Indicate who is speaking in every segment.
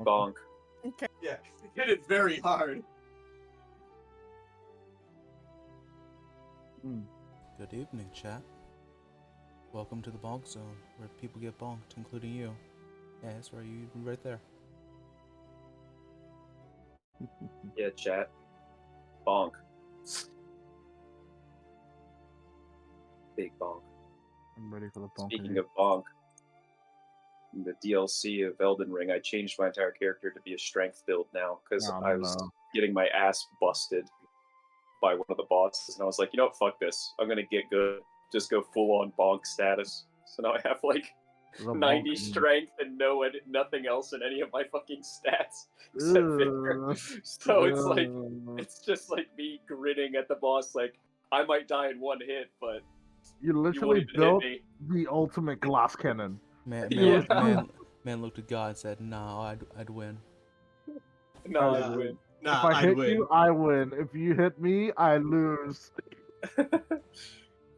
Speaker 1: Bonk.
Speaker 2: Okay.
Speaker 3: Yeah, hit it very hard.
Speaker 4: Good evening, chat. Welcome to the bonk zone, where people get bonked, including you. Yeah, that's right, you right there.
Speaker 1: Yeah, chat. Bonk. Big bonk.
Speaker 5: I'm ready for the bonk.
Speaker 1: Speaking of bonk, in the DLC of Elden Ring, I changed my entire character to be a strength build now because I was getting my ass busted by one of the bosses, and I was like, you know what, fuck this. I'm gonna get good. Just go full on bonk status. So now I have like 90 strength and nothing else in any of my fucking stats except vigor. So it's like, it's just like me grinning at the boss, like, I might die in one hit, but
Speaker 5: you literally built the ultimate glass cannon.
Speaker 4: Man looked at God and said, "No, I'd win."
Speaker 1: No, I'd win.
Speaker 3: Nah,
Speaker 5: if I hit you, I win. If you hit me, I lose.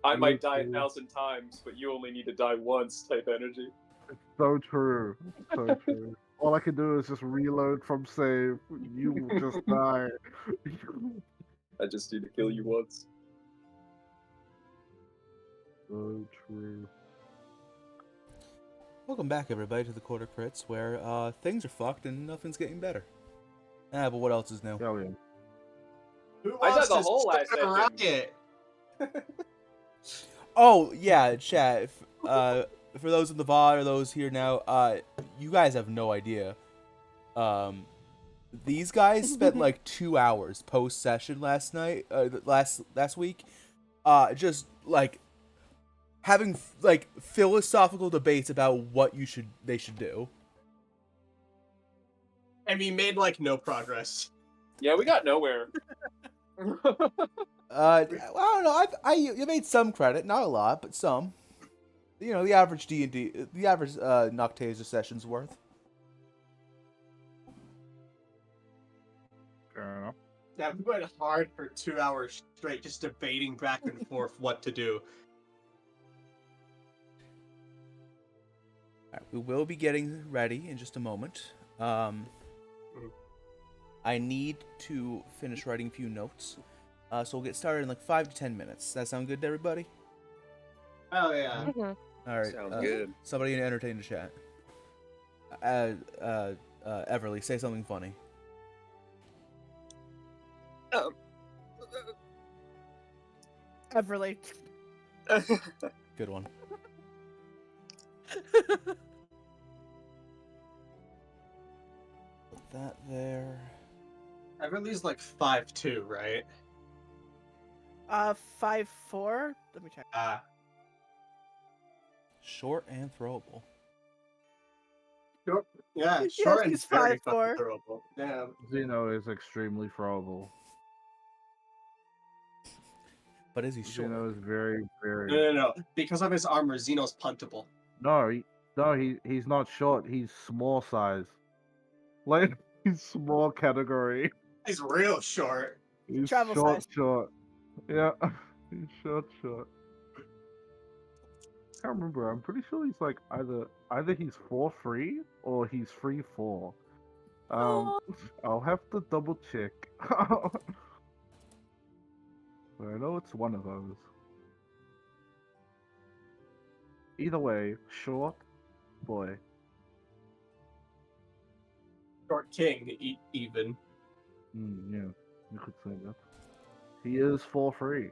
Speaker 1: I might die 1,000 times, but you only need to die once type energy.
Speaker 5: It's so true. So true. All I can do is just reload from save. You will just die.
Speaker 1: I just need to kill you once.
Speaker 5: So true.
Speaker 4: Welcome back, everybody, to the Quarter Crits, where things are fucked and nothing's getting better. But what else is new?
Speaker 5: Hell yeah.
Speaker 3: Who
Speaker 1: I
Speaker 3: wants
Speaker 1: dug a
Speaker 3: to
Speaker 1: hole last
Speaker 3: start a rocket?
Speaker 4: Oh, yeah, chat. For those in the VOD or those here now, you guys have no idea. These guys spent like 2 hours post-session last week, just like having like philosophical debates about what they should do.
Speaker 3: And we made like no progress.
Speaker 1: Yeah, we got nowhere.
Speaker 4: I don't know. You made some credit, not a lot, but some. You know, the average D&D, the average Noctasia session's worth.
Speaker 5: Fair enough.
Speaker 3: Yeah, we went hard for 2 hours straight, just debating back and forth what to do.
Speaker 4: Alright, we will be getting ready in just a moment. I need to finish writing a few notes. So we'll get started in like 5 to 10 minutes. Does that sound good to everybody?
Speaker 3: Oh, yeah.
Speaker 4: Alright.
Speaker 1: Sounds good.
Speaker 4: Somebody entertain the chat. Everly, say something funny.
Speaker 2: Everly.
Speaker 4: Good one. Put that there.
Speaker 3: Everly's like 5'2", right?
Speaker 2: 5'4". Let me check.
Speaker 4: Short and throwable.
Speaker 3: Short, yeah,
Speaker 2: Yes,
Speaker 3: short and
Speaker 2: he's
Speaker 3: very
Speaker 2: 5'4".
Speaker 3: fucking throwable. Yeah.
Speaker 5: Xeno is extremely throwable.
Speaker 4: But is he short?
Speaker 5: Xeno is very, very...
Speaker 3: No. Because of his armor, Xeno's puntable.
Speaker 5: No, he's not short. He's small size. Like, he's small category.
Speaker 3: He's real short.
Speaker 5: He's
Speaker 2: Travel size.
Speaker 5: short. Yeah, he's short. I can't remember. I'm pretty sure he's like either he's 4'3" or he's 3'4". I'll have to double check. But I know it's one of those. Either way, short boy.
Speaker 3: Short king, even.
Speaker 5: Yeah, you could say that. He is 4'3".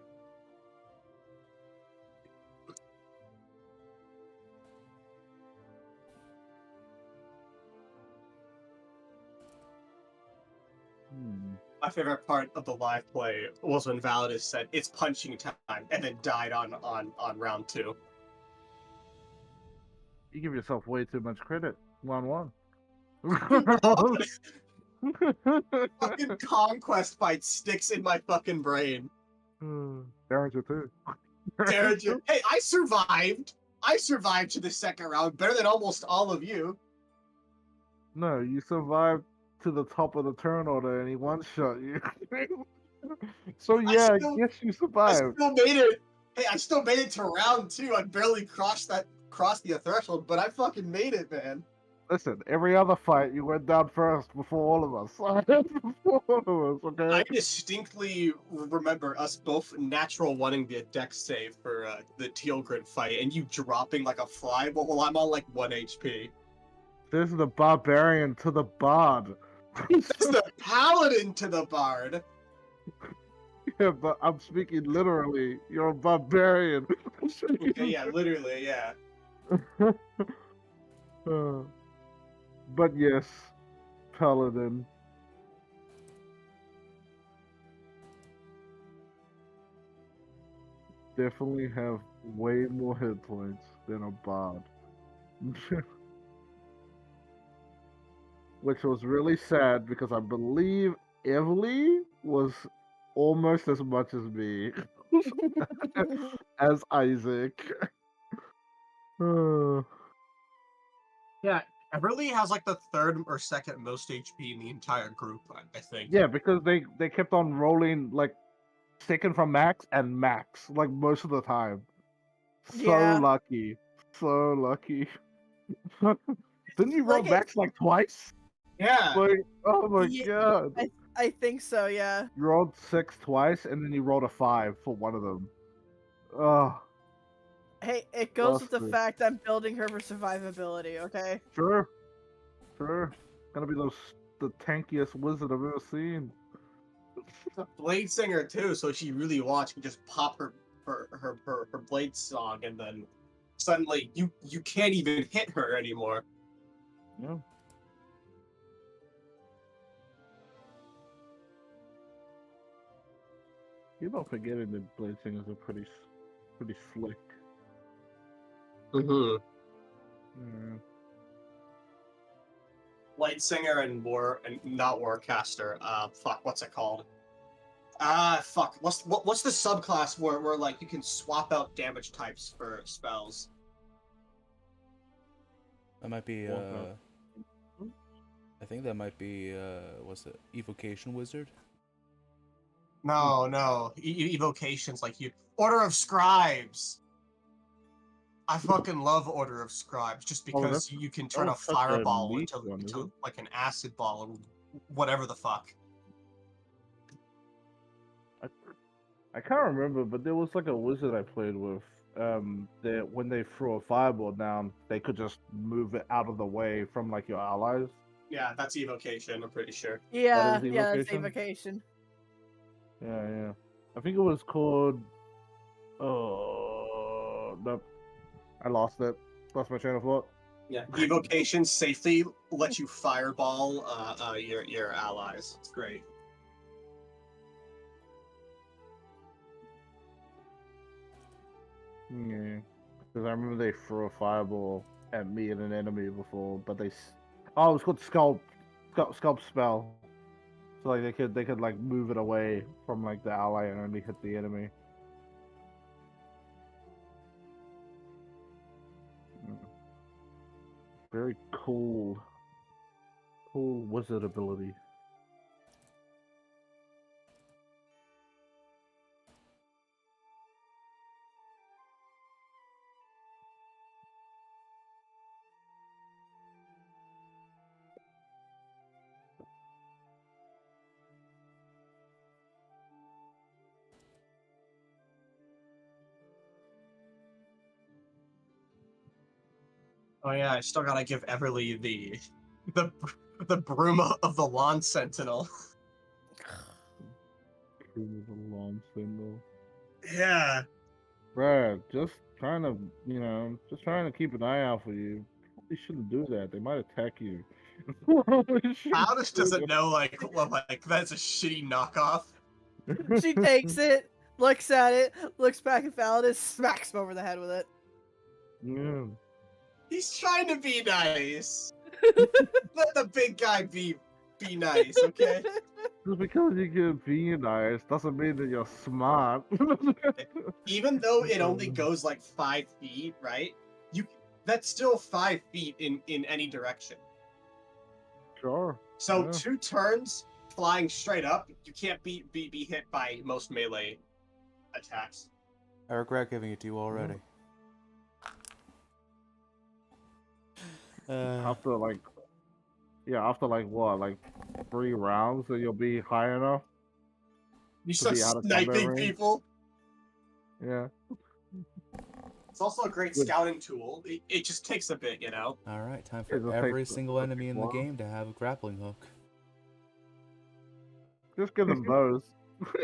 Speaker 3: My favorite part of the live play was when Validus said, "It's punching time," and then died on round 2.
Speaker 5: You give yourself way too much credit. 1-1.
Speaker 3: Fucking conquest fight sticks in my fucking brain.
Speaker 5: Derringer too.
Speaker 3: Derringer. Hey, I survived. I survived to the second round better than almost all of you.
Speaker 5: No, you survived to the top of the turn order and he one-shot you. So yeah, yes, you survived.
Speaker 3: I still made it. Hey, I still made it to round 2. I barely crossed the threshold, but I fucking made it, man.
Speaker 5: Listen, every other fight you went down first before all of us. Before all of us, okay?
Speaker 3: I distinctly remember us both natural wanting the deck save for the Teal Grid fight, and you dropping like a fly, but while I'm on like 1 HP.
Speaker 5: This is the barbarian to the bard.
Speaker 3: That's the paladin to the bard.
Speaker 5: Yeah, but I'm speaking literally. You're a barbarian.
Speaker 3: Okay, yeah, literally, yeah.
Speaker 5: But yes, paladin. Definitely have way more hit points than a bard. Which was really sad because I believe Evely was almost as much as me as Isaac.
Speaker 3: Yeah, Everly has like the third or second most HP in the entire group, I think.
Speaker 5: Yeah, because they kept on rolling like second from max and max like most of the time. So
Speaker 2: Yeah.
Speaker 5: lucky, so lucky. Didn't you roll
Speaker 2: Like
Speaker 5: max like twice?
Speaker 3: Yeah.
Speaker 5: Like, oh my
Speaker 2: Yeah,
Speaker 5: god!
Speaker 2: I think so, yeah.
Speaker 5: You rolled 6 twice, and then you rolled a 5 for one of them. Oh,
Speaker 2: Hey, it goes with the
Speaker 5: Busted.
Speaker 2: fact I'm building her for survivability, okay?
Speaker 5: sure, sure. Gonna be the tankiest wizard I've ever seen.
Speaker 3: Blade Singer too, so she really wants can just pop her blade song, and then suddenly you can't even hit her anymore.
Speaker 5: Yeah. Keep on forgetting that blade singers are pretty slick.
Speaker 3: Mm-hmm.
Speaker 5: Yeah.
Speaker 3: Blade Singer and not Warcaster. Fuck, what's it called? Fuck. What's the subclass where like you can swap out damage types for spells?
Speaker 4: That might be.
Speaker 5: Warcraft.
Speaker 4: I think that might be. What's it? Evocation Wizard.
Speaker 3: No. Evocations like you. Order of Scribes. I fucking love Order of Scribes just because you can turn a
Speaker 5: such a
Speaker 3: fireball
Speaker 5: neat one, isn't
Speaker 3: into
Speaker 5: it?
Speaker 3: like an acid ball or whatever the fuck.
Speaker 5: I can't remember, but there was like a wizard I played with. That when they threw a fireball down, they could just move it out of the way from like your allies.
Speaker 3: Yeah, that's Evocation, I'm pretty sure.
Speaker 2: Yeah,
Speaker 5: is
Speaker 2: yeah, that's
Speaker 5: evocation?
Speaker 2: evocation.
Speaker 5: Yeah. I think it was called. Oh, nope. I lost it. Lost my train of thought.
Speaker 3: Yeah, Evocation safely lets you fireball your allies. It's great.
Speaker 5: Yeah, because I remember they threw a fireball at me and an enemy before, but oh, it was called sculpt spell. So like they could like move it away from like the ally and only hit the enemy. Very cool wizard ability.
Speaker 3: Oh yeah, I still gotta give Everly the broom of the lawn sentinel.
Speaker 5: Alarm symbol.
Speaker 3: Yeah.
Speaker 5: Brad, just trying to keep an eye out for you. Probably shouldn't do that. They might attack you.
Speaker 3: Aldous doesn't know like that's a shitty knockoff.
Speaker 2: She takes it, looks at it, looks back at Validus, smacks him over the head with it.
Speaker 5: Yeah.
Speaker 3: He's trying to be nice. Let the big guy be nice, okay?
Speaker 5: Just because you can be nice doesn't mean that you're smart.
Speaker 3: Even though it only goes like 5 feet, right? That's still 5 feet in any direction.
Speaker 5: Sure.
Speaker 3: So
Speaker 5: Yeah.
Speaker 3: 2 turns flying straight up, you can't be hit by most melee attacks.
Speaker 4: I regret giving it to you already.
Speaker 5: After like, yeah, after like what, like 3 rounds, then you'll be high enough
Speaker 3: You
Speaker 5: to
Speaker 3: start
Speaker 5: be out of combat
Speaker 3: sniping
Speaker 5: range.
Speaker 3: people.
Speaker 5: Yeah.
Speaker 3: It's also a great
Speaker 5: Which-
Speaker 3: scouting tool. It just takes a bit, you know.
Speaker 4: All right, time for
Speaker 5: It'll
Speaker 4: every
Speaker 5: take
Speaker 4: single
Speaker 5: a
Speaker 4: enemy in the
Speaker 5: while.
Speaker 4: game to have a grappling hook.
Speaker 5: Just give them bows.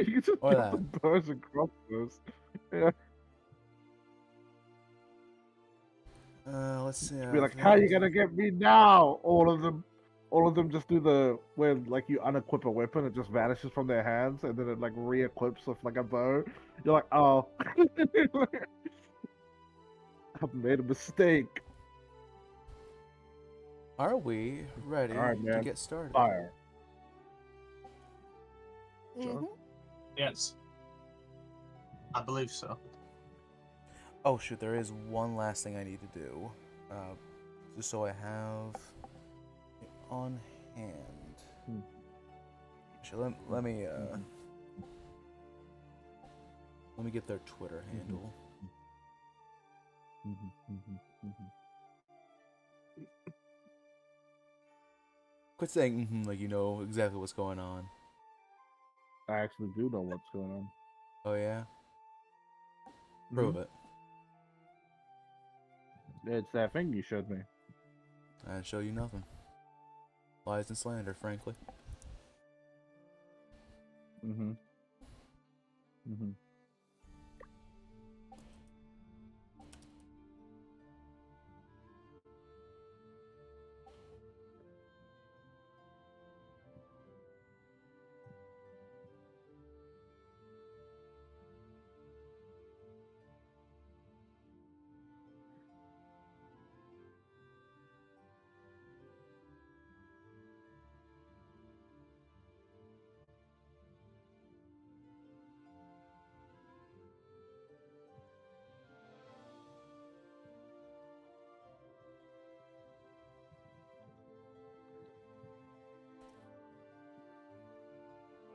Speaker 5: You just
Speaker 4: Or
Speaker 5: give
Speaker 4: that.
Speaker 5: them bows and crossbows. Yeah.
Speaker 4: Let's see.
Speaker 5: Be like, how you gonna get me now? All of them just do the where like you unequip a weapon, it just vanishes from their hands, and then it like re-equips with like a bow. You're like, oh, I've made a mistake.
Speaker 4: Are we ready
Speaker 5: All right,
Speaker 4: to
Speaker 5: man.
Speaker 4: get started?
Speaker 5: Fire.
Speaker 2: Mhm.
Speaker 3: Yes. I believe so.
Speaker 4: Oh shoot, there is one last thing I need to do. Just so I have it on hand. Actually, let me get their Twitter handle. Quit saying like you know exactly what's going on.
Speaker 5: I actually do know what's going on.
Speaker 4: Oh yeah? Prove it.
Speaker 5: It's that thing you showed me.
Speaker 4: I show you nothing. Lies and slander, frankly.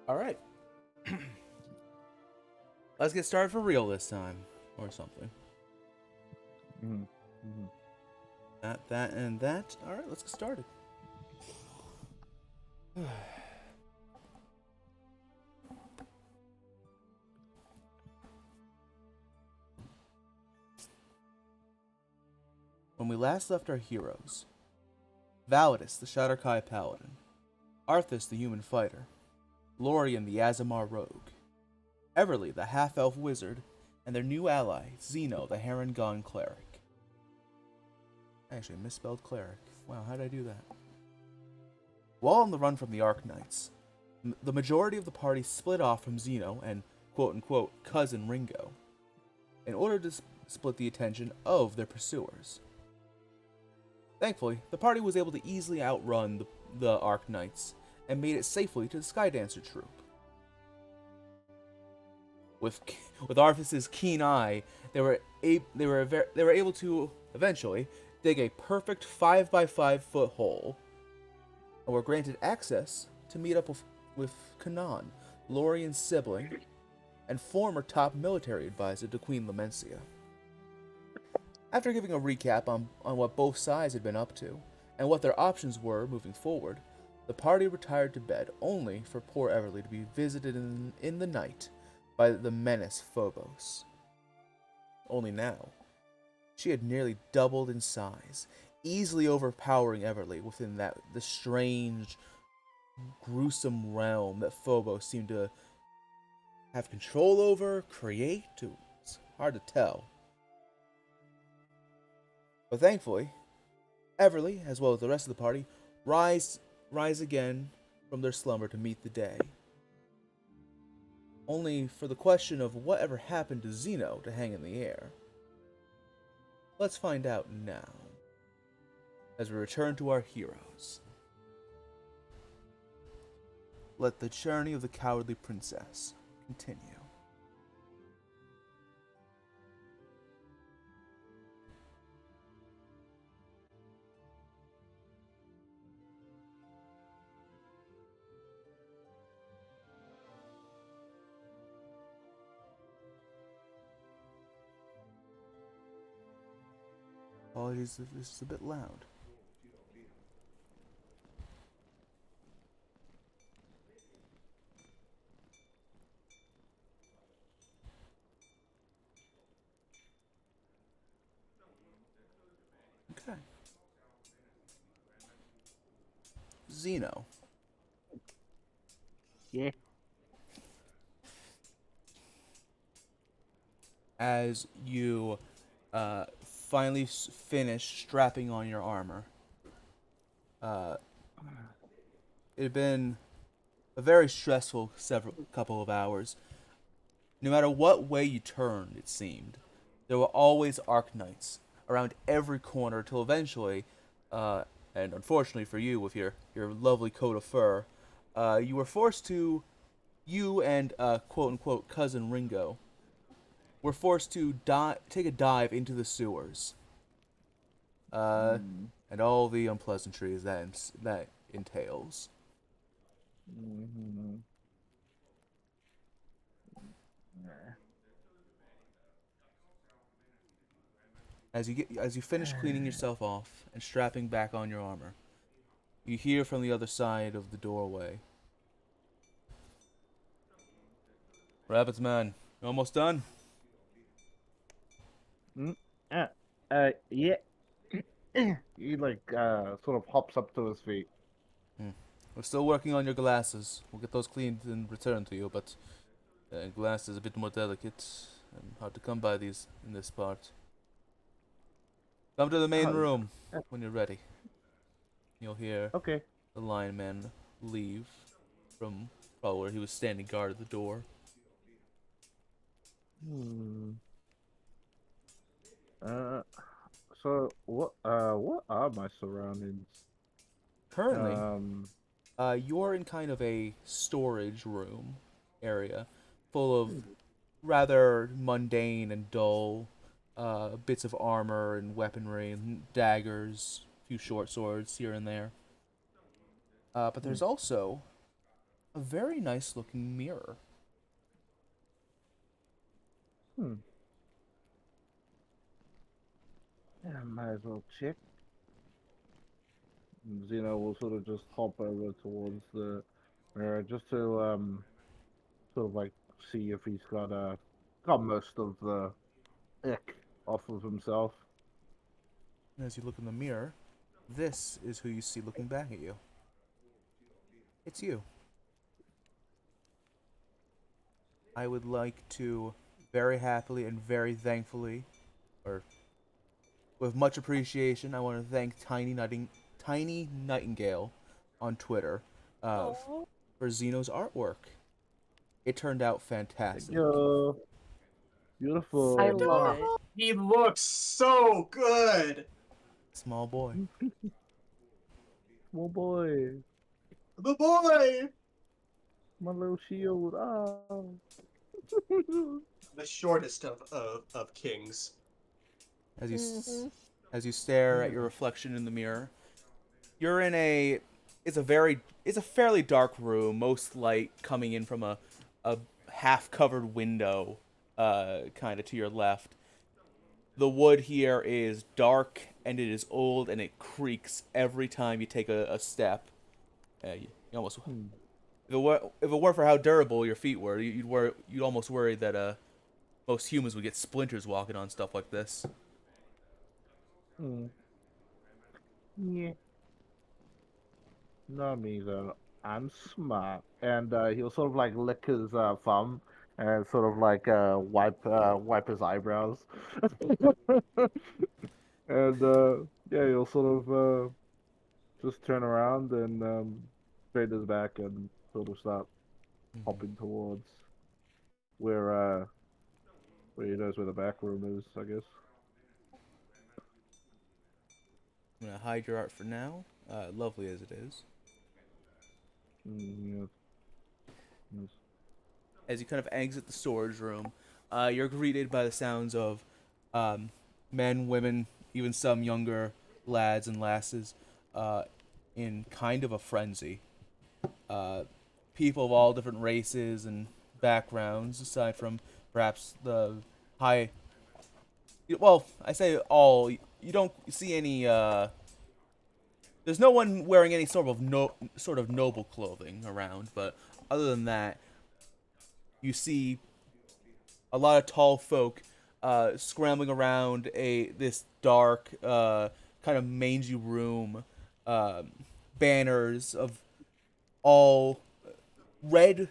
Speaker 4: All right. Let's get started for real this time, or something. That, and that. All right, let's get started. When we last left our heroes, Validus, the Shadar-kai paladin, Arthas, the human fighter, Lorien, the Azamar rogue, Everly, the half-elf wizard, and their new ally, Xeno, the Harengon Cleric. I actually misspelled cleric. Wow, how did I do that? While on the run from the Arknights, the majority of the party split off from Xeno and quote-unquote cousin Ringo in order to split the attention of their pursuers. Thankfully, the party was able to easily outrun the Arknights and made it safely to the Skydancer troop. With Arthas's keen eye, they were able to eventually dig a perfect 5x5 foot hole, and were granted access to meet up with Kanan, Lorien's sibling, and former top military advisor to Queen Lamencia. After giving a recap on what both sides had been up to, and what their options were moving forward, the party retired to bed, only for poor Everly to be visited in the night by the menace Phobos. Only now, she had nearly doubled in size, easily overpowering Everly within the strange, gruesome realm that Phobos seemed to have control over, create. It's hard to tell. But thankfully, Everly, as well as the rest of the party, rise again from their slumber to meet the day. Only for the question of whatever happened to Xeno to hang in the air. Let's find out now, as we return to our heroes. Let the journey of the cowardly princess continue. Apologies if this is a bit loud. Okay. Xeno.
Speaker 5: Yeah.
Speaker 4: As you finally finish strapping on your armor, it had been a very stressful couple of hours. No matter what way you turned, it seemed, there were always Arknights around every corner till eventually, and unfortunately for you with your lovely coat of fur, you were forced to, you and quote-unquote cousin Ringo, were forced to take a dive into the sewers. And all the unpleasantries that entails.
Speaker 5: Mm-hmm.
Speaker 4: As you finish cleaning yourself off and strapping back on your armor, you hear from the other side of the doorway. Rabbits, man, you almost done?
Speaker 5: Yeah. He like sort of hops up to his feet.
Speaker 4: We're still working on your glasses. We'll get those cleaned and returned to you, but glass is a bit more delicate and hard to come by these in this part. Come to the main room when you're ready. You'll hear
Speaker 5: Okay.
Speaker 4: the lineman leave from probably where he was standing guard at the door.
Speaker 5: So what are my surroundings?
Speaker 4: Currently, you're in kind of a storage room area full of rather mundane and dull bits of armor and weaponry and daggers, a few short swords here and there. But there's also a very nice looking mirror.
Speaker 5: Yeah, might as well check. Xeno will sort of just hop over towards the mirror just to sort of like see if he's got most of the ick off of himself.
Speaker 4: And as you look in the mirror, this is who you see looking back at you. It's you. I would like to very happily and very thankfully, or with much appreciation, I want to thank Tiny Nightingale on Twitter for Xeno's artwork. It turned out fantastic.
Speaker 5: Yo, beautiful.
Speaker 2: I love it.
Speaker 3: He looks so good.
Speaker 4: Small boy.
Speaker 5: Small boy,
Speaker 3: The boy.
Speaker 5: my little shield. Oh.
Speaker 3: The shortest of kings.
Speaker 4: As you stare at your reflection in the mirror, you're in it's a fairly dark room, most light coming in from a half covered window kind of to your left. The wood here is dark and it is old and it creaks every time you take a step. You almost if it weren't for how durable your feet were, you'd almost worry that most humans would get splinters walking on stuff like this.
Speaker 5: Yeah. Not me though. I'm smart, and he'll sort of like lick his thumb and sort of like wipe his eyebrows, and yeah, he'll sort of just turn around and straighten his back and sort of start hopping towards where he knows where the back room is, I guess.
Speaker 4: I'm gonna hide your art for now, lovely as it is.
Speaker 5: Yeah. Yes.
Speaker 4: As you kind of exit the storage room, you're greeted by the sounds of men, women, even some younger lads and lasses in kind of a frenzy. People of all different races and backgrounds, aside from perhaps the high. Well, I say all. You don't see any. There's no one wearing any sort of noble clothing around, but other than that, you see a lot of tall folk scrambling around this dark, kind of mangy room, banners of all red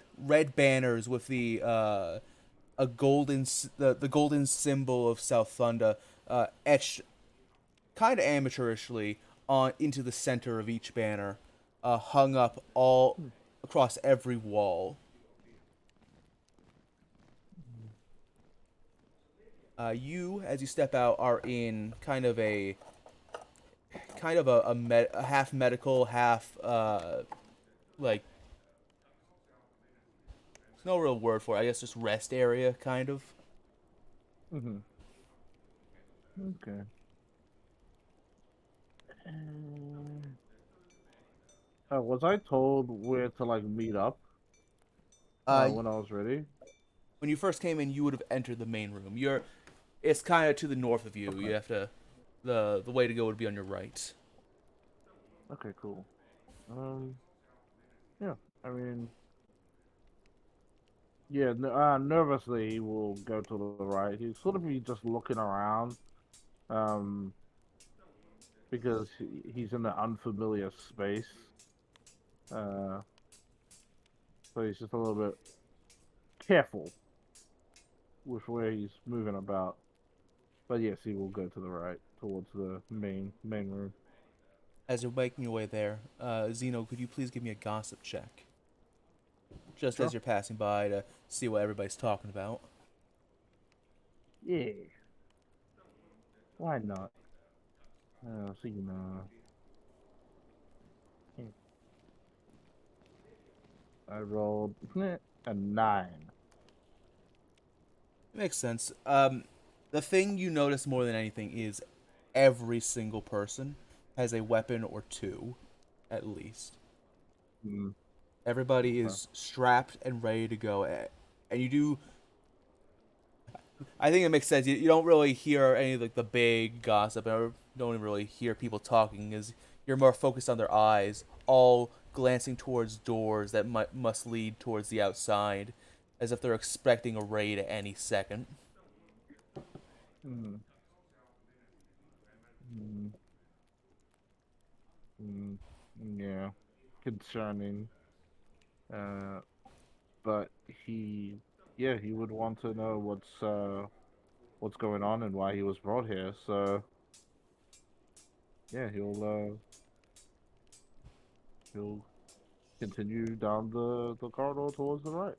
Speaker 4: banners with the the golden symbol of Sowthunda etched kind of amateurishly on into the center of each banner, hung up all across every wall. You, as you step out, are in kind of a a half medical, half like there's no real word for it. I guess just rest area, kind of.
Speaker 5: Mm-hmm. Okay. Was I told where to like meet up
Speaker 4: Uh,
Speaker 5: when I was ready?
Speaker 4: when you first came in, you would have entered the main room. It's kind of to the north of you.
Speaker 5: Okay.
Speaker 4: You have to, the way to go would be on your right.
Speaker 5: Okay, cool. Yeah. I mean, yeah. Nervously, he will go to the right. He's sort of be just looking around, um, because he's in an unfamiliar space. So he's just a little bit careful with where he's moving about. But yes, he will go to the right towards the main room.
Speaker 4: As you're making your way there, Xeno, could you please give me a gossip check? Just
Speaker 5: Sure.
Speaker 4: as you're passing by to see what everybody's talking about.
Speaker 5: Yeah. Why not? So you know. I rolled a 9.
Speaker 4: It makes sense. The thing you notice more than anything is every single person has a weapon or two, at least.
Speaker 5: Mm.
Speaker 4: Everybody
Speaker 5: Okay.
Speaker 4: is strapped and ready to go, and you do. I think it makes sense. You don't really hear any of like the big gossip, or don't really hear people talking. Is you're more focused on their eyes, all glancing towards doors that must lead towards the outside, as if they're expecting a raid at any second.
Speaker 5: Mm. Mm. Mm. Yeah. Concerning. But he would want to know what's going on and why he was brought here. So yeah, he'll continue down the corridor towards the right.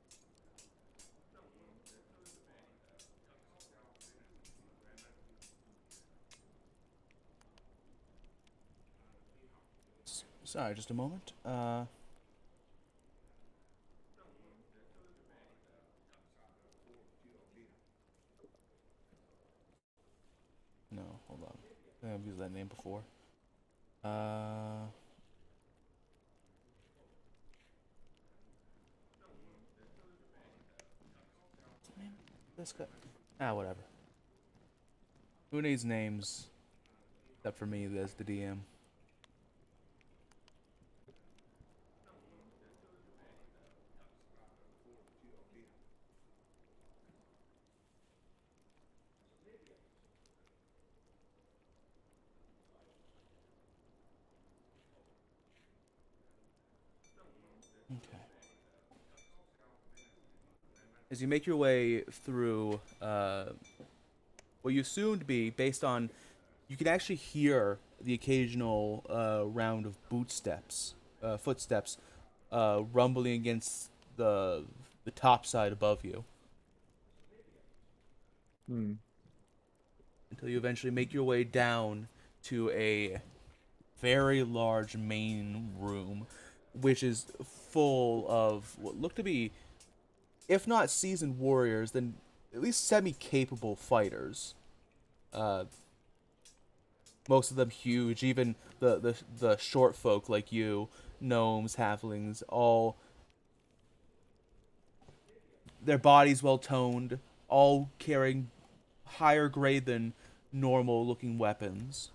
Speaker 4: Sorry, just a moment. No, hold on. I think I've used that name before. What's the name? This guy. Whatever. Who needs names except for me as the DM? Okay. As you make your way through what you assume to be, based on, you can actually hear the occasional round of footsteps, rumbling against the top side above you,
Speaker 5: Hmm.
Speaker 4: until you eventually make your way down to a very large main room, which is full of what look to be, if not seasoned warriors, then at least semi-capable fighters. Uh, most of them huge, even the short folk like you, gnomes, halflings, all their bodies well toned, all carrying higher grade than normal looking weapons.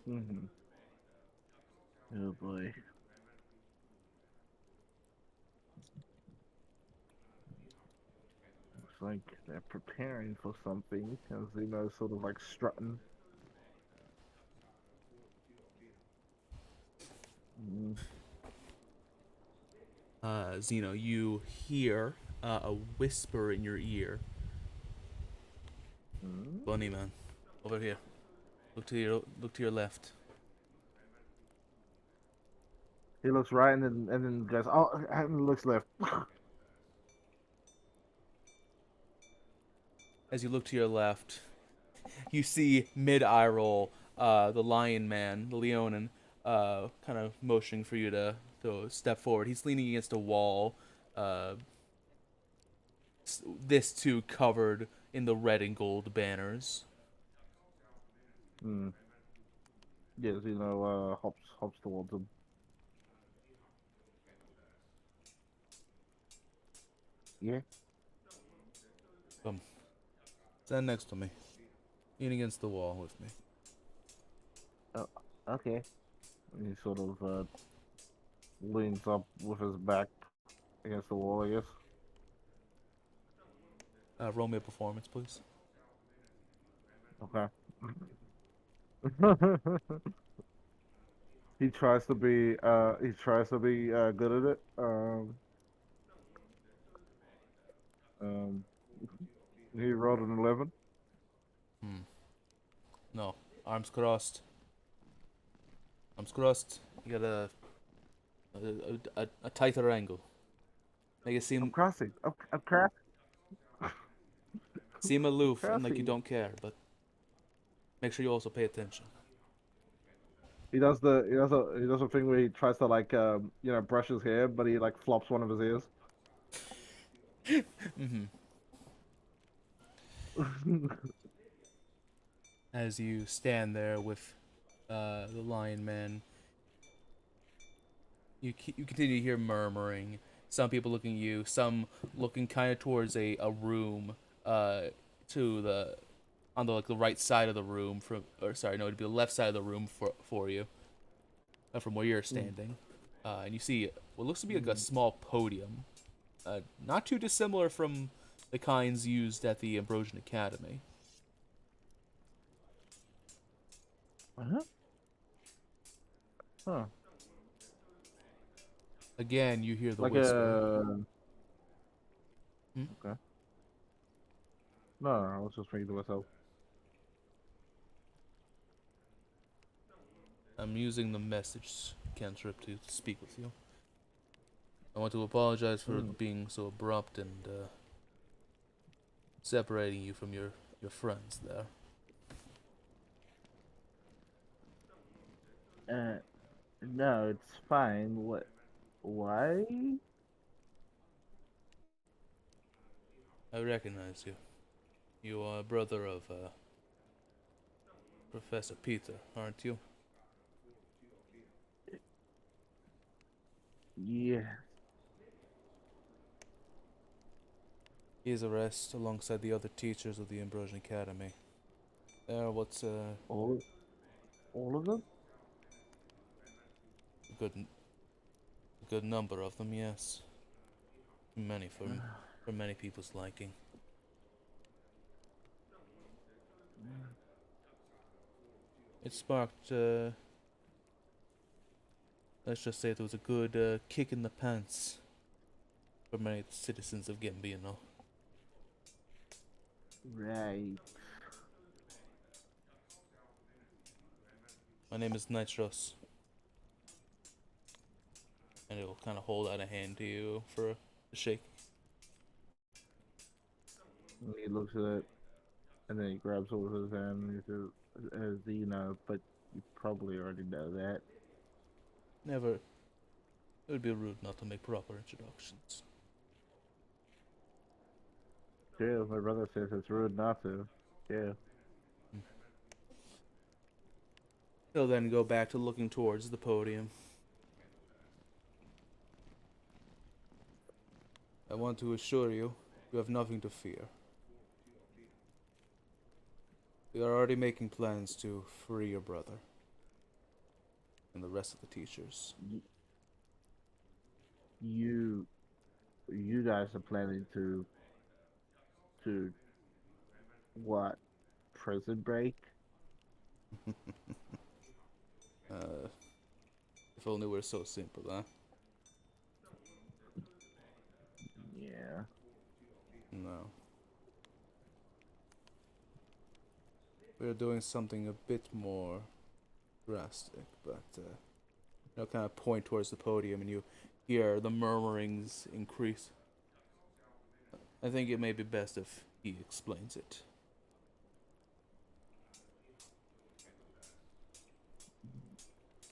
Speaker 5: Mm-hmm. Oh boy. Looks like they're preparing for something, as they know, sort of like strutting. Mm.
Speaker 4: Xeno, you hear a whisper in your ear.
Speaker 5: Mm.
Speaker 4: Bunny man, over here. Look to your left.
Speaker 5: He looks right and then goes, oh, and looks left.
Speaker 4: As you look to your left, you see mid eye roll, the lion man, the Leonin, kind of motioning for you to step forward. He's leaning against a wall. This too covered in the red and gold banners.
Speaker 5: Mm. Yes, hops towards him. Yeah.
Speaker 4: Come, stand next to me. Lean against the wall with me.
Speaker 5: Oh, okay. And he sort of leans up with his back against the wall, I guess.
Speaker 4: Roll me a performance, please.
Speaker 5: Okay. He tries to be good at it. Um he rolled an 11.
Speaker 4: No, arms crossed. Arms crossed. You got a tighter angle. Make it
Speaker 5: I'm
Speaker 4: seem
Speaker 5: crossing. I'm crossing.
Speaker 4: seem aloof and like you
Speaker 5: Crossing.
Speaker 4: don't care, but make sure you also pay attention.
Speaker 5: He does a thing where he tries to like brush his hair, but he like flops one of his ears.
Speaker 4: Mm-hmm. As you stand there with the lion man, you continue to hear murmuring. Some people looking at you, some looking kind of towards a room to the on the like the right side of the room it'd be the left side of the room for you from where you're standing. And you see what looks to be like a small podium, not too dissimilar from the kinds used at the Ambrosian Academy.
Speaker 5: Uh-huh. Huh.
Speaker 4: Again, you hear the
Speaker 5: Like
Speaker 4: whisper.
Speaker 5: Okay. No, I was just thinking to myself.
Speaker 4: I'm using the message cantrip to speak with you. I want to apologize for being so abrupt and separating you from your friends there.
Speaker 5: No, it's fine. What? Why?
Speaker 4: I recognize you. You are a brother of Professor Peter, aren't you?
Speaker 5: Yeah.
Speaker 4: He is arrested alongside the other teachers of the Ambrosian Academy. There are what's
Speaker 5: All of them?
Speaker 4: a good number of them, yes. Many for many people's liking. It sparked let's just say there was a good kick in the pants for many citizens of Gambino.
Speaker 5: Right.
Speaker 4: My name is Nitros. And it will kind of hold out a hand to you for a shake.
Speaker 5: He looks at it, and then he grabs hold of his hand, and he says, "As you know, but you probably already know that."
Speaker 4: Never. It would be rude not to make proper introductions.
Speaker 5: Yeah, my brother says it's rude not to. Yeah.
Speaker 4: He'll then go back to looking towards the podium. I want to assure you, you have nothing to fear. We are already making plans to free your brother and the rest of the teachers.
Speaker 5: You guys are planning to what? Prison break?
Speaker 4: Uh, If only it were so simple, huh?
Speaker 5: Yeah.
Speaker 4: No. We're doing something a bit more drastic, but kind of point towards the podium, and you hear the murmurings increase. I think it may be best if he explains it.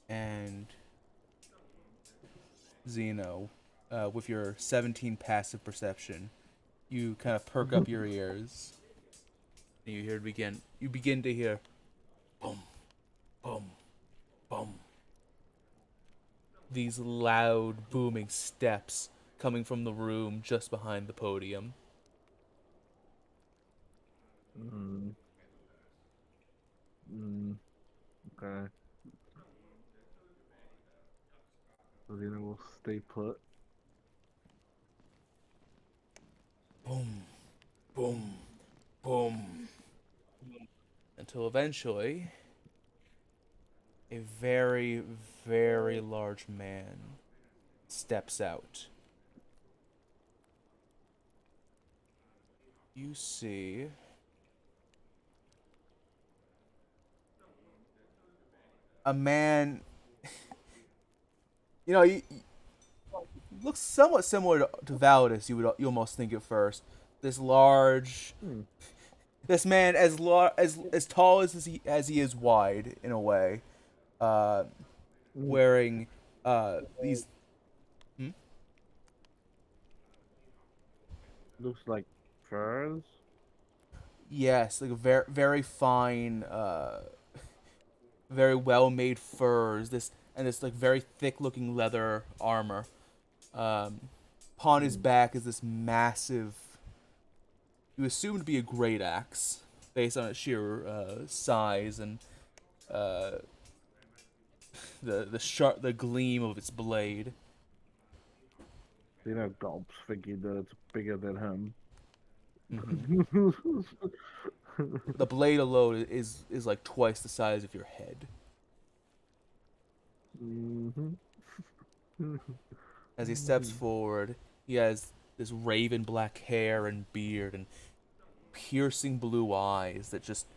Speaker 4: And Xeno, with your 17 passive perception, you kind of perk up your ears, and you begin to hear, boom, boom, boom. These loud, booming steps coming from the room just behind the podium.
Speaker 5: Okay. So then we'll stay put.
Speaker 4: Boom, boom, boom. Until eventually, a very, very large man steps out. You see a man, he looks somewhat similar to Validus. You almost think at first. This large, this man as tall as he is wide in a way, wearing these.
Speaker 5: Looks like furs.
Speaker 4: Yes, like a very very fine, very well made furs. This like very thick looking leather armor. Upon his back is this massive. You assume to be a great axe, based on its sheer size and the gleam of its blade.
Speaker 5: Gulps thinking that it's bigger than him.
Speaker 4: The blade alone is like twice the size of your head. As he steps forward, he has this raven black hair and beard and piercing blue eyes that just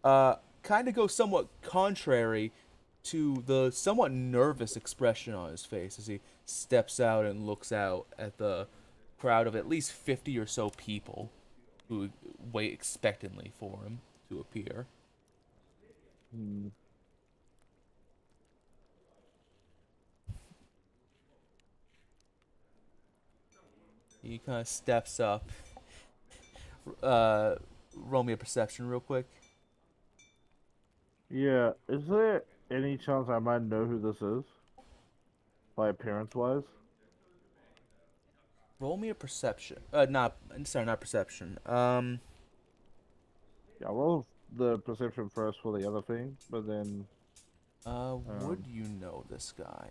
Speaker 4: kind of go somewhat contrary to the somewhat nervous expression on his face as he steps out and looks out at the crowd of at least 50 or so people who wait expectantly for him to appear. He kind of steps up. Roll me a perception real quick.
Speaker 5: Yeah, is there any chance I might know who this is? By appearance-wise?
Speaker 4: Roll me a perception. Not perception.
Speaker 5: Yeah, roll the perception first for the other thing, but then...
Speaker 4: would you know this guy?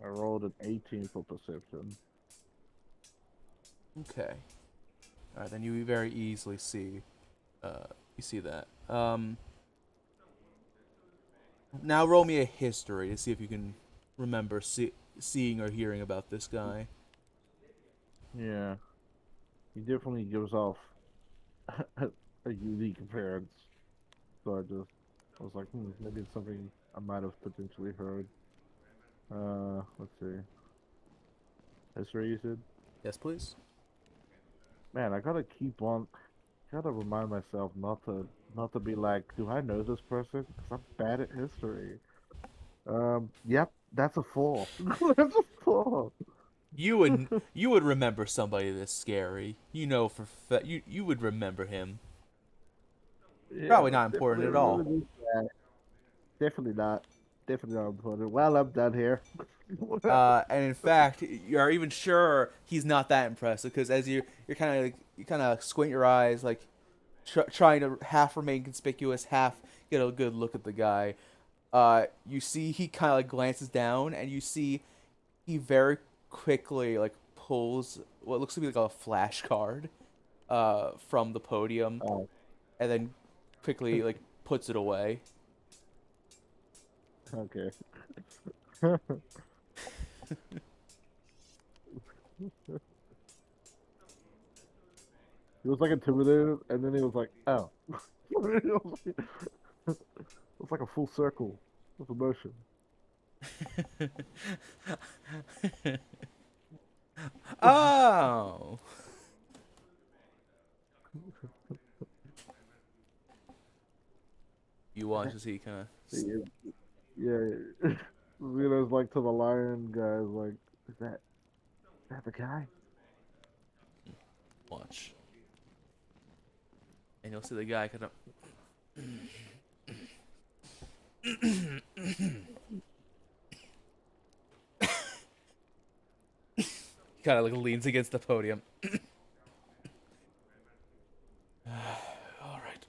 Speaker 5: I rolled an 18 for perception.
Speaker 4: Okay. Alright, then you very easily see that. Now roll me a history to see if you can remember seeing or hearing about this guy.
Speaker 5: Yeah. He definitely gives off a unique appearance. So I was like, maybe it's something I might have potentially heard. Let's see. History, you said?
Speaker 4: Yes, please.
Speaker 5: Man, I gotta remind myself not to be like, do I know this person? Because I'm bad at history. Yep, that's a 4. That's a 4.
Speaker 4: You would remember somebody this scary. You would remember him.
Speaker 5: Yeah,
Speaker 4: Probably not important at all.
Speaker 5: Definitely not. Definitely not important. Well, I'm done here.
Speaker 4: And in fact, you're even sure he's not that impressive because as you kind of squint your eyes, like trying to half remain conspicuous, half get a good look at the guy. You see he kind of like glances down, and you see he very quickly like pulls what looks to be like a flashcard from the podium, and then quickly like puts it away.
Speaker 5: Okay. He was like intimidated, and then he was like, "Oh." It's like a full circle of emotion.
Speaker 4: Oh. You watch as he kind of.
Speaker 5: Yeah. Xeno's like to the lion guys, like, is that the guy?
Speaker 4: Watch. And you'll see the guy kind of. Kind of like leans against the podium. All right.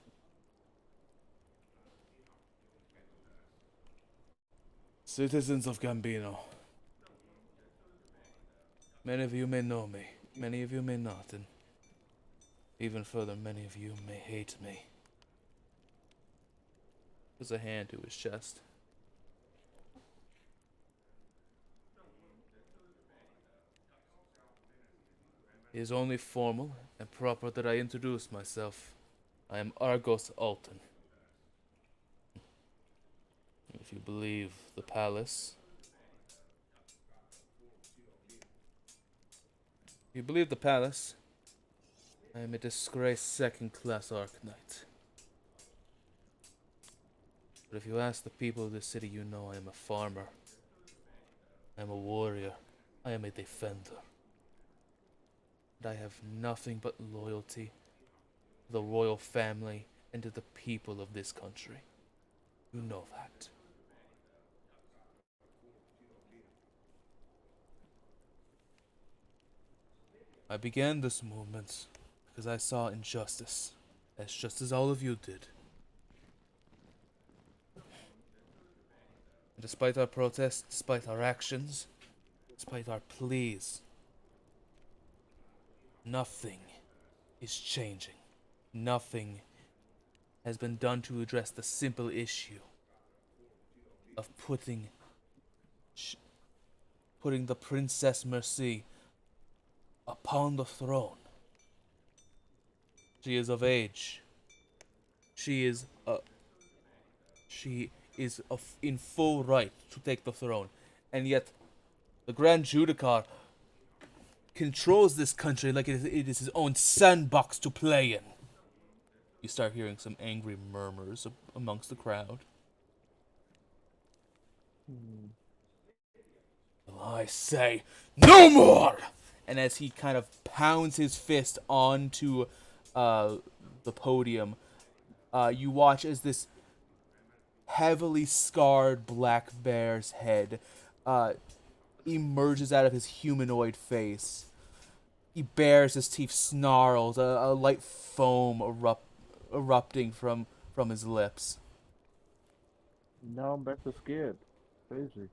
Speaker 4: Citizens of Gambino. Many of you may know me. Many of you may not. And even further, many of you may hate me. Puts a hand to his chest. It is only formal and proper that I introduce myself. I am Argos Alton. If you believe the palace... If you believe the palace, I am a disgraced second-class Arcanite. But if you ask the people of this city, you know I am a farmer. I am a warrior. I am a defender. And I have nothing but loyalty to the royal family and to the people of this country. You know that. I began this movement because I saw injustice, as just as all of you did. And despite our protests, despite our actions, despite our pleas, nothing is changing. Nothing has been done to address the simple issue of putting the Princess Mercy upon the throne. She is of age. She is in full right to take the throne, and yet the Grand Judicar controls this country like it is his own sandbox to play in. You start hearing some angry murmurs amongst the crowd. Well, I say, no more! And as he kind of pounds his fist onto the podium, you watch as this heavily scarred black bear's head emerges out of his humanoid face. He bares his teeth, snarls, a light foam erupting from his lips.
Speaker 5: Now I'm back to scared. Crazy.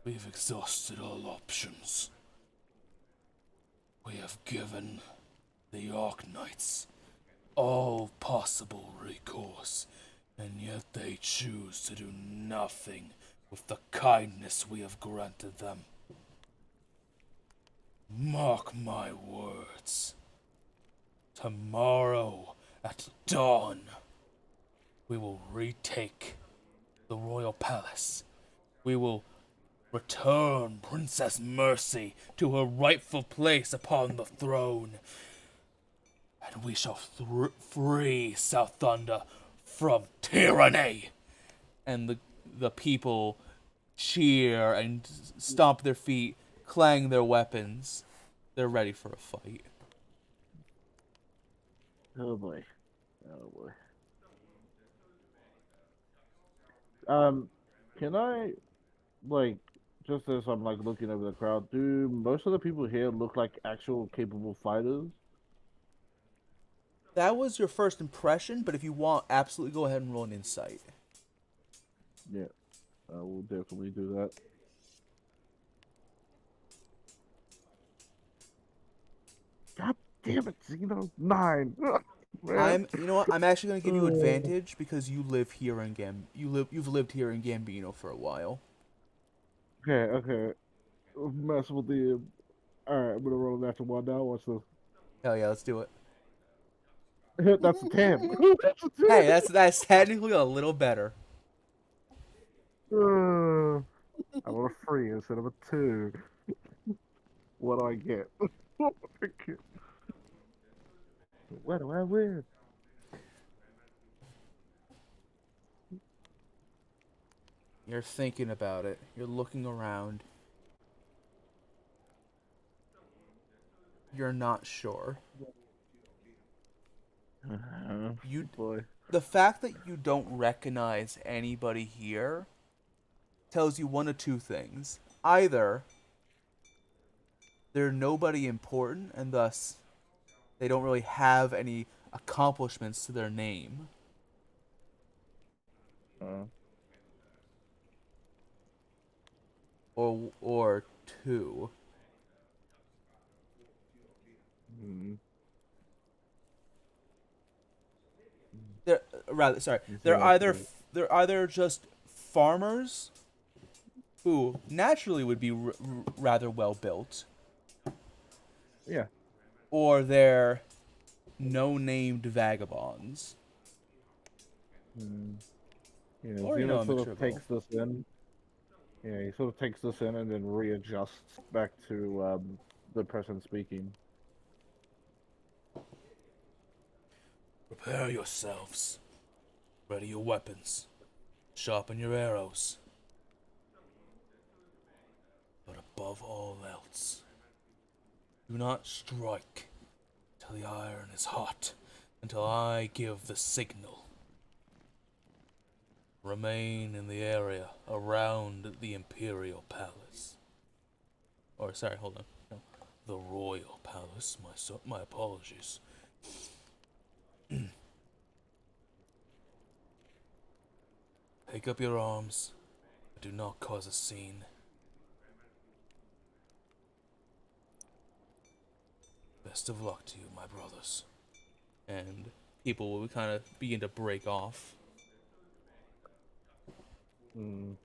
Speaker 4: We've exhausted all options. We have given the Arknights all possible recourse, and yet they choose to do nothing with the kindness we have granted them. Mark my words. Tomorrow at dawn, we will retake the royal palace. We will return Princess Mercy to her rightful place upon the throne. And we shall free Sowthunda from tyranny. And the people cheer and stomp their feet, clang their weapons. They're ready for a fight.
Speaker 5: Oh boy. Oh boy. Can I, like, just as I'm like looking over the crowd, do most of the people here look like actual capable fighters?
Speaker 4: That was your first impression, but if you want, absolutely go ahead and roll an insight.
Speaker 5: Yeah, I will definitely do that. Damn it, Xeno. 9.
Speaker 4: You know what? I'm actually gonna give you advantage because you live here in You've lived here in Gambino for a while.
Speaker 5: Okay. Mess with the. Alright, I'm gonna roll that to 1 now. What's this?
Speaker 4: Hell yeah, let's do it.
Speaker 5: That's a 10. That's a 10.
Speaker 4: Hey, that's technically a little better.
Speaker 5: I rolled a 3 instead of a 2. What do I get? What do I win?
Speaker 4: You're thinking about it. You're looking around. You're not sure.
Speaker 5: Boy.
Speaker 4: The fact that you don't recognize anybody here tells you one of two things. Either they're nobody important and thus they don't really have any accomplishments to their name. Or two. They're either just farmers who naturally would be rather well built.
Speaker 5: Yeah.
Speaker 4: Or they're no-named vagabonds.
Speaker 5: Yeah,
Speaker 4: Or,
Speaker 5: Xeno
Speaker 4: a
Speaker 5: sort
Speaker 4: mixture
Speaker 5: of
Speaker 4: of
Speaker 5: takes this in. Yeah, he sort of takes this in and then readjusts back to the person speaking.
Speaker 6: Prepare yourselves. Ready your weapons. Sharpen your arrows. But above all else, do not strike till the iron is hot, until I give the signal. Remain in the area around the Imperial Palace. Or, sorry, hold on. No, the Royal Palace. My apologies. Take up your arms, but do not cause a scene. Best of luck to you, my brothers.
Speaker 4: And people will kind of begin to break off.
Speaker 5: Yeah.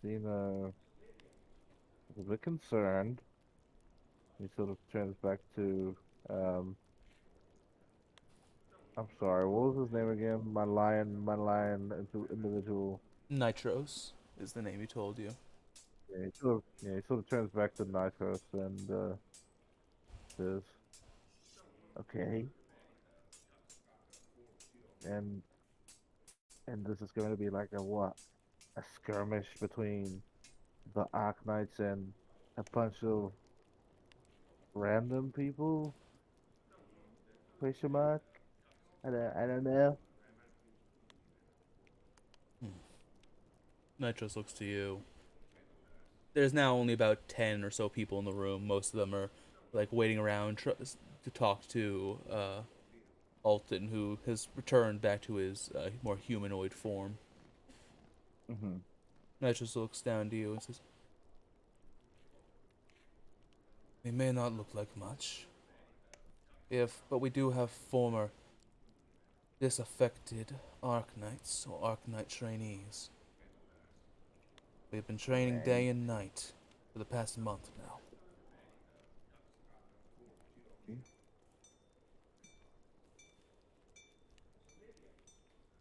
Speaker 5: Xeno is a bit concerned. He sort of turns back to I'm sorry, what was his name again? My lion individual.
Speaker 4: Nitros is the name he told you.
Speaker 5: Yeah, he sort of turns back to Nitros and says, "Okay, and this is going to be like a what? A skirmish between the Arknights and a bunch of random people? Question mark? I don't know."
Speaker 4: Nitros looks to you. There's now only about 10 or so people in the room. Most of them are like waiting around to talk to Alton, who has returned back to his more humanoid form. Nitros looks down to you and says,
Speaker 6: They may not look like much,
Speaker 4: but we do have former
Speaker 6: disaffected Arknights or Arknight trainees. We've been training day and night for the past month now.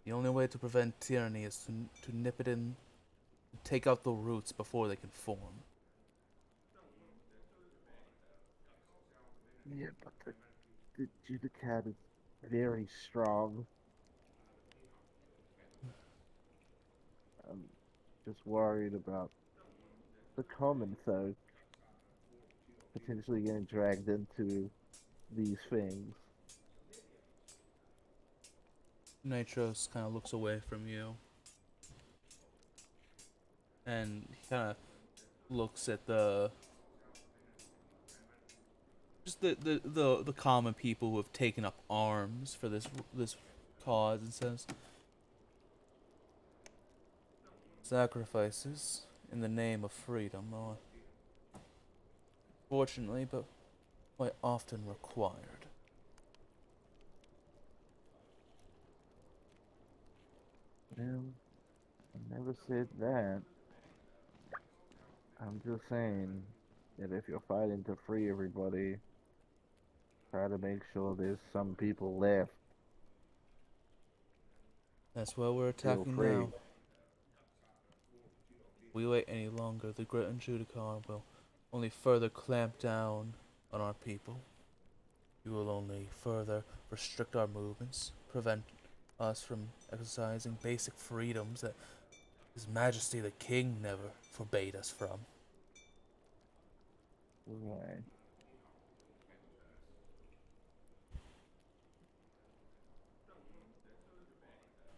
Speaker 6: The only way to prevent tyranny is to nip it in, to take out the roots before they can form.
Speaker 5: Yeah, but the Judicat is very strong. I'm just worried about the common folk potentially getting dragged into these things.
Speaker 4: Nitros kind of looks away from you. And he kind of looks at the common people who have taken up arms for this cause and says, sacrifices in the name of freedom
Speaker 6: Fortunately, but quite often required.
Speaker 5: Well, I never said that. I'm just saying that if you're fighting to free everybody, try to make sure there's some people left
Speaker 6: That's why we're
Speaker 5: feel
Speaker 6: attacking
Speaker 5: free.
Speaker 6: now. If we wait any longer, the Great Judicar will only further clamp down on our people. You will only further restrict our movements, prevent us from exercising basic freedoms that His Majesty the King never forbade us from.
Speaker 5: Right.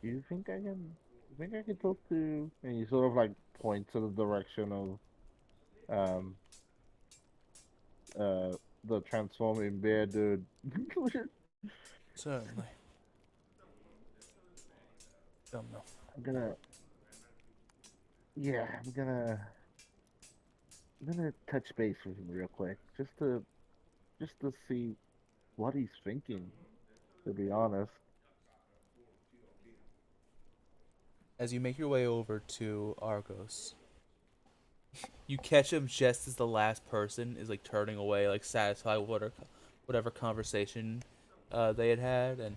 Speaker 5: You think I can? You think I can talk to? And he sort of like points to the direction of um uh the transforming bear dude.
Speaker 6: Certainly. Don't know.
Speaker 5: I'm gonna yeah, I'm gonna touch base with him real quick, just to see what he's thinking. To be honest.
Speaker 6: As you make your way over to Argos, you catch him just as the last person is like turning away, like satisfied with whatever conversation they had had, and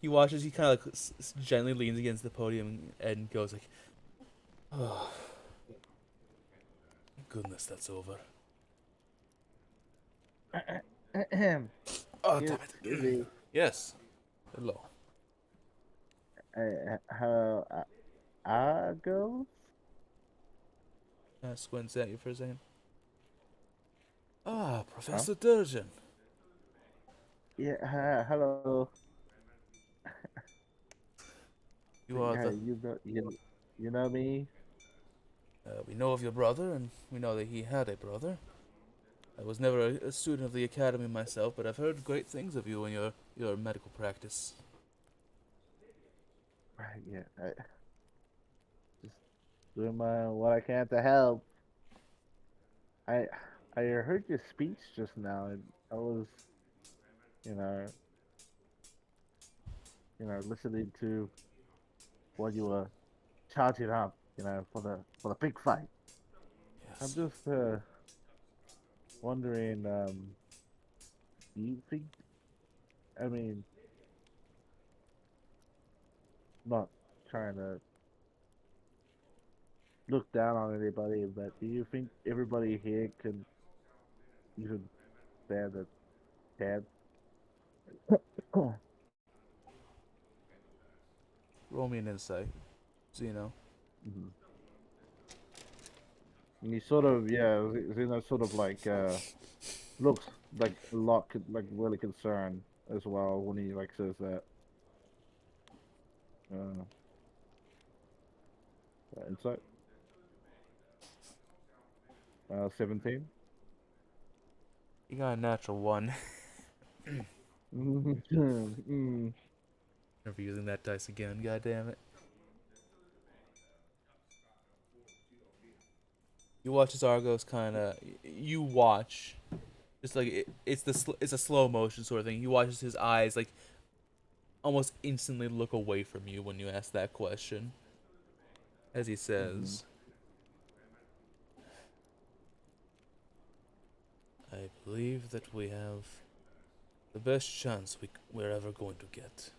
Speaker 6: he watches. He kind of like gently leans against the podium and goes like, "Oh, goodness, that's over."
Speaker 5: Ahem.
Speaker 6: Oh,
Speaker 5: Excuse
Speaker 6: damn it.
Speaker 5: me.
Speaker 6: Yes. Hello.
Speaker 5: How Argos?
Speaker 6: Squints at you for a second. Ah,
Speaker 5: Huh?
Speaker 6: Professor Durgeon.
Speaker 5: Yeah. Hello.
Speaker 6: You are the.
Speaker 5: You know me.
Speaker 6: We know of your brother, and we know that he had a brother. I was never a student of the academy myself, but I've heard great things of you and your medical practice.
Speaker 5: Right. Yeah. Just doing my what I can to help. I I heard your speech just now, and I was, you know, listening to what you were charging up, for the big fight. I'm
Speaker 6: Yes.
Speaker 5: just wondering, do you think? I mean, not trying to look down on anybody, but do you think everybody here can even stand a chance?
Speaker 6: Roll me an insight, Xeno.
Speaker 5: Mhm. And he sort of, yeah, Zeno sort of like looks like a lot, like really concerned as well when he like says that. Uh, insight. 17.
Speaker 6: You got a natural one.
Speaker 5: Mm.
Speaker 6: Never using that dice again. God damn it. You watch as Argos kind of. You watch. Just like it's a slow motion sort of thing. You watch as his eyes like almost instantly look away from you when you ask that question. As he
Speaker 5: Mhm.
Speaker 6: says, "I believe that we have the best chance we're ever going to get."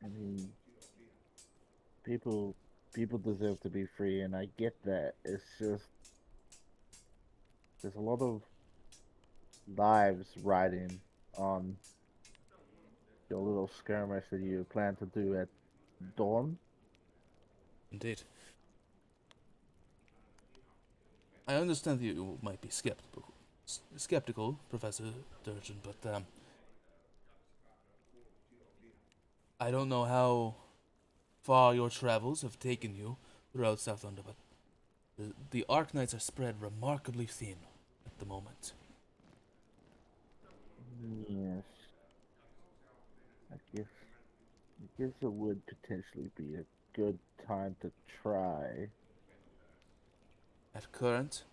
Speaker 5: I mean, people, people deserve to be free, and I get that. It's just there's a lot of lives riding on your little skirmish that you plan to do at dawn.
Speaker 6: Indeed. I understand that you might be skeptical, Professor Durgeon, but I don't know how far your travels have taken you throughout Sowthunda, but the Arknights are spread remarkably thin at the moment.
Speaker 5: Yes, I guess I guess it would potentially be a good time to try.
Speaker 6: At current,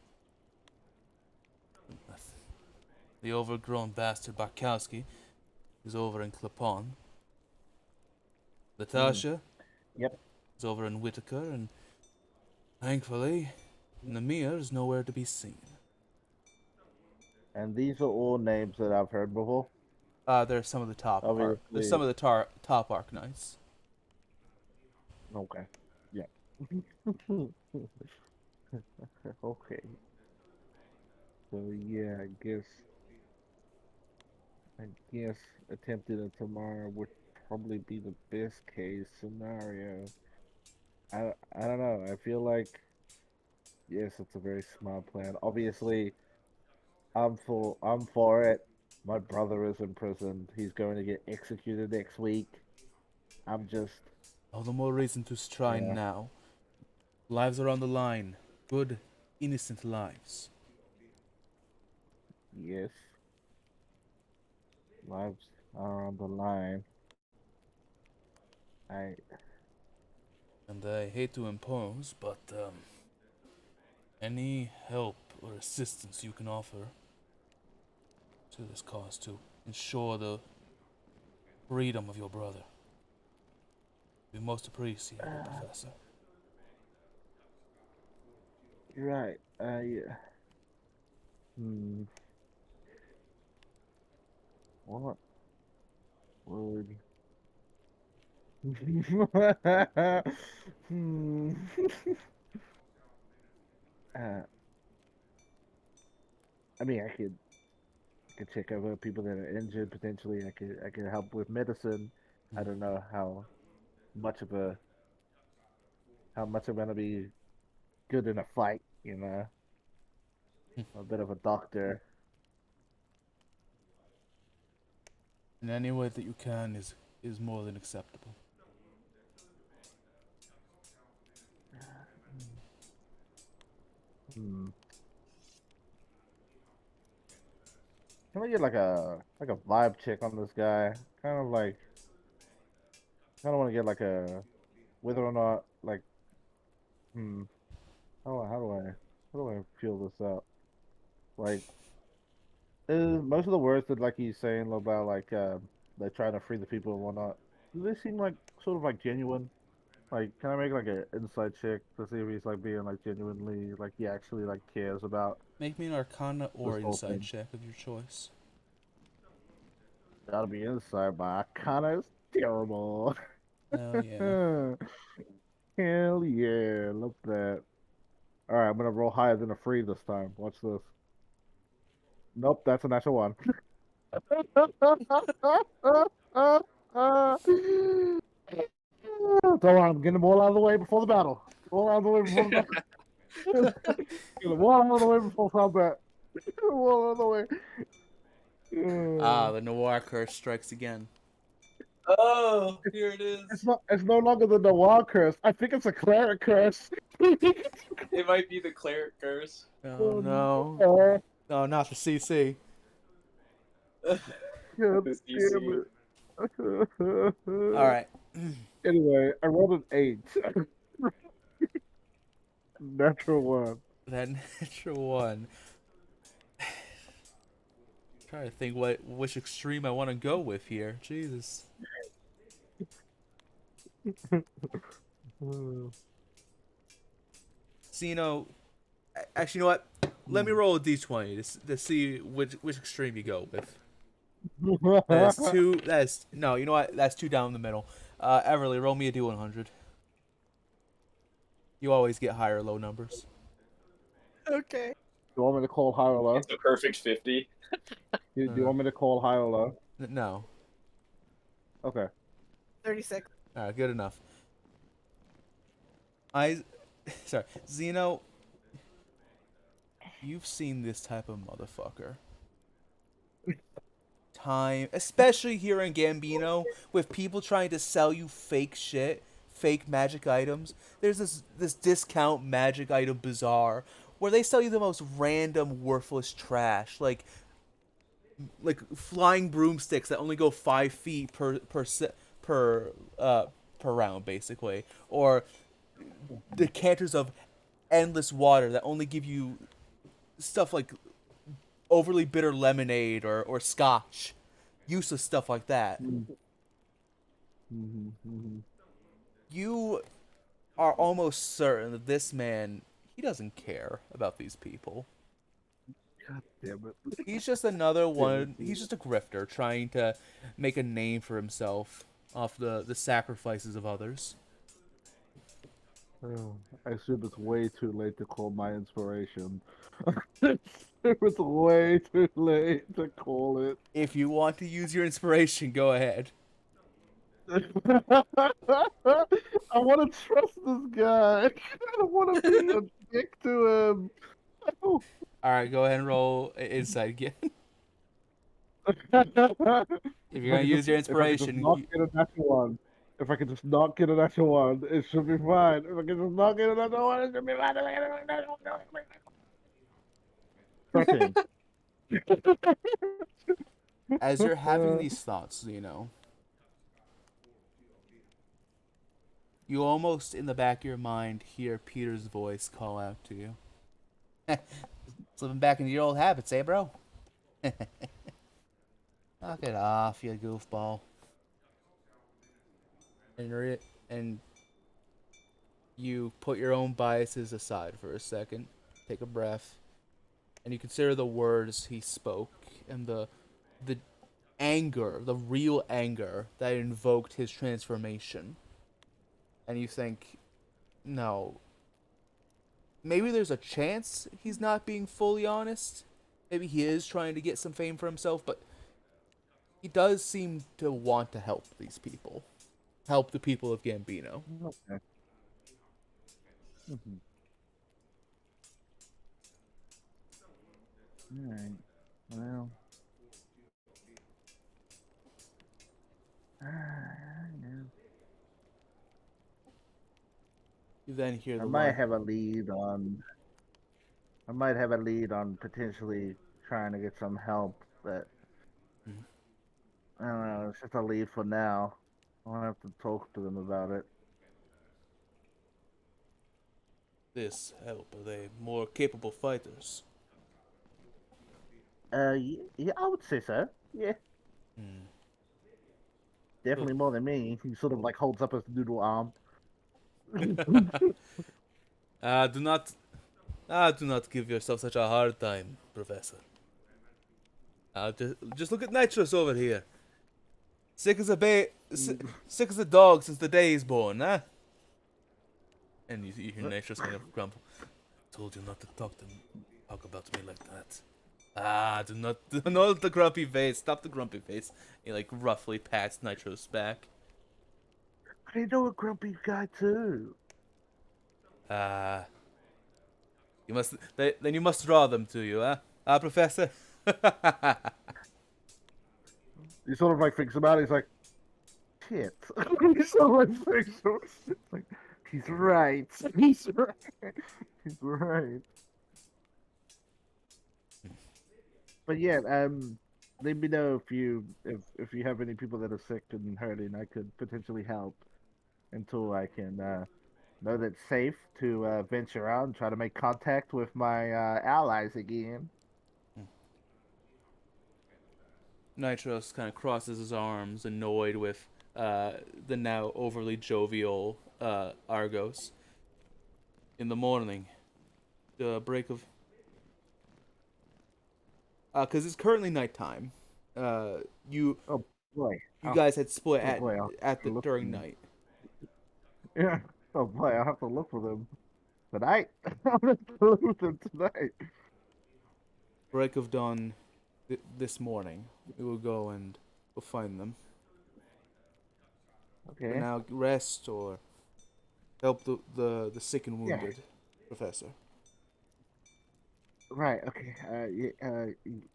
Speaker 6: the overgrown bastard Barkowski is over in Clapon. Noctasia
Speaker 5: Yep.
Speaker 6: is over in Whitaker, and thankfully, Namir is nowhere to be seen.
Speaker 5: And these are all names that I've heard before.
Speaker 6: There's some of the top
Speaker 5: Obviously.
Speaker 6: There's some of the top Arknights.
Speaker 5: Okay. Yeah. Okay. So yeah, I guess attempting it tomorrow would probably be the best case scenario. I don't know. I feel like yes, it's a very smart plan. Obviously, I'm for it. My brother is in prison. He's going to get executed next week. I'm just
Speaker 6: All the more reason to strike
Speaker 5: Yeah.
Speaker 6: now. Lives are on the line. Good, innocent lives.
Speaker 5: yes. Lives are on the line.
Speaker 6: And I hate to impose, but any help or assistance you can offer to this cause to ensure the freedom of your brother be most appreciated, Professor.
Speaker 5: You're right. What would hmm. I mean, I could check over people that are injured. Potentially, I could help with medicine. I don't know how much I'm gonna be good in a fight. You know, a bit of a doctor.
Speaker 6: In any way that you can is more than acceptable.
Speaker 5: Hmm. Can I get like a vibe check on this guy? Kind of like, kind of want to get like a whether or not like, how do I feel this out? Like, most of the words that like he's saying about like they're trying to free the people and whatnot, do they seem like sort of like genuine? Like, can I make like an inside check to see if he's like being like genuinely like he actually like cares about
Speaker 6: Make me an Arcana or
Speaker 5: this whole
Speaker 6: Insight
Speaker 5: thing?
Speaker 6: check of your choice.
Speaker 5: Gotta be inside, but Arcana is terrible.
Speaker 6: Hell yeah.
Speaker 5: Hell yeah, love that. All right, I'm gonna roll higher than a 3 this time. Watch this. Nope, that's a natural one. Don't worry, I'm getting them all out of the way before the battle. All out of the way before the battle. Get them all out of the way before combat. All out of the way.
Speaker 6: The Noir curse strikes again.
Speaker 1: Oh, here it is.
Speaker 5: It's no longer the Noir curse. I think it's a cleric curse.
Speaker 1: It might be the cleric curse.
Speaker 6: Oh no.
Speaker 5: Oh,
Speaker 6: No, not the CC.
Speaker 5: God
Speaker 1: This
Speaker 5: damn it.
Speaker 6: Alright.
Speaker 5: Anyway, I rolled an 8. Natural 1.
Speaker 6: That natural one. Trying to think which extreme I want to go with here. Jesus. Xeno, actually, you know what? Let me roll a d20 to see which extreme you go with. That's two. No. You know what? That's two down the middle. Everly, roll me a d100. You always get high or low numbers.
Speaker 2: Okay.
Speaker 5: Do you want me to call high or low?
Speaker 1: It's a perfect 50.
Speaker 5: Do you want me to call high or low?
Speaker 6: No.
Speaker 5: Okay.
Speaker 2: 36.
Speaker 6: All right, good enough. Sorry, Xeno. You've seen this type of motherfucker. Especially here in Gambino, with people trying to sell you fake shit, fake magic items. There's this discount magic item bazaar where they sell you the most random, worthless trash, like flying broomsticks that only go 5 feet per round, basically, or decanters of endless water that only give you stuff like overly bitter lemonade or scotch. Useless stuff like that. You are almost certain that this man, he doesn't care about these people.
Speaker 5: God damn it.
Speaker 6: He's just another one. He's just a grifter trying to make a name for himself off the sacrifices of others.
Speaker 5: Oh, I assume it's way too late to call my inspiration. It's way too late to call it.
Speaker 6: If you want to use your inspiration, go ahead.
Speaker 5: I want to trust this guy. I don't want to be a dick to him.
Speaker 6: All right, go ahead and roll insight again. If you're gonna use your inspiration,
Speaker 5: If I could just not get an actual one, it should be fine. If I could just not get an actual one, it should be fine. 13.
Speaker 6: as you're having these thoughts, you almost in the back of your mind hear Peter's voice call out to you. Slipping back into your old habits, eh, bro? Knock it off, you goofball. And you put your own biases aside for a second, take a breath, and you consider the words he spoke and the anger, the real anger that invoked his transformation. And you think, no, maybe there's a chance he's not being fully honest. Maybe he is trying to get some fame for himself, but he does seem to want to help these people. Help the people of Gambino.
Speaker 5: Okay. Alright. Well.
Speaker 6: You then hear the
Speaker 5: I might have a lead on potentially trying to get some help, but I don't know, it's just a lead for now. I'll have to talk to them about it.
Speaker 6: This help. Are they more capable fighters?
Speaker 5: Yeah, I would say so. Yeah. Definitely more than me. He sort of like holds up his noodle arm.
Speaker 6: Do not give yourself such a hard time, Professor. Just look at Nitros over here. Sick as a dog since the day he's born, huh? And you hear Nitros kind of grumble. Told you not to talk about me like that. Do not the grumpy face. Stop the grumpy face. He like roughly pats Nitros back.
Speaker 5: I know a grumpy guy too.
Speaker 6: You must draw them to you, huh? Professor?
Speaker 5: He sort of like thinks about it. He's like, shit. He sort of like thinks, like, he's right. He's right. He's right. But yeah, let me know if you have any people that are sick and hurting. I could potentially help until I can know that it's safe to venture out and try to make contact with my allies again.
Speaker 6: Nitros kind of crosses his arms, annoyed with the now overly jovial Argos. In the morning, the break of... because it's currently nighttime.
Speaker 5: Oh boy!
Speaker 6: You guys had split during
Speaker 5: them.
Speaker 6: night.
Speaker 5: Yeah. Oh boy! I'll have to look for them tonight. I'll have to look for them tonight.
Speaker 6: Break of dawn this morning. We will go and we'll find them.
Speaker 5: Okay.
Speaker 6: But now rest or help the sick and wounded, Professor.
Speaker 5: Right. Okay.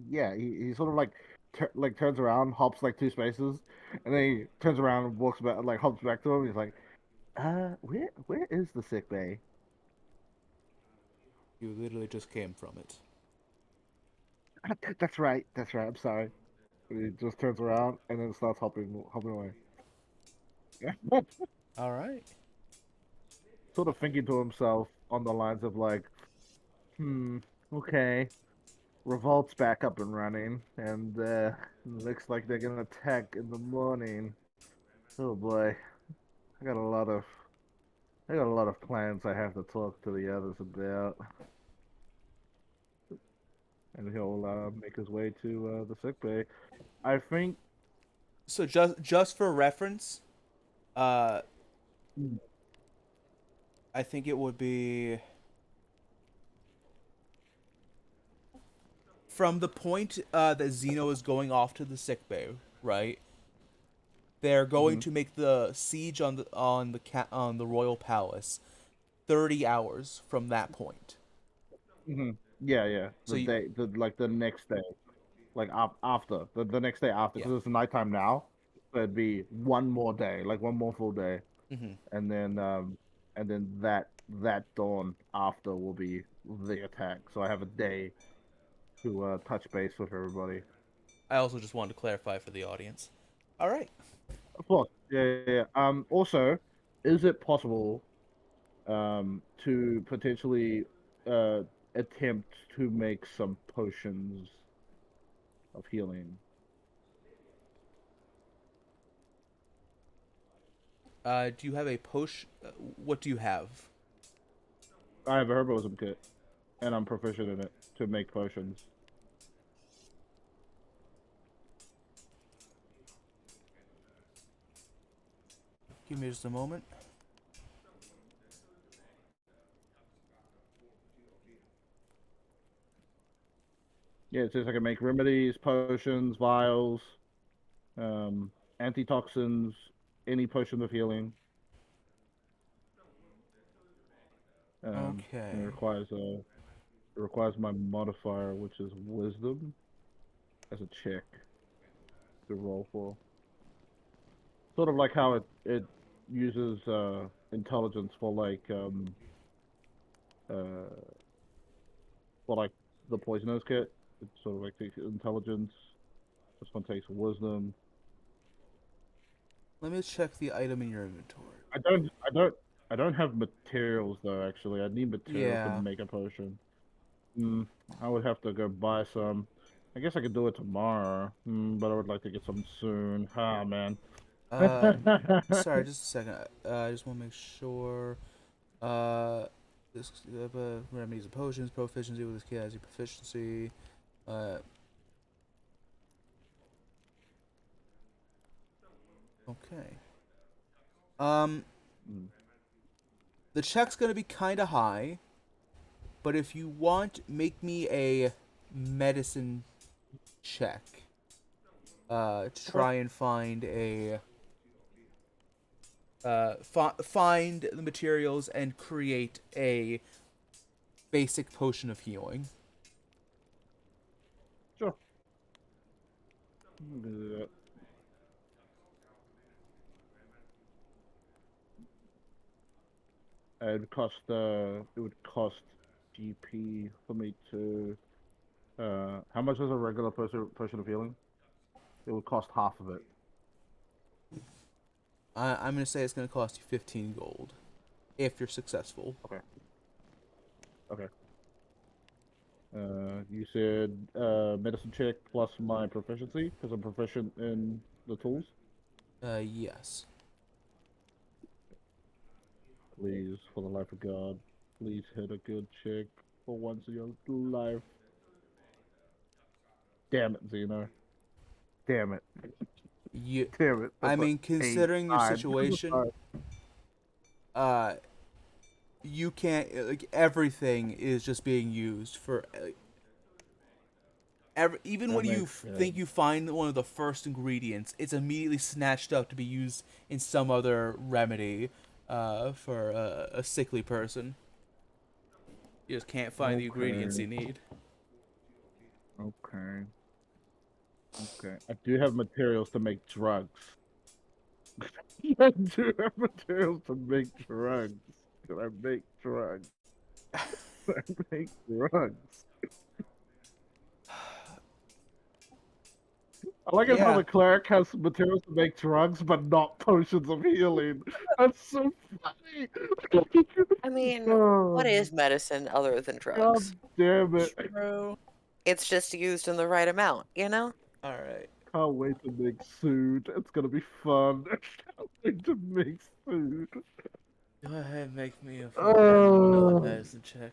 Speaker 5: Yeah. He sort of like turns around, hops like 2 spaces, and then he turns around and walks back, like hops back to him. He's like, where is the sick bay?
Speaker 6: You literally just came from it.
Speaker 5: That's right. I'm sorry. And he just turns around and then starts hopping away.
Speaker 6: All right.
Speaker 5: Sort of thinking to himself, on the lines of like, okay, revolt's back up and running, and looks like they're gonna attack in the morning. Oh boy, I got a lot of I got a lot of plans I have to talk to the others about. And he'll make his way to the sick bay. I think.
Speaker 6: So just for reference, I think it would be from the point that Xeno is going off to the sick bay, right? They're going to make the siege on the royal palace 30 hours from that point.
Speaker 5: Yeah, yeah.
Speaker 6: So
Speaker 5: The next day, like after the next day after,
Speaker 6: Yeah.
Speaker 5: because it's nighttime now. So it'd be one more day, like one more full day, and then that dawn after will be the attack. So I have a day to touch base with everybody.
Speaker 6: I also just wanted to clarify for the audience. All right.
Speaker 5: Of course, yeah. Also, is it possible, to potentially, attempt to make some potions of healing?
Speaker 6: Do you have a potion? What do you have?
Speaker 5: I have a herbalism kit, and I'm proficient in it to make potions.
Speaker 6: Give me just a moment.
Speaker 5: Yeah, it says I can make remedies, potions, vials, antitoxins, any potion of healing.
Speaker 6: Okay.
Speaker 5: And it requires my modifier, which is wisdom, as a check to roll for. Sort of like how it uses intelligence for like for like the poisonous kit. It's sort of like takes intelligence. This one takes wisdom.
Speaker 6: Let me check the item in your inventory.
Speaker 5: I don't have materials though. Actually, I need materials to
Speaker 6: Yeah.
Speaker 5: make a potion. I would have to go buy some. I guess I could do it tomorrow, but I would like to get some soon. Ah, man.
Speaker 6: Sorry, just a second. I just want to make sure. This remedies and potions, proficiency with this kid has your proficiency. Okay. The check's gonna be kind of high, but if you want, make me a medicine check. To try and find a find the materials and create a basic potion of healing.
Speaker 5: Sure. It would cost GP for me to. How much is a regular potion of healing? It would cost half of it.
Speaker 6: I'm gonna say it's gonna cost you 15 gold, if you're successful.
Speaker 5: Okay. Okay. You said medicine check plus my proficiency because I'm proficient in the tools.
Speaker 6: Yes.
Speaker 5: Please, for the life of God, please hit a good check for once in your life. Damn it, Xeno. Damn it.
Speaker 6: You.
Speaker 5: Damn it.
Speaker 6: I mean, considering your situation, you can't like everything is just being used for. Even when you think you find one of the first ingredients, it's immediately snatched up to be used in some other remedy for a sickly person. You just can't find the ingredients you need.
Speaker 5: Okay. I do have materials to make drugs. I do have materials to make drugs. Can I make drugs? Can I make drugs? I like it how
Speaker 6: Yeah.
Speaker 5: the cleric has materials to make drugs, but not potions of healing. That's so funny.
Speaker 7: I mean,
Speaker 5: Oh,
Speaker 7: what is medicine other than
Speaker 5: God
Speaker 7: drugs?
Speaker 5: damn it.
Speaker 2: True.
Speaker 7: It's just used in the right amount, you know?
Speaker 6: All right.
Speaker 5: Can't wait to make food. It's gonna be fun. Can't wait to make food.
Speaker 6: Go ahead, make me a fucking another
Speaker 5: Oh,
Speaker 6: medicine check.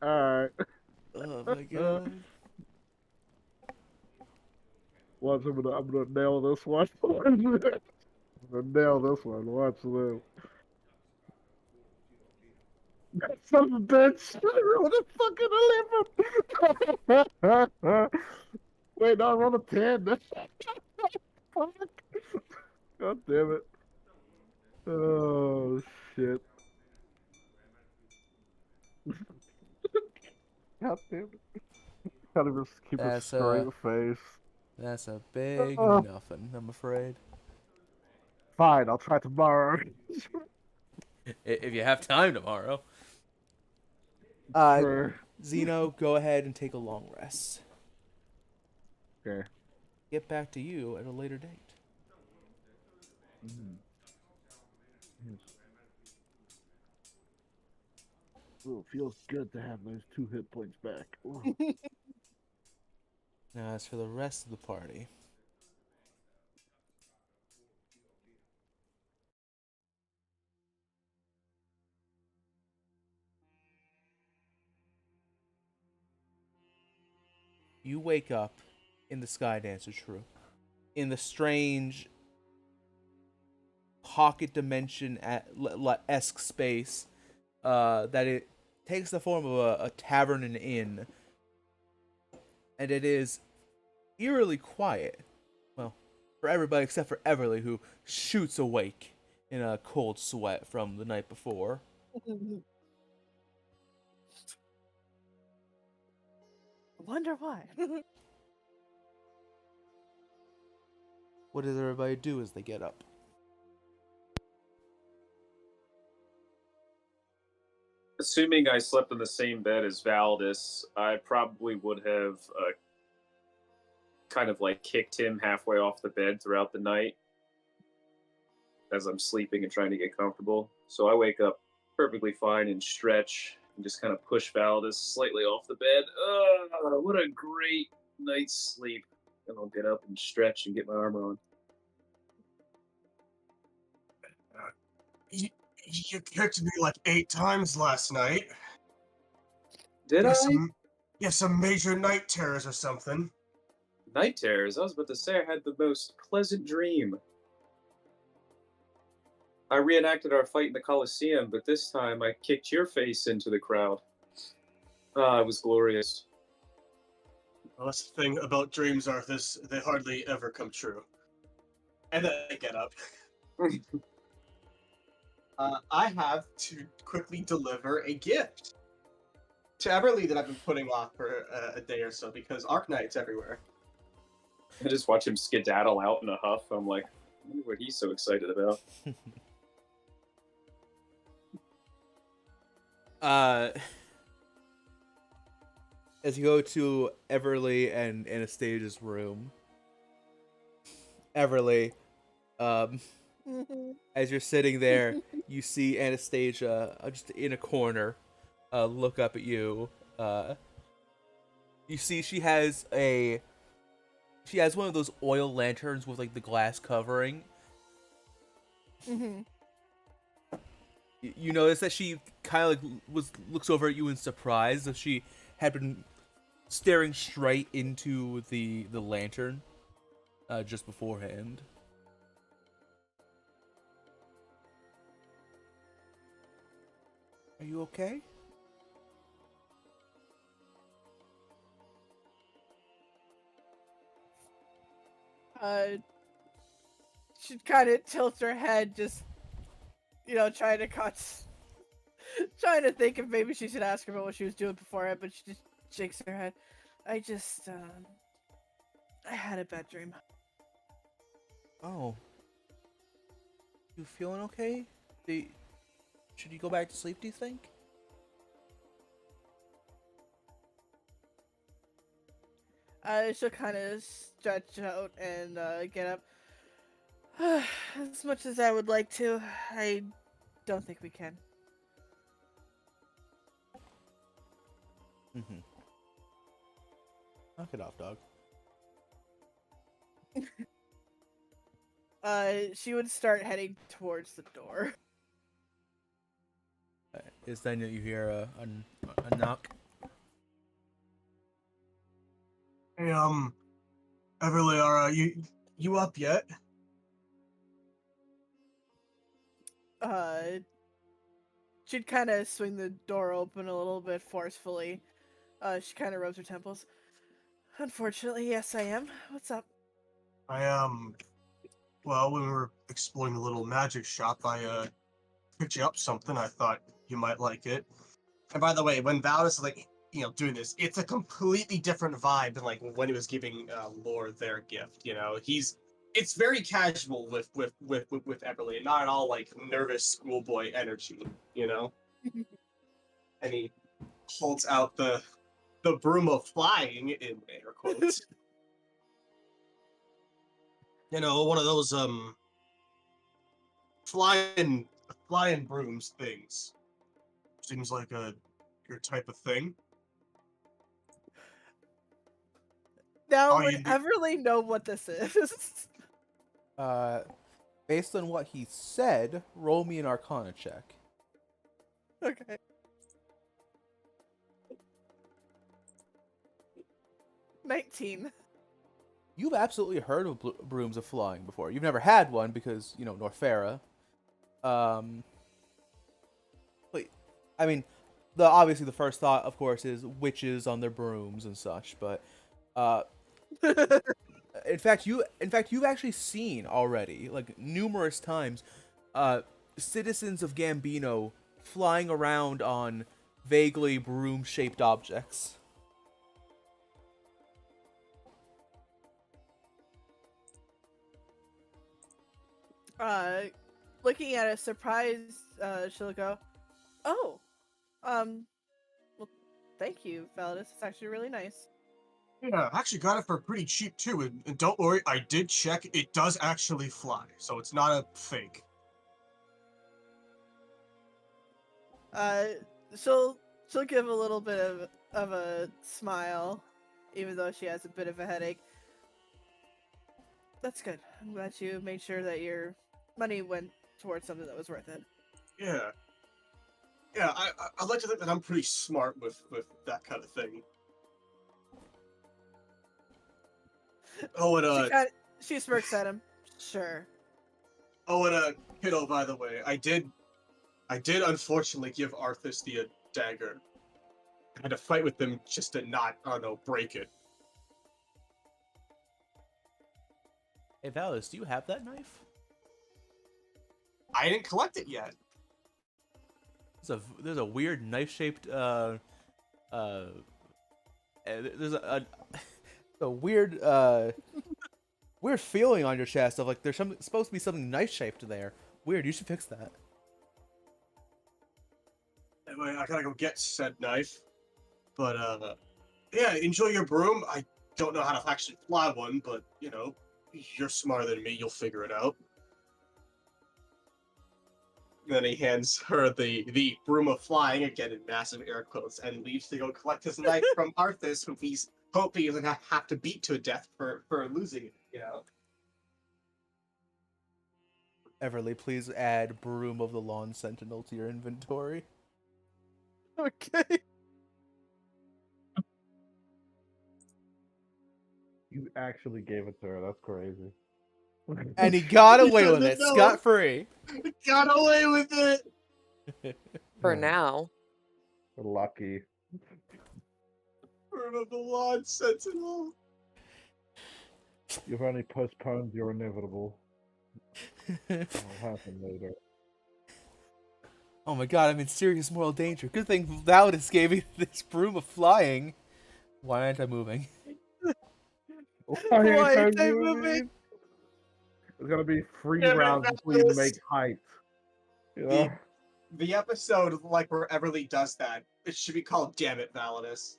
Speaker 5: alright.
Speaker 6: Oh my god.
Speaker 5: Watch, I'm gonna nail this one. I'm gonna nail this one. Watch this. Son of a bitch! I rolled a fucking 11! Wait, no, I rolled a 10. Fuck. God damn it. Oh, shit. God damn it. Can't even keep a
Speaker 6: That's
Speaker 5: straight face.
Speaker 6: That's a big
Speaker 5: Uh,
Speaker 6: nothing, I'm afraid.
Speaker 5: Fine, I'll try tomorrow.
Speaker 6: If you have time tomorrow.
Speaker 5: Sure.
Speaker 6: Xeno, go ahead and take a long rest.
Speaker 5: Okay.
Speaker 6: Get back to you at a later date.
Speaker 5: Yes. Oh, it feels good to have those 2 hit points back. Ooh.
Speaker 6: Now, as for the rest of the party, you wake up in the Skydancer troop, in the strange pocket dimension esque space that it takes the form of a tavern and inn, and it is eerily quiet. Well, for everybody except for Everly, who shoots awake in a cold sweat from the night before.
Speaker 2: Wonder why.
Speaker 6: What does everybody do as they get up?
Speaker 1: Assuming I slept in the same bed as Valdis, I probably would have kind of like kicked him halfway off the bed throughout the night as I'm sleeping and trying to get comfortable. So I wake up perfectly fine and stretch and just kind of push Valdis slightly off the bed. What a great night's sleep. And I'll get up and stretch and get my armor on.
Speaker 3: You kicked me like 8 times last night.
Speaker 1: Did I?
Speaker 3: You have some major night terrors or something.
Speaker 1: Night terrors? I was about to say I had the most pleasant dream. I reenacted our fight in the Coliseum, but this time I kicked your face into the crowd. It was glorious.
Speaker 3: Well, that's the thing about dreams, Arthas. They hardly ever come true. And then I get up. I have to quickly deliver a gift to Everly that I've been putting off for a day or so because Arknight's everywhere.
Speaker 1: I just watch him skedaddle out in a huff. I'm like, I wonder what he's so excited about.
Speaker 6: As you go to Everly and Anastasia's room, Everly, as you're sitting there, you see Anastasia just in a corner, look up at you. You see she has one of those oil lanterns with like the glass covering.
Speaker 2: Mm-hmm.
Speaker 6: You notice that she kind of like looks over at you in surprise, as she had been staring straight into the lantern just beforehand. Are you okay?
Speaker 2: She kind of tilts her head, just trying to think if maybe she should ask her about what she was doing beforehand, but she just shakes her head. I had a bad dream.
Speaker 6: Oh. You feeling okay? Should you go back to sleep, do you think?
Speaker 2: She'll kind of stretch out and get up. As much as I would like to, I don't think we can.
Speaker 6: Mm-hmm. Knock it off, dog.
Speaker 2: She would start heading towards the door.
Speaker 6: It's then that you hear a knock.
Speaker 3: Hey, Everly, are you up yet?
Speaker 2: She'd kind of swing the door open a little bit forcefully. She kind of rubs her temples. Unfortunately, yes, I am. What's up?
Speaker 3: Well, when we were exploring the little magic shop, I picked you up something. I thought you might like it. And by the way, when Valdis is like, doing this, it's a completely different vibe than like when he was giving Lore their gift. It's very casual with Everly, and not at all like nervous schoolboy energy. And he holds out the broom of flying in air quotes. One of those flying brooms things. Seems like your type of thing.
Speaker 2: Now,
Speaker 3: Oh,
Speaker 2: would Everly know what this is?
Speaker 6: Based on what he said, roll me an Arcana check.
Speaker 2: Okay. $19.
Speaker 6: You've absolutely heard of brooms of flying before. You've never had one because, Norfera. But, I mean, obviously the first thought, of course, is witches on their brooms and such. But, in fact, you've actually seen already, like numerous times, citizens of Gambino flying around on vaguely broom-shaped objects.
Speaker 2: Looking at it, surprised, she'll go, "Oh, well, thank you, Valdis. It's actually really nice."
Speaker 3: Yeah, I actually got it for pretty cheap too, and don't worry, I did check. It does actually fly, so it's not a fake.
Speaker 2: She'll give a little bit of a smile, even though she has a bit of a headache. That's good. I'm glad you made sure that your money went towards something that was worth it.
Speaker 3: Yeah. Yeah, I like to think that I'm pretty smart with that kind of thing. Oh, and
Speaker 2: she smirks at him. Sure.
Speaker 3: Oh, and kiddo, by the way, I did unfortunately give Arthas the dagger. I had to fight with them just to not, I don't know, break it.
Speaker 6: Hey, Valdis, do you have that knife?
Speaker 3: I didn't collect it yet.
Speaker 6: There's a weird knife-shaped there's a weird weird feeling on your chest of like there's supposed to be something knife-shaped there. Weird, you should fix that.
Speaker 3: Anyway, I gotta go get said knife. But yeah, enjoy your broom. I don't know how to actually fly one, but you're smarter than me, you'll figure it out. And then he hands her the broom of flying, again in massive air quotes, and leaves to go collect his knife from Arthas, who he's hoping he doesn't have to beat to a death for losing it,
Speaker 6: Everly, please add Broom of the Lawn Sentinel to your inventory.
Speaker 2: Okay.
Speaker 5: You actually gave it to her. That's crazy.
Speaker 6: And he got away with it, scot-free.
Speaker 3: Got away with it!
Speaker 7: For now.
Speaker 5: Lucky.
Speaker 3: Broom of the Lawn Sentinel.
Speaker 5: You've only postponed your inevitable. It'll happen later.
Speaker 6: Oh my god, I'm in serious moral danger. Good thing Valdis gave me this broom of flying. Why aren't I moving?
Speaker 2: Why aren't I moving?
Speaker 5: There's gonna be 3 rounds before you make height.
Speaker 3: The episode, like, where Everly does that, it should be called Damn It, Validus.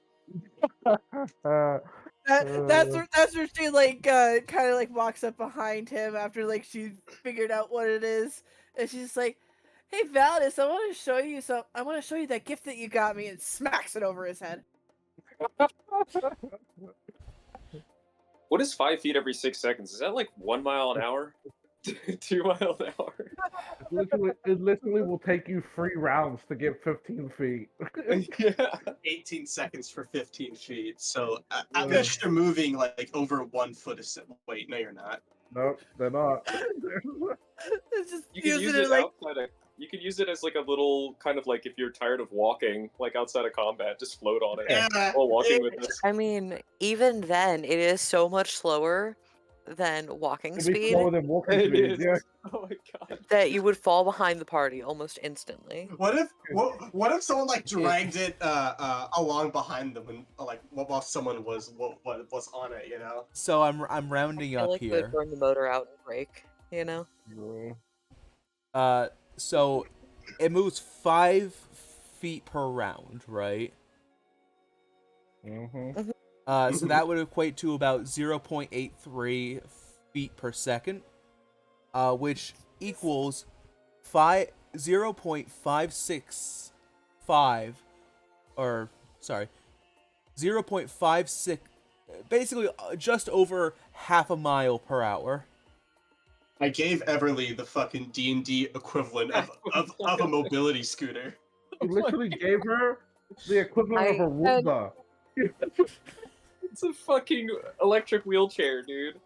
Speaker 2: That's where she like kind of like walks up behind him after like she figured out what it is, and she's like, "Hey Valdis, I want to show you I want to show you that gift that you got me," and smacks it over his head.
Speaker 1: What is 5 feet every 6 seconds? Is that like 1 mile an hour? 2 mile an hour?
Speaker 5: It literally will take you 3 rounds to get 15 feet.
Speaker 1: Yeah.
Speaker 3: 18 seconds for 15 feet. So I bet you're moving like over 1 foot a second. Wait, no, you're not.
Speaker 5: Nope, they're not.
Speaker 2: It's just
Speaker 1: You can use
Speaker 2: using
Speaker 1: it
Speaker 2: like
Speaker 1: outside of. You could use it as like a little kind of like if you're tired of walking, like outside of combat, just float on it
Speaker 3: Yeah.
Speaker 1: while walking with this.
Speaker 7: I mean, even then, it is so much slower than walking
Speaker 5: It'd be
Speaker 7: speed
Speaker 5: slower than walking
Speaker 1: It
Speaker 5: speed,
Speaker 1: is.
Speaker 5: yeah.
Speaker 1: Oh my god.
Speaker 7: that you would fall behind the party almost instantly.
Speaker 3: What if someone like dragged it along behind them and like while someone was on it, you know?
Speaker 6: So I'm rounding
Speaker 7: I feel
Speaker 6: up
Speaker 7: like it
Speaker 6: here.
Speaker 7: would burn the motor out and break, you know?
Speaker 6: So it moves 5 feet per round, right?
Speaker 5: Mm-hmm.
Speaker 6: So that would equate to about 0.83 feet per second, which equals 0.565, or sorry, 0.56, basically just over half a mile per hour.
Speaker 3: I gave Everly the fucking D&D equivalent of a mobility scooter.
Speaker 5: You literally gave her the equivalent of a Roomba.
Speaker 1: It's a fucking electric wheelchair, dude.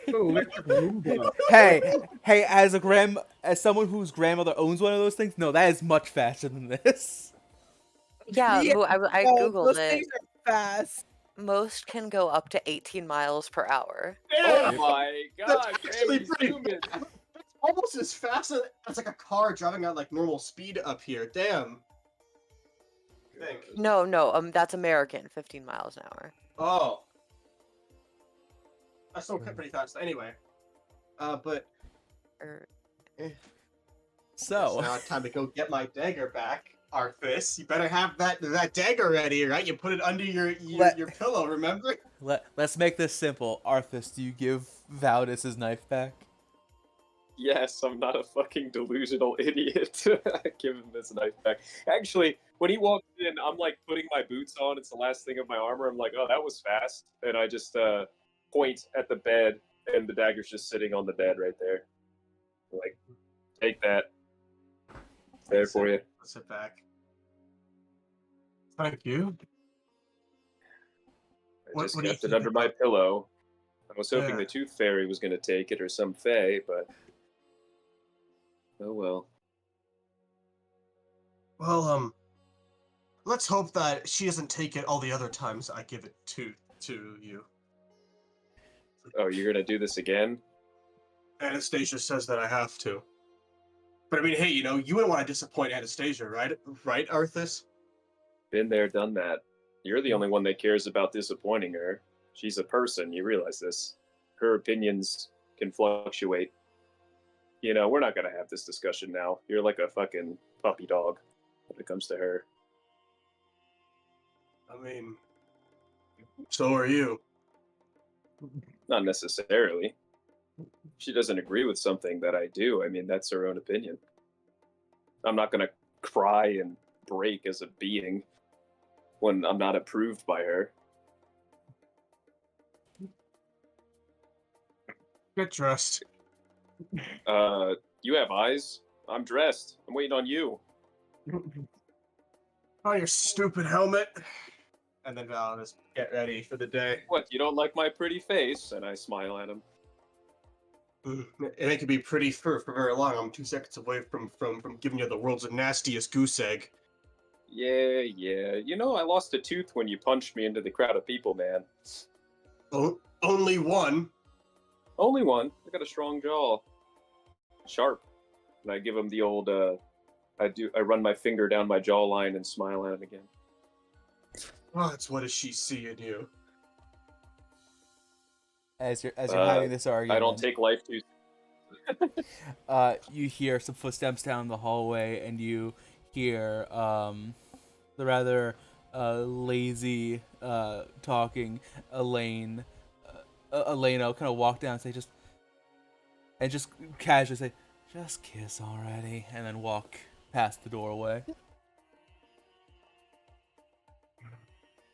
Speaker 5: Electric Roomba.
Speaker 6: Hey, as someone whose grandmother owns one of those things, no, that is much faster than this.
Speaker 7: Yeah,
Speaker 2: Yeah,
Speaker 7: I
Speaker 2: oh,
Speaker 7: googled
Speaker 2: those
Speaker 7: it.
Speaker 2: things are fast.
Speaker 7: Most can go up to 18 miles per hour.
Speaker 1: Oh my god,
Speaker 3: actually
Speaker 1: Granny's
Speaker 3: pretty
Speaker 1: zooming.
Speaker 3: It's almost as fast as like a car driving at like normal speed up here. Damn. I think.
Speaker 7: No, that's American, 15 miles an hour.
Speaker 3: Oh. That's still pretty fast. Anyway. But
Speaker 7: Or,
Speaker 6: So
Speaker 3: it's now time to go get my dagger back, Arthas. You better have that dagger ready, right? You put it under your pillow, remember?
Speaker 6: let's make this simple. Arthas, do you give Valdis his knife back?
Speaker 1: Yes, I'm not a fucking delusional idiot. Give him this knife back. Actually, when he walks in, I'm like putting my boots on. It's the last thing of my armor. I'm like, oh, that was fast. And I just point at the bed, and the dagger's just sitting on the bed right there. I'm like, take that. There for you.
Speaker 3: Sit back. Thank you.
Speaker 1: I just
Speaker 3: What do you
Speaker 1: kept it
Speaker 3: think
Speaker 1: under my
Speaker 3: about-
Speaker 1: pillow. I was hoping
Speaker 3: Yeah.
Speaker 1: the Tooth Fairy was going to take it or some fae, but oh well.
Speaker 3: Well, let's hope that she doesn't take it all the other times I give it to you.
Speaker 1: Oh, you're going to do this again?
Speaker 3: Anastasia says that I have to. But I mean, hey, you know, you wouldn't want to disappoint Anastasia, right? Right, Arthas?
Speaker 1: Been there, done that. You're the only one that cares about disappointing her. She's a person, you realize this. Her opinions can fluctuate. You know, we're not going to have this discussion now. You're like a fucking puppy dog when it comes to her.
Speaker 3: I mean, so are you.
Speaker 1: Not necessarily. If she doesn't agree with something that I do, I mean, that's her own opinion. I'm not going to cry and break as a being when I'm not approved by her.
Speaker 3: Get dressed.
Speaker 1: You have eyes. I'm dressed. I'm waiting on you.
Speaker 3: Oh, your stupid helmet. And then Val just get ready for the day.
Speaker 1: What, you don't like my pretty face? And I smile at him.
Speaker 3: It ain't gonna be pretty for very long. I'm 2 seconds away from giving you the world's nastiest goose egg.
Speaker 1: Yeah. You know, I lost a tooth when you punched me into the crowd of people, man.
Speaker 3: Oh, only one.
Speaker 1: Only one. I got a strong jaw. Sharp. And I give him the old, I run my finger down my jawline and smile at him again.
Speaker 3: Oh, it's what does she see in you?
Speaker 6: As you're having this argument,
Speaker 1: I don't take life too.
Speaker 6: you hear some footsteps down the hallway, and you hear the rather lazy talking Elena kind of walk down and say just casually say, "Just kiss already," and then walk past the doorway.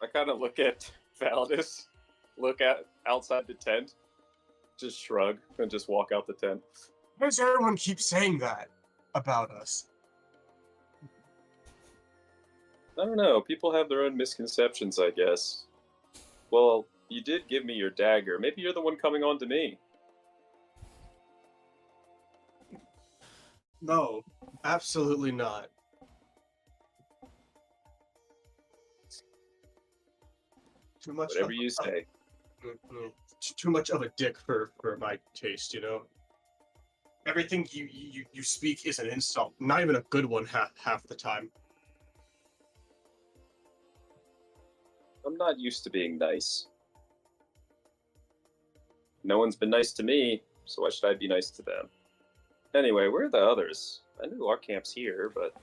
Speaker 1: I kind of look at Valdis, look at outside the tent, just shrug, and just walk out the tent.
Speaker 3: Why does everyone keep saying that about us?
Speaker 1: I don't know. People have their own misconceptions, I guess. Well, you did give me your dagger. Maybe you're the one coming on to me.
Speaker 3: No, absolutely not. Too much.
Speaker 1: Whatever you say.
Speaker 3: Too much of a dick for my taste, you know. Everything you speak is an insult. Not even a good one half the time.
Speaker 1: I'm not used to being nice. No one's been nice to me, so why should I be nice to them? Anyway, where are the others? I knew our camp's here, but...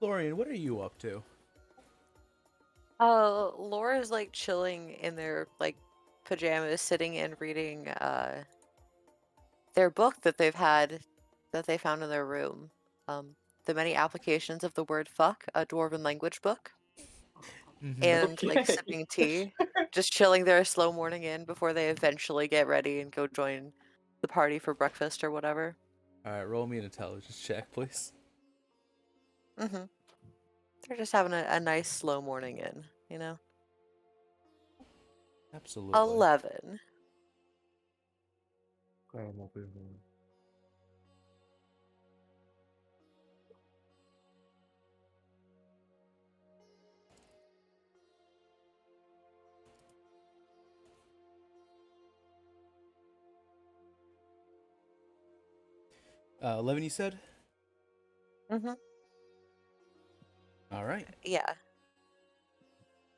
Speaker 6: Lorian, what are you up to?
Speaker 7: Laura's like chilling in their like pajamas, sitting and reading their book that they found in their room. The many applications of the word fuck, a dwarven language book. And like sipping tea, just chilling their slow morning in before they eventually get ready and go join the party for breakfast or whatever.
Speaker 6: Alright, roll me an intelligence check, please.
Speaker 7: They're just having a nice slow morning in, you know?
Speaker 6: Absolutely.
Speaker 7: 11.
Speaker 6: Uh, 11, you said? All right.
Speaker 7: Yeah.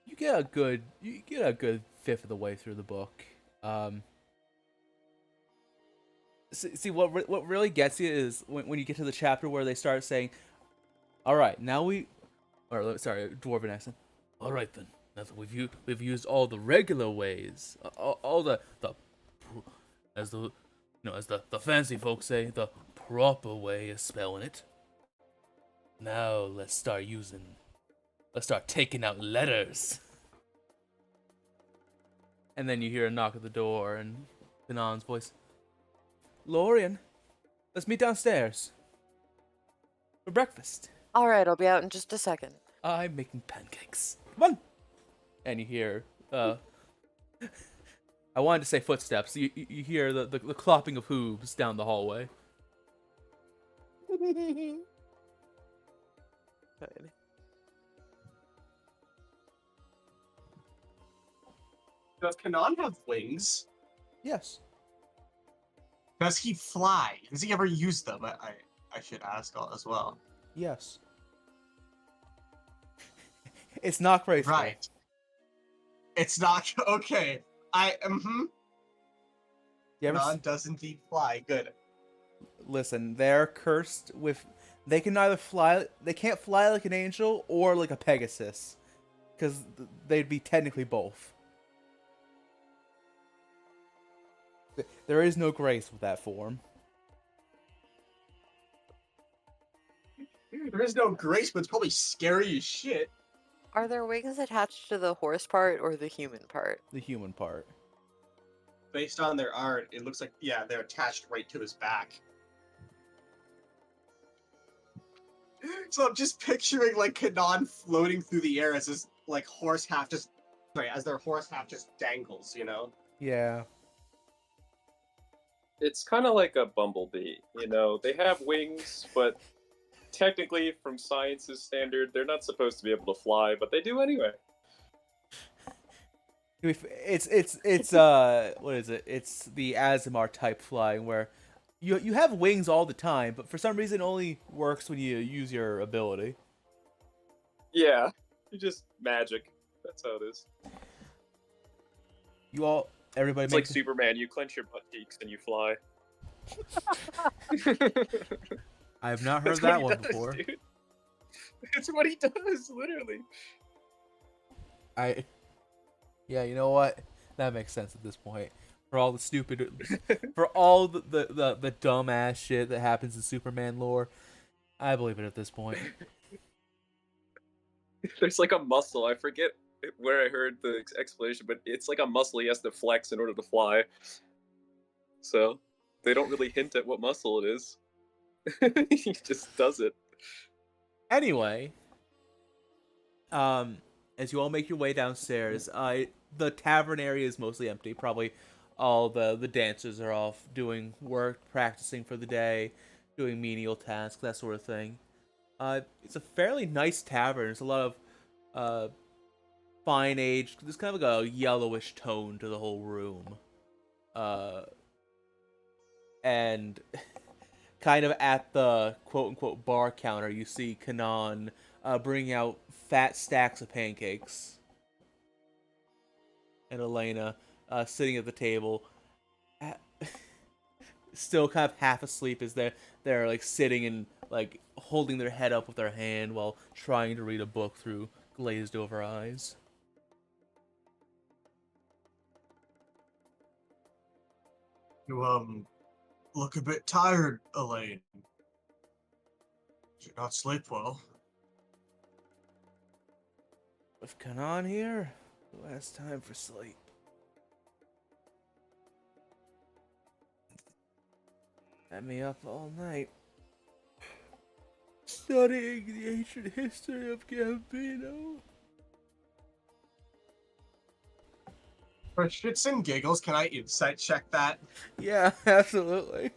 Speaker 6: You get a good fifth of the way through the book. See what really gets you is when you get to the chapter where they start saying, "All right, now dwarven accent. All right then, now that we've used all the regular ways, all the as the fancy folks say, the proper way of spelling it. Now let's start taking out letters." And then you hear a knock at the door and Kanan's voice. "Lorian, let's meet downstairs for breakfast."
Speaker 7: All right, I'll be out in just a second.
Speaker 6: "I'm making pancakes. Come on." And you hear, I wanted to say footsteps. You hear the clopping of hooves down the hallway.
Speaker 7: Good.
Speaker 3: Does Kanan have wings?
Speaker 6: Yes.
Speaker 3: Does he fly? Does he ever use them? I should ask as well.
Speaker 6: Yes. It's not graceful.
Speaker 3: Right. It's not okay. Kanan does indeed fly. Good.
Speaker 6: Listen, they're cursed with. They can neither fly. They can't fly like an angel or like a Pegasus, because they'd be technically both. There is no grace with that form.
Speaker 3: There is no grace, but it's probably scary as shit.
Speaker 7: Are their wings attached to the horse part or the human part?
Speaker 6: The human part.
Speaker 3: Based on their art, it looks like, yeah, they're attached right to his back. So I'm just picturing, like, Kanan floating through the air as his, like, as their horse half just dangles, you know?
Speaker 6: Yeah.
Speaker 1: It's kind of like a bumblebee, you know? They have wings, but technically, from science's standard, they're not supposed to be able to fly, but they do anyway.
Speaker 6: It's what is it? It's the Azimar type flying where you have wings all the time, but for some reason it only works when you use your ability.
Speaker 1: Yeah, you just magic. That's how it is.
Speaker 6: Everybody
Speaker 1: It's
Speaker 6: makes
Speaker 1: like Superman, you clench your butt cheeks and you fly.
Speaker 6: I have not heard that one before.
Speaker 1: Dude. It's what he does, literally.
Speaker 6: Yeah, you know what? That makes sense at this point. For all the stupid, for all the dumbass shit that happens in Superman lore, I believe it at this point.
Speaker 1: There's like a muscle. I forget where I heard the explanation, but it's like a muscle he has to flex in order to fly. So they don't really hint at what muscle it is. He just does it.
Speaker 6: Anyway, as you all make your way downstairs, the tavern area is mostly empty. Probably all the dancers are off doing work, practicing for the day, doing menial tasks, that sort of thing. It's a fairly nice tavern. There's a lot of fine aged. There's kind of like a yellowish tone to the whole room. And kind of at the quote-unquote bar counter, you see Kanan bringing out fat stacks of pancakes. And Elena sitting at the table, still kind of half asleep as they're like sitting and like holding their head up with their hand while trying to read a book through glazed over eyes.
Speaker 3: You look a bit tired, Elaine. Did you not sleep well?
Speaker 6: With Kanan here, who has time for sleep? Had me up all night, studying the ancient history of Gambino.
Speaker 3: For shits and giggles, can I insight check that?
Speaker 6: Yeah, absolutely.
Speaker 3: I'm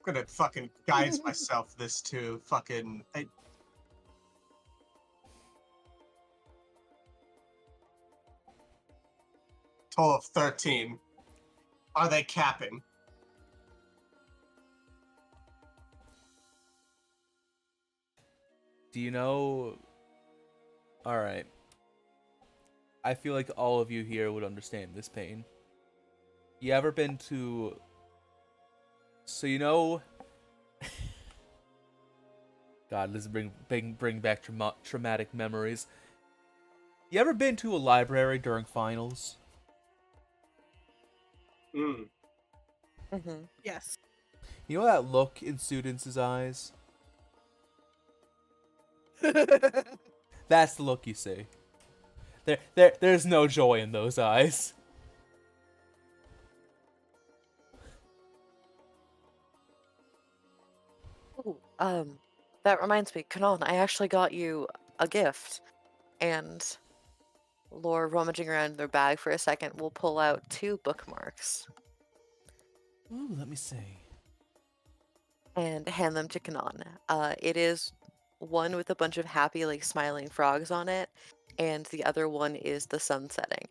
Speaker 3: gonna fucking guide myself this too. Fucking. Total of 13. Are they capping?
Speaker 6: Do you know? Alright. I feel like all of you here would understand this pain. You ever been to... So you know... God, this is bring back traumatic memories. You ever been to a library during finals?
Speaker 2: Yes.
Speaker 6: You know that look in students' eyes? That's the look you see. There's no joy in those eyes.
Speaker 7: Ooh, that reminds me, Kanon, I actually got you a gift. And Laura, rummaging around in their bag for a second, will pull out 2 bookmarks.
Speaker 6: Ooh, let me see.
Speaker 7: And hand them to Kanon. It is one with a bunch of happy, like, smiling frogs on it, and the other one is the sun setting.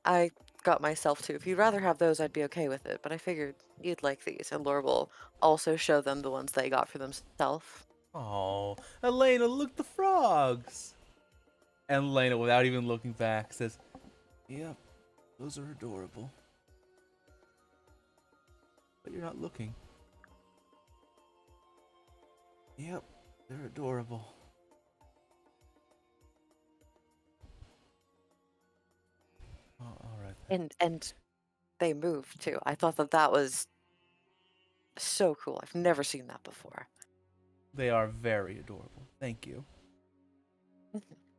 Speaker 7: I got myself 2. If you'd rather have those, I'd be okay with it, but I figured you'd like these, and Laura will also show them the ones they got for themselves.
Speaker 6: Oh, Elena, look, the frogs! And Elena, without even looking back, says, "Yep, those are adorable. But you're not looking." Yep, they're adorable. Oh, all right.
Speaker 7: And they moved too. I thought that was so cool. I've never seen that before.
Speaker 6: They are very adorable. Thank you.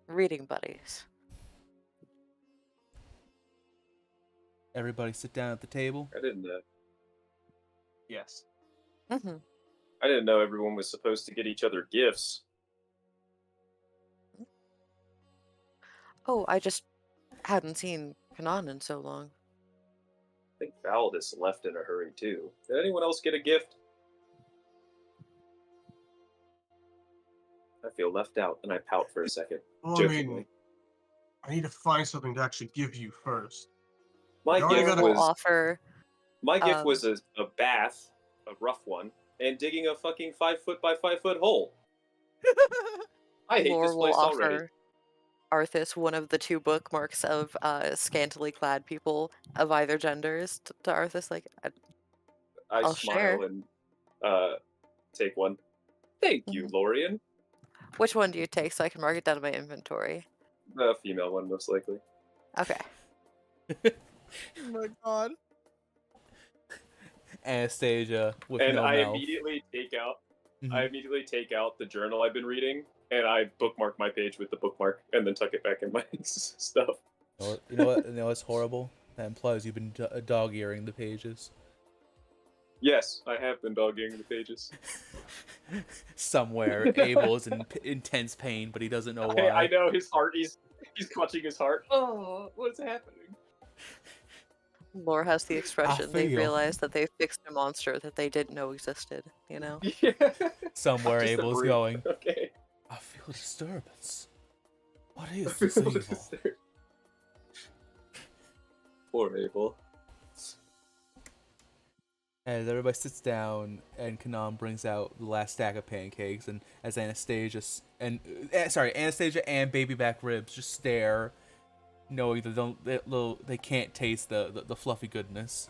Speaker 7: Reading buddies.
Speaker 6: Everybody sit down at the table.
Speaker 1: I didn't know.
Speaker 3: Yes.
Speaker 1: I didn't know everyone was supposed to get each other gifts.
Speaker 7: Oh, I just hadn't seen Kanan in so long.
Speaker 1: I think Valdis left in a hurry too. Did anyone else get a gift? I feel left out, and I pout for a second.
Speaker 3: Well, I mean, I need to find something to actually give you first.
Speaker 1: My gift was
Speaker 7: offer.
Speaker 1: My gift was a bath, a rough one, and digging a fucking 5 foot by 5 foot hole. I hate this place already.
Speaker 7: Arthas one of the 2 bookmarks of scantily clad people of either genders to Arthas. Like, I'll
Speaker 1: smile
Speaker 7: share.
Speaker 1: And take one. Thank you, Lorian.
Speaker 7: Which one do you take so I can mark it down in my inventory?
Speaker 1: The female one, most likely.
Speaker 7: Okay.
Speaker 2: Oh my god.
Speaker 6: Anastasia with
Speaker 1: And
Speaker 6: no
Speaker 1: I
Speaker 6: mouth.
Speaker 1: immediately take out.
Speaker 6: Mhm.
Speaker 1: I immediately take out the journal I've been reading, and I bookmark my page with the bookmark, and then tuck it back in my stuff.
Speaker 6: You know what's horrible? That implies you've been dog-earing the pages.
Speaker 1: Yes, I have been dog-earing the pages.
Speaker 6: Somewhere, Abel is in intense pain, but he doesn't know why.
Speaker 1: I know his heart. He's clutching his heart. Oh, what's happening?
Speaker 7: Lore has the expression. They
Speaker 6: feel.
Speaker 7: realized that they fixed a monster that they didn't know existed, you know?
Speaker 1: Yeah.
Speaker 6: Somewhere,
Speaker 1: Just a
Speaker 6: Abel's
Speaker 1: brute.
Speaker 6: going.
Speaker 1: Okay.
Speaker 6: I feel disturbance. What is this evil?
Speaker 1: Poor Abel.
Speaker 6: As everybody sits down, and Kanan brings out the last stack of pancakes, and as Anastasia and baby back ribs just stare, knowing that they can't taste the fluffy goodness.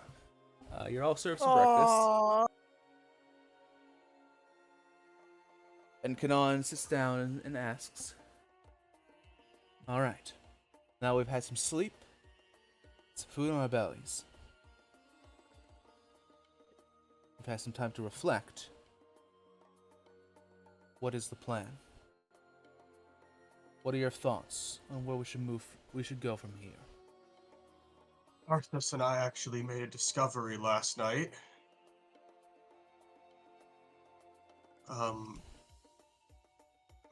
Speaker 6: You're all served some breakfast,
Speaker 2: Aww.
Speaker 6: and Kanan sits down and asks, "All right, now we've had some sleep, some food on our bellies. We've had some time to reflect. What is the plan? What are your thoughts on where we should go from here?"
Speaker 3: Arthas and I actually made a discovery last night.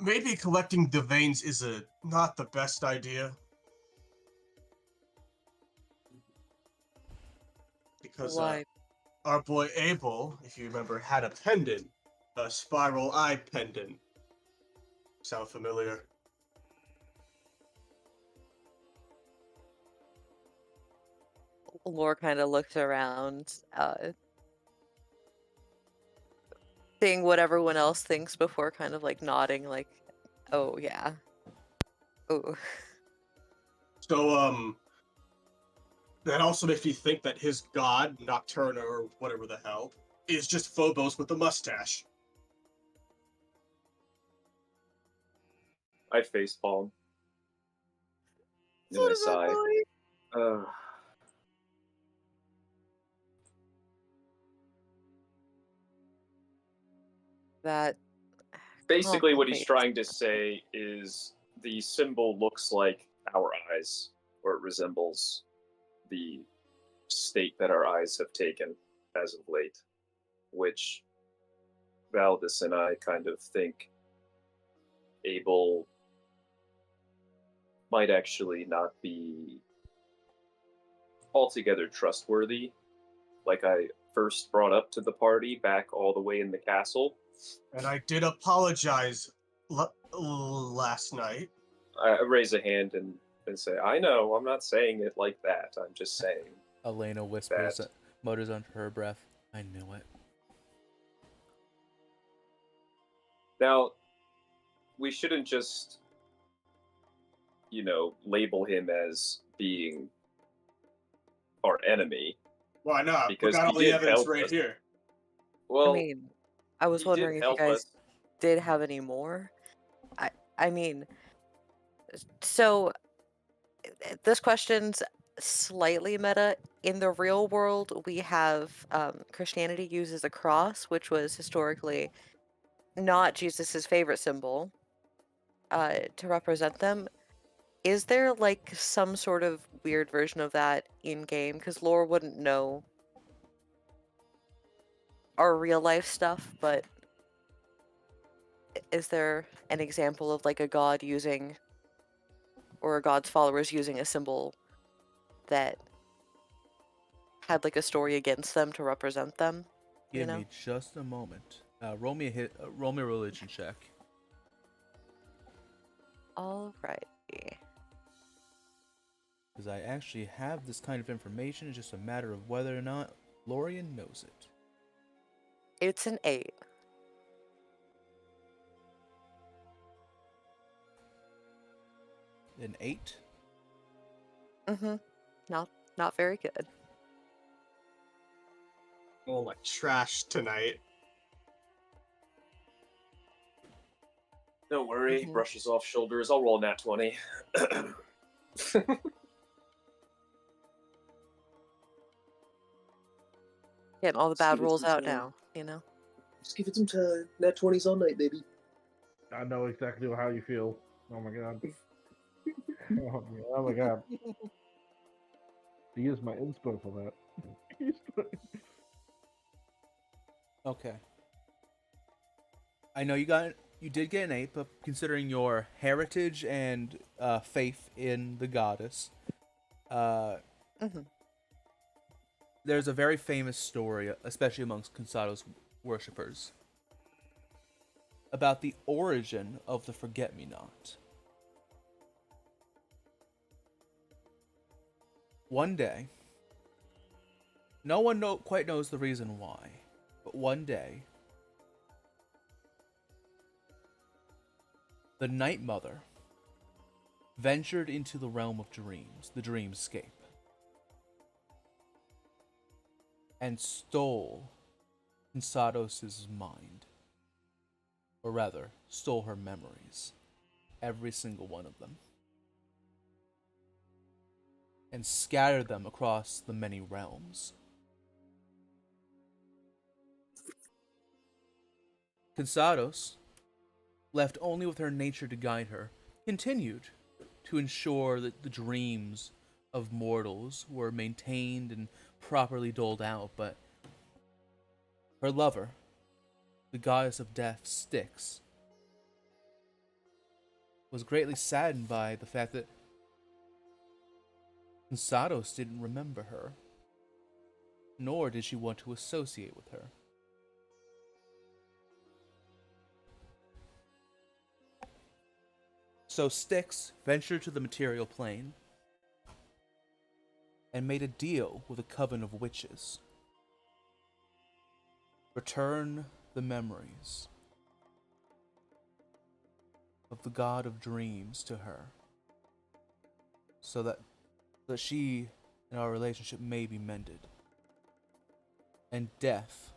Speaker 3: Maybe collecting the veins is not the best idea. Because
Speaker 7: Why?
Speaker 3: our boy Abel, if you remember, had a pendant. A spiral eye pendant. Sound familiar?
Speaker 7: Lore kind of looks around, seeing what everyone else thinks before kind of like nodding, like, oh yeah. Oh.
Speaker 3: So, that also makes me think that his god, Nocturna or whatever the hell, is just Phobos with a mustache.
Speaker 1: I facepalm. And
Speaker 2: So
Speaker 1: I
Speaker 2: does that
Speaker 1: sigh.
Speaker 2: boy.
Speaker 7: That
Speaker 1: Basically, what he's
Speaker 7: complicates
Speaker 1: trying to
Speaker 7: it.
Speaker 1: say is the symbol looks like our eyes, or it resembles the state that our eyes have taken as of late, which Valdis and I kind of think Abel might actually not be altogether trustworthy, like I first brought up to the party back all the way in the castle.
Speaker 3: And I did apologize last night.
Speaker 1: I raise a hand and say, I know, I'm not saying it like that. I'm just saying.
Speaker 6: Elena whispers, mutters under her breath, "I knew it."
Speaker 1: Now, we shouldn't just, label him as being our enemy.
Speaker 3: Why not? We
Speaker 1: Because
Speaker 3: got
Speaker 1: he
Speaker 3: all the
Speaker 1: did
Speaker 3: evidence
Speaker 1: help
Speaker 3: right
Speaker 1: us.
Speaker 3: here.
Speaker 1: Well,
Speaker 7: I mean, I was
Speaker 1: he did
Speaker 7: wondering if you
Speaker 1: help
Speaker 7: guys
Speaker 1: us.
Speaker 7: did have any more. I mean, so this question's slightly meta. In the real world, we have Christianity uses a cross, which was historically not Jesus's favorite symbol, to represent them. Is there like some sort of weird version of that in game? Because Lore wouldn't know our real life stuff, but is there an example of like a god using, or a god's followers using a symbol that had like a story against them to represent them?
Speaker 6: Give me just a moment. Roll me a religion check.
Speaker 7: Alrighty.
Speaker 6: Because I actually have this kind of information. It's just a matter of whether or not Lorian knows it.
Speaker 7: It's an 8.
Speaker 6: An 8?
Speaker 7: Mm-hmm. Not very good.
Speaker 3: Oh, like trash tonight.
Speaker 1: Don't worry,
Speaker 7: Mhm.
Speaker 1: brushes off shoulders. I'll roll nat 20.
Speaker 7: Getting all the
Speaker 1: Just
Speaker 7: bad
Speaker 1: give it
Speaker 7: rolls
Speaker 1: some
Speaker 7: out
Speaker 1: time.
Speaker 7: now, you know?
Speaker 1: Just give it some time. Nat 20s all night, baby.
Speaker 5: I know exactly how you feel. Oh my god. Oh my god. He is my inspo for that.
Speaker 6: Okay. I know you did get an 8, but considering your heritage and faith in the goddess,
Speaker 7: hmm
Speaker 6: there's a very famous story, especially amongst Consado's worshippers, about the origin of the Forget-Me-Not. One day, no one quite knows the reason why, but one day, the Night Mother ventured into the realm of dreams, the dreamscape, and stole Consados' mind. Or rather, stole her memories. Every single one of them. And scattered them across the many realms. Consados, left only with her nature to guide her, continued to ensure that the dreams of mortals were maintained and properly doled out, but her lover, the goddess of death, Styx, was greatly saddened by the fact that Consados didn't remember her, nor did she want to associate with her. So Styx ventured to the material plane and made a deal with a coven of witches. Return the memories of the god of dreams to her, so that she and our relationship may be mended, and death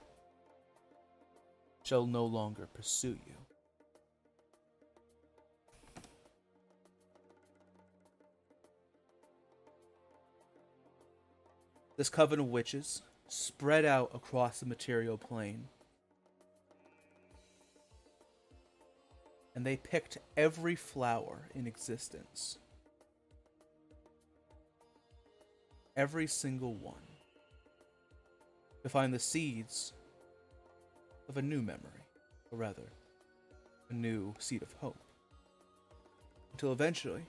Speaker 6: shall no longer pursue you. This coven of witches spread out across the material plane, and they picked every flower in existence. Every single one. To find the seeds of a new memory, or rather, a new seed of hope. Until eventually,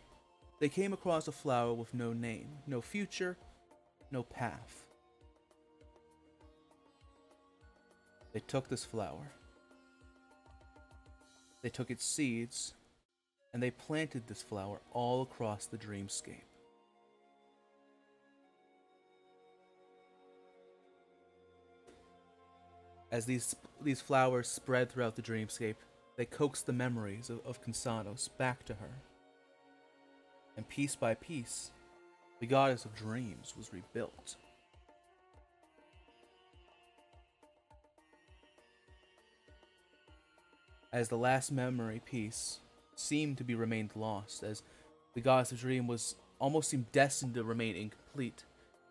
Speaker 6: they came across a flower with no name, no future, no path. They took this flower. They took its seeds, and they planted this flower all across the dreamscape. As these flowers spread throughout the dreamscape, they coaxed the memories of Consados back to her. And piece by piece, the goddess of dreams was rebuilt. As the last memory piece seemed to be remained lost, as the goddess of dream was almost seemed destined to remain incomplete,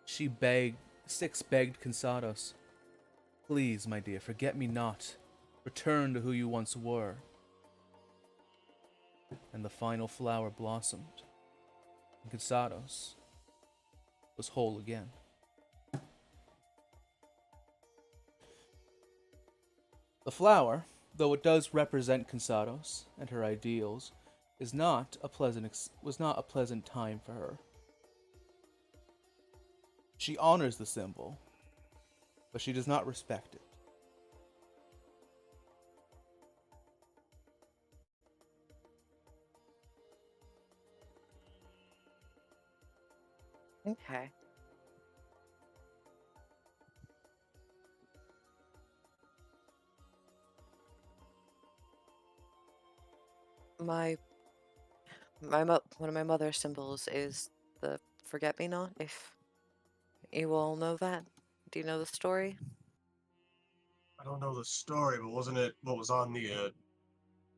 Speaker 6: Styx begged Consados, "Please, my dear, forget me not. Return to who you once were." And the final flower blossomed, and Consados was whole again. The flower, though it does represent Consados and her ideals, was not a pleasant time for her. She honors the symbol, but she does not respect it.
Speaker 7: Okay. One of my mother's symbols is the forget-me-not. If you all know that, do you know the story?
Speaker 3: I don't know the story, but wasn't it what was on the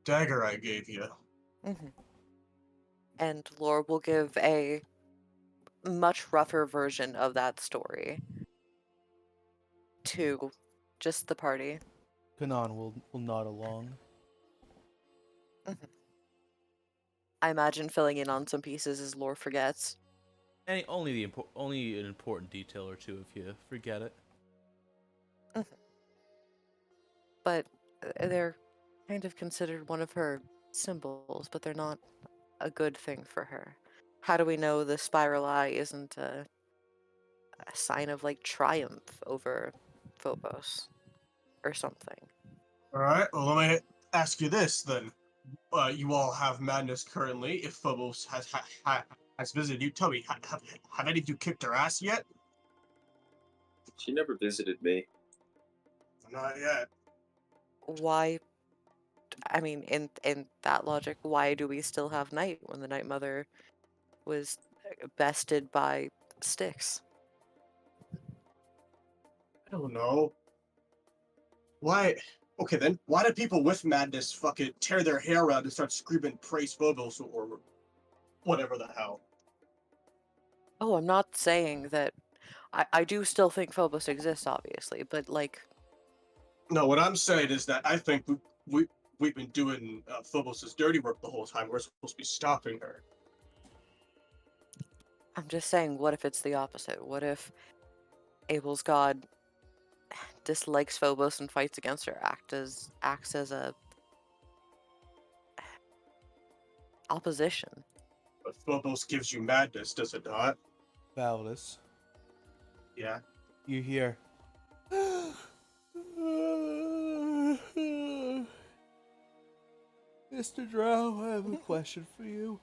Speaker 3: dagger I gave you.
Speaker 7: Mm-hmm. And Lore will give a much rougher version of that story to just the party.
Speaker 6: Kanan will nod along.
Speaker 7: Mm-hmm. I imagine filling in on some pieces as Lore forgets.
Speaker 6: Only an important detail or two if you forget it.
Speaker 7: Mm-hmm. But they're kind of considered one of her symbols, but they're not a good thing for her. How do we know the spiral eye isn't a sign of like triumph over Phobos or something?
Speaker 3: All right. Well, let me ask you this then. You all have madness currently. If Phobos has visited you, tell me, have any of you kicked her ass yet?
Speaker 1: She never visited me.
Speaker 3: Not yet.
Speaker 7: Why? I mean, in that logic, why do we still have Night when the Night Mother was bested by Styx?
Speaker 3: I don't know. Why? Okay, then. Why do people with madness fucking tear their hair out and start screaming praise Phobos or whatever the hell?
Speaker 7: Oh, I'm not saying that. I do still think Phobos exists, obviously, but like,
Speaker 3: No, what I'm saying is that I think we've been doing Phobos' dirty work the whole time. We're supposed to be stopping her.
Speaker 7: I'm just saying, what if it's the opposite? What if Abel's god dislikes Phobos and fights against her, acts as a opposition?
Speaker 3: But Phobos gives you madness, does it not?
Speaker 6: Validus,
Speaker 3: Yeah.
Speaker 6: you hear. Mr. Drow, I have a question for you.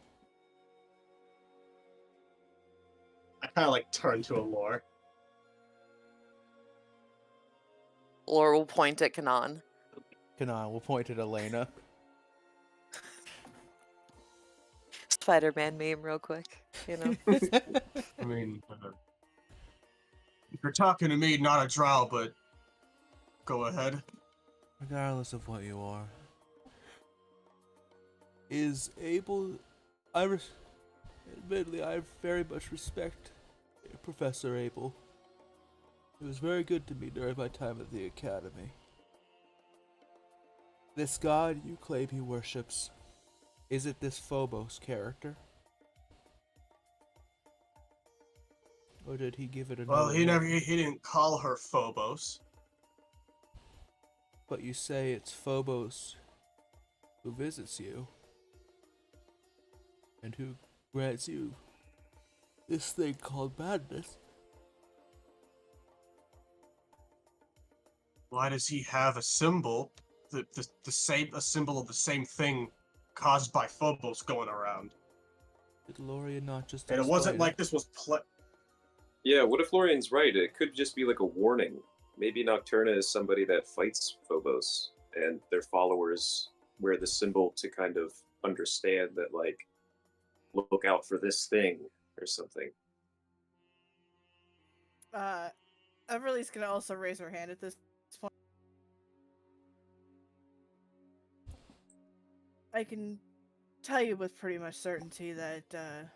Speaker 3: I kind of like turn to a lore.
Speaker 7: Lore will point at Kanan.
Speaker 6: Kanan will point at Elena.
Speaker 7: Spider-Man meme real quick, you know?
Speaker 3: I mean, if you're talking to me, not a drow, but go ahead.
Speaker 6: Regardless of what you are, is Abel... Admittedly, I very much respect Professor Abel. He was very good to me during my time at the Academy. This god you claim he worships, is it this Phobos character? Or did he give it another
Speaker 3: Well, he
Speaker 6: name?
Speaker 3: he didn't call her Phobos.
Speaker 6: But you say it's Phobos who visits you, and who grants you this thing called madness.
Speaker 3: Why does he have a symbol, the same a symbol of the same thing caused by Phobos going around?
Speaker 6: Did Lorien not just
Speaker 3: And it wasn't like this was
Speaker 1: Yeah, what if Lorian's right? It could just be like a warning. Maybe Nocturna is somebody that fights Phobos, and their followers wear the symbol to kind of understand that, like, look out for this thing or something.
Speaker 2: Everly's gonna also raise her hand at this point. I can tell you with pretty much certainty that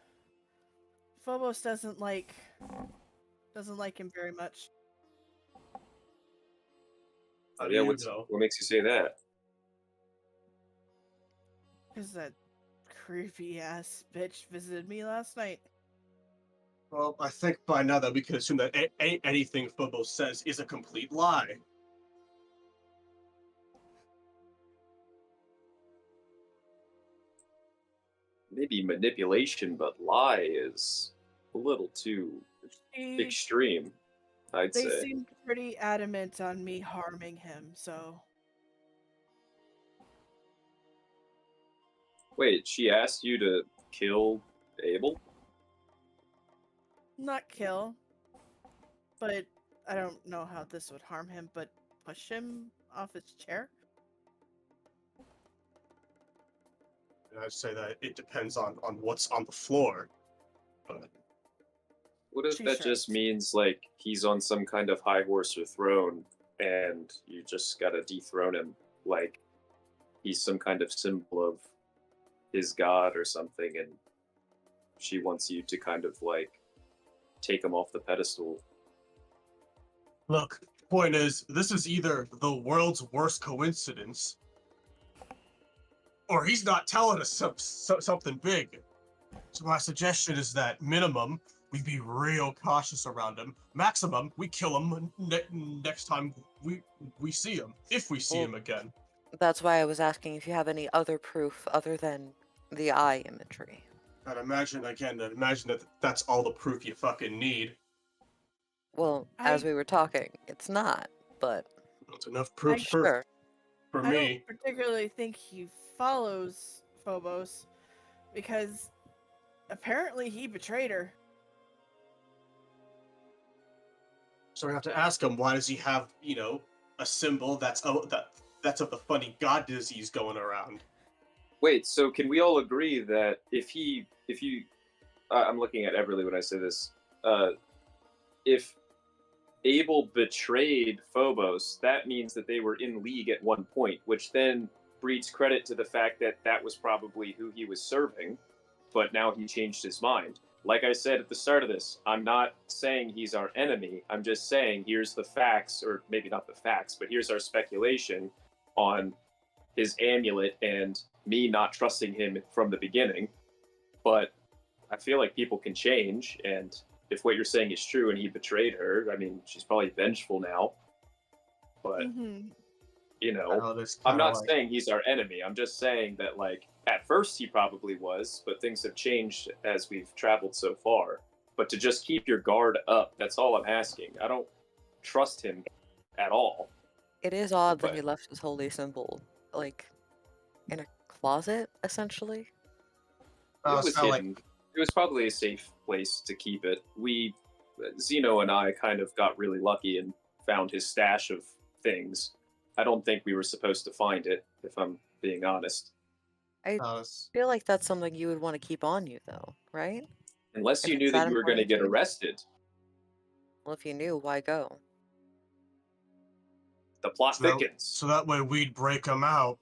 Speaker 2: Phobos doesn't like him very much.
Speaker 3: How
Speaker 1: Yeah,
Speaker 3: do you
Speaker 1: what
Speaker 3: know?
Speaker 1: makes you say that?
Speaker 2: Because that creepy ass bitch visited me last night.
Speaker 3: Well, I think by now that we can assume that anything Phobos says is a complete lie.
Speaker 1: Maybe manipulation, but lie is a little too extreme, I'd
Speaker 2: They
Speaker 1: say.
Speaker 2: seemed pretty adamant on me harming him, so...
Speaker 1: Wait, she asked you to kill Abel?
Speaker 2: Not kill. But I don't know how this would harm him, but push him off his chair?
Speaker 3: And I'd say that it depends on what's on the floor. But
Speaker 1: What if
Speaker 2: She
Speaker 1: that
Speaker 2: shrugs.
Speaker 1: just means, like, he's on some kind of high horse or throne, and you just gotta dethrone him? Like, he's some kind of symbol of his god or something, and she wants you to kind of like take him off the pedestal.
Speaker 3: Look, point is, this is either the world's worst coincidence, or he's not telling us something big. So my suggestion is that minimum, we be real cautious around him. Maximum, we kill him next time we see him, if we see him again.
Speaker 7: That's why I was asking if you have any other proof other than the eye imagery.
Speaker 3: I'd imagine that that's all the proof you fucking need.
Speaker 7: Well, as we were talking, it's not, but
Speaker 3: That's enough proof
Speaker 7: sure.
Speaker 3: for
Speaker 2: I
Speaker 3: me.
Speaker 2: don't particularly think he follows Phobos because apparently he betrayed her.
Speaker 3: So we have to ask him, why does he have, a symbol that's of the funny god disease going around?
Speaker 1: Wait, so can we all agree that if you, I'm looking at Everly when I say this, if Abel betrayed Phobos, that means that they were in league at one point, which then breeds credit to the fact that that was probably who he was serving, but now he changed his mind. Like I said at the start of this, I'm not saying he's our enemy. I'm just saying here's the facts, or maybe not the facts, but here's our speculation on his amulet and me not trusting him from the beginning. But I feel like people can change, and if what you're saying is true and he betrayed her, I mean, she's probably vengeful now. But, I'm not saying he's our enemy. I'm just saying that, like, at first he probably was, but things have changed as we've traveled so far. But to just keep your guard up, that's all I'm asking. I don't trust him at all.
Speaker 7: It is odd that he left his holy symbol, like, in a closet, essentially.
Speaker 1: It was hidden. It was probably a safe place to keep it. Xeno and I kind of got really lucky and found his stash of things. I don't think we were supposed to find it, if I'm being honest.
Speaker 7: I feel like that's something you would want to keep on you, though, right?
Speaker 1: Unless you knew that you were going to get arrested.
Speaker 7: Well, if you knew, why go?
Speaker 1: The plot thickens.
Speaker 3: So that way we'd break him out.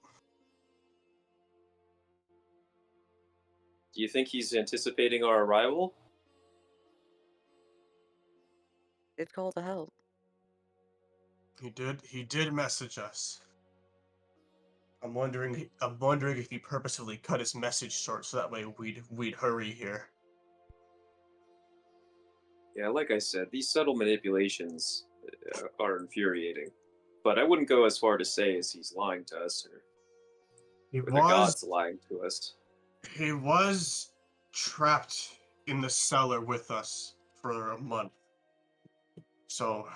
Speaker 1: Do you think he's anticipating our arrival?
Speaker 7: Did call to help.
Speaker 3: He did message us. I'm wondering if he purposefully cut his message short so that way we'd hurry here.
Speaker 1: Yeah, like I said, these subtle manipulations are infuriating. But I wouldn't go as far to say as he's lying to us, or the gods lying to us.
Speaker 3: He was trapped in the cellar with us for a month. So,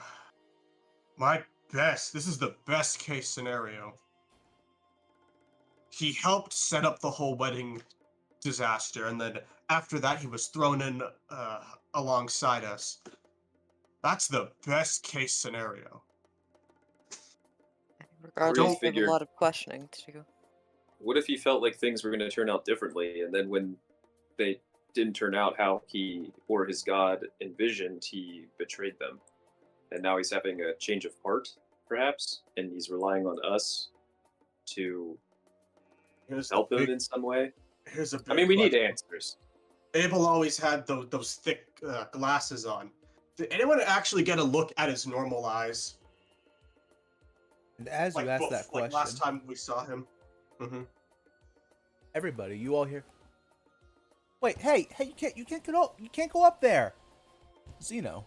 Speaker 3: this is the best case scenario. He helped set up the whole wedding disaster, and then after that he was thrown in alongside us. That's the best case scenario.
Speaker 7: Regardless, we have a lot of questioning to do.
Speaker 1: What if he felt like things were going to turn out differently, and then when they didn't turn out how he or his god envisioned, he betrayed them? And now he's having a change of heart, perhaps, and he's relying on us to help him in some way? We need answers.
Speaker 3: Abel always had those thick glasses on. Did anyone actually get a look at his normal eyes?
Speaker 4: And as you asked that question,
Speaker 3: last time we saw him. Mm-hmm.
Speaker 4: Everybody, you all here? Wait, hey, you can't go up there. Xeno.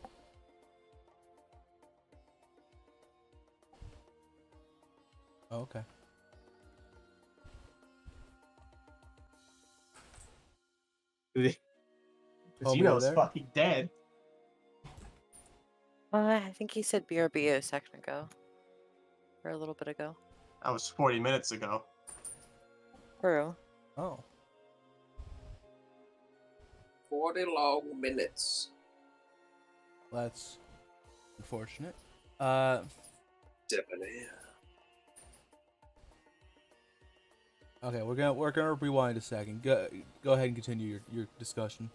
Speaker 4: Oh, okay.
Speaker 3: Xeno's fucking dead.
Speaker 7: I think he said BRB a second ago. Or a little bit ago.
Speaker 3: That was 40 minutes ago.
Speaker 7: True.
Speaker 4: Oh.
Speaker 1: 40 long minutes.
Speaker 4: That's unfortunate.
Speaker 1: Definitely.
Speaker 4: Okay, we're gonna rewind a second. Go ahead and continue your discussion.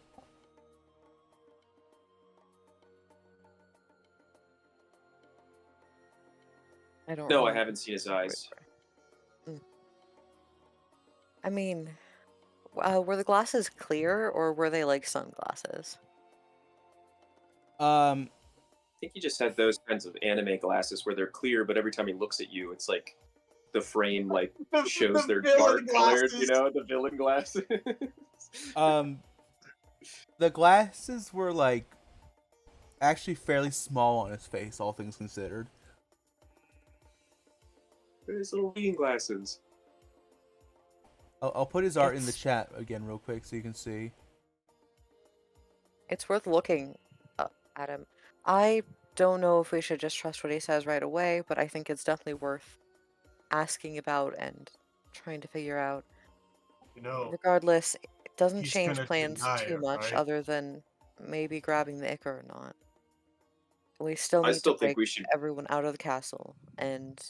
Speaker 1: I haven't seen his eyes.
Speaker 7: I mean, were the glasses clear or were they like sunglasses?
Speaker 6: Um,
Speaker 1: I think he just had those kinds of anime glasses where they're clear, but every time he looks at you, it's like the frame like shows
Speaker 3: The
Speaker 1: they're
Speaker 3: villain
Speaker 1: dark colored.
Speaker 3: glasses.
Speaker 1: The villain glasses.
Speaker 6: the glasses were like actually fairly small on his face, all things considered.
Speaker 1: His little reading glasses.
Speaker 6: I'll put his art in the
Speaker 7: It's-
Speaker 6: chat again real quick so you can see.
Speaker 7: It's worth looking at him. I don't know if we should just trust what he says right away, but I think it's definitely worth asking about and trying to figure out.
Speaker 3: You know,
Speaker 7: Regardless, it doesn't
Speaker 3: he's
Speaker 7: change
Speaker 3: gonna
Speaker 7: plans
Speaker 3: deny
Speaker 7: too
Speaker 3: it,
Speaker 7: much
Speaker 3: right?
Speaker 7: other than maybe grabbing the Ichor or not. We still
Speaker 1: I
Speaker 7: need to
Speaker 1: still think
Speaker 7: break
Speaker 1: we should.
Speaker 7: everyone out of the castle and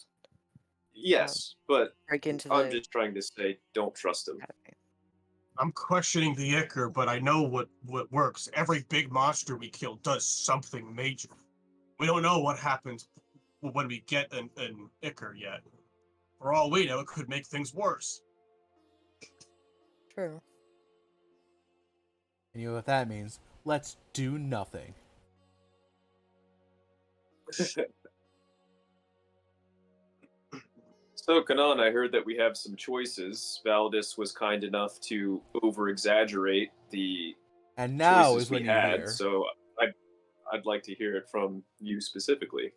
Speaker 1: Yes, but
Speaker 7: break into
Speaker 1: I'm
Speaker 7: the
Speaker 1: just trying to say, don't trust him.
Speaker 7: academy.
Speaker 3: I'm questioning the Ichor, but I know what works. Every big monster we kill does something major. We don't know what happens when we get an Ichor yet. For all we know, it could make things worse.
Speaker 7: True.
Speaker 6: And you know what that means? Let's do nothing.
Speaker 1: So, Kanan, I heard that we have some choices. Valdis was kind enough to over-exaggerate the
Speaker 6: And now
Speaker 1: choices
Speaker 6: is
Speaker 1: we
Speaker 6: when you
Speaker 1: had,
Speaker 6: hear,
Speaker 1: so I'd like to hear it from you specifically.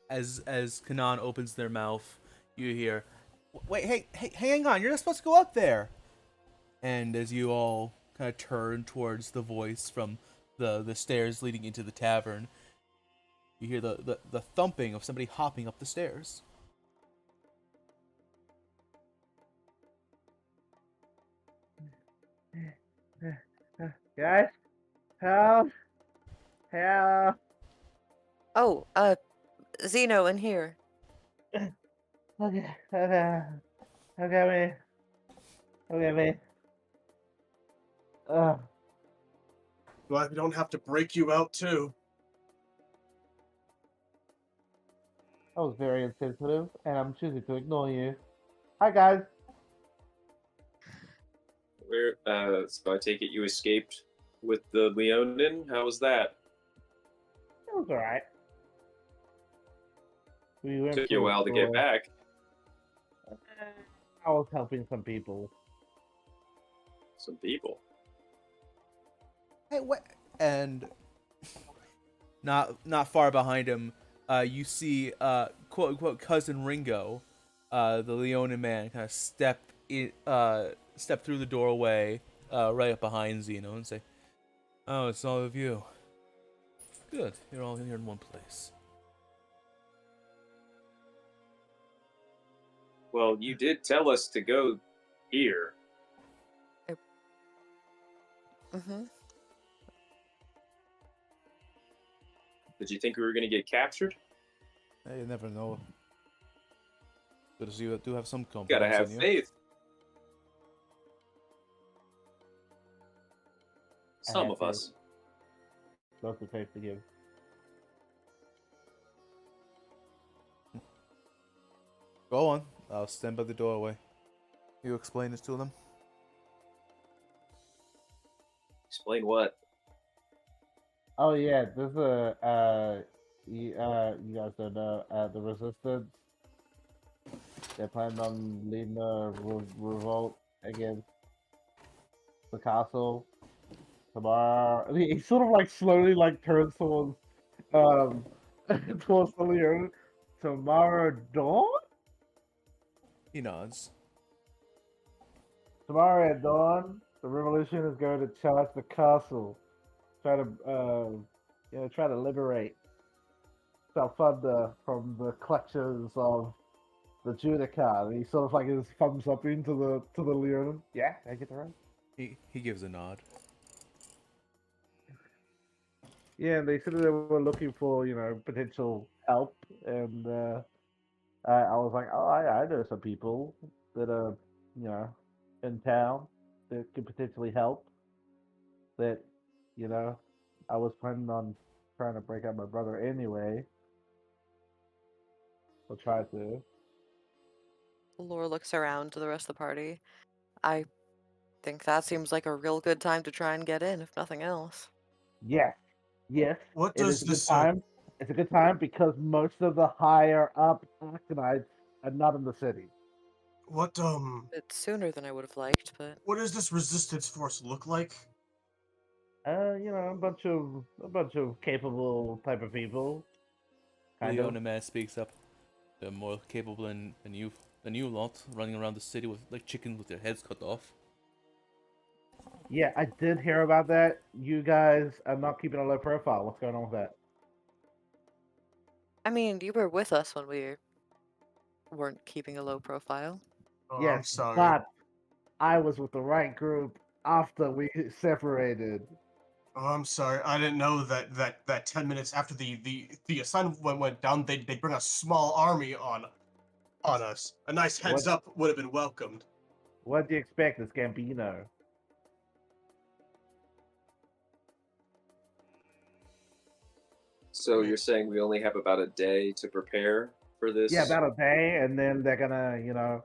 Speaker 6: as Kanan opens their mouth, you hear, "Wait, hey, hang on! You're not supposed to go up there." And as you all kind of turn towards the voice from the stairs leading into the tavern, you hear the thumping of somebody hopping up the stairs.
Speaker 5: Guys, help! Help!
Speaker 7: Oh, Xeno in here.
Speaker 5: Okay, okay, me.
Speaker 3: Glad we don't have to break you out too.
Speaker 5: That was very insensitive, and I'm choosing to ignore you. Hi, guys.
Speaker 1: So I take it you escaped with the Leonin? How was that?
Speaker 5: It was alright. We went
Speaker 1: Took you a
Speaker 5: for
Speaker 1: while to get
Speaker 5: tour.
Speaker 1: back.
Speaker 5: I was helping some people.
Speaker 1: Some people.
Speaker 6: Hey, what? And not far behind him, you see quote unquote cousin Ringo, the Leonin man, kind of step through the doorway right up behind Xeno and say, "Oh, it's all of you. Good, you're all here in one place."
Speaker 1: Well, you did tell us to go here.
Speaker 7: Mm-hmm.
Speaker 1: Did you think we were going to get captured?
Speaker 6: Hey, you never know. Good to see you do have some confidence.
Speaker 1: Gotta have
Speaker 6: in you.
Speaker 1: faith.
Speaker 5: I
Speaker 1: Some
Speaker 5: have
Speaker 1: of
Speaker 5: faith.
Speaker 1: us.
Speaker 5: Lots of faith to give.
Speaker 6: Go on. I'll stand by the doorway. You explain this to them.
Speaker 1: Explain what?
Speaker 5: Oh yeah, there's you guys don't know the Resistance. They're planning on leading a revolt against the castle tomorrow. He sort of like slowly like turns towards towards the Leon. Tomorrow dawn.
Speaker 6: He nods.
Speaker 5: Tomorrow at dawn, the revolution is going to charge the castle. Try to liberate Sowthunda from the clutches of the Judicar. And he sort of like his thumbs up into the Leonin. Yeah, I get that right.
Speaker 6: He gives a nod.
Speaker 5: Yeah, and they said they were looking for, potential help, and I was like, oh, I know some people that are, in town that could potentially help. That, I was planning on trying to break up my brother anyway. I'll try to.
Speaker 7: Laura looks around to the rest of the party. I think that seems like a real good time to try and get in, if nothing else.
Speaker 5: Yes, yes,
Speaker 3: What
Speaker 5: it
Speaker 3: does
Speaker 5: is a good
Speaker 3: this
Speaker 5: time. It's a good time because most of the higher up Arcanites are not in the city.
Speaker 3: what
Speaker 7: It's sooner than I would have liked, but
Speaker 3: what does this resistance force look like?
Speaker 5: A bunch of capable type of people. Kind of.
Speaker 6: Leona man speaks up. They're more capable than you lot, running around the city with like chickens with their heads cut off.
Speaker 5: Yeah, I did hear about that. You guys are not keeping a low profile. What's going on with that?
Speaker 7: I mean, you were with us when we weren't keeping a low profile.
Speaker 3: Oh, I'm
Speaker 5: Yes,
Speaker 3: sorry.
Speaker 5: but I was with the right group after we separated.
Speaker 3: Oh, I'm sorry. I didn't know that 10 minutes after the assignment went down, they'd bring a small army on us. A nice heads
Speaker 5: What-
Speaker 3: up would have been welcomed.
Speaker 5: What do you expect, this Gambino?
Speaker 1: So you're saying we only have about a day to prepare for this?
Speaker 5: Yeah, about a day, and then they're gonna,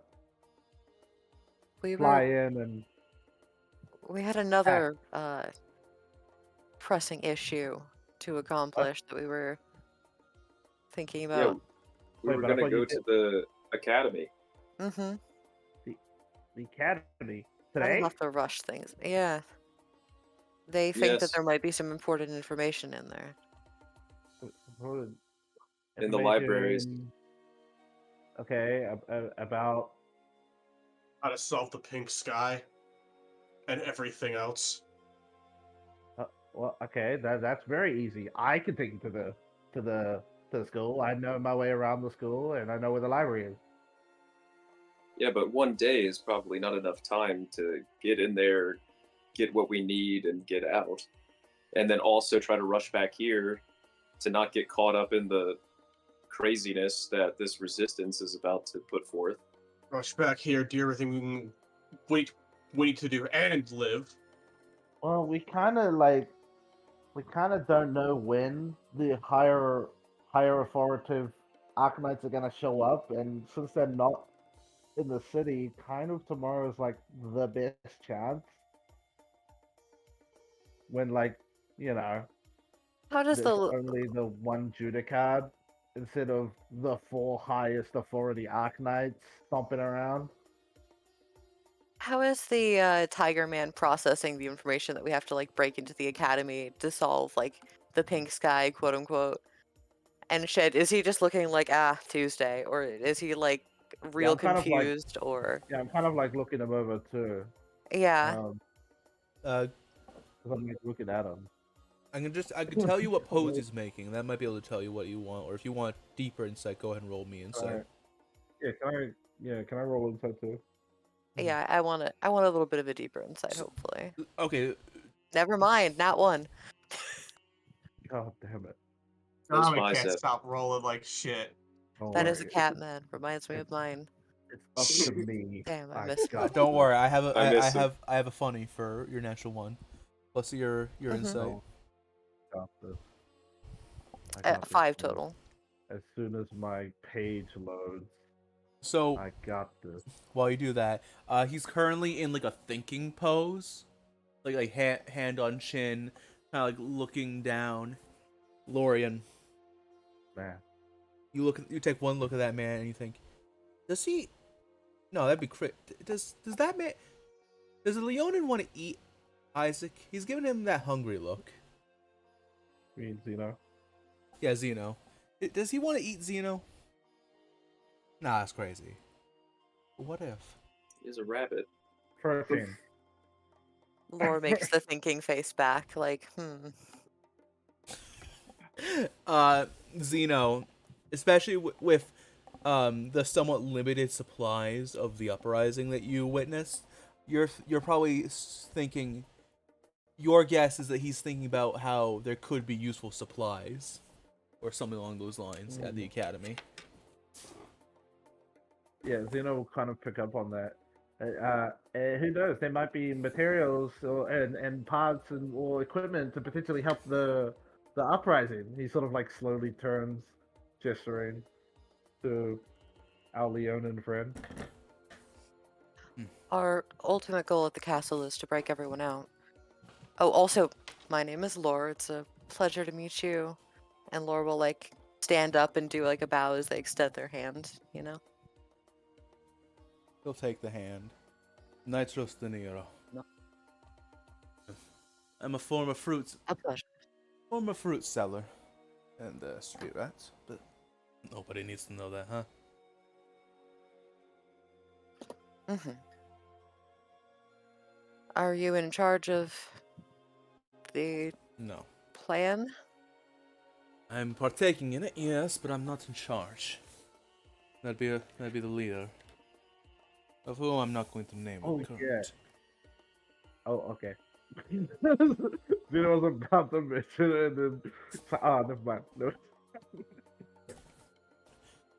Speaker 7: We
Speaker 5: fly
Speaker 7: were
Speaker 5: in and
Speaker 7: we had another pressing issue to accomplish that we were thinking
Speaker 1: Yeah,
Speaker 7: about.
Speaker 1: we
Speaker 5: Wait,
Speaker 1: were
Speaker 5: but I
Speaker 1: gonna
Speaker 5: thought you
Speaker 1: go to the academy.
Speaker 7: Mm-hmm.
Speaker 5: the academy
Speaker 7: I'll
Speaker 5: today.
Speaker 7: have to rush things. Yeah. They think that
Speaker 1: Yes,
Speaker 7: there might be some important information in there.
Speaker 1: in the libraries.
Speaker 5: Information- Okay, about
Speaker 3: How to solve the pink sky and everything else.
Speaker 5: well, okay, that's very easy. I can take you to the school. I know my way around the school, and I know where the library is.
Speaker 1: Yeah, but one day is probably not enough time to get in there, get what we need, and get out. And then also try to rush back here to not get caught up in the craziness that this resistance is about to put forth.
Speaker 3: Rush back here, do everything we need to do, and live.
Speaker 5: Well, we kind of don't know when the higher authoritative Arcanites are gonna show up, and since they're not in the city, kind of tomorrow is like the best chance. When
Speaker 7: How does
Speaker 5: there's
Speaker 7: the
Speaker 5: only the one Judicard instead of the 4 highest authority Arcanites stomping around.
Speaker 7: how is the Tiger Man processing the information that we have to like break into the academy to solve like the pink sky, quote unquote? And shit, is he just looking like Tuesday, or is he like real
Speaker 5: I'm kind of like
Speaker 7: confused, or
Speaker 5: I'm kind of like looking them over too.
Speaker 7: yeah?
Speaker 6: Uh,
Speaker 5: 'Cause I'm like looking at them.
Speaker 6: I can tell you what pose he's making. That might be able to tell you what you want, or if you want deeper insight, go ahead and roll me insight.
Speaker 5: Can I roll insight too?
Speaker 7: Yeah, I want a little bit of a deeper insight, hopefully.
Speaker 6: Okay,
Speaker 7: Never mind, not one.
Speaker 5: God damn it!
Speaker 1: Those
Speaker 3: I can't
Speaker 1: biceps.
Speaker 3: stop rolling like shit.
Speaker 5: Don't
Speaker 7: That is a
Speaker 5: worry.
Speaker 7: cat man. Reminds me of mine.
Speaker 5: It's up to me.
Speaker 7: Damn, I missed
Speaker 5: got
Speaker 6: don't
Speaker 5: this.
Speaker 6: worry. I
Speaker 1: miss him.
Speaker 6: have a funny for your natural one, plus your insight.
Speaker 5: Got this. I got this,
Speaker 7: 5
Speaker 5: man.
Speaker 7: total.
Speaker 5: As soon as my page loads,
Speaker 6: So
Speaker 5: I got this.
Speaker 6: while you do that, he's currently in like a thinking pose, like hand on chin, kind of like looking down. Lorian,
Speaker 5: Man,
Speaker 6: you take one look at that man and you think, does he? No, that'd be crit. Does that man? Does the Leonin want to eat Isaac? He's giving him that hungry look.
Speaker 5: means
Speaker 6: Yeah, Xeno. Does he want to eat Xeno? Nah, that's crazy. But what if?
Speaker 1: He's a rabbit.
Speaker 5: protein.
Speaker 7: Lore makes the thinking face back, like,
Speaker 6: Xeno, especially with the somewhat limited supplies of the uprising that you witnessed, you're probably thinking. Your guess is that he's thinking about how there could be useful supplies, or something along those lines, at the academy.
Speaker 5: Yeah, Xeno will kind of pick up on that. Who knows? There might be materials and parts or equipment to potentially help the uprising. He sort of like slowly turns, gesturing to our Leonin friend.
Speaker 7: Our ultimate goal at the castle is to break everyone out. Oh, also, my name is Lore. It's a pleasure to meet you. And Lore will, like, stand up and do, like, a bow as they extend their hand, you know?
Speaker 6: He'll take the hand. Nitros de Nero.
Speaker 5: No.
Speaker 6: I'm a former fruit seller and street rat, but nobody needs to know that, huh?
Speaker 7: Mm-hmm. Are you in charge of the
Speaker 6: No.
Speaker 7: plan?
Speaker 6: I'm partaking in it, yes, but I'm not in charge. That'd be the leader, of whom I'm not going to name
Speaker 5: Oh,
Speaker 6: the current.
Speaker 5: yeah. Oh, okay. Xeno was about to mention it, and then never mind. No.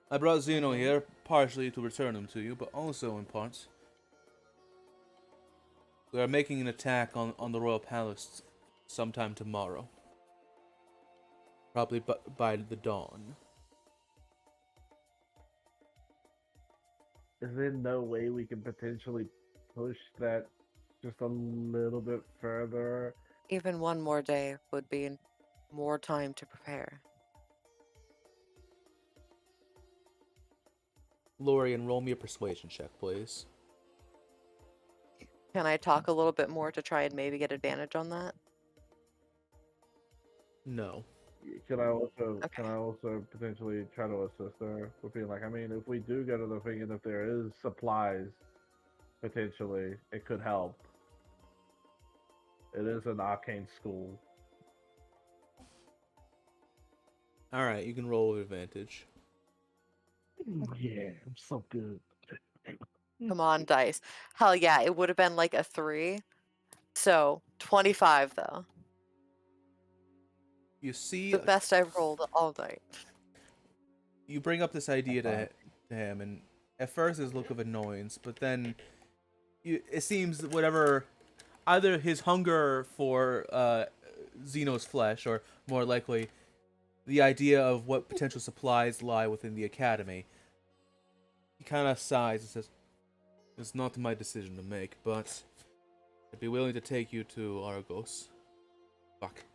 Speaker 6: I brought Xeno here partially to return him to you, but also in part. We are making an attack on the royal palace sometime tomorrow. Probably by the dawn.
Speaker 5: Is there no way we can potentially push that just a little bit further?
Speaker 7: Even one more day would be more time to prepare.
Speaker 6: Lorian, roll me a persuasion check, please.
Speaker 7: Can I talk a little bit more to try and maybe get advantage on that?
Speaker 6: No.
Speaker 5: Can I also
Speaker 7: Okay.
Speaker 5: potentially try to assist her with being like, I mean, if we do go to the thing and if there is supplies, potentially it could help. It is an arcane school.
Speaker 6: Alright, you can roll with advantage.
Speaker 5: Yeah, I'm so good.
Speaker 7: Come on, dice. Hell yeah, it would have been like a 3. So, 25 though.
Speaker 6: You see,
Speaker 7: The best I've rolled all night.
Speaker 6: you bring up this idea to him, and at first there's a look of annoyance, but then it seems whatever, either his hunger for Xeno's flesh, or more likely, the idea of what potential supplies lie within the academy. He kind of sighs and says, "It's not my decision to make, but I'd be willing to take you to Argos." Fuck.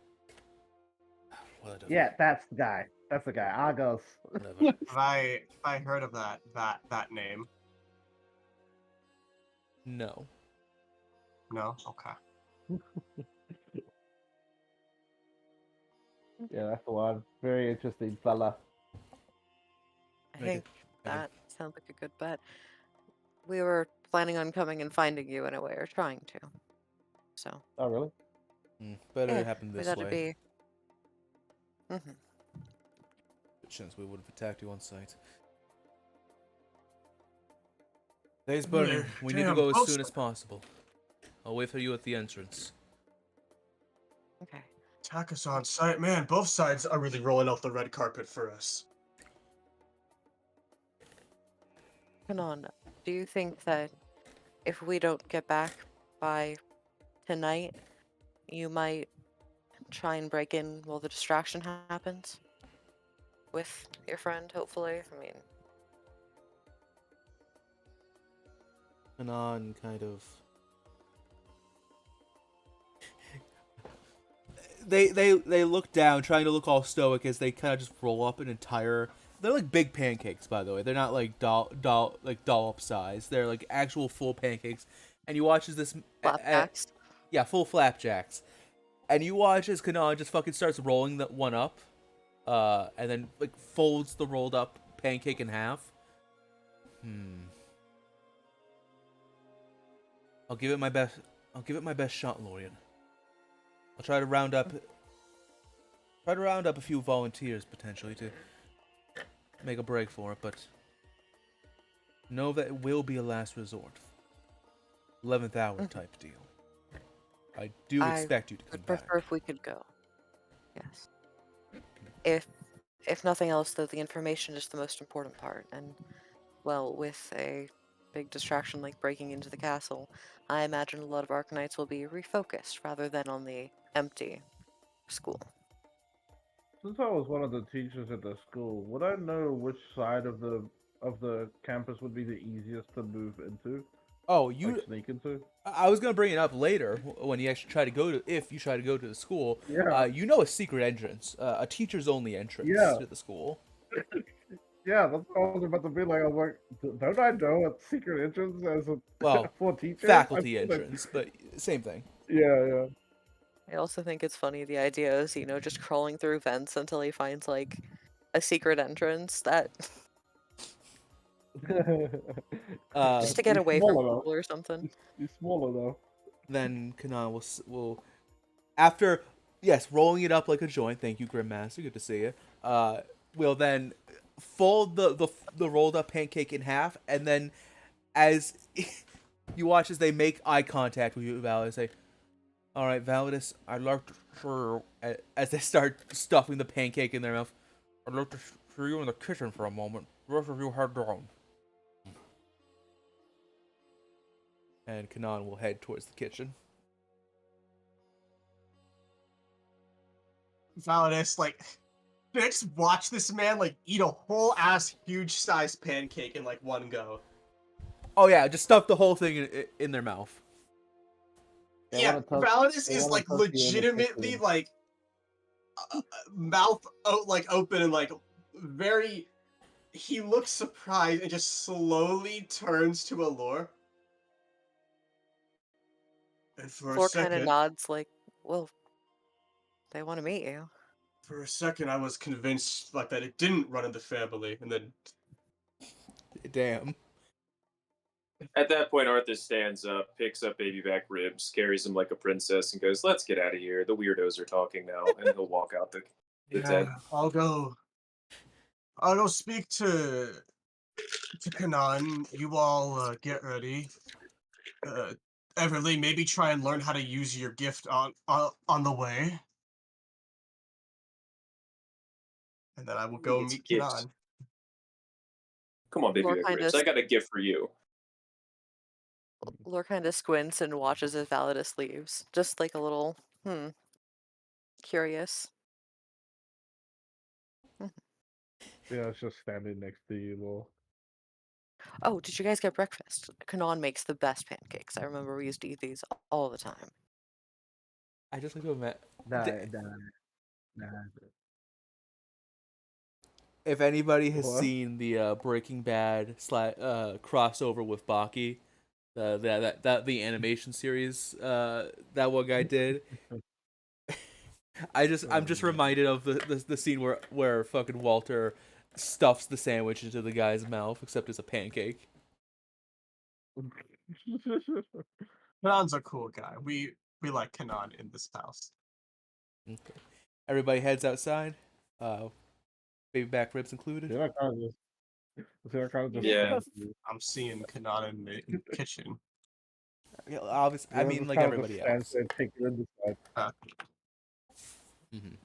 Speaker 6: Whatever.
Speaker 5: Yeah, that's the guy. That's the guy. Argos.
Speaker 6: Whatever.
Speaker 3: Have I heard of that name?
Speaker 6: No.
Speaker 3: No? Okay.
Speaker 5: Yeah, that's the one. Very interesting fella.
Speaker 7: I think that sounds like a good bet. We were planning on coming and finding you in a way, or trying to. So.
Speaker 5: Oh, really?
Speaker 6: Better
Speaker 7: yeah,
Speaker 6: it happened
Speaker 7: we
Speaker 6: this
Speaker 7: thought
Speaker 6: way.
Speaker 7: it'd be. Mm-hmm.
Speaker 6: Good chance we would have attacked you on sight. Day's burning. We need to go as soon as possible. I'll wait for you at the entrance.
Speaker 7: Okay.
Speaker 3: Attack us on sight. Man, both sides are really rolling out the red carpet for us.
Speaker 7: Kanon, do you think that if we don't get back by tonight, you might try and break in while the distraction happens? With your friend, hopefully? I mean...
Speaker 6: Anon kind of... They look down, trying to look all stoic as they kind of just roll up an entire... They're like big pancakes, by the way. They're not like dollop size. They're like actual full pancakes. And you watch as this...
Speaker 7: Flapjacks?
Speaker 6: Yeah, full flapjacks. And you watch as Kanan just fucking starts rolling that one up. And then like folds the rolled up pancake in half. I'll give it my best shot, Lorian. I'll try to round up a few volunteers potentially to make a break for it, but know that it will be a last resort. 11th hour type deal. I do expect you to come
Speaker 7: back.
Speaker 6: back.
Speaker 7: Prefer if we could go. Yes. If nothing else, though, the information is the most important part, and well, with a big distraction like breaking into the castle, I imagine a lot of Arcanites will be refocused rather than on the empty school.
Speaker 5: Since I was one of the teachers at the school, would I know which side of the campus would be the easiest to move into?
Speaker 6: Oh, you.
Speaker 5: Like sneak into?
Speaker 6: I was gonna bring it up later when you actually try to go to if you try to go to the school.
Speaker 5: Yeah.
Speaker 6: You know a secret entrance, a teachers only entrance
Speaker 5: Yeah.
Speaker 6: to the school.
Speaker 5: Yeah, that's what I was about to be like. I was like, don't I know a secret entrance as a
Speaker 6: Well,
Speaker 5: for teachers?
Speaker 6: faculty entrance, but same thing.
Speaker 5: Yeah,
Speaker 7: I also think it's funny the idea is, just crawling through vents until he finds like a secret entrance that
Speaker 5: yeah.
Speaker 7: just to get
Speaker 5: He's
Speaker 7: away from
Speaker 5: smaller, though.
Speaker 7: people or something.
Speaker 5: He's smaller though.
Speaker 6: Then Kanan will after rolling it up like a joint. Thank you, Grimmaster. Good to see you. Will then fold the rolled up pancake in half, and then as you watch as they make eye contact with you, Validus say, "All right, Validus, I'd like to sure." As they start stuffing the pancake in their mouth, "I'd like to see you in the kitchen for a moment. The rest of you head down." And Kanan will head towards the kitchen.
Speaker 3: Validus, like, did I just watch this man, like, eat a whole ass huge sized pancake in, like, one go?
Speaker 6: Oh yeah, just stuff the whole thing in their mouth.
Speaker 3: Yeah, Validus is, like, legitimately, like, mouth, open and, like, very... He looks surprised and just slowly turns to Allure. And for
Speaker 7: Floor
Speaker 3: a
Speaker 7: kind of
Speaker 3: second...
Speaker 7: nods like, well, they want to meet you.
Speaker 3: For a second, I was convinced, like, that it didn't run in the family, and then...
Speaker 6: Damn.
Speaker 1: At that point, Arthur stands up, picks up baby back ribs, carries him like a princess, and goes, "Let's get out of here. The weirdos are talking now," and he'll walk out the tent.
Speaker 3: I'll go speak to Kanan. You all get ready. Everly, maybe try and learn how to use your gift on the way. And then I will go
Speaker 1: It's
Speaker 3: meet
Speaker 1: a gift.
Speaker 3: Kanan.
Speaker 1: Come on, baby
Speaker 7: Lore
Speaker 1: back
Speaker 7: kinda
Speaker 1: ribs. I got a gift for you.
Speaker 7: Lore kind of squints and watches as Validus leaves. Just like a little, curious.
Speaker 5: Yeah, it's just standing next to you, Lord.
Speaker 7: Oh, did you guys get breakfast? Kanan makes the best pancakes. I remember we used to eat these all the time.
Speaker 6: I just like to admit,
Speaker 5: Nah.
Speaker 6: if anybody has
Speaker 5: What?
Speaker 6: seen the Breaking Bad crossover with Baki, the animation series that one guy did, I'm just reminded of the scene where fucking Walter stuffs the sandwich into the guy's mouth, except it's a pancake.
Speaker 3: Kanan's a cool guy. We like Kanan in this house.
Speaker 6: Okay. Everybody heads outside. Baby back ribs included.
Speaker 5: Yeah, kind of just
Speaker 1: Yeah.
Speaker 3: I'm seeing Kanan in the kitchen.
Speaker 6: Yeah, obviously, I mean, like everybody else.
Speaker 5: Take you in the side.
Speaker 6: Mm-hmm.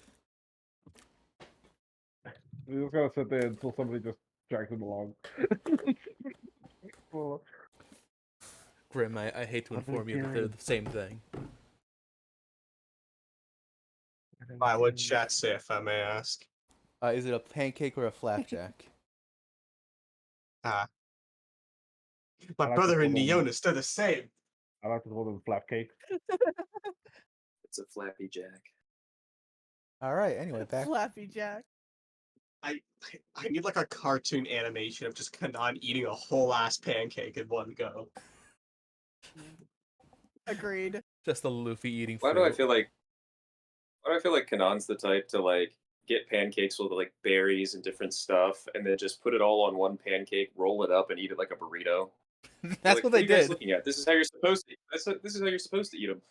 Speaker 5: We're just gonna sit there until somebody just drags him along. Well,
Speaker 6: Grim, I hate to inform you, but they're the same thing.
Speaker 3: Why would chat say, if I may ask?
Speaker 6: Is it a pancake or a flapjack?
Speaker 3: My
Speaker 5: like
Speaker 3: brother
Speaker 5: to
Speaker 3: and
Speaker 5: call them-
Speaker 3: Neonis, they're the same.
Speaker 5: I like to call them flap cake.
Speaker 1: It's a Flappy Jack.
Speaker 6: All right. Anyway, back.
Speaker 2: Flappy Jack.
Speaker 3: I need like a cartoon animation of just Kanan eating a whole ass pancake in one go.
Speaker 2: Agreed.
Speaker 6: Just a Luffy eating
Speaker 1: Why
Speaker 6: fruit.
Speaker 1: do I feel like Kanan's the type to like get pancakes with like berries and different stuff, and then just put it all on one pancake, roll it up, and eat it like a burrito?
Speaker 6: That's
Speaker 1: like,
Speaker 6: what they
Speaker 1: are you guys
Speaker 6: did.
Speaker 1: looking at? This is how you're supposed to. This is how you're supposed to eat them.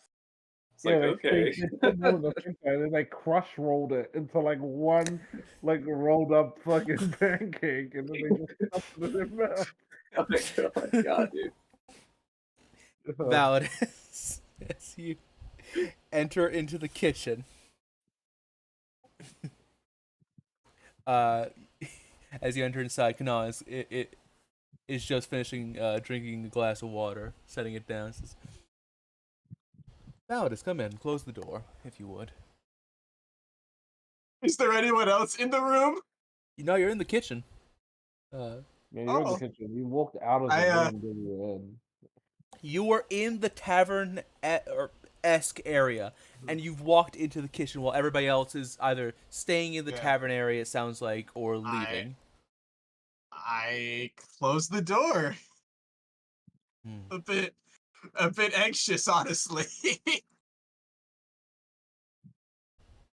Speaker 1: It's
Speaker 5: Yeah,
Speaker 1: like, okay.
Speaker 5: they put them in the same time, and they crush rolled it into like one like rolled up fucking pancake, and then they just stuffed it in their mouth.
Speaker 1: Oh my god, dude.
Speaker 6: Valid. As you enter into the kitchen. As you enter inside, Kanan is just finishing drinking a glass of water, setting it down. Says, Validus, come in. Close the door, if you would.
Speaker 3: Is there anyone else in the room?
Speaker 6: You know, you're in the kitchen.
Speaker 5: Yeah, you're in the kitchen. You walked out of the room, then you're in.
Speaker 6: You were in the tavern-esque area, and you've walked into the kitchen while everybody else is either staying in the tavern area, it sounds like, or leaving.
Speaker 3: I closed the door. A bit anxious, honestly.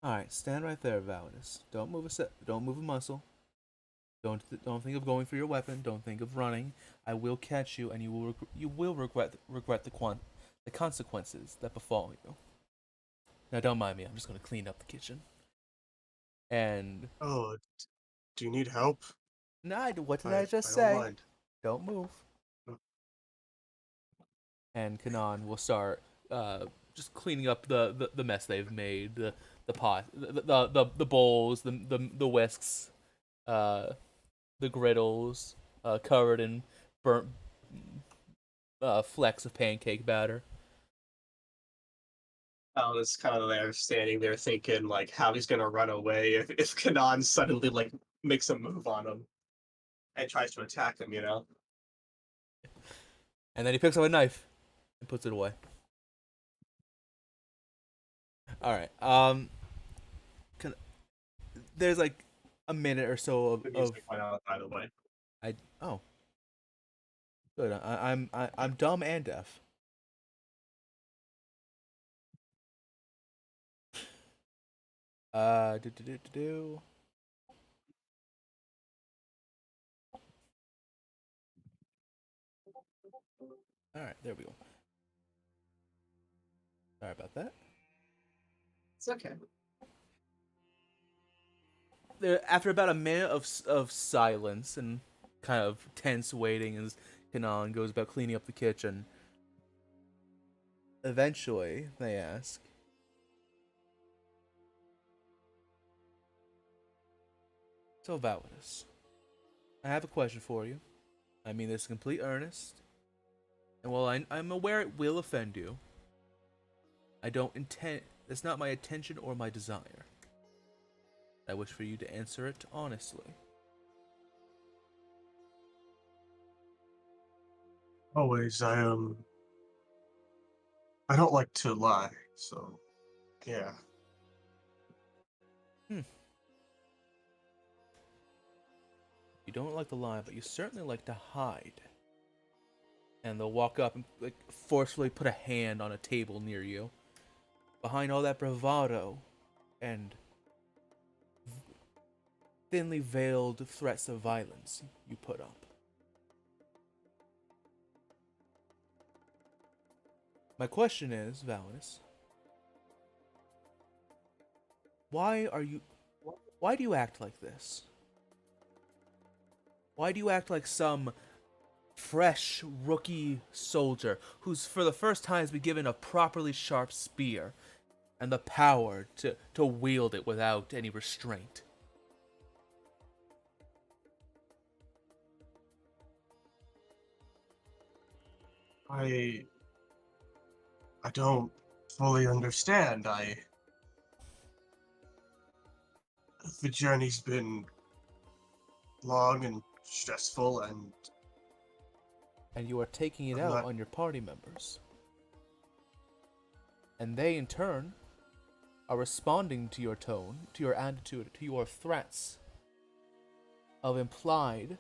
Speaker 6: All right, stand right there, Validus. Don't move don't move a muscle. Don't think of going for your weapon. Don't think of running. I will catch you, and you will regret the consequences that befall you. Now, don't mind me. I'm just gonna clean up the kitchen. And
Speaker 3: Oh, do you need help?
Speaker 6: no, what did I just
Speaker 3: I
Speaker 6: say?
Speaker 3: don't mind.
Speaker 6: Don't move. And Kanan will start just cleaning up the mess they've made, the pot, the bowls, the whisks, the griddles, covered in burnt flecks of pancake batter.
Speaker 3: Alan kind of there, standing there, thinking like how he's gonna run away if Kanan suddenly like makes a move on him and tries to attack him.
Speaker 6: And then he picks up a knife and puts it away. All right. There's like a minute or so of
Speaker 3: Went out, by the way.
Speaker 6: Good. I'm dumb and deaf. Do. All right, there we go. Sorry about that.
Speaker 3: It's okay.
Speaker 6: After about a minute of silence and kind of tense waiting as Kanan goes about cleaning up the kitchen, eventually they ask, "So Validus, I have a question for you. I mean this in complete earnest, and while I'm aware it will offend you, I don't intend. It's not my intention or my desire. I wish for you to answer it honestly."
Speaker 3: Always, I don't like to lie, so yeah.
Speaker 6: You don't like to lie, but you certainly like to hide. And they'll walk up and like forcefully put a hand on a table near you. Behind all that bravado and thinly veiled threats of violence you put up. My question is, Validus, why do you act like this? Why do you act like some fresh rookie soldier who's for the first time has been given a properly sharp spear and the power to wield it without any restraint?
Speaker 3: I don't fully understand. The journey's been long and stressful, and
Speaker 6: you are taking it out on your party members. And they, in turn, are responding to your tone, to your attitude, to your threats of implied,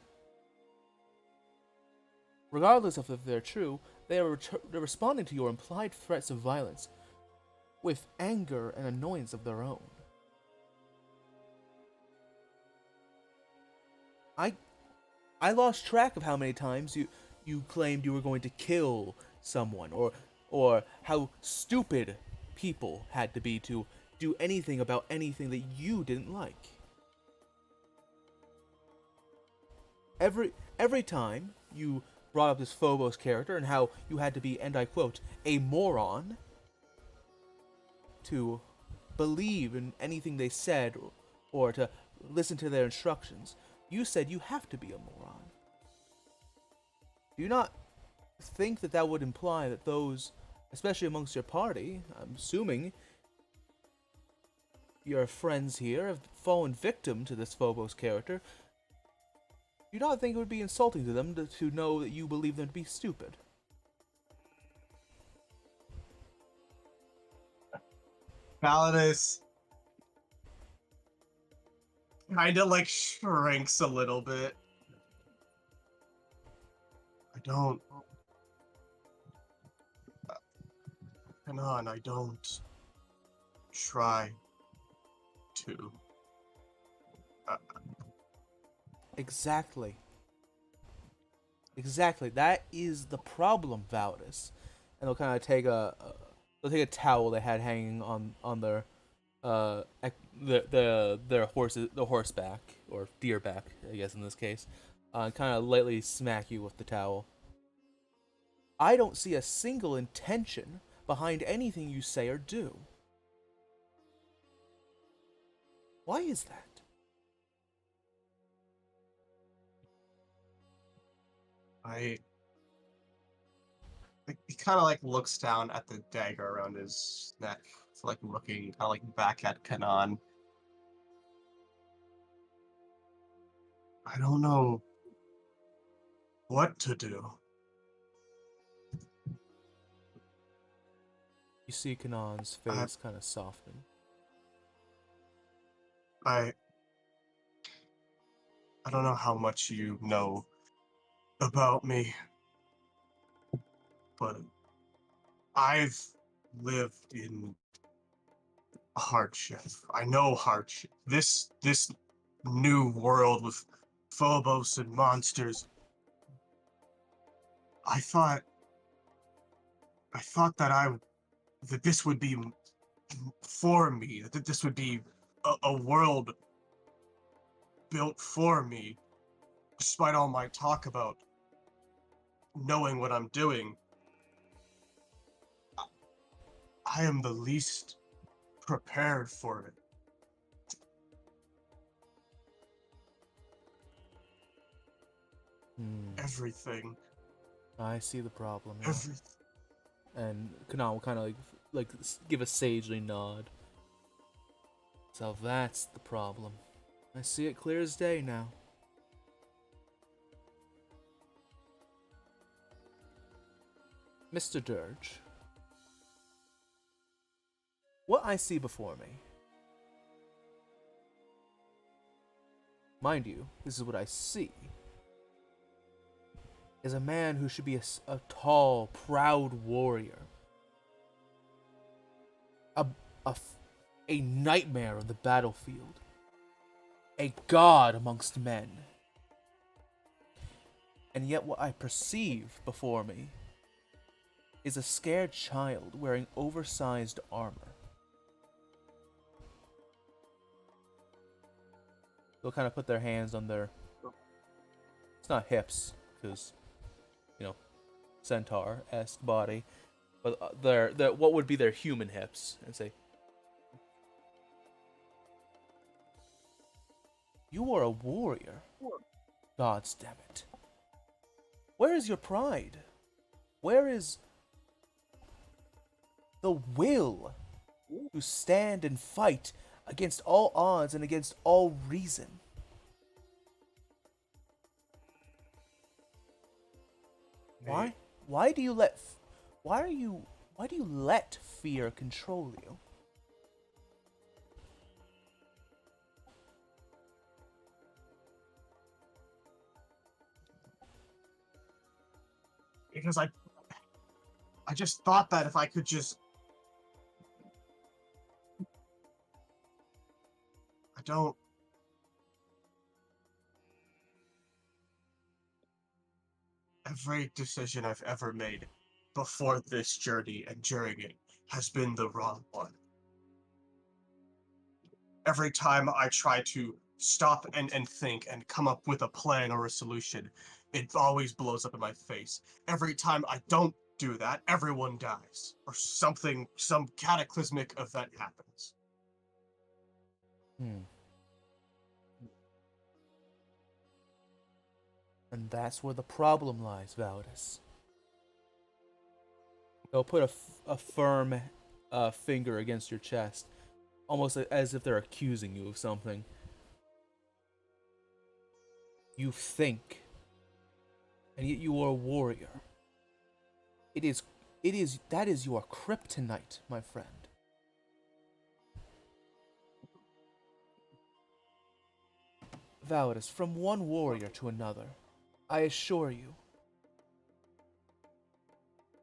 Speaker 6: regardless of if they're true, they're responding to your implied threats of violence with anger and annoyance of their own. I lost track of how many times you claimed you were going to kill someone, or how stupid people had to be to do anything about anything that you didn't like. Every time you brought up this Phobos character and how you had to be, and I quote, a moron to believe in anything they said or to listen to their instructions, you said you have to be a moron. Do you not think that would imply that those, especially amongst your party, I'm assuming your friends here have fallen victim to this Phobos character, do you not think it would be insulting to them to know that you believe them to be stupid?
Speaker 3: Validus kind of like shrinks a little bit. I don't. Hang on, I don't try to.
Speaker 6: Exactly. Exactly. That is the problem, Valdis. And they'll kind of take they'll take a towel they had hanging on their their horses, the horseback or deer back, I guess in this case, and kind of lightly smack you with the towel. I don't see a single intention behind anything you say or do. Why is that?
Speaker 3: He kind of like looks down at the dagger around his neck, like looking kind of like back at Kanan. I don't know what to do.
Speaker 6: You see Kanan's face kind of soften.
Speaker 3: I don't know how much you know about me, but I've lived in hardship. I know hardship. This new world with Phobos and monsters. I thought that this would be for me. That this would be a world built for me. Despite all my talk about knowing what I'm doing, I am the least prepared for it. Everything.
Speaker 6: I see the problem. Yeah.
Speaker 3: Everything.
Speaker 6: And Kanan will kind of like give a sagely nod. So that's the problem. I see it clear as day now. Mr. Dirge, what I see before me, mind you, this is what I see, is a man who should be a tall, proud warrior. A nightmare on the battlefield. A god amongst men. And yet what I perceive before me is a scared child wearing oversized armor. They'll kind of put their hands on their... It's not hips, because, you know, centaur-esque body. But their what would be their human hips, and say, "You are a warrior. Gods damn it. Where is your pride? Where is the will to stand and fight against all odds and against all reason?" Why do you let fear control you?
Speaker 3: Because I just thought that if I could just... I don't... Every decision I've ever made before this journey and during it has been the wrong one. Every time I try to stop and think and come up with a plan or a solution, it always blows up in my face. Every time I don't do that, everyone dies. Or some cataclysmic event happens.
Speaker 6: And that's where the problem lies, Valdis. They'll put a firm finger against your chest, almost as if they're accusing you of something. You think, and yet you are a warrior. That is your kryptonite, my friend. Validus, from one warrior to another, I assure you,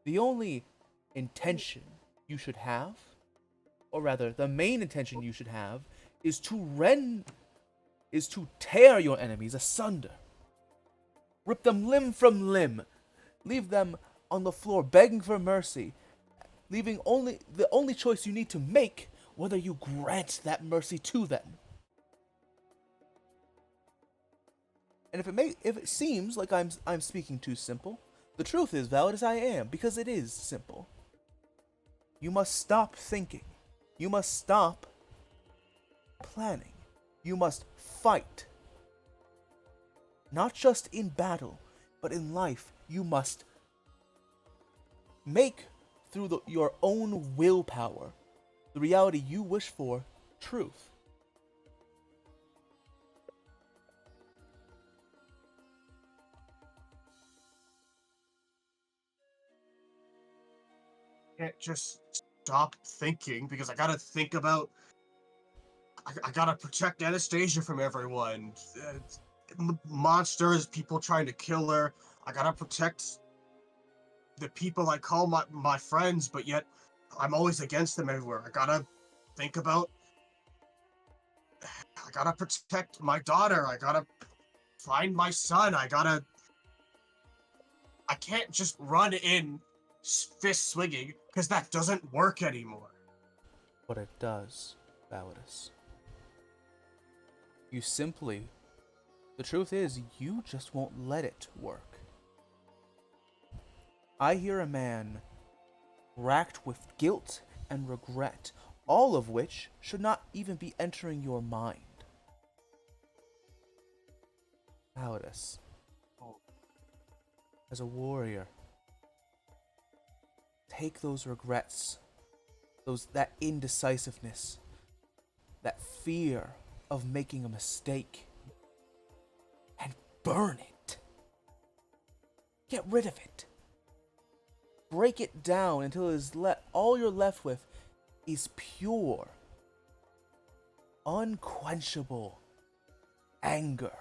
Speaker 6: the only intention you should have, or rather, the main intention you should have, is to tear your enemies asunder. Rip them limb from limb. Leave them on the floor begging for mercy, leaving the only choice you need to make whether you grant that mercy to them. And if it seems like I'm speaking too simple, the truth is, valid as I am, because it is simple. You must stop thinking. You must stop planning. You must fight. Not just in battle, but in life, you must make, through your own willpower, the reality you wish for truth.
Speaker 3: Can't just stop thinking because I gotta think about. I gotta protect Anastasia from everyone. Monsters, people trying to kill her. I gotta protect the people I call my friends, but yet I'm always against them everywhere. I gotta think about. I gotta protect my daughter. I gotta find my son. I can't just run in fist swinging, because that doesn't work anymore.
Speaker 6: But it does, Validus. The truth is, you just won't let it work. I hear a man racked with guilt and regret, all of which should not even be entering your mind. Validus, as a warrior, take those regrets, that indecisiveness, that fear of making a mistake, and burn it. Get rid of it. Break it down until all you're left with is pure, unquenchable anger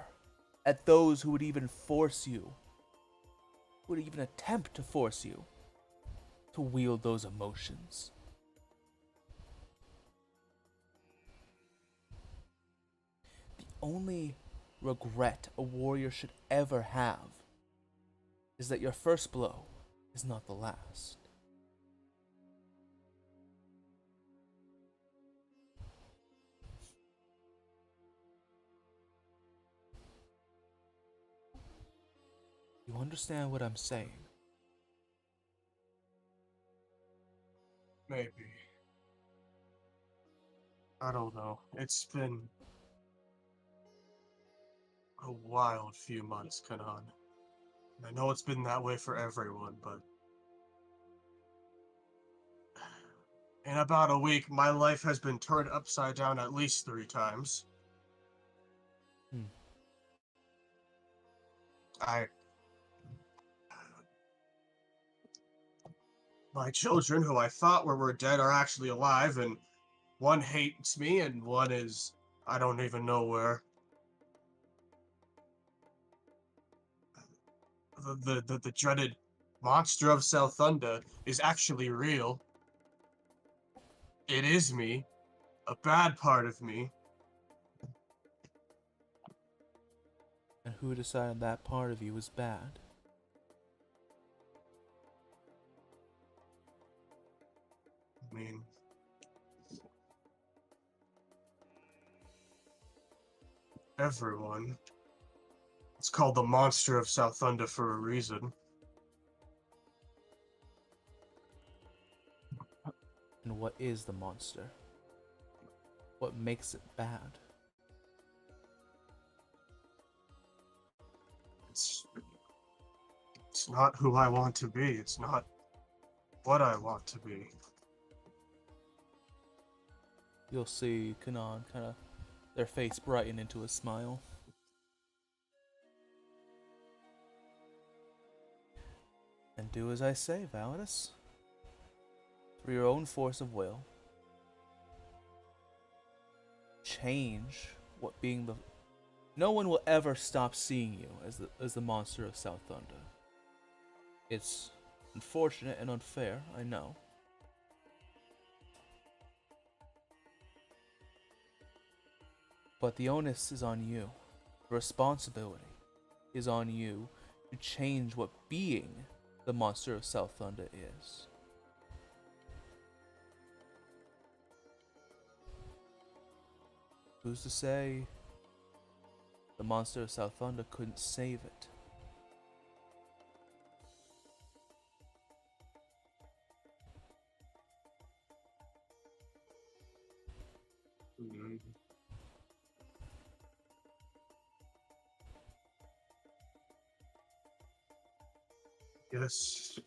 Speaker 6: at those who would even attempt to force you to wield those emotions. The only regret a warrior should ever have is that your first blow is not the last. You understand what I'm saying?
Speaker 3: Maybe. I don't know. It's been a wild few months, Kanan. I know it's been that way for everyone, but in about a week, my life has been turned upside down at least 3 times. My children, who I thought were dead, are actually alive, and one hates me, and one is, I don't even know where. The dreaded monster of Sowthunda is actually real. It is me, a bad part of me.
Speaker 6: And who decided that part of you was bad?
Speaker 3: I mean, everyone. It's called the monster of Sowthunda for a reason.
Speaker 6: And what is the monster? What makes it bad?
Speaker 3: It's not who I want to be. It's not what I want to be.
Speaker 6: You'll see Kanan their face brighten into a smile. And do as I say, Validus. Through your own force of will, change what being No one will ever stop seeing you as the monster of Sowthunda. It's unfortunate and unfair, I know. But the onus is on you. The responsibility is on you to change what being the monster of Sowthunda is. Who's to say the monster of Sowthunda couldn't save it?
Speaker 3: Yes.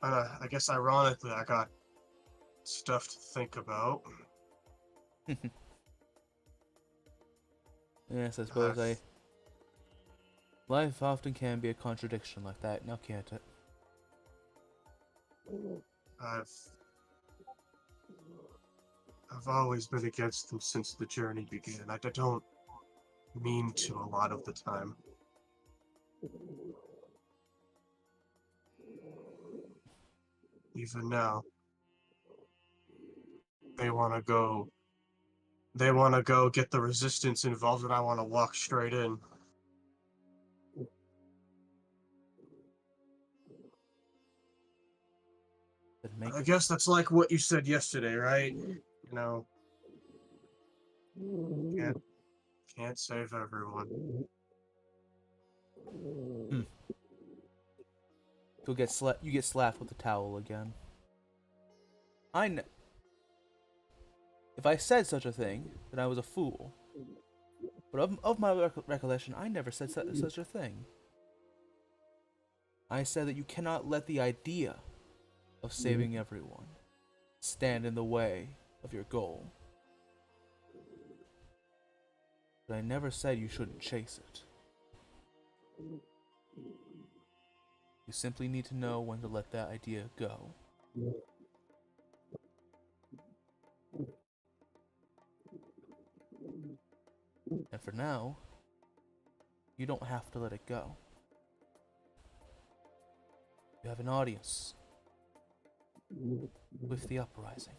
Speaker 3: I guess ironically, I got stuff to think about.
Speaker 6: Yes, I suppose life often can be a contradiction like that, now can't it?
Speaker 3: I've always been against them since the journey began. I don't mean to a lot of the time. Even now, they want to go get the resistance involved, and I want to walk straight in. I guess that's like what you said yesterday, right? You know, can't save everyone.
Speaker 6: You get slapped with the towel again. If I said such a thing, then I was a fool. But of my recollection, I never said such a thing. I said that you cannot let the idea of saving everyone stand in the way of your goal. But I never said you shouldn't chase it. You simply need to know when to let that idea go. And for now, you don't have to let it go. You have an audience with the uprising.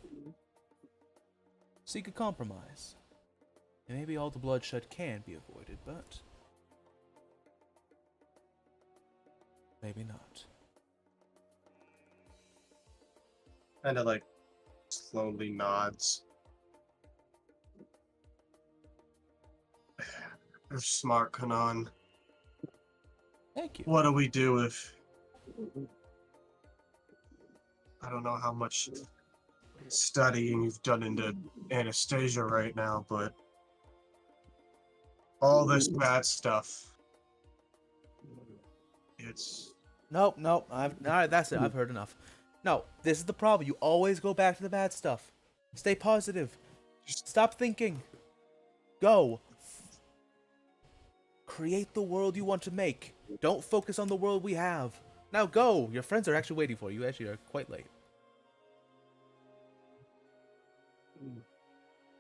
Speaker 6: Seek a compromise. And maybe all the bloodshed can be avoided, but maybe not.
Speaker 3: Kinda like slowly nods. You're smart, Kanan.
Speaker 6: Thank you.
Speaker 3: What do we do if... I don't know how much studying you've done into Anastasia right now, but all this bad stuff, it's...
Speaker 6: Nope. Alright, that's it. I've heard enough. No, this is the problem. You always go back to the bad stuff. Stay positive. Stop thinking. Go. Create the world you want to make. Don't focus on the world we have. Now go. Your friends are actually waiting for you. You actually are quite late.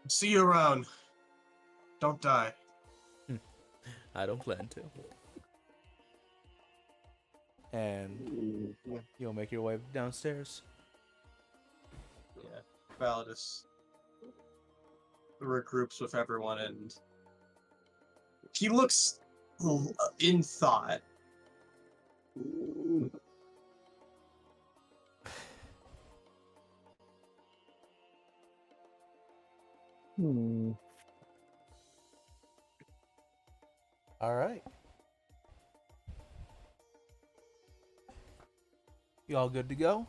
Speaker 3: See you around. Don't die.
Speaker 6: I don't plan to. And you'll make your way downstairs.
Speaker 3: Yeah. Validus regroups with everyone, and he looks in thought.
Speaker 6: All right. You all good to go?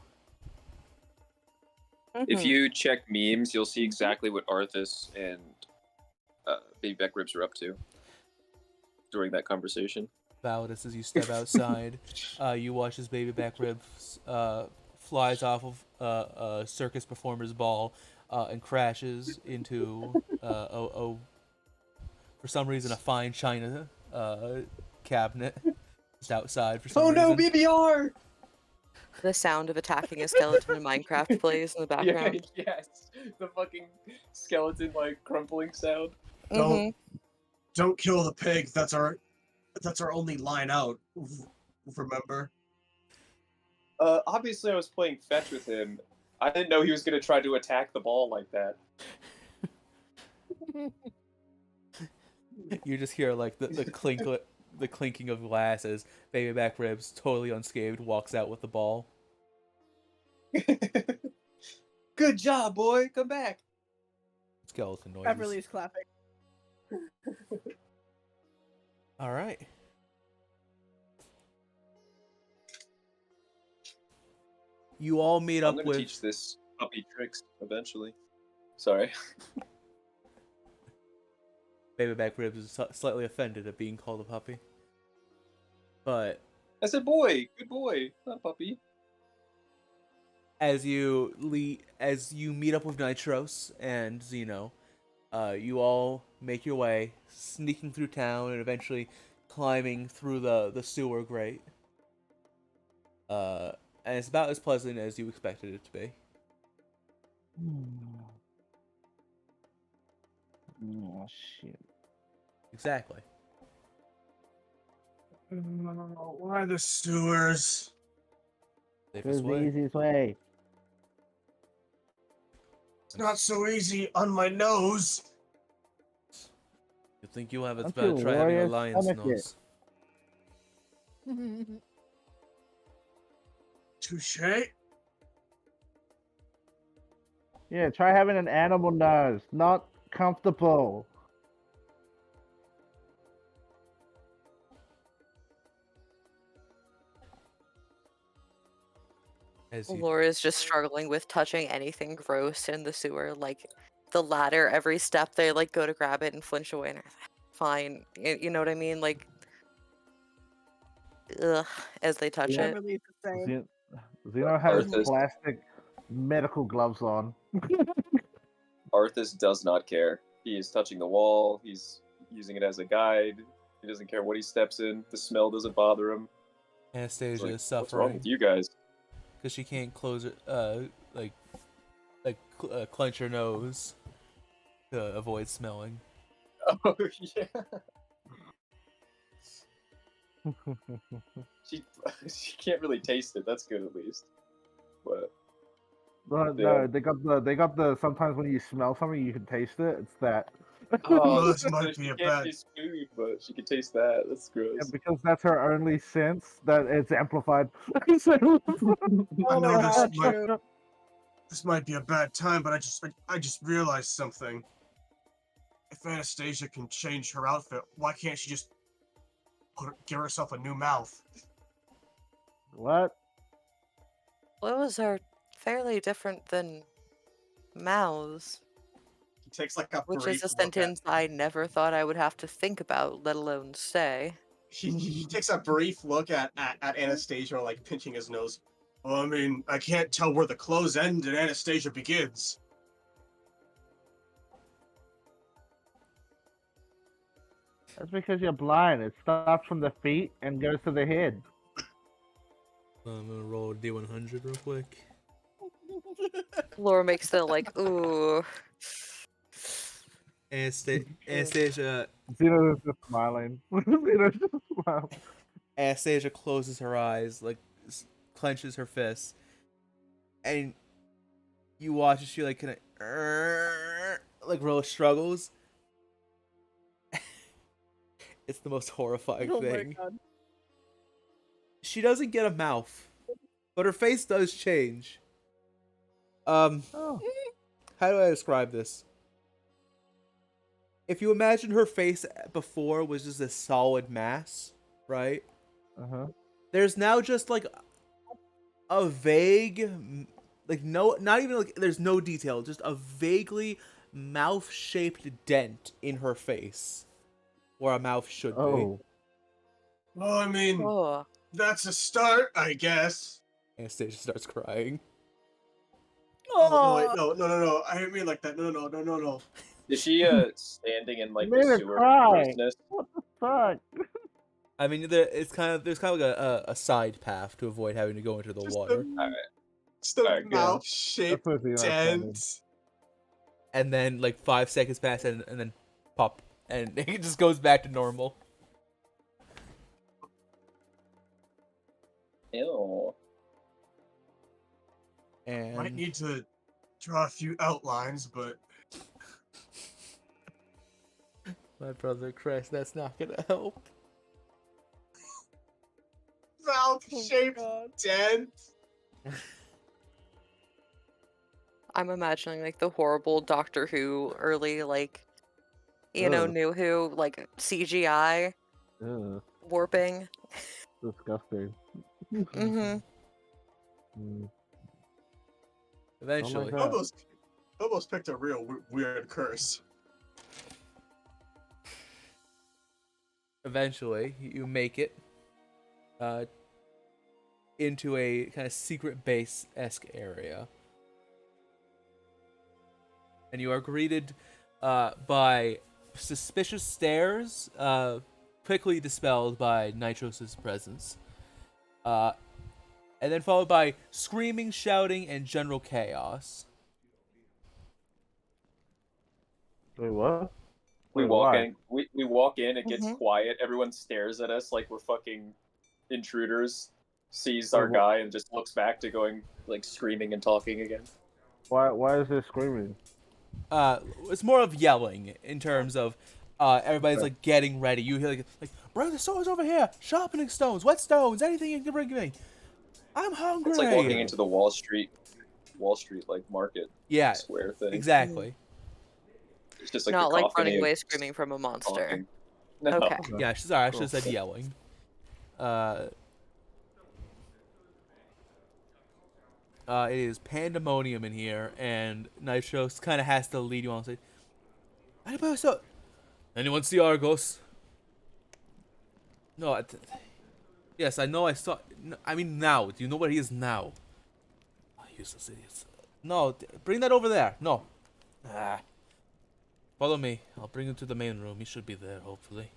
Speaker 1: If you check memes, you'll see exactly what Arthas and Baby Back Ribs are up to during that conversation.
Speaker 6: Validus, as you step outside, you watch as Baby Back Ribs flies off of a circus performer's ball and crashes into for some reason a fine china cabinet just outside for some reason.
Speaker 1: Oh no, BBR!
Speaker 7: The sound of attacking a skeleton in Minecraft plays in the background.
Speaker 1: Yes, the fucking skeleton like crumpling sound.
Speaker 3: Don't kill the pig. That's our only line out. Remember?
Speaker 1: Obviously, I was playing fetch with him. I didn't know he was going to try to attack the ball like that.
Speaker 6: You just hear like the clinking of glass as Baby Back Ribs, totally unscathed, walks out with the ball.
Speaker 1: Good job, boy. Come back.
Speaker 6: Skeleton noises.
Speaker 2: Beverly's clapping.
Speaker 6: All right. You all meet
Speaker 1: I'm
Speaker 6: up
Speaker 1: going to
Speaker 6: with.
Speaker 1: teach this puppy tricks eventually. Sorry.
Speaker 6: Baby Back Ribs is slightly offended at being called a puppy. But
Speaker 1: I said boy. Good boy. Not a puppy.
Speaker 6: as you meet up with Nitros and Xeno, you all make your way, sneaking through town and eventually climbing through the sewer grate. And it's about as pleasant as you expected it to be.
Speaker 5: Oh shit.
Speaker 6: Exactly.
Speaker 3: Why the sewers?
Speaker 5: This
Speaker 6: Safest
Speaker 5: is the
Speaker 6: way.
Speaker 5: easiest way.
Speaker 3: It's not so easy on my nose.
Speaker 6: You think you'll have it
Speaker 5: Don't
Speaker 6: better
Speaker 5: you
Speaker 6: try having a
Speaker 5: worry,
Speaker 6: lion's
Speaker 5: stomach it.
Speaker 6: nose.
Speaker 3: Touche.
Speaker 5: Yeah, try having an animal nose. Not comfortable.
Speaker 6: As you
Speaker 7: Laura's just struggling with touching anything gross in the sewer. Like the ladder, every step they like go to grab it and flinch away. And fine, you know what I mean? Like, ugh, as they touch
Speaker 5: Yeah.
Speaker 7: it.
Speaker 2: Beverly's the same.
Speaker 5: Xeno has
Speaker 1: Arthas-
Speaker 5: plastic medical gloves on.
Speaker 1: Arthas does not care. He is touching the wall. He's using it as a guide. He doesn't care what he steps in. The smell doesn't bother him.
Speaker 6: Anastasia
Speaker 1: It's like,
Speaker 6: is
Speaker 1: what's wrong
Speaker 6: suffering
Speaker 1: with you guys?
Speaker 6: because she can't close it, clench her nose to avoid smelling.
Speaker 1: Oh yeah. She can't really taste it. That's good at least. But
Speaker 5: No, they got the. Sometimes when you smell something, you can taste it. It's that.
Speaker 3: Oh, this
Speaker 1: so
Speaker 3: might
Speaker 1: she
Speaker 3: be a
Speaker 1: can't
Speaker 3: bad.
Speaker 1: taste food, but she can taste that. That's gross.
Speaker 5: Yeah, because that's her only sense that it's amplified.
Speaker 3: I
Speaker 2: Oh my
Speaker 3: know
Speaker 2: god,
Speaker 3: this might,
Speaker 2: true.
Speaker 3: this might be a bad time, but I just realized something. If Anastasia can change her outfit, why can't she just give herself a new mouth?
Speaker 5: What?
Speaker 7: Clothes are fairly different than mouths,
Speaker 3: He takes like a
Speaker 7: which
Speaker 3: brief
Speaker 7: is a
Speaker 3: look at.
Speaker 7: sentence I never thought I would have to think about, let alone say.
Speaker 3: He takes a brief look at Anastasia, like pinching his nose. Well, I mean, I can't tell where the clothes end and Anastasia begins.
Speaker 5: That's because you're blind. It starts from the feet and goes to the head.
Speaker 6: I'm gonna roll a D100 real quick.
Speaker 7: Laura makes the like, ooh.
Speaker 6: Anastasia
Speaker 5: Xeno's just smiling. Xeno's just smiling.
Speaker 6: Anastasia closes her eyes, like clenches her fists, and you watch as she like kind of really struggles. It's the most horrifying
Speaker 2: Oh my
Speaker 6: thing.
Speaker 2: god.
Speaker 6: She doesn't get a mouth, but her face does change.
Speaker 5: Oh.
Speaker 6: How do I describe this? If you imagine her face before was just a solid mass, right?
Speaker 5: Uh-huh.
Speaker 6: There's now just like a vague, like no, not even like there's no detail, just a vaguely mouth-shaped dent in her face, where a mouth should
Speaker 5: Oh.
Speaker 3: Well, I mean,
Speaker 7: Oh.
Speaker 3: that's a start, I guess.
Speaker 6: be. Anastasia starts crying.
Speaker 3: Oh, no, wait, no. I didn't mean like that. No.
Speaker 1: Is she standing in like
Speaker 5: You made
Speaker 1: the
Speaker 5: her
Speaker 1: sewer
Speaker 5: cry.
Speaker 1: grossness?
Speaker 5: What the fuck?
Speaker 6: I mean, there's kind of like a side path to avoid having to go into the
Speaker 3: Just
Speaker 6: water,
Speaker 3: Just a
Speaker 1: Alright, good.
Speaker 3: mouth-shaped
Speaker 5: That's what Xeno's
Speaker 3: dent.
Speaker 6: and then like 5 seconds pass, and then pop, and it just goes back to normal.
Speaker 1: Ew.
Speaker 6: And
Speaker 3: Might need to draw a few outlines, but
Speaker 6: my brother Chris, that's not gonna help.
Speaker 3: valve-shaped dent.
Speaker 7: I'm imagining like the horrible Doctor Who early New Who CGI
Speaker 5: Ugh,
Speaker 7: warping.
Speaker 5: disgusting.
Speaker 7: Mm-hmm.
Speaker 6: Eventually,
Speaker 5: that.
Speaker 3: Almost picked a real weird curse.
Speaker 6: eventually, you make it into a kind of secret base-esque area. And you are greeted by suspicious stares, quickly dispelled by Nitros' presence. And then followed by screaming, shouting, and general chaos.
Speaker 5: Wait, what?
Speaker 1: We
Speaker 5: Wait,
Speaker 1: walk
Speaker 5: why?
Speaker 1: in. We walk in. It gets
Speaker 7: Mhm.
Speaker 1: quiet. Everyone stares at us like we're fucking intruders. Sees
Speaker 5: Wait,
Speaker 1: our guy and just looks back to going like screaming and talking again.
Speaker 5: Why is there screaming?
Speaker 6: It's more of yelling in terms of everybody's
Speaker 5: Okay.
Speaker 6: like getting ready. You hear like bring the stones over here, sharpening stones, wet stones, anything you can bring me. I'm hungry.
Speaker 1: It's like walking into the Wall Street like market square thing.
Speaker 6: Exactly.
Speaker 1: It's just like
Speaker 7: Not
Speaker 1: the
Speaker 7: like
Speaker 1: cacophony
Speaker 7: running
Speaker 1: of
Speaker 7: away screaming from a monster.
Speaker 1: talking. No.
Speaker 7: Okay.
Speaker 6: Yeah, sorry, I should
Speaker 5: Cool.
Speaker 6: have said yelling. It is pandemonium in here, and Nitros kind of has to lead you on and say, "Anybody saw? Anyone see Argos?" No. Yes, I know. I saw. No, I mean, now. Do you know where he is now? Oh, useless idiots. No, bring that over there. No. Follow me. I'll bring him to the main room. He should be there, hopefully.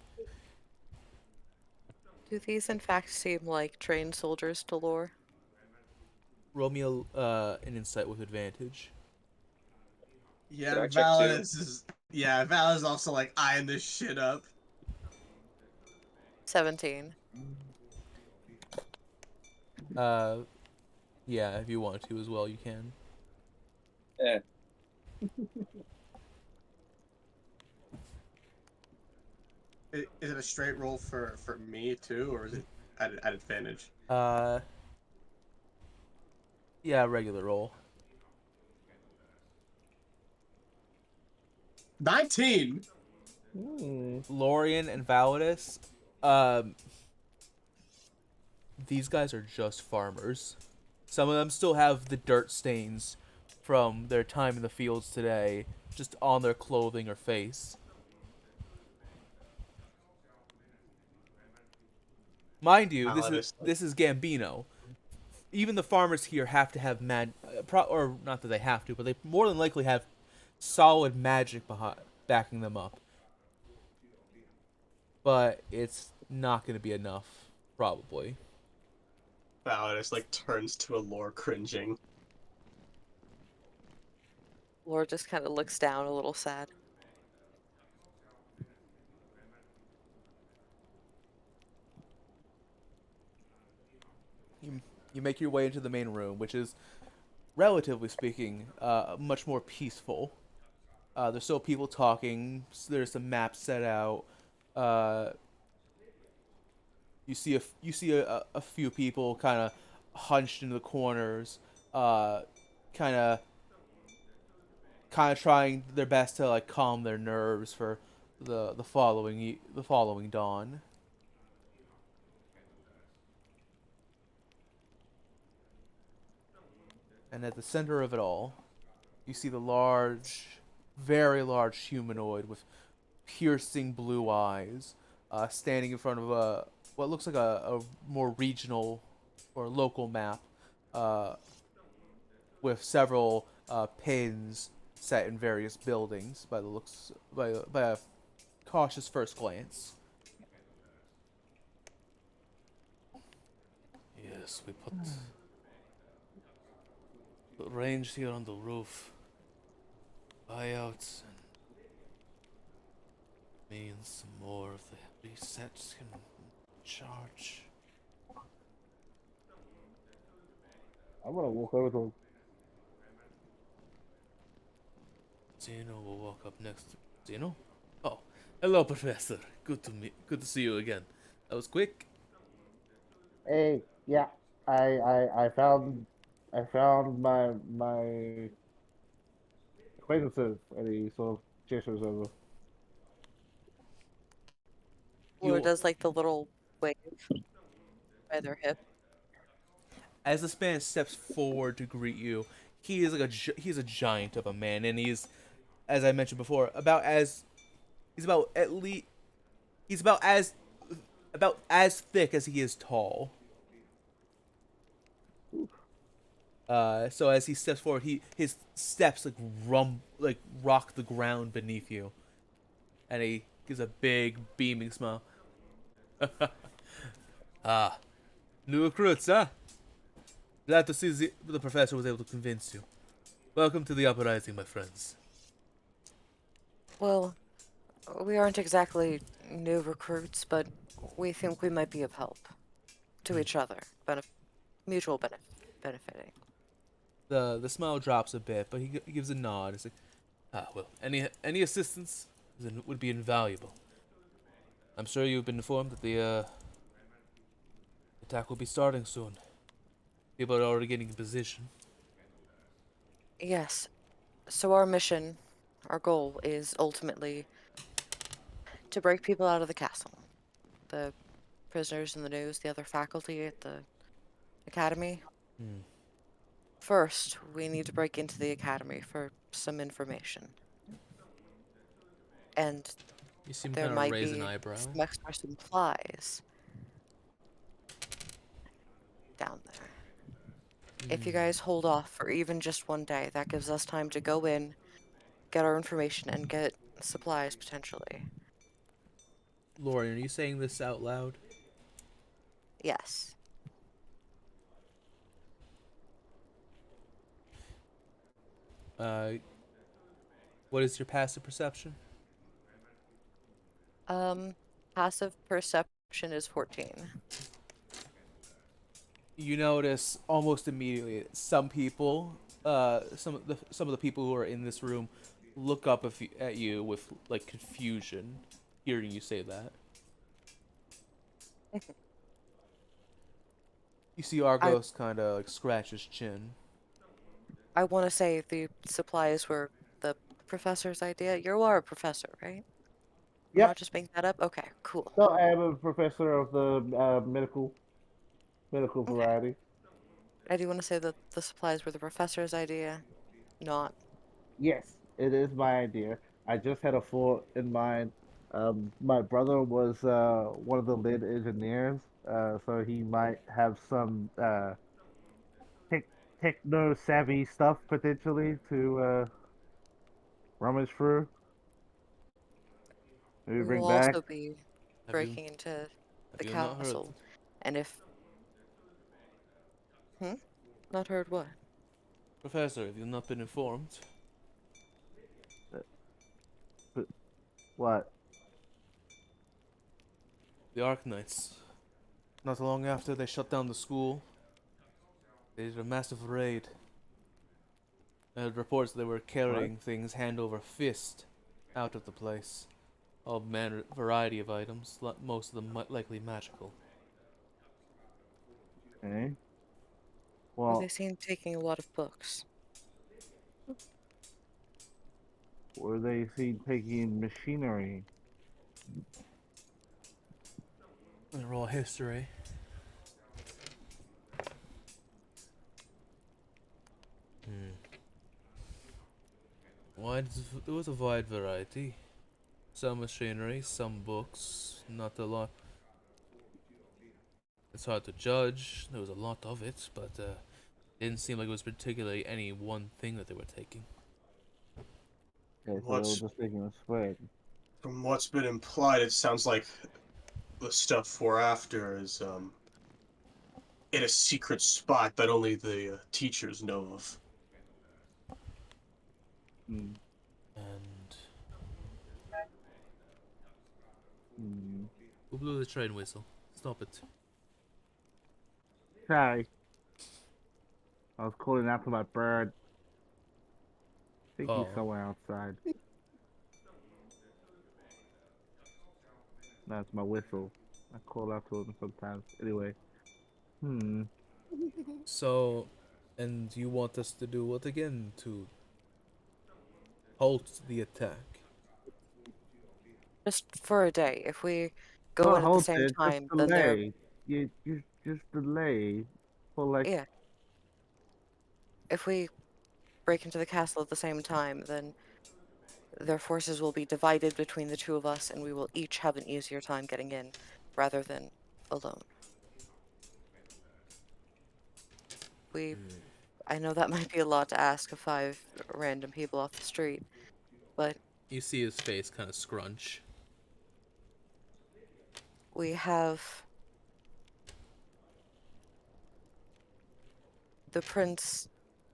Speaker 7: Do these in fact seem like trained soldiers to lore?
Speaker 6: Roll me an insight with advantage.
Speaker 1: Did I
Speaker 3: Yeah,
Speaker 1: check too?
Speaker 3: Val is also like eyeing this shit up.
Speaker 7: 17.
Speaker 6: Yeah, if you want to as well, you can.
Speaker 1: Eh.
Speaker 3: Is it a straight roll for me too, or is it at advantage?
Speaker 6: Yeah, regular roll.
Speaker 3: 19.
Speaker 6: Lorian and Validus, these guys are just farmers. Some of them still have the dirt stains from their time in the fields today, just on their clothing or face. Mind you, this is Gambino. Even the farmers here have to have or not that they have to, but they more than likely have solid magic backing them up. But it's not going to be enough, probably.
Speaker 3: Validus like turns to a lore cringing.
Speaker 7: Lore just kind of looks down a little sad.
Speaker 6: You make your way into the main room, which is, relatively speaking, much more peaceful. There's still people talking. There's some maps set out. You see a few people kind of hunched into the corners, kind of trying their best to like calm their nerves for the following dawn. And at the center of it all, you see the large, very large humanoid with piercing blue eyes, standing in front of what looks like a more regional or local map, with several pins set in various buildings by a cautious first glance. Yes, we put the range here on the roof. Buyouts. Means some more of the resets can charge.
Speaker 5: I'm gonna walk over to him.
Speaker 6: Xeno will walk up next. Xeno? Oh, hello, Professor. Good to see you again. That was quick.
Speaker 5: Hey, yeah, I found my acquaintances, and he sort of gestures over.
Speaker 7: Or does like the little wave by their hip.
Speaker 6: As this man steps forward to greet you, he is like he's a giant of a man, and he's, as I mentioned before, he's about as thick as he is tall. So as he steps forward, his steps like rock the ground beneath you, and he gives a big beaming smile. Ah, new recruits, huh? Glad to see the professor was able to convince you. Welcome to the uprising, my friends.
Speaker 7: Well, we aren't exactly new recruits, but we think we might be of help to each other, mutual benefiting.
Speaker 6: The smile drops a bit, but he gives a nod. He's like, well, any assistance would be invaluable. I'm sure you've been informed that the attack will be starting soon. People are already getting in position.
Speaker 7: Yes. So our mission, our goal is ultimately to break people out of the castle. The prisoners in the news, the other faculty at the academy. First, we need to break into the academy for some information. And
Speaker 6: You seem
Speaker 7: there
Speaker 6: kind of
Speaker 7: might
Speaker 6: raise
Speaker 7: be
Speaker 6: an eyebrow.
Speaker 7: some extra supplies down there. If you guys hold off for even just one day, that gives us time to go in, get our information, and get supplies potentially.
Speaker 6: Lauren, are you saying this out loud?
Speaker 7: Yes.
Speaker 6: What is your passive perception?
Speaker 7: Passive perception is 14.
Speaker 6: You notice almost immediately some people, some of the people who are in this room, look up at you with like confusion, hearing you say that. You see Argos kind of like scratch his chin.
Speaker 7: I want to say the supplies were the professor's idea. You are a professor, right? I'm
Speaker 5: Yep.
Speaker 7: not just making that up? Okay, cool.
Speaker 5: So I am a professor of the medical variety.
Speaker 7: I do want to say that the supplies were the professor's idea, not.
Speaker 5: Yes, it is my idea. I just had a thought in mind. My brother was one of the lead engineers, so he might have some tech techno savvy stuff potentially to rummage through. Maybe
Speaker 7: We
Speaker 5: bring
Speaker 7: will
Speaker 5: back.
Speaker 7: also be breaking into the
Speaker 6: Have you not heard?
Speaker 7: castle. And if. Not heard what?
Speaker 6: Professor, have you not been informed?
Speaker 5: What?
Speaker 6: The Arknights, not long after they shut down the school, they did a massive raid. I had reports they were carrying things hand over fist out of the place. All variety of items, most of them likely magical.
Speaker 5: Okay.
Speaker 7: Well,
Speaker 5: Well,
Speaker 7: they seem taking a lot of books.
Speaker 5: were they seen taking machinery?
Speaker 6: They're all history. There was a wide variety. Some machinery, some books, not a lot. It's hard to judge. There was a lot of it, but it didn't seem like it was particularly any one thing that they were taking.
Speaker 5: Okay, so they were just taking a spread.
Speaker 3: From what's been implied, it sounds like the stuff we're after is in a secret spot that only the teachers know of.
Speaker 5: Hmm.
Speaker 6: And Who blew the train whistle? Stop it.
Speaker 5: Sorry. I was calling out to my bird. I think he's
Speaker 6: Oh.
Speaker 5: somewhere outside. That's my whistle. I call out to him sometimes. Anyway.
Speaker 6: So, and you want us to do what again to halt the attack?
Speaker 7: Just for a day. If we go
Speaker 5: Not
Speaker 7: in at the
Speaker 5: halt
Speaker 7: same
Speaker 5: it, just
Speaker 7: time, then they're
Speaker 5: delay. You just delay for like
Speaker 7: yeah. If we break into the castle at the same time, then their forces will be divided between the two of us, and we will each have an easier time getting in, rather than alone. I know that might be a lot to ask of 5 random people off the street, but
Speaker 6: You see his face kind of scrunch.
Speaker 7: we have the prince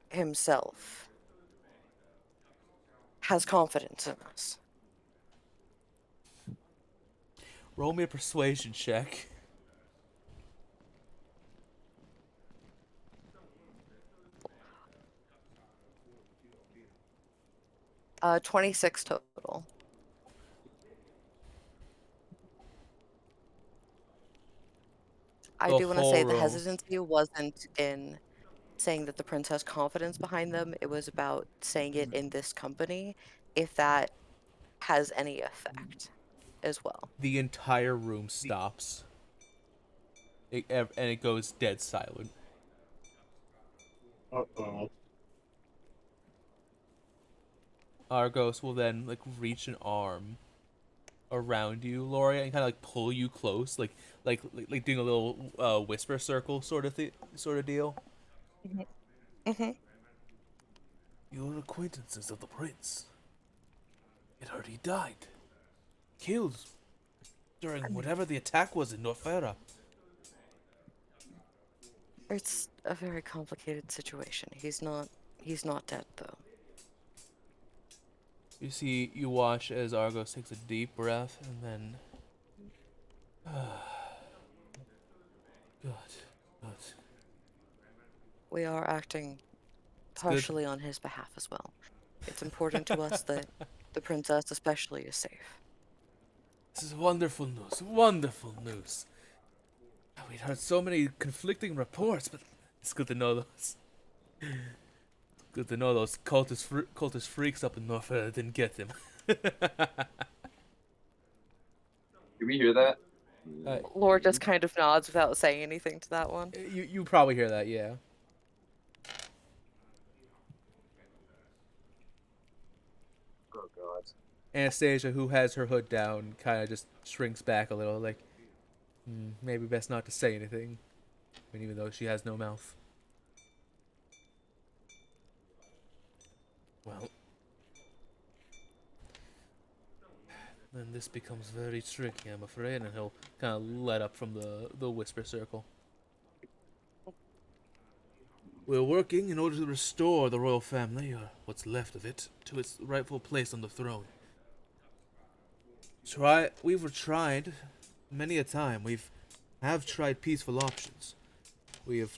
Speaker 7: himself has confidence in us.
Speaker 6: Roll me a persuasion check.
Speaker 7: 26 total. I do want to say the hesitancy wasn't in saying that the prince has confidence behind them. It was about saying it in this company, if that has any effect as well.
Speaker 6: The entire room stops. And it goes dead silent.
Speaker 3: Uh-oh.
Speaker 6: Argos will then like reach an arm around you, Loria, and kind of like pull you close, like doing a little whisper circle sort of deal.
Speaker 7: Mm-hmm.
Speaker 6: You're acquaintances of the prince. It heard he died, killed during whatever the attack was in Norfera.
Speaker 7: It's a very complicated situation. He's not dead though.
Speaker 6: You watch as Argos takes a deep breath and then good.
Speaker 7: We are acting partially on his behalf as well. It's important to us that the princess especially is safe.
Speaker 6: This is wonderful news. We'd heard so many conflicting reports, but it's good to know those. Good to know those cultist freaks up in Norfolk didn't get him.
Speaker 1: Do we hear that?
Speaker 7: Lord just kind of nods without saying anything to that one.
Speaker 6: You probably hear that, yeah.
Speaker 1: Oh god.
Speaker 6: Anastasia, who has her hood down, kind of just shrinks back a little, like, maybe best not to say anything. I mean, even though she has no mouth. Well, then this becomes very tricky, I'm afraid, and he'll kind of let up from the whisper circle. We're working in order to restore the royal family, or what's left of it, to its rightful place on the throne. We've tried many a time. We've tried peaceful options. We've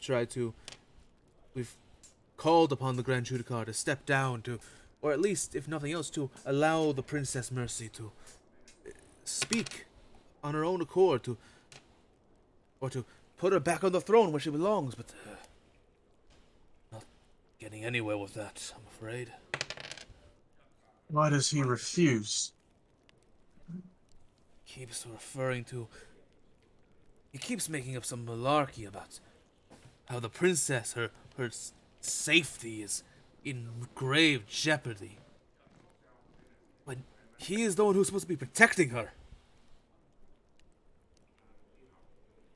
Speaker 6: called upon the Grand Judicar to step down to, or at least, if nothing else, to allow the Princess Mercy to speak on her own accord, or to put her back on the throne where she belongs, but not getting anywhere with that, I'm afraid.
Speaker 3: Why does he refuse?
Speaker 6: He keeps making up some malarkey about how the princess, her safety is in grave jeopardy. But he is the one who's supposed to be protecting her.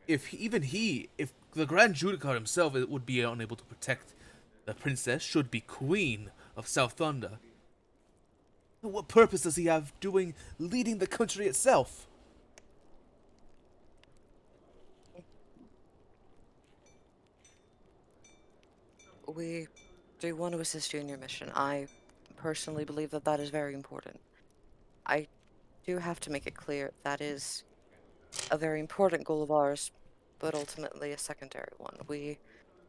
Speaker 6: If the Grand Judicar himself would be unable to protect the princess, should be queen of Sowthunda, what purpose does he have leading the country itself?
Speaker 7: We do want to assist you in your mission. I personally believe that is very important. I do have to make it clear that is a very important goal of ours, but ultimately a secondary one. We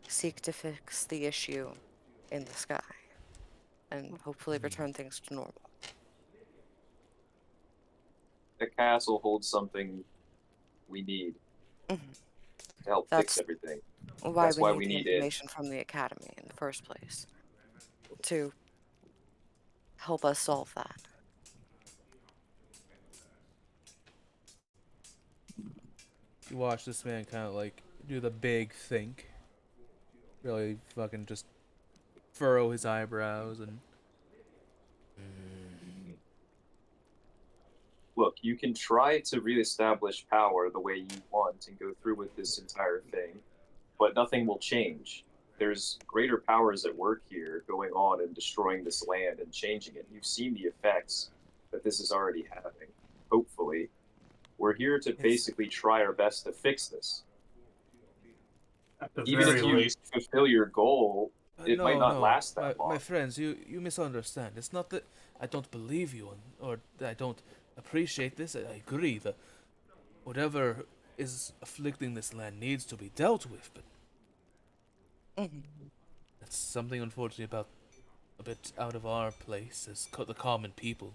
Speaker 7: seek to fix the issue in the sky and hopefully return things to normal.
Speaker 1: The castle holds something we need
Speaker 7: Mhm.
Speaker 1: to help
Speaker 7: That's
Speaker 1: fix everything.
Speaker 7: why
Speaker 1: That's
Speaker 7: we
Speaker 1: why
Speaker 7: need
Speaker 1: we
Speaker 7: the
Speaker 1: need it.
Speaker 7: information from the academy in the first place to help us solve that.
Speaker 6: You watch this man kind of like do the big think. Really fucking just furrow his eyebrows and.
Speaker 1: Look, you can try to reestablish power the way you want and go through with this entire thing, but nothing will change. There's greater powers at work here going on and destroying this land and changing it. You've seen the effects that this is already having, hopefully. We're here to basically try our best to fix this.
Speaker 3: At the
Speaker 1: Even
Speaker 3: very
Speaker 1: if you
Speaker 3: least,
Speaker 1: fulfill your goal, it might not last
Speaker 6: my,
Speaker 1: that long.
Speaker 6: my friends, you misunderstand. It's not that I don't believe you or that I don't appreciate this. I agree that whatever is afflicting this land needs to be dealt with, but that's something unfortunately about a bit out of our place as the common people,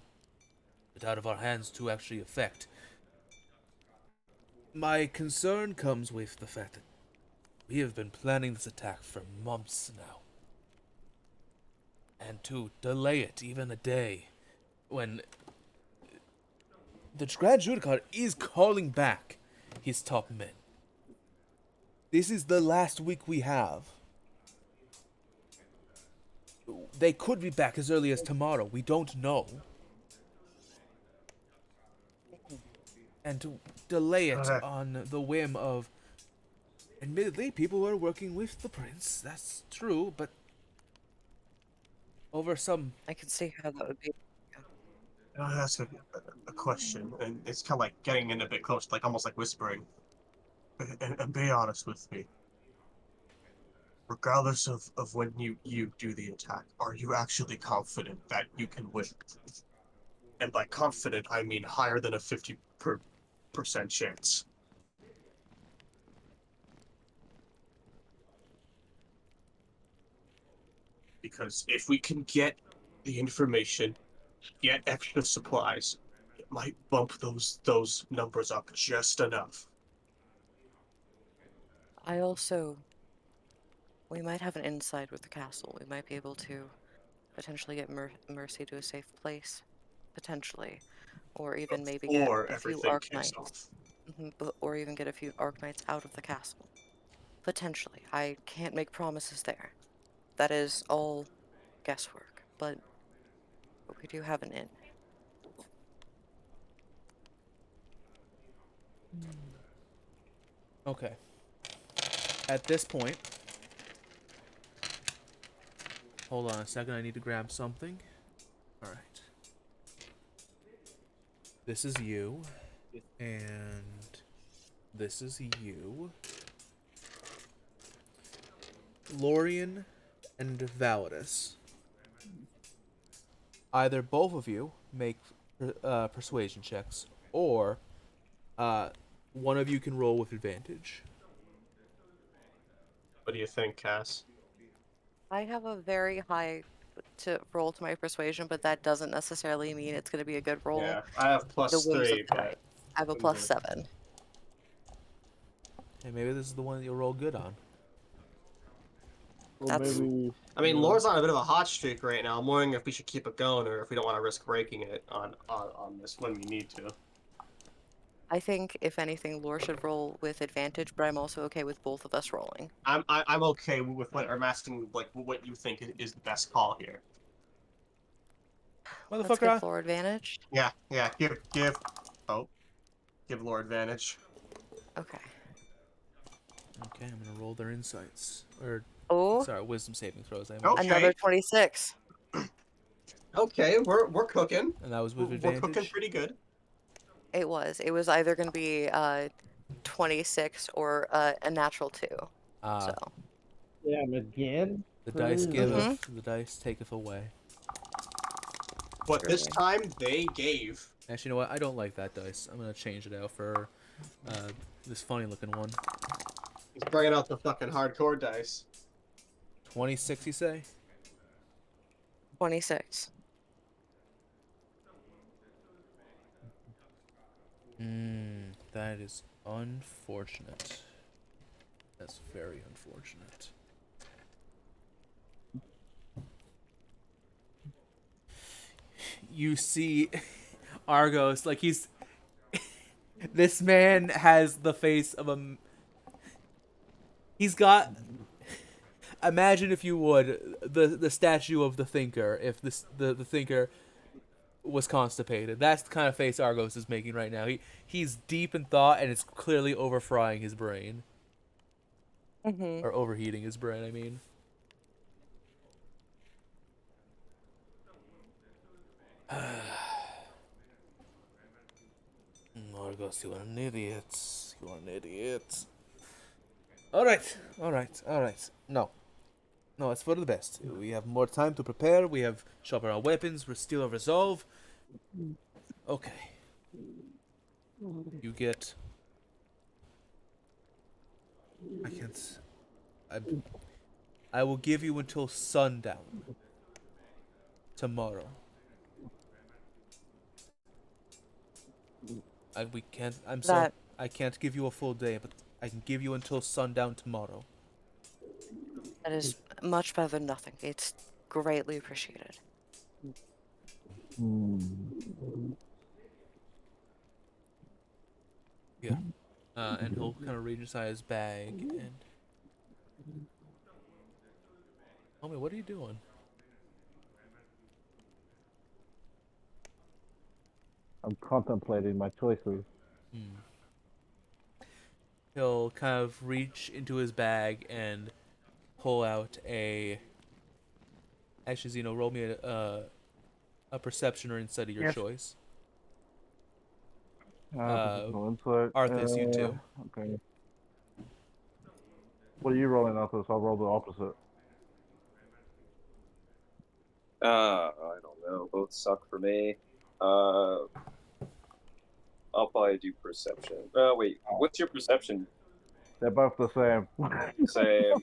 Speaker 6: but out of our hands to actually affect. My concern comes with the fact that we have been planning this attack for months now. And to delay it even a day, when the Grand Judicator is calling back his top men. This is the last week we have. They could be back as early as tomorrow. We don't know. And to delay it on the whim of... Admittedly, people who are working with the prince. That's true, but... over some...
Speaker 7: I can see how that would be.
Speaker 3: I'll ask a question, and it's kind of like getting in a bit close, like almost like whispering. And be honest with me. Regardless of when you do the attack, are you actually confident that you can win? And by confident, I mean higher than a 50% chance. Because if we can get the information, get extra supplies, it might bump those numbers up just enough.
Speaker 7: We might have an inside with the castle. We might be able to potentially get Mercy to a safe place, potentially, or even maybe get a few Arknights, or even get a few Arknights out of the castle, potentially. I can't make promises there. That is all guesswork, but we do have an in.
Speaker 6: Okay. At this point... Hold on a second, I need to grab something. Alright. This is you. And... this is you. Lorien and Validus. Either both of you make persuasion checks, or one of you can roll with advantage.
Speaker 3: What do you think, Cass?
Speaker 7: I have a very high to roll to my persuasion, but that doesn't necessarily mean it's going to be a good roll.
Speaker 3: Yeah, I have +3, but...
Speaker 7: I have a +7.
Speaker 6: Hey, maybe this is the one that you'll roll good on.
Speaker 5: Well, maybe...
Speaker 3: I mean, Lore's on a bit of a hot streak right now. I'm wondering if we should keep it going or if we don't want to risk breaking it on this when we need to.
Speaker 7: I think, if anything, Lore should roll with advantage, but I'm also okay with both of us rolling.
Speaker 3: I'm okay with what I'm asking, like, what you think is the best call here.
Speaker 7: Let's give Lore advantage.
Speaker 3: Yeah, give Lore advantage.
Speaker 7: Okay.
Speaker 6: Okay, I'm gonna roll their insights. Sorry, wisdom saving throws.
Speaker 3: Okay.
Speaker 7: Another 26.
Speaker 3: Okay, we're cooking.
Speaker 6: And that was with advantage?
Speaker 3: We're cooking pretty good.
Speaker 7: It was either going to be 26 or a natural 2. So.
Speaker 5: Damn, again?
Speaker 6: The dice giveth, the dice taketh away.
Speaker 3: But this time they gave
Speaker 6: Actually, you know what? I don't like that dice. I'm gonna change it out for this funny-looking one.
Speaker 3: He's bringing out the fucking hardcore dice.
Speaker 6: 26, you say?
Speaker 7: 26.
Speaker 6: That is unfortunate. That's very unfortunate. You see Argos, like he's... This man has the face of a... He's got... Imagine, if you would, the statue of the Thinker, if the Thinker was constipated. That's the kind of face Argos is making right now. He's deep in thought, and it's clearly overfrying his brain.
Speaker 7: Mm-hmm.
Speaker 6: Or overheating his brain, I mean. Argos, you are an idiot. You are an idiot. Alright. No, it's for the best. We have more time to prepare. We have sharpened our weapons. We're still our resolve. Okay. You get... I can't... I will give you until sundown. Tomorrow. I can't give you a full day, but I can give you until sundown tomorrow.
Speaker 7: That is much better than nothing. It's greatly appreciated.
Speaker 6: Yeah. And he'll kind of reach inside his bag and... Homie, what are you doing?
Speaker 5: I'm contemplating my choices.
Speaker 6: He'll kind of reach into his bag and pull out a... Actually, Xeno, roll me a perception or insight of your choice. Arthas, you too.
Speaker 5: Okay. What are you rolling, Arthas? I'll roll the opposite.
Speaker 1: I don't know. Both suck for me. I'll probably do perception. Wait, what's your perception?
Speaker 5: They're both the same.
Speaker 1: Same.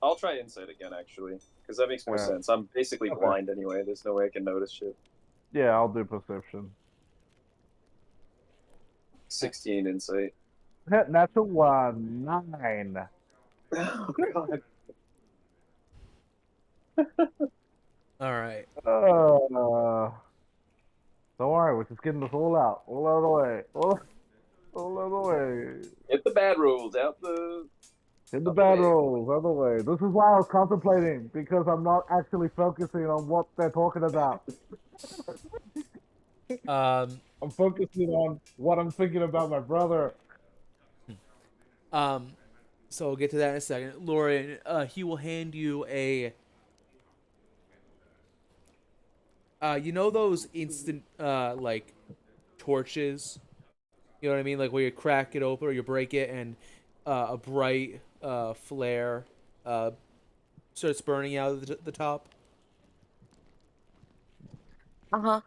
Speaker 1: I'll try insight again, actually, because that makes more sense. I'm basically blind anyway. There's no way I can notice shit.
Speaker 5: Yeah, I'll do perception.
Speaker 1: 16 insight.
Speaker 5: That's a 1. 9.
Speaker 1: Oh god.
Speaker 6: Alright.
Speaker 5: Don't worry, we're just getting this all out. All out of the way. All out of the way.
Speaker 1: Get the bad rolls out the...
Speaker 5: Get the bad rolls out of the way. This is why I was contemplating, because I'm not actually focusing on what they're talking about. I'm focusing on what I'm thinking about my brother.
Speaker 6: So we'll get to that in a second. Lauren, he will hand you a... you know those instant, like, torches? You know what I mean? Like, where you crack it open or you break it and a bright flare starts burning out of the top?
Speaker 7: Uh-huh.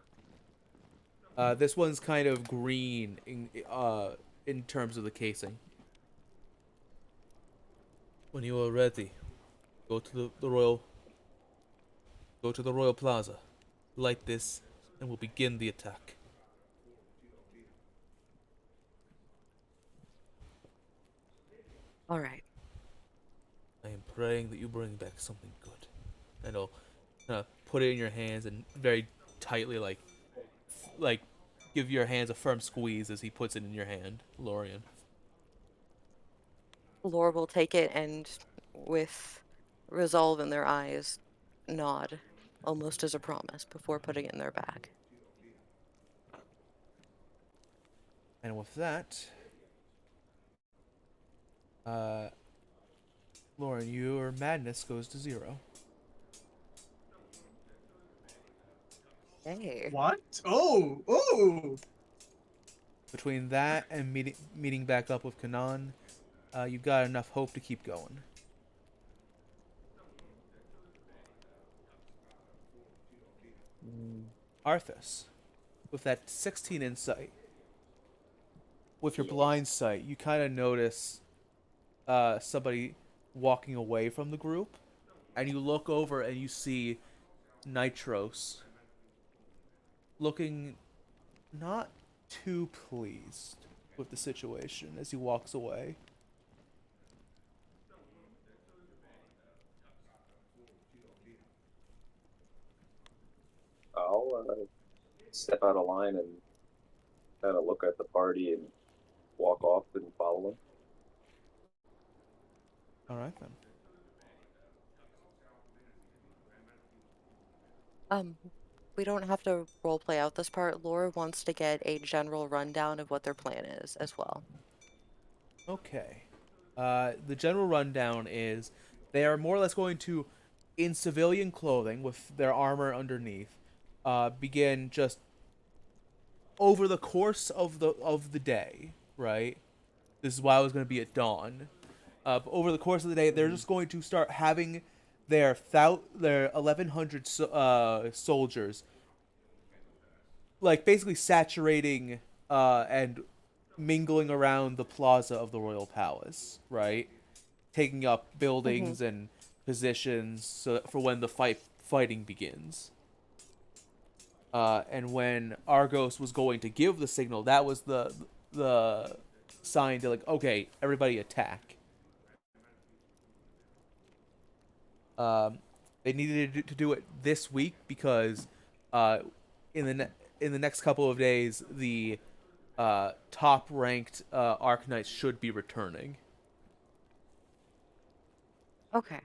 Speaker 6: This one's kind of green in terms of the casing. When you are ready, go to the Royal Plaza. Light this, and we'll begin the attack.
Speaker 7: All right.
Speaker 6: I am praying that you bring back something good. And I'll put it in your hands and very tightly, like give your hands a firm squeeze as he puts it in your hand, Lorian.
Speaker 7: Lore will take it and, with resolve in their eyes, nod, almost as a promise, before putting it in their bag.
Speaker 6: And with that, Lauren, your madness goes to 0.
Speaker 7: Hey.
Speaker 3: What? Oh!
Speaker 6: Between that and meeting back up with Kanan, you've got enough hope to keep going. Arthas, with that 16 insight, with your blind sight, you kind of notice somebody walking away from the group, and you look over and you see Nitros looking not too pleased with the situation as he walks away.
Speaker 1: I'll step out of line and kind of look at the party and walk off and follow him.
Speaker 6: All right then.
Speaker 7: We don't have to role play out this part. Laura wants to get a general rundown of what their plan is as well.
Speaker 6: Okay. The general rundown is they are more or less going to, in civilian clothing with their armor underneath, begin just over the course of the day, right? This is why I was going to be at dawn. But over the course of the day, they're just going to start having their 1,100 soldiers, like basically saturating and mingling around the plaza of the royal palace, right? Taking up buildings and positions so for when the fighting begins. And when Argos was going to give the signal, that was the sign to, like, okay, everybody attack. They needed to do it this week because in the next couple of days, the top ranked Arcanite should be returning.
Speaker 7: Okay.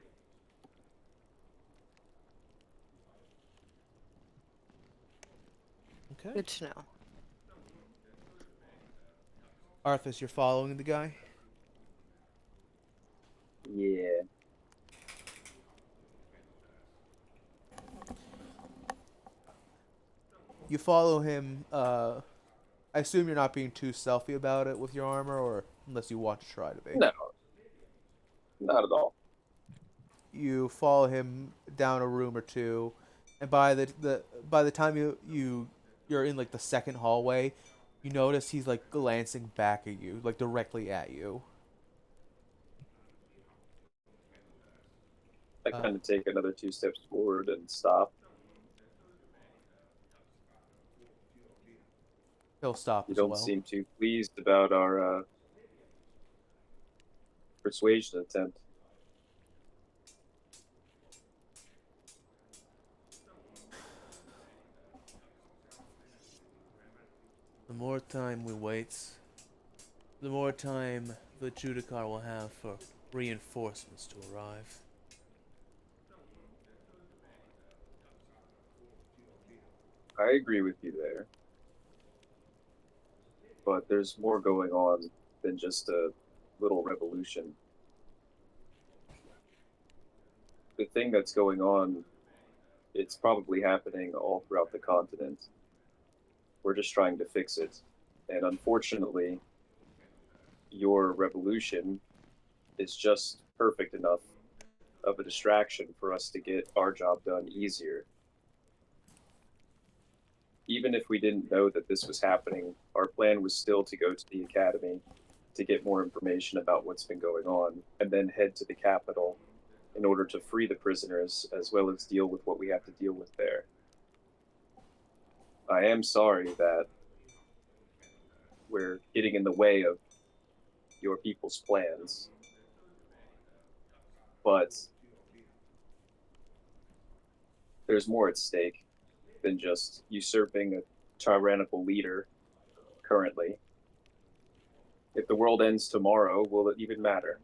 Speaker 6: Okay.
Speaker 7: Good to know.
Speaker 6: Arthas, you're following the guy?
Speaker 1: Yeah.
Speaker 6: You follow him. I assume you're not being too stealthy about it with your armor, or unless you want to try to be.
Speaker 1: No. Not at all.
Speaker 6: You follow him down a room or two, and by the time you're in like the second hallway, you notice he's like glancing back at you, like directly at you.
Speaker 1: I kind of take another 2 steps forward and stop.
Speaker 6: He'll stop
Speaker 1: You
Speaker 6: as
Speaker 1: don't
Speaker 6: well.
Speaker 1: seem too pleased about our persuasion attempt.
Speaker 6: The more time we wait, the more time the Judicar will have for reinforcements to arrive.
Speaker 1: I agree with you there. But there's more going on than just a little revolution. The thing that's going on, it's probably happening all throughout the continent. We're just trying to fix it. And unfortunately, your revolution is just perfect enough of a distraction for us to get our job done easier. Even if we didn't know that this was happening, our plan was still to go to the academy to get more information about what's been going on, and then head to the capital in order to free the prisoners as well as deal with what we have to deal with there. I am sorry that we're getting in the way of your people's plans, but there's more at stake than just usurping a tyrannical leader currently. If the world ends tomorrow, will it even matter?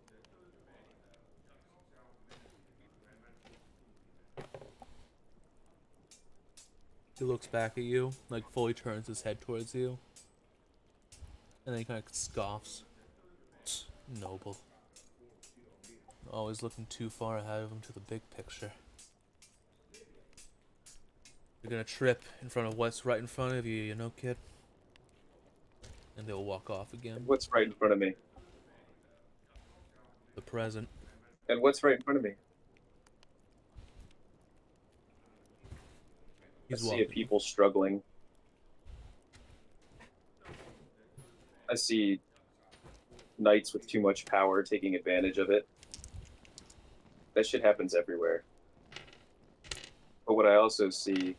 Speaker 6: He looks back at you, like fully turns his head towards you, and then he kind of scoffs. Noble. Always looking too far ahead of him to the big picture. You're gonna trip in front of what's right in front of you, you know, kid? And they'll walk off again.
Speaker 1: What's right in front of me?
Speaker 6: The present.
Speaker 1: And what's right in front of me?
Speaker 6: He's
Speaker 1: I see
Speaker 6: walking.
Speaker 1: people struggling. I see knights with too much power taking advantage of it. That shit happens everywhere. But what I also see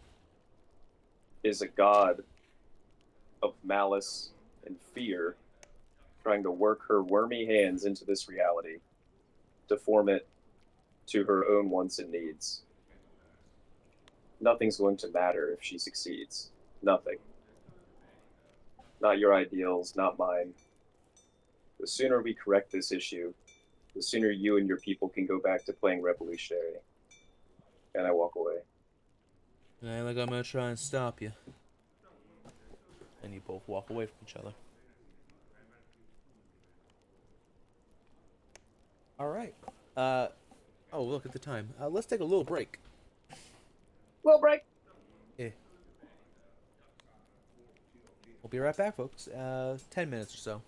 Speaker 1: is a god of malice and fear trying to work her wormy hands into this reality to form it to her own wants and needs. Nothing's going to matter if she succeeds. Nothing. Not your ideals, not mine. The sooner we correct this issue, the sooner you and your people can go back to playing revolutionary. And I walk away.
Speaker 6: And I ain't like I'm gonna try and stop you. And you both walk away from each other. Alright. Oh, look at the time. Let's take a little break.
Speaker 2: Little break.
Speaker 6: Yeah. We'll be right back, folks. 10 minutes or so.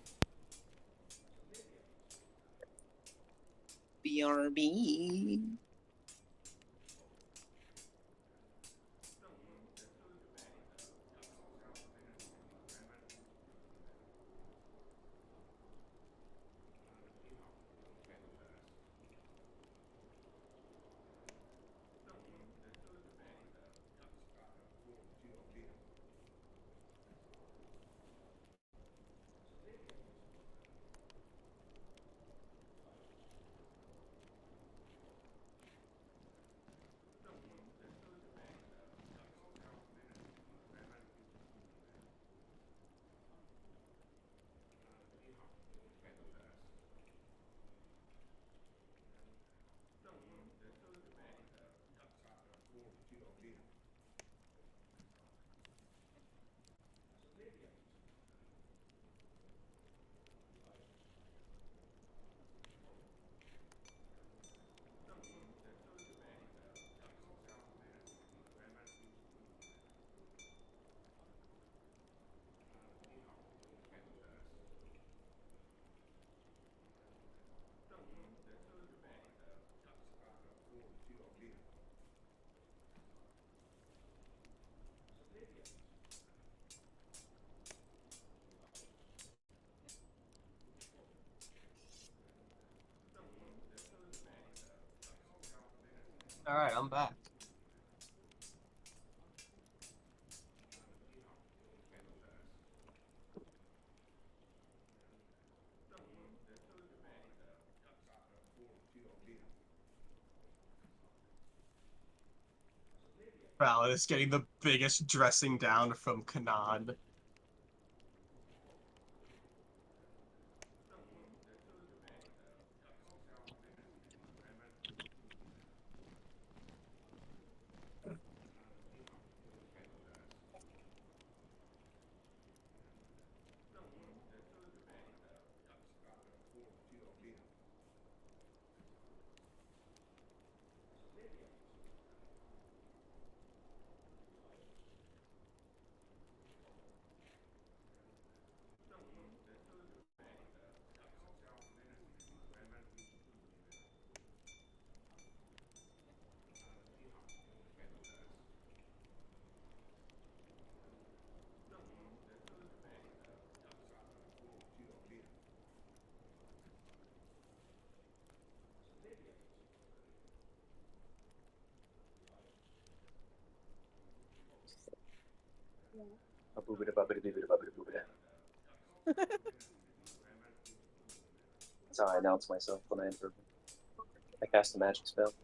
Speaker 8: BRB.
Speaker 3: All right, I'm back. Valid is getting the biggest dressing down from Kanan.
Speaker 1: That's how I announce myself when I enter. I cast a magic spell.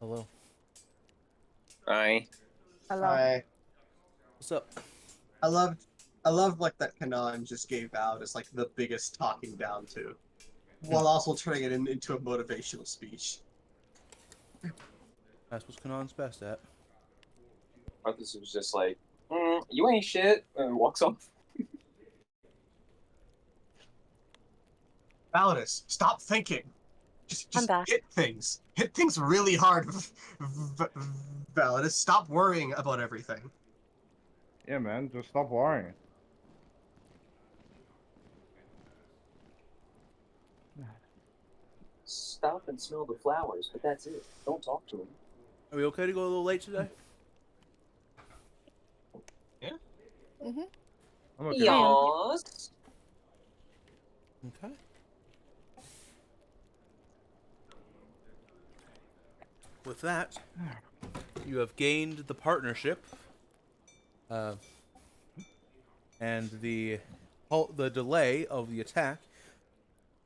Speaker 6: Hello.
Speaker 1: Hi.
Speaker 2: Hello.
Speaker 3: I
Speaker 6: What's up?
Speaker 3: love like that Kanan just gave out as like the biggest talking down to, while also turning it into a motivational speech.
Speaker 6: That's what Kanan's best at.
Speaker 1: Arthas was just like, you ain't shit, and walks off.
Speaker 3: Validus, stop thinking.
Speaker 7: I'm
Speaker 3: Just
Speaker 7: back.
Speaker 3: hit things. Hit things really hard. Validus, stop worrying about everything.
Speaker 5: Yeah, man, just stop worrying.
Speaker 1: Stop and smell the flowers, but that's it. Don't talk to him.
Speaker 6: Are we okay to go a little late today?
Speaker 2: Mm-hmm.
Speaker 5: I'm okay.
Speaker 1: Yes.
Speaker 6: Okay. With that, you have gained the partnership, and the delay of the attack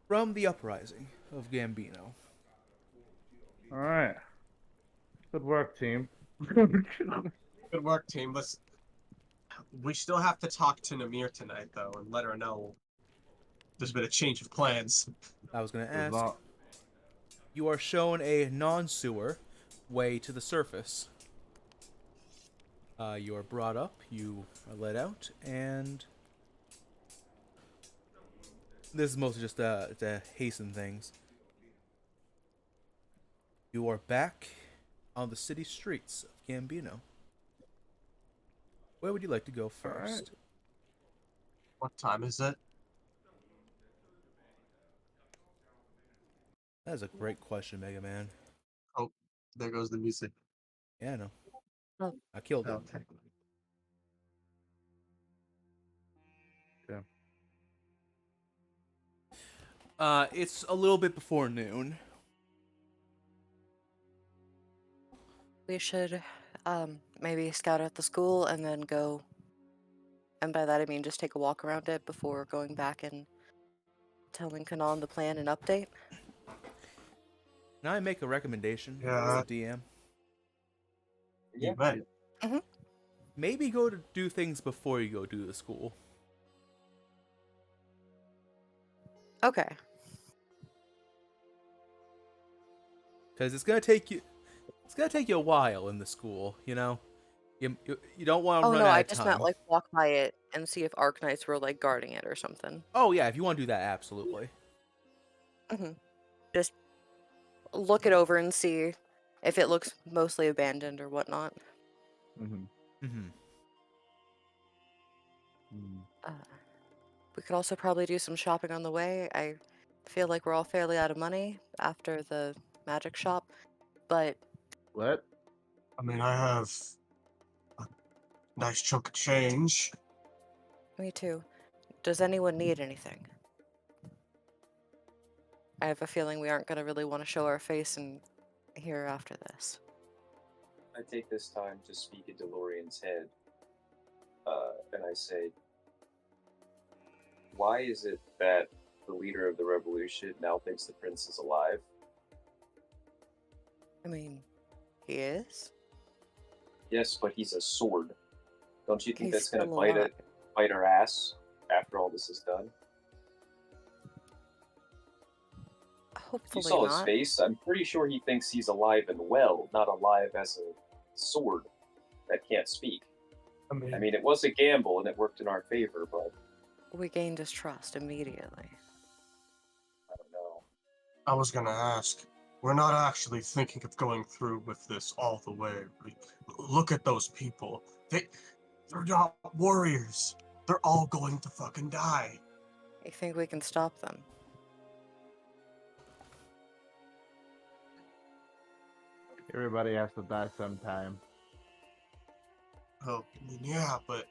Speaker 6: from the uprising of Gambino.
Speaker 5: All right. Good work, team.
Speaker 3: Good work, team. We still have to talk to Namir tonight, though, and let her know there's been a change of plans.
Speaker 6: I was going to
Speaker 5: There's
Speaker 6: ask.
Speaker 5: not-
Speaker 6: You are shown a non-sewer way to the surface. You are brought up, you are let out, and this is mostly just to hasten things. You are back on the city streets of Gambino. Where would you like to go first?
Speaker 5: Alright.
Speaker 3: What time is it?
Speaker 6: That is a great question, Mega Man.
Speaker 3: Oh, there goes the music.
Speaker 6: Yeah, I know.
Speaker 7: Oh.
Speaker 6: I killed it.
Speaker 3: Okay.
Speaker 6: It's a little bit before noon.
Speaker 7: We should maybe scout out the school and then go. And by that I mean just take a walk around it before going back and telling Kanan the plan and update.
Speaker 6: Can I make a recommendation
Speaker 3: Yeah.
Speaker 6: as the DM?
Speaker 3: You bet.
Speaker 6: Maybe go to do things before you go do the school.
Speaker 7: Okay.
Speaker 6: Because it's gonna take you a while in the school, you know. You don't want to
Speaker 7: Oh
Speaker 6: run
Speaker 7: no,
Speaker 6: out
Speaker 7: I
Speaker 6: of
Speaker 7: just
Speaker 6: time.
Speaker 7: meant like walk by it and see if Arknights were like guarding it or something.
Speaker 6: Oh yeah, if you want to do that, absolutely.
Speaker 7: Just look it over and see if it looks mostly abandoned or whatnot.
Speaker 6: Mm-hmm.
Speaker 7: We could also probably do some shopping on the way. I feel like we're all fairly out of money after the magic shop, but
Speaker 5: What?
Speaker 3: I mean, I have a nice chunk of change.
Speaker 7: me too. Does anyone need anything? I have a feeling we aren't going to really want to show our face in here after this.
Speaker 1: I take this time to speak in DeLorean's head, and I say, why is it that the leader of the revolution now thinks the prince is alive?
Speaker 7: I mean, he is?
Speaker 1: Yes, but he's a sword. Don't you think
Speaker 7: He's
Speaker 1: that's going to
Speaker 7: still
Speaker 1: bite
Speaker 7: alive.
Speaker 1: bite our ass after all this is done? You
Speaker 7: Hopefully
Speaker 1: saw his
Speaker 7: not.
Speaker 1: face. I'm pretty sure he thinks he's alive and well, not alive as a sword that can't speak. I mean, it was a gamble and it worked in our favor, but
Speaker 7: We gained his trust immediately.
Speaker 1: I don't know.
Speaker 3: I was gonna ask. We're not actually thinking of going through with this all the way. Look at those people. They're not warriors. They're all going to fucking die.
Speaker 7: You think we can stop them?
Speaker 5: Everybody has to die sometime.
Speaker 3: Oh, I mean, yeah, but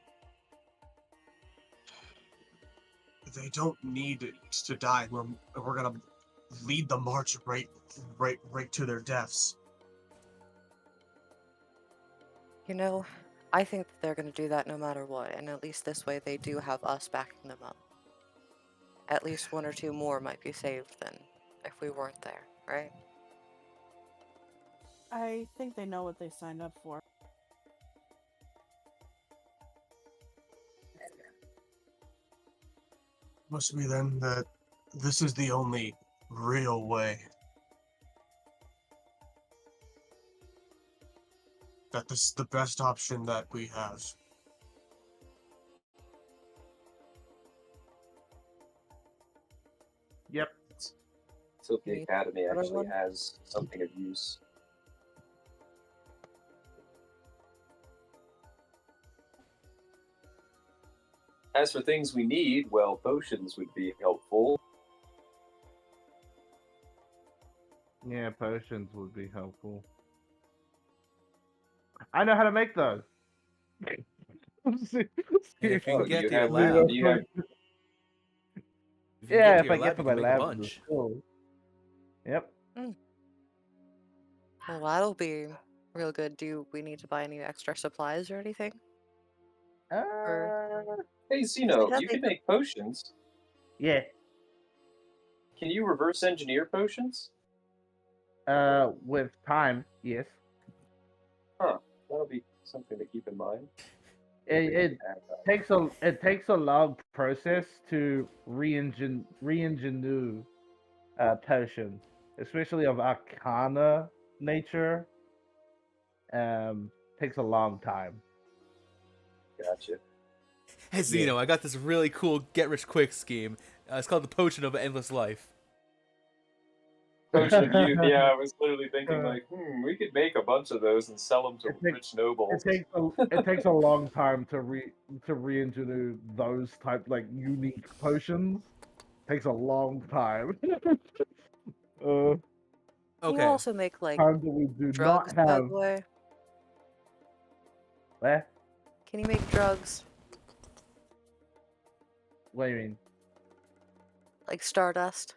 Speaker 3: they don't need to die. We're gonna lead the march right to their deaths.
Speaker 7: You know, I think that they're going to do that no matter what, and at least this way they do have us backing them up. At least one or two more might be saved than if we weren't there, right?
Speaker 2: I think they know what they signed up for.
Speaker 3: Must be then that this is the only real way. That this is the best option that we have.
Speaker 5: Yep.
Speaker 1: So the academy
Speaker 7: Other
Speaker 1: actually
Speaker 7: one?
Speaker 1: has something of use. As for things we need, well, potions would be helpful.
Speaker 5: Yeah, potions would be helpful. I know how to make those.
Speaker 6: If you
Speaker 1: Oh,
Speaker 6: can get
Speaker 1: you
Speaker 6: to your
Speaker 1: have-
Speaker 6: lab,
Speaker 1: you have-
Speaker 6: if you
Speaker 5: Yeah,
Speaker 6: get
Speaker 5: if
Speaker 6: to your
Speaker 5: I get
Speaker 6: lab,
Speaker 5: to
Speaker 6: you
Speaker 5: my
Speaker 6: can make a
Speaker 5: lab,
Speaker 6: bunch.
Speaker 5: cool. Yep.
Speaker 7: Well, that'll be real good. Do we need to buy any extra supplies or anything?
Speaker 1: Hey, Xeno,
Speaker 7: Yeah,
Speaker 1: you
Speaker 7: they
Speaker 1: can make potions.
Speaker 5: Yeah.
Speaker 1: Can you reverse engineer potions?
Speaker 5: With time, yes.
Speaker 1: That'll be something to keep in mind.
Speaker 5: It takes a long process to re-engineer potion, especially of arcana nature. Takes a long time.
Speaker 1: Gotcha.
Speaker 6: Hey Xeno, I got this really cool get-rich-quick scheme. It's called the Potion of Endless Life.
Speaker 1: Potion of Youth, yeah, I was literally thinking, like, we could make a bunch of those and sell them to rich nobles.
Speaker 5: It takes a long time to re-engineer those type like unique potions. Takes a long time.
Speaker 7: Can
Speaker 6: Okay.
Speaker 7: you also make like
Speaker 5: Time that we do
Speaker 7: drugs,
Speaker 5: not
Speaker 7: by
Speaker 5: have.
Speaker 7: the way?
Speaker 5: What?
Speaker 7: Can you make drugs
Speaker 5: What do you mean?
Speaker 7: like stardust?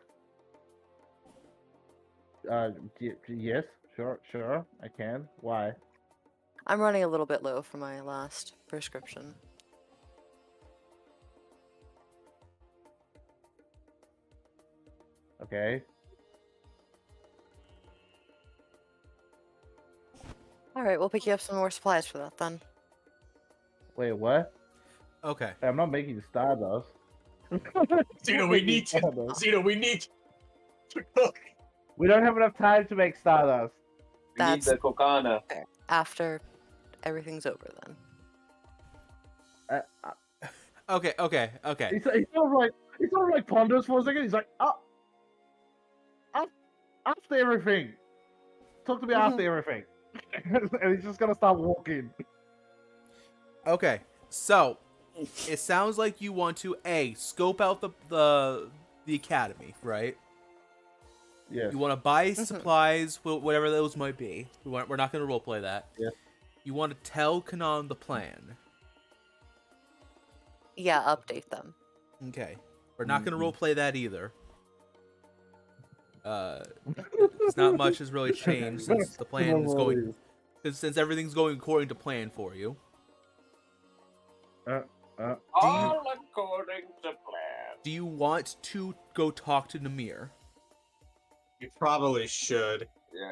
Speaker 5: Yes, sure, I can. Why?
Speaker 7: I'm running a little bit low for my last prescription.
Speaker 5: Okay.
Speaker 7: All right, we'll pick you up some more supplies for that then.
Speaker 5: Wait, what?
Speaker 6: Okay.
Speaker 5: I'm not making stardust.
Speaker 3: Xeno, we need to. Xeno, we need to cook.
Speaker 5: We don't have enough time to make stardust.
Speaker 1: We need the kokana.
Speaker 7: After everything's over, then.
Speaker 6: Okay.
Speaker 5: He sort of like ponders for a second. He's like, after everything. Talk to me after everything. And he's just gonna start walking.
Speaker 6: Okay. So, it sounds like you want to scope out the academy, right?
Speaker 5: Yeah.
Speaker 6: You want to buy supplies, whatever those might be. We're not going to roleplay that.
Speaker 5: Yeah.
Speaker 6: You want to tell Kanan the plan.
Speaker 7: Yeah, update them.
Speaker 6: Okay. We're not going to roleplay that either. It's not much has really changed since the plan is going, since everything's going according to plan for you.
Speaker 1: All according to plan.
Speaker 6: Do you want to go talk to Namir?
Speaker 3: You probably should.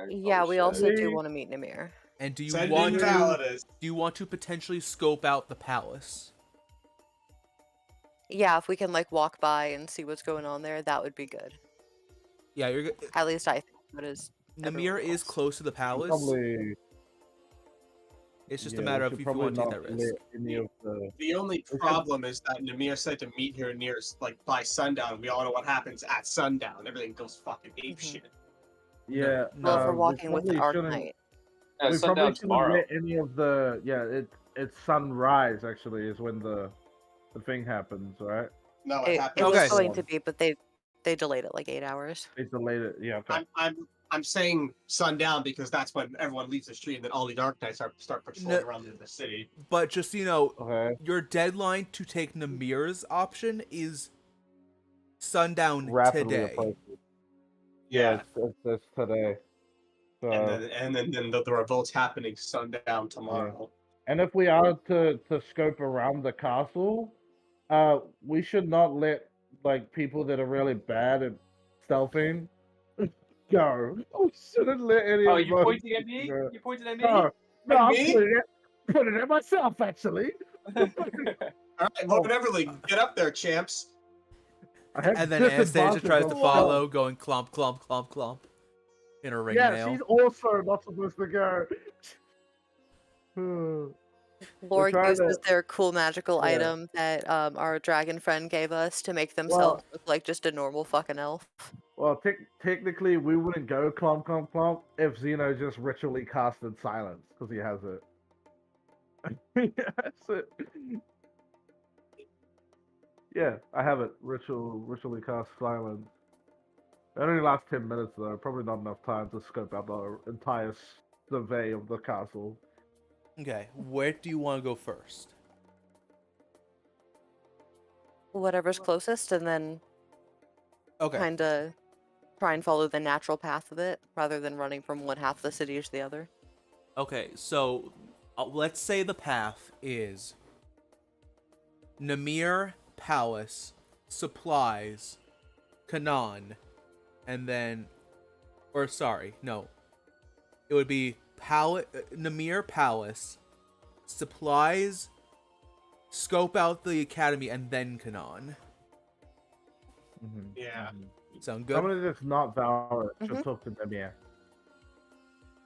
Speaker 7: Yeah, we also do want to meet Namir.
Speaker 6: And do you
Speaker 3: Send
Speaker 6: want
Speaker 3: in
Speaker 6: to
Speaker 3: Validus.
Speaker 6: do you want to potentially scope out the palace?
Speaker 7: Yeah, if we can like walk by and see what's going on there, that would be good.
Speaker 6: Yeah, you're
Speaker 7: At least I think that is.
Speaker 6: Namir is close to the palace.
Speaker 5: Probably.
Speaker 6: It's just a matter of if you want to take that risk.
Speaker 3: The only problem is that Namir said to meet here near like by sundown. We all know what happens at sundown. Everything goes fucking ape shit.
Speaker 5: Yeah.
Speaker 7: Well, if we're walking with the
Speaker 5: probably
Speaker 7: Arc Knight.
Speaker 5: We
Speaker 1: sundown
Speaker 5: probably shouldn't
Speaker 1: tomorrow.
Speaker 5: let any of the it's sunrise actually is when the thing happens, right?
Speaker 3: No,
Speaker 7: It
Speaker 3: happened.
Speaker 7: was
Speaker 6: Okay.
Speaker 7: going to be, but they delayed it like 8 hours.
Speaker 5: It's delayed it. Yeah. Okay.
Speaker 3: I'm saying sundown because that's when everyone leaves the street and then all the Dark Knights start patrolling around the city.
Speaker 6: But just so you know,
Speaker 5: Okay.
Speaker 6: your deadline to take Namir's option is sundown
Speaker 5: Rapidly
Speaker 6: today.
Speaker 5: approaching.
Speaker 3: Yeah.
Speaker 5: It's today. So,
Speaker 3: And then the revolt's happening sundown tomorrow.
Speaker 5: and if we are to scope around the castle, we should not let like people that are really bad at stealthing go. I shouldn't let any
Speaker 1: Oh,
Speaker 5: of
Speaker 1: you
Speaker 5: us
Speaker 1: pointing at me?
Speaker 5: go.
Speaker 1: You pointing at me?
Speaker 5: No, no,
Speaker 3: At
Speaker 5: I'm
Speaker 3: me?
Speaker 5: putting it myself, actually.
Speaker 3: All right, Lord Everly, get up there, champs.
Speaker 5: I have
Speaker 6: And then Anastasia
Speaker 5: disadvantage
Speaker 6: tries
Speaker 5: on
Speaker 6: to
Speaker 5: stealth.
Speaker 6: follow, going clomp, clomp, clomp, clomp. In a ring
Speaker 5: Yeah,
Speaker 6: nail.
Speaker 5: she's also not supposed to go.
Speaker 7: Lord
Speaker 5: trying
Speaker 7: uses
Speaker 5: to-
Speaker 7: their cool magical
Speaker 5: Yeah.
Speaker 7: item that our dragon friend gave us to make
Speaker 5: Well,
Speaker 7: themselves look like just a normal fucking elf.
Speaker 5: well, technically, we wouldn't go clomp, clomp, clomp if Xeno just ritually casted silence, because he has it. He has it. Yeah, I have it. Ritually cast silence. It only lasts 10 minutes, though. Probably not enough time to scope out the entire survey of the castle.
Speaker 6: Okay, where do you want to go first?
Speaker 7: Whatever's closest, and then
Speaker 6: Okay.
Speaker 7: kind of try and follow the natural path of it rather than running from one half of the city to the other.
Speaker 6: Okay, so let's say the path is Namir Palace, supplies, Kanan, and then, or sorry, no, it would be Namir Palace, supplies, scope out the academy, and then Kanan.
Speaker 3: Yeah.
Speaker 6: Sound good?
Speaker 5: Somebody that's not Valor
Speaker 7: Mhm.
Speaker 5: should talk to them, yeah.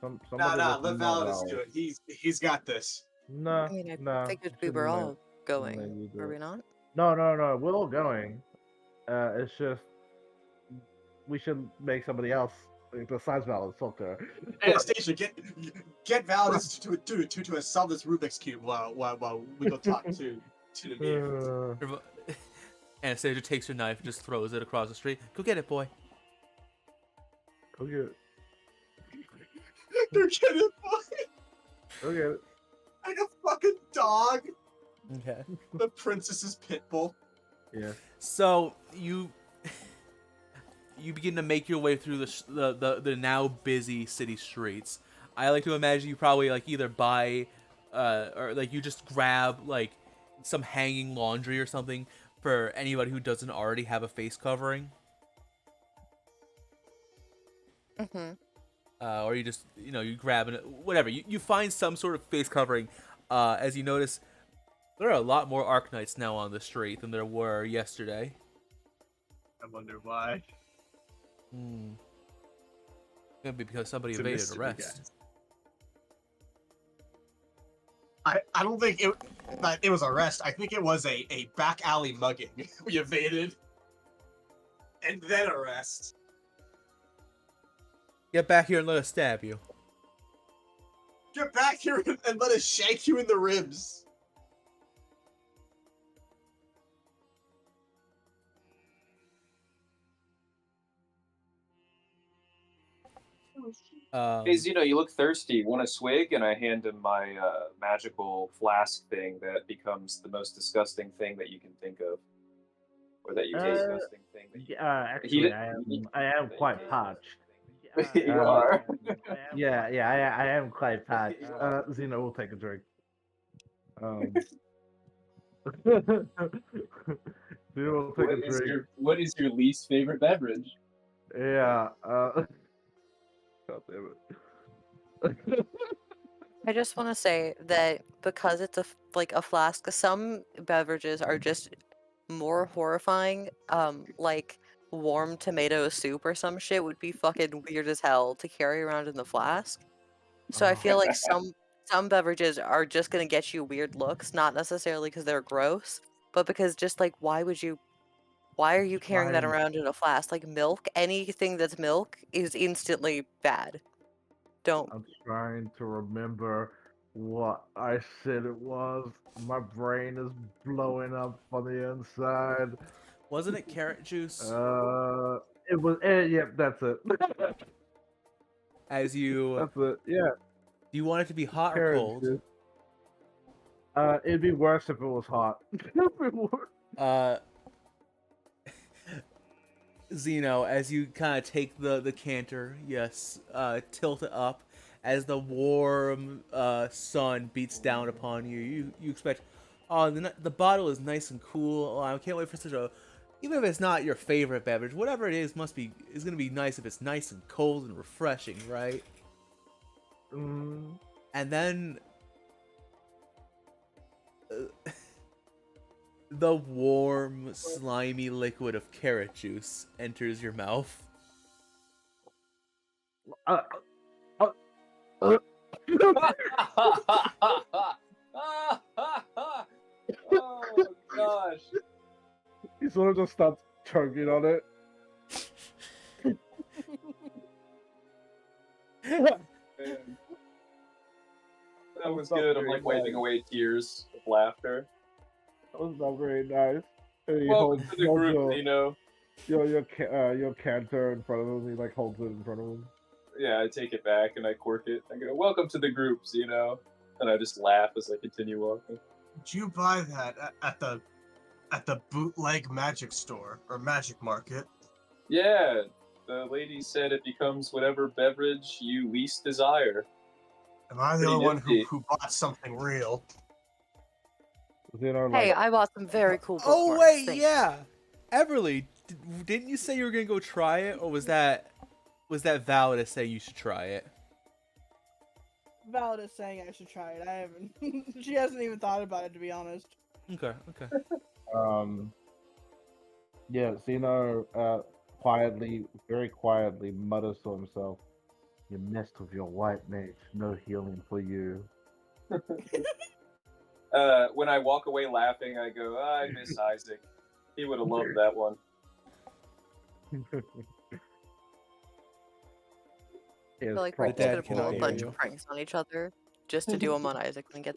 Speaker 3: Nah,
Speaker 5: Somebody that's
Speaker 3: let
Speaker 5: not
Speaker 3: Validus do
Speaker 5: Valor.
Speaker 3: it. He's got this.
Speaker 5: No,
Speaker 7: I mean, I
Speaker 5: no.
Speaker 7: figured we
Speaker 5: shouldn't
Speaker 7: were
Speaker 5: let-
Speaker 7: all going,
Speaker 5: let you do
Speaker 7: were
Speaker 5: it.
Speaker 7: we not?
Speaker 5: No, we're all going. It's just we should make somebody else besides Valor talk to her.
Speaker 3: Anastasia, get Validus to solve this Rubik's cube while we go talk to the mirror.
Speaker 6: Anastasia takes her knife and just throws it across the street. Go get it, boy.
Speaker 5: Go get it.
Speaker 3: They're getting boy
Speaker 5: Go get it.
Speaker 3: like a fucking dog.
Speaker 6: Okay.
Speaker 3: The princess's pit bull.
Speaker 5: Yeah.
Speaker 6: So you begin to make your way through the now busy city streets. I like to imagine you probably like either buy or like you just grab like some hanging laundry or something for anybody who doesn't already have a face covering.
Speaker 7: Mm-hmm.
Speaker 6: Or you just you grab it, whatever. You find some sort of face covering. As you notice, there are a lot more Arknights now on the street than there were yesterday.
Speaker 3: I wonder why.
Speaker 6: Could be because somebody
Speaker 3: It's a
Speaker 6: evaded
Speaker 3: mystery,
Speaker 6: arrest.
Speaker 3: guys. I don't think it was arrest. I think it was a back alley mugging. We evaded. And then arrest.
Speaker 6: Get back here and let us stab you.
Speaker 3: Get back here and let us shank you in the ribs.
Speaker 1: Hey, Xeno, you look thirsty. Want a swig? And I hand him my magical flask thing that becomes the most disgusting thing that you can think of. Or that you disgusting thing that you
Speaker 5: Actually, I am quite parched.
Speaker 1: You are.
Speaker 5: Yeah, I am quite parched. Xeno will take a drink. Xeno will take a drink.
Speaker 1: What is your least favorite beverage?
Speaker 5: Yeah. God damn it.
Speaker 7: I just want to say that because it's like a flask, some beverages are just more horrifying. Like warm tomato soup or some shit would be fucking weird as hell to carry around in the flask. So I feel like some beverages are just gonna get you weird looks, not necessarily because they're gross, but because just like why are you carrying that
Speaker 5: Fine.
Speaker 7: around in a flask? Like milk, anything that's milk is instantly bad. Don't.
Speaker 5: I'm trying to remember what I said it was. My brain is blowing up on the inside.
Speaker 6: Wasn't it carrot juice?
Speaker 5: It was. Yep, that's it.
Speaker 6: As you,
Speaker 5: That's it. Yeah.
Speaker 6: do you want it to be hot or
Speaker 5: Carrot
Speaker 6: cold?
Speaker 5: juice. It'd be worse if it was hot.
Speaker 6: Xeno, as you kind of take the canter, yes, tilt it up, as the warm sun beats down upon you, you expect, oh, the bottle is nice and cool. Oh, I can't wait for such a even if it's not your favorite beverage, whatever it is is gonna be nice if it's nice and cold and refreshing, right?
Speaker 5: Mm.
Speaker 6: And then the warm, slimy liquid of carrot juice enters your mouth.
Speaker 5: Uh,
Speaker 1: Oh gosh.
Speaker 5: he sort of just starts choking on it.
Speaker 1: Man. That was good. I'm like wiping away tears of laughter.
Speaker 5: That was not very nice. And he
Speaker 1: Welcome
Speaker 5: holds,
Speaker 1: to the
Speaker 5: holds
Speaker 1: group, Xeno.
Speaker 5: your canter in front of him. He like holds it in front of him.
Speaker 1: Yeah, I take it back and I cork it. I go, "Welcome to the group, Xeno," and I just laugh as I continue walking.
Speaker 3: Did you buy that at the bootleg magic store or magic market?
Speaker 1: Yeah, the lady said it becomes whatever beverage you least desire.
Speaker 3: Am I the
Speaker 1: Pretty
Speaker 3: only one
Speaker 1: nifty.
Speaker 3: who bought something real?
Speaker 5: Xeno,
Speaker 7: Hey,
Speaker 5: like,
Speaker 7: I bought some very cool
Speaker 6: Oh
Speaker 7: bookmarks.
Speaker 6: wait,
Speaker 7: Thanks.
Speaker 6: yeah, Everly, didn't you say you were gonna go try it, or was that Valid saying you should try it?
Speaker 2: Valid is saying I should try it. I haven't. She hasn't even thought about it, to be honest.
Speaker 6: Okay.
Speaker 5: yeah, Xeno quietly, very quietly mutters to himself, "You messed with your white mage. No healing for you."
Speaker 1: When I walk away laughing, I go, "I miss Isaac. He would have loved that one."
Speaker 7: I feel like we're
Speaker 6: The
Speaker 7: just gonna
Speaker 6: dad
Speaker 7: pull
Speaker 6: cannot
Speaker 7: a
Speaker 6: hear
Speaker 7: bunch
Speaker 6: you.
Speaker 7: of pranks on each other just to do them on Isaac and get.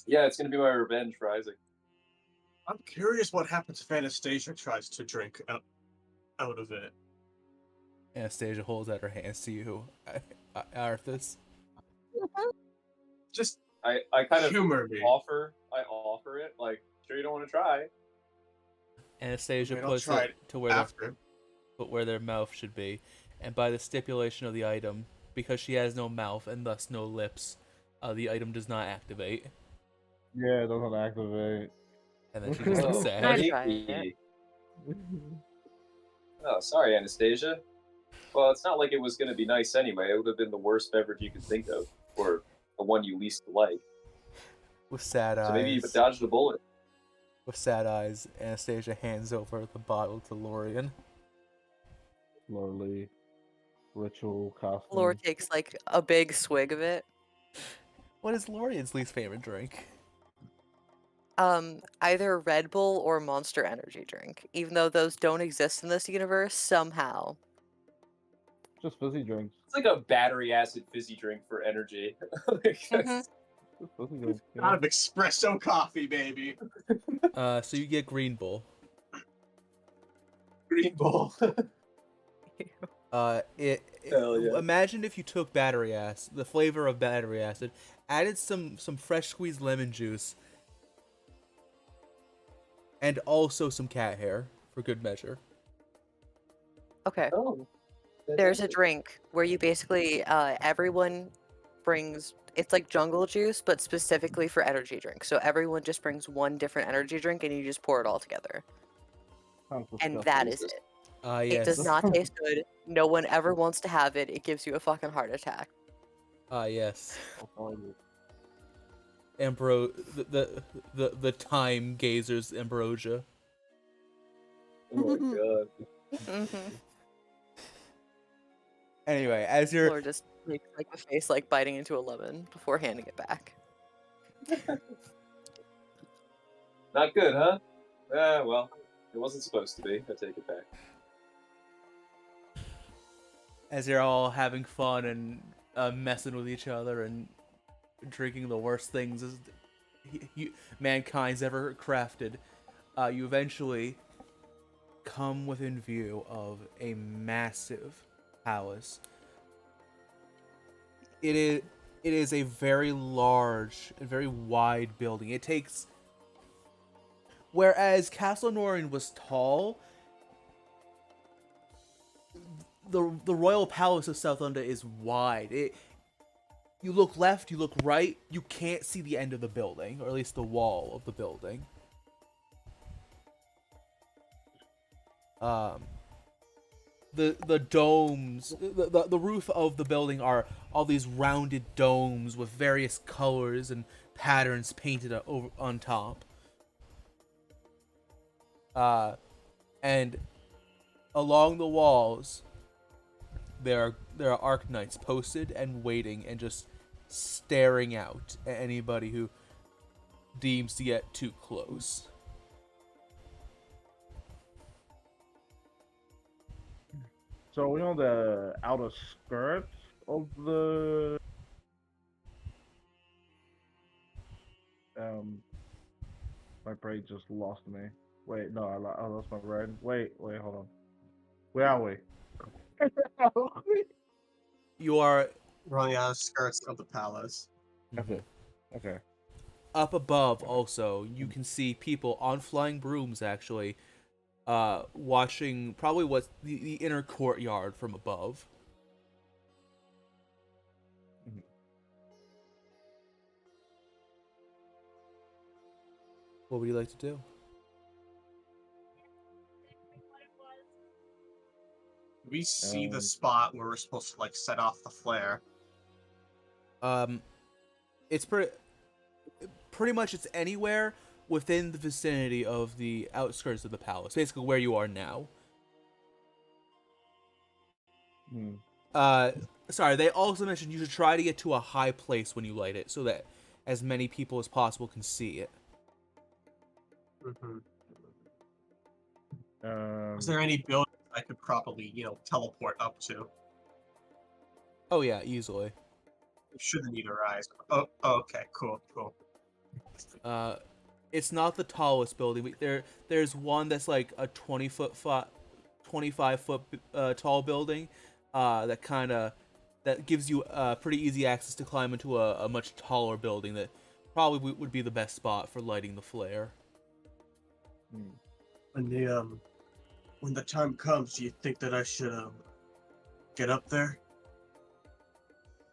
Speaker 1: Yeah, it's gonna be my revenge for Isaac.
Speaker 3: I'm curious what happens if Anastasia tries to drink out of it.
Speaker 6: Anastasia holds out her hands to you, Arthas.
Speaker 3: Just
Speaker 1: I kind of
Speaker 3: humor me.
Speaker 1: offer it, like, sure you don't want to try.
Speaker 6: Anastasia
Speaker 3: Okay, I'll
Speaker 6: puts
Speaker 3: try
Speaker 6: it to where
Speaker 3: after.
Speaker 6: their mouth should be, and by the stipulation of the item, because she has no mouth and thus no lips, the item does not activate.
Speaker 5: Yeah, it doesn't activate.
Speaker 6: And then she just looks sad.
Speaker 7: I'd try it.
Speaker 1: Oh, sorry, Anastasia. Well, it's not like it was going to be nice anyway. It would have been the worst beverage you could think of, or the one you least like.
Speaker 6: With sad eyes.
Speaker 1: So maybe you dodged the bullet.
Speaker 6: With sad eyes, Anastasia hands over the bottle to Lorian.
Speaker 5: Slowly, ritual costume.
Speaker 7: Lore takes like a big swig of it.
Speaker 6: What is Lorian's least favorite drink?
Speaker 7: Either Red Bull or Monster Energy drink. Even though those don't exist in this universe, somehow.
Speaker 5: Just fizzy drinks.
Speaker 1: It's like a battery acid fizzy drink for energy.
Speaker 5: Just fizzy drinks. Yeah.
Speaker 3: Out of espresso coffee, baby.
Speaker 6: So you get Green Bull.
Speaker 1: Green Bull.
Speaker 6: Hell yeah. Imagine if you took the flavor of battery acid, added some fresh squeezed lemon juice, and also some cat hair for good measure.
Speaker 7: Okay.
Speaker 1: Oh.
Speaker 7: There's a drink where you basically everyone brings, it's like jungle juice, but specifically for energy drinks. So everyone just brings one different energy drink and you just pour it all together. And that is it.
Speaker 6: Yes.
Speaker 7: It does not taste good. No one ever wants to have it. It gives you a fucking heart attack.
Speaker 6: Yes. The time gazer's ambrosia.
Speaker 1: Oh my god.
Speaker 7: Mm-hmm.
Speaker 6: Anyway, as you're
Speaker 7: Or just makes like a face like biting into a lemon before handing it back.
Speaker 1: Not good, huh? Well, it wasn't supposed to be. I take it back.
Speaker 6: as you're all having fun and messing with each other and drinking the worst things mankind's ever crafted, you eventually come within view of a massive palace. It is a very large and very wide building. It takes, whereas Castle Norrin was tall, the royal palace of Sowthunda is wide. You look left, you look right, you can't see the end of the building, or at least the wall of the building. The domes, the roof of the building are all these rounded domes with various colors and patterns painted over on top. And along the walls, there are Arc Knights posted and waiting and just staring out at anybody who deems to get too close.
Speaker 5: So we're on the outer skirts of the my brain just lost me. Wait, no, I lost my brain. Wait, hold on. Where are we?
Speaker 6: You are
Speaker 3: We're on the outer skirts of the palace.
Speaker 5: Okay.
Speaker 6: up above. Also, you can see people on flying brooms actually watching probably what's the inner courtyard from above. What would you like to do?
Speaker 3: We see the spot where we're supposed to like set off the flare.
Speaker 6: It's pretty much it's anywhere within the vicinity of the outskirts of the palace, basically where you are now. Sorry, they also mentioned you should try to get to a high place when you light it, so that as many people as possible can see it.
Speaker 3: Is there any building I could probably, teleport up to?
Speaker 6: Oh yeah, easily.
Speaker 3: Shouldn't need a rise. Oh, okay, cool.
Speaker 6: It's not the tallest building. There's one that's like a 25 foot tall building that gives you pretty easy access to climb into a much taller building that probably would be the best spot for lighting the flare.
Speaker 3: When the time comes, do you think that I should get up there?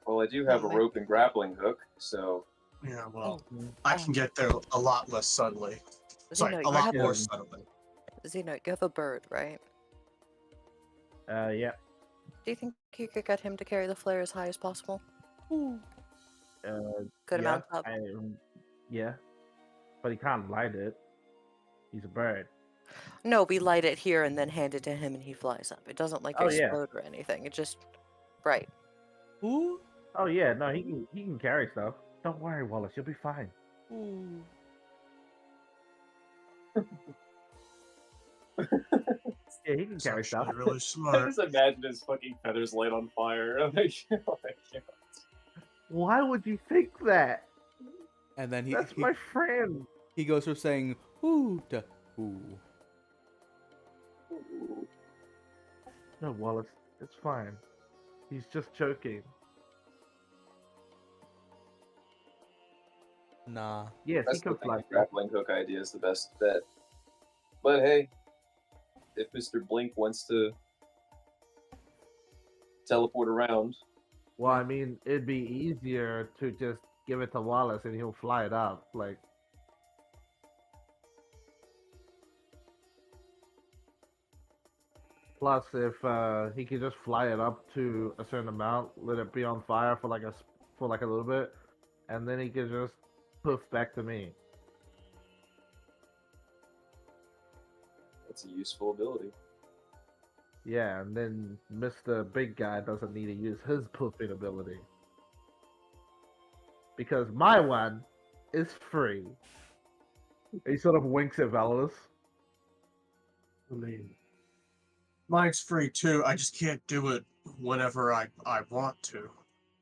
Speaker 1: Well, I do have a rope and grappling hook, so
Speaker 3: Yeah, well, I can get there a lot less suddenly. Sorry,
Speaker 7: Xeno,
Speaker 3: a lot more suddenly.
Speaker 7: Xeno, you have a bird, right?
Speaker 5: Yeah.
Speaker 7: Do you think you could get him to carry the flare as high as possible? Good amount up.
Speaker 5: Yeah. But he can't light it. He's a bird.
Speaker 7: No, we light it here and then hand it to him and he flies up. It doesn't explode or anything. It just right.
Speaker 6: Ooh.
Speaker 5: Oh yeah, no, he can carry stuff. Don't worry, Wallace, you'll be fine.
Speaker 6: Ooh.
Speaker 5: Yeah, he can carry stuff.
Speaker 3: Really
Speaker 1: I
Speaker 3: smart.
Speaker 1: just imagine his fucking feathers light on fire. Oh my God.
Speaker 5: Why would you think that?
Speaker 6: And then
Speaker 5: That's my friend.
Speaker 6: he goes from saying "ooh" to "ooh."
Speaker 5: No, Wallace, it's fine. He's just joking.
Speaker 6: Nah.
Speaker 5: Yes,
Speaker 1: I
Speaker 5: he
Speaker 1: still
Speaker 5: can
Speaker 1: think
Speaker 5: fly.
Speaker 1: the grappling hook idea is the best bet. But hey, if Mr. Blink wants to teleport around,
Speaker 5: Well, I mean, it'd be easier to just give it to Wallace and he'll fly it up. Like, plus, if he could just fly it up to a certain amount, let it be on fire for like a little bit, and then he could just poof back to me.
Speaker 1: that's a useful ability.
Speaker 5: Yeah, and then Mr. Big Guy doesn't need to use his poofing ability. Because my one is free. He sort of winks at Valorous.
Speaker 3: I mean, mine's free too. I just can't do it whenever I want to.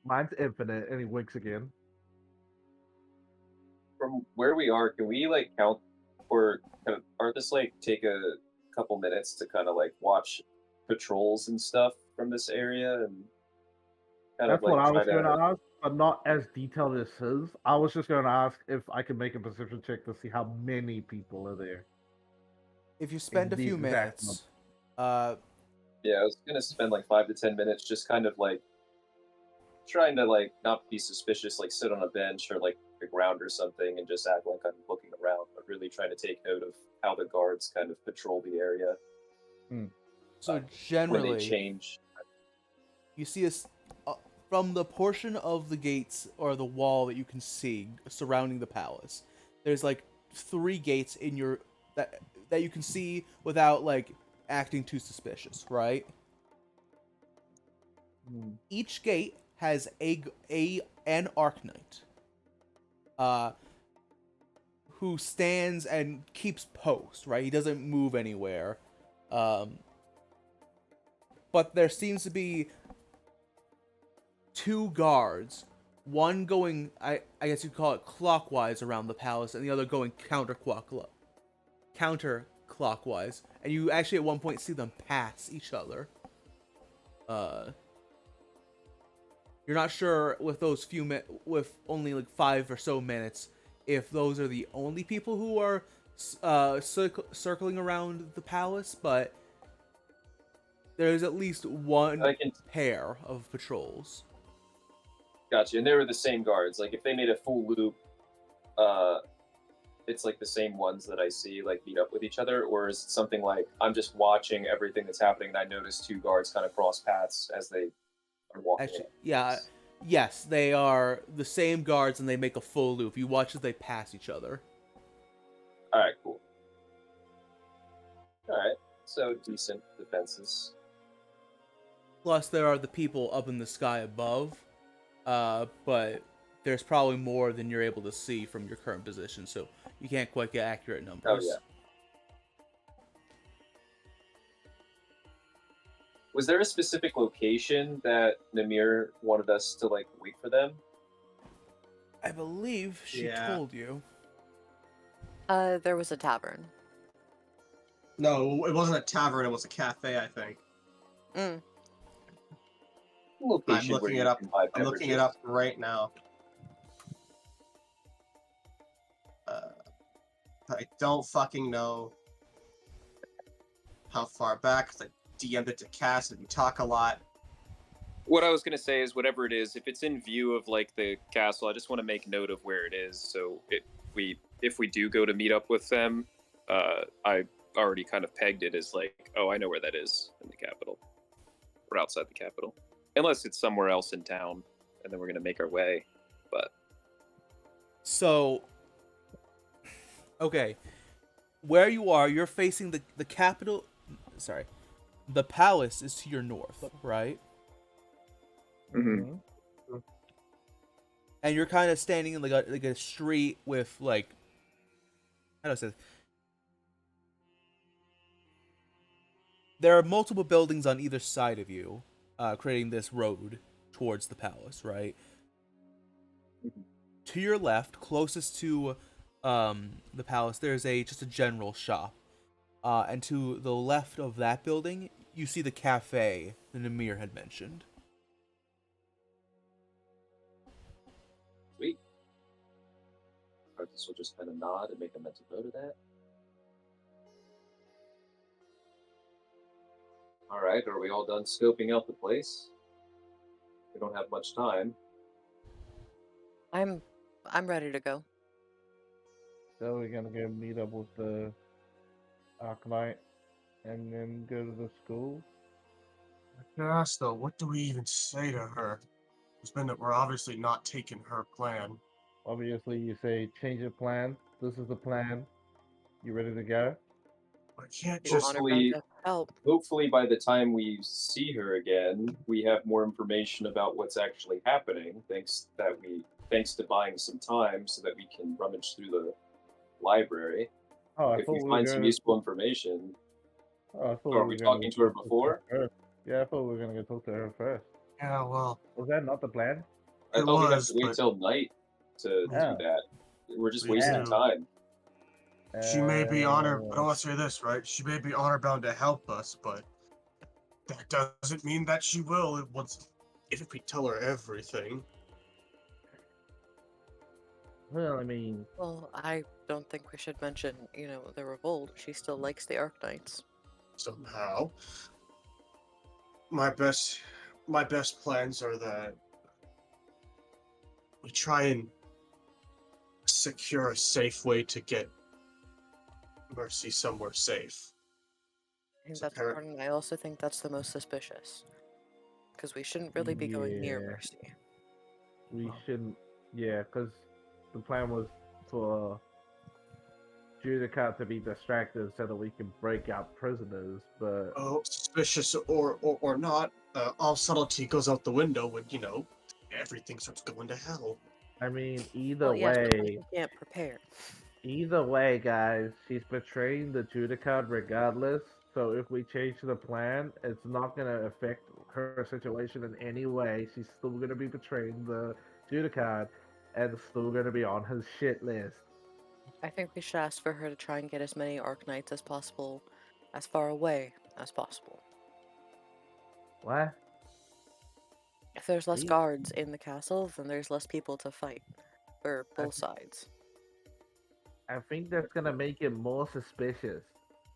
Speaker 5: Mine's infinite, and he winks again.
Speaker 1: From where we are, can we like count or kind of just like take a couple minutes to kind of like watch patrols and stuff from this area and kind
Speaker 5: That's
Speaker 1: of like
Speaker 5: what I
Speaker 1: try
Speaker 5: was going to
Speaker 1: to
Speaker 5: ask, but not as detailed as his. I was just going to ask if I could make a perception check to see how many people are there.
Speaker 6: If you spend a
Speaker 5: the
Speaker 6: few
Speaker 5: exact
Speaker 6: minutes,
Speaker 1: yeah, I was gonna spend like 5 to 10 minutes just kind of like trying to like not be suspicious, like sit on a bench or like the ground or something and just act like I'm looking around, but really trying to take note of how the guards kind of patrol the area.
Speaker 6: So
Speaker 1: when they
Speaker 6: generally,
Speaker 1: change.
Speaker 6: you see from the portion of the gates or the wall that you can see surrounding the palace. There's like 3 gates in your that you can see without like acting too suspicious, right? Each gate has an Arknight, who stands and keeps post, right? He doesn't move anywhere. But there seems to be 2 guards, one going, I guess you'd call it clockwise around the palace, and the other going counterclockwise. And you actually at one point see them pass each other. You're not sure with those with only like 5 or so minutes, if those are the only people who are circling around the palace, but there's at least one pair of patrols.
Speaker 1: Gotcha, and they were the same guards. Like if they made a full loop, it's like the same ones that I see like meet up with each other, or is it something like I'm just watching everything that's happening and I notice 2 guards kind of cross paths as they are walking?
Speaker 6: Actually, yeah. Yes, they are the same guards, and they make a full loop. You watch as they pass each other.
Speaker 1: All right, cool. All right, so decent defenses.
Speaker 6: Plus, there are the people up in the sky above, but there's probably more than you're able to see from your current position, so you can't quite get accurate numbers.
Speaker 1: Oh, yeah. Was there a specific location that Namir wanted us to like wait for them?
Speaker 6: I believe she told you.
Speaker 7: There was a tavern.
Speaker 3: No, it wasn't a tavern. It was a cafe, I think.
Speaker 1: Location
Speaker 3: I'm looking it up. I'm looking it up right now. I don't fucking know how far back, because I DM'd it to Cass and we talk a lot.
Speaker 1: What I was going to say is whatever it is, if it's in view of like the castle, I just want to make note of where it is. So if we do go to meet up with them, I already kind of pegged it as like, oh, I know where that is in the capital or outside the capital, unless it's somewhere else in town, and then we're going to make our way. But
Speaker 6: so, okay, where you are, you're facing the capital. Sorry, the palace is to your north, right?
Speaker 1: Mm-hmm.
Speaker 6: And you're kind of standing in like a street with like, how do I say this? There are multiple buildings on either side of you, creating this road towards the palace, right?
Speaker 1: Mm-hmm.
Speaker 6: To your left, closest to the palace, there's just a general shop. And to the left of that building, you see the cafe that Namir had mentioned.
Speaker 1: Sweet. Artis will just kind of nod and make a mental note of that. All right, are we all done scoping out the place? We don't have much time.
Speaker 7: I'm ready to go.
Speaker 5: So we're gonna go meet up with the Arknight and then go to the school.
Speaker 3: Cass, though, what do we even say to her? It's been that we're obviously not taking her plan.
Speaker 5: Obviously, you say change the plan. This is the plan. You ready to go?
Speaker 3: I can't
Speaker 7: We
Speaker 3: just.
Speaker 7: want her to help.
Speaker 1: Hopefully by the time we see her again, we have more information about what's actually happening, thanks to buying some time so that we can rummage through the library.
Speaker 5: Oh, I
Speaker 1: if
Speaker 5: thought
Speaker 1: we
Speaker 5: we
Speaker 1: find
Speaker 5: were
Speaker 1: some
Speaker 5: gonna.
Speaker 1: useful information.
Speaker 5: Oh, I thought
Speaker 1: Are
Speaker 5: we
Speaker 1: we
Speaker 5: were gonna
Speaker 1: talking to her
Speaker 5: go
Speaker 1: before?
Speaker 5: first. Yeah, I thought we were gonna go talk to her first.
Speaker 3: Yeah, well.
Speaker 5: Was that not the plan?
Speaker 1: I
Speaker 3: It
Speaker 1: thought we'd have
Speaker 3: was,
Speaker 1: to wait
Speaker 3: but-
Speaker 1: till night to
Speaker 5: Yeah.
Speaker 1: do that. We're just
Speaker 3: We
Speaker 1: wasting
Speaker 3: do.
Speaker 1: time.
Speaker 3: She may be honor. I don't want to say this, right? She may be honor bound to help us, but that doesn't mean that she will. If we tell her everything.
Speaker 5: Well, I mean,
Speaker 7: Well, I don't think we should mention, the revolt. She still likes the Arknights.
Speaker 3: Somehow, my best plans are that we try and secure a safe way to get Mercy somewhere safe.
Speaker 7: think
Speaker 3: It's
Speaker 7: that's
Speaker 3: apparent.
Speaker 7: important. I also think that's the most suspicious. Because we shouldn't really be going near
Speaker 5: Yeah.
Speaker 7: Mercy.
Speaker 5: We shouldn't. Yeah, because the plan was for Judicat to be distracted so that we can break out prisoners, but
Speaker 3: Oh, suspicious or not, all subtlety goes out the window when, everything starts going to hell.
Speaker 5: I mean,
Speaker 7: Well, yes, but then he can't prepare.
Speaker 5: either way, guys, she's betraying the Judicat regardless. So if we change the plan, it's not gonna affect her situation in any way. She's still gonna be betraying the Judicat and still gonna be on his shit list.
Speaker 7: I think we should ask for her to try and get as many Arknights as possible, as far away as possible.
Speaker 5: What?
Speaker 7: If there's less
Speaker 5: See?
Speaker 7: guards in the castle, then there's less people to fight. For both sides.
Speaker 5: I think that's gonna make it more suspicious.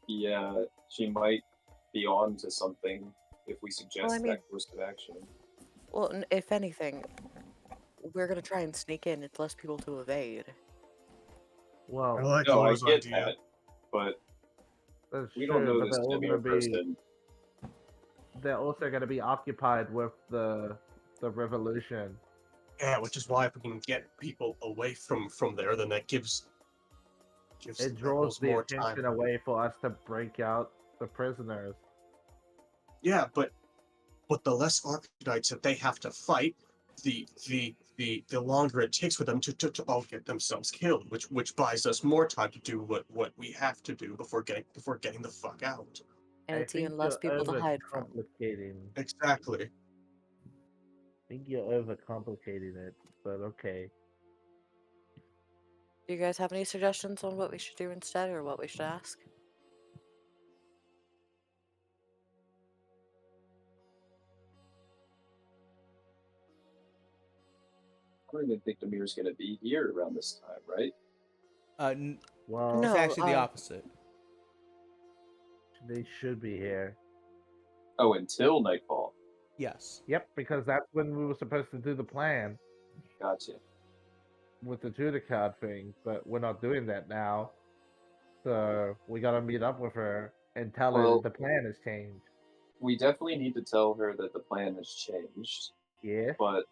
Speaker 1: Yeah, she might be on to something if we suggest
Speaker 7: Well, I mean-
Speaker 1: that course of action.
Speaker 7: Well, if anything, we're gonna try and sneak in. It's less people to evade.
Speaker 5: Well,
Speaker 3: I like
Speaker 1: No, I
Speaker 3: Laura's
Speaker 1: get
Speaker 3: idea.
Speaker 1: that, but
Speaker 5: that's
Speaker 1: we
Speaker 5: true,
Speaker 1: don't know
Speaker 5: but
Speaker 1: this Demir person.
Speaker 5: they're also gonna be occupied with the revolution.
Speaker 3: Yeah, which is why if we can get people away from there, then that gives
Speaker 5: It
Speaker 3: the
Speaker 5: draws
Speaker 3: rebels
Speaker 5: the
Speaker 3: more
Speaker 5: attention
Speaker 3: time.
Speaker 5: away for us to break out the prisoners.
Speaker 3: Yeah, but the less Arcanines that they have to fight, the longer it takes for them to all get themselves killed, which buys us more time to do what we have to do before getting the fuck out.
Speaker 7: And
Speaker 5: I
Speaker 7: it's even
Speaker 5: think
Speaker 7: less
Speaker 5: you're
Speaker 7: people to hide from.
Speaker 5: overcomplicating.
Speaker 3: Exactly.
Speaker 5: I think you're overcomplicating it, but okay.
Speaker 7: Do you guys have any suggestions on what we should do instead, or what we should ask?
Speaker 1: I don't even think Demir's going to be here around this time, right?
Speaker 5: Well,
Speaker 7: No.
Speaker 6: It's actually the
Speaker 7: uh,
Speaker 6: opposite.
Speaker 5: they should be here.
Speaker 1: Oh, until nightfall.
Speaker 6: Yes.
Speaker 5: Yep, because that's when we were supposed to do the plan
Speaker 1: Gotcha.
Speaker 5: with the Judicat thing, but we're not doing that now. So we gotta meet up with her and tell her
Speaker 1: Well-
Speaker 5: the plan has changed.
Speaker 1: We definitely need to tell her that the plan has changed,
Speaker 5: Yeah?
Speaker 1: but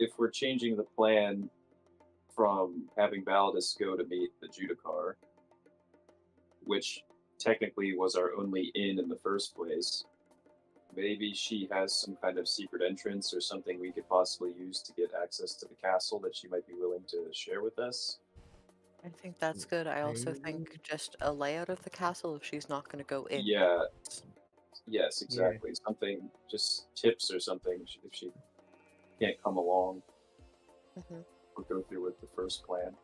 Speaker 1: if we're changing the plan from having Validus go to meet the Judicar, which technically was our only in the first place, maybe she has some kind of secret entrance or something we could possibly use to get access to the castle that she might be willing to share with us.
Speaker 7: I think that's good. I also
Speaker 5: Maybe.
Speaker 7: think just a layout of the castle if she's not going to go in.
Speaker 1: Yeah. Yes, exactly. Something, just tips or something if she can't come along
Speaker 7: Mhm.
Speaker 1: or go through with the first plan.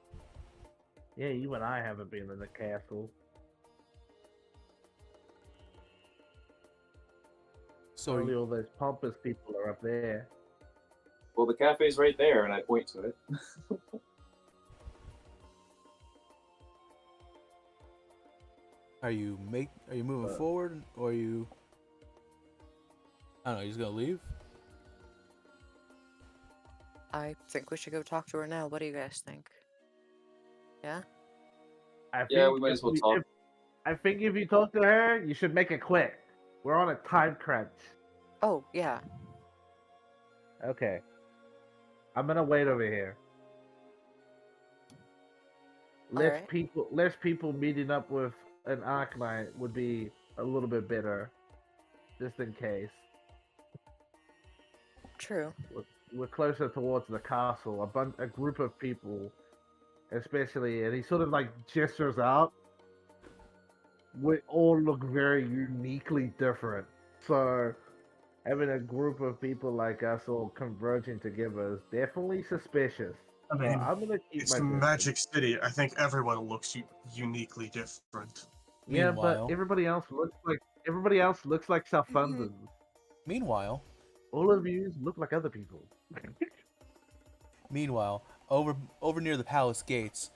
Speaker 5: Yeah, you and I haven't been in the castle.
Speaker 6: So
Speaker 5: Only all those pompous people are up there.
Speaker 1: Well, the cafe's right there, and I point to it.
Speaker 6: are you moving forward, or are you? I don't know. You're just gonna leave?
Speaker 7: I think we should go talk to her now. What do you guys think? Yeah?
Speaker 1: Yeah, we might as well talk.
Speaker 5: I think if you talk to her, you should make it quick. We're on a time crunch.
Speaker 7: Oh, yeah.
Speaker 5: Okay. I'm gonna wait over here.
Speaker 7: Alright.
Speaker 5: Less people meeting up with an Arknight would be a little bit better, just in case.
Speaker 7: True.
Speaker 5: We're closer towards the castle. A group of people, especially, and he sort of like gestures out. We all look very uniquely different. So having a group of people like us all converging together is definitely suspicious.
Speaker 3: I mean,
Speaker 5: I'm gonna keep
Speaker 3: it's
Speaker 5: my
Speaker 3: the
Speaker 5: distance.
Speaker 3: Magic City. I think everyone looks uniquely different.
Speaker 5: Yeah,
Speaker 6: Meanwhile-
Speaker 5: but everybody else looks like Sowthundans.
Speaker 6: Meanwhile,
Speaker 5: All of you look like other people.
Speaker 6: over near the palace gates,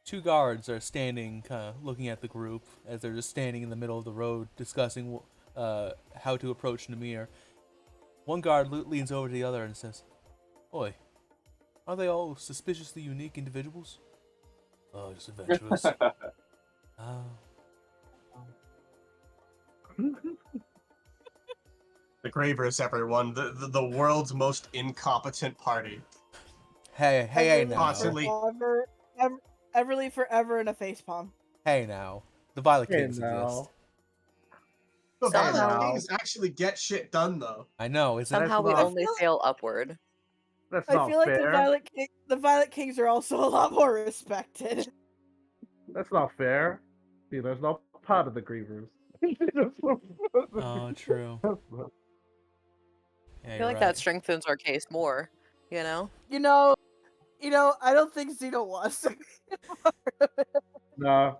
Speaker 6: two guards are standing, kind of looking at the group as they're just standing in the middle of the road discussing how to approach Namir. One guard leans over to the other and says, "Oi, are they all suspiciously unique individuals?" "Oh, just adventurers."
Speaker 3: The Gravers, everyone, the world's most incompetent party.
Speaker 4: Hey now.
Speaker 3: Constantly.
Speaker 2: Everly forever in a facepalm.
Speaker 4: Hey now. The Violet
Speaker 5: Hey
Speaker 4: Kings exist.
Speaker 5: now.
Speaker 3: The
Speaker 7: Somehow-
Speaker 3: Violet Kings actually get shit done, though.
Speaker 4: I know, isn't it?
Speaker 7: Somehow we
Speaker 5: not-
Speaker 7: only fail upward.
Speaker 5: That's
Speaker 2: I
Speaker 5: not
Speaker 2: feel like
Speaker 5: fair.
Speaker 2: the Violet Kings are also a lot more respected.
Speaker 5: That's not fair. There's not part of the Grievers.
Speaker 6: Oh, true. Yeah,
Speaker 7: I feel
Speaker 6: you're
Speaker 7: like
Speaker 6: right.
Speaker 7: that strengthens our case more, you know?
Speaker 2: You know, I don't think Xeno wants to be part of it.
Speaker 5: Nah.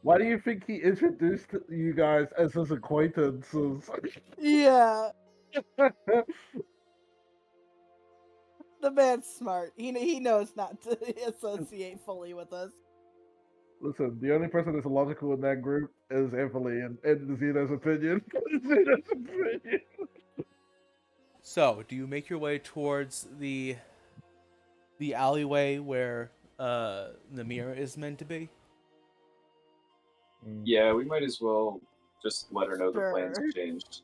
Speaker 5: Why do you think he introduced you guys as his acquaintances?
Speaker 2: Yeah, the man's smart. He knows not to associate fully with us.
Speaker 5: Listen, the only person that's logical in that group is Emily, in Xeno's opinion. Xeno's opinion.
Speaker 6: So, do you make your way towards the alleyway where the mirror is meant to be?
Speaker 1: Yeah, we might as well just let her know the plans
Speaker 2: Sure.
Speaker 1: have changed.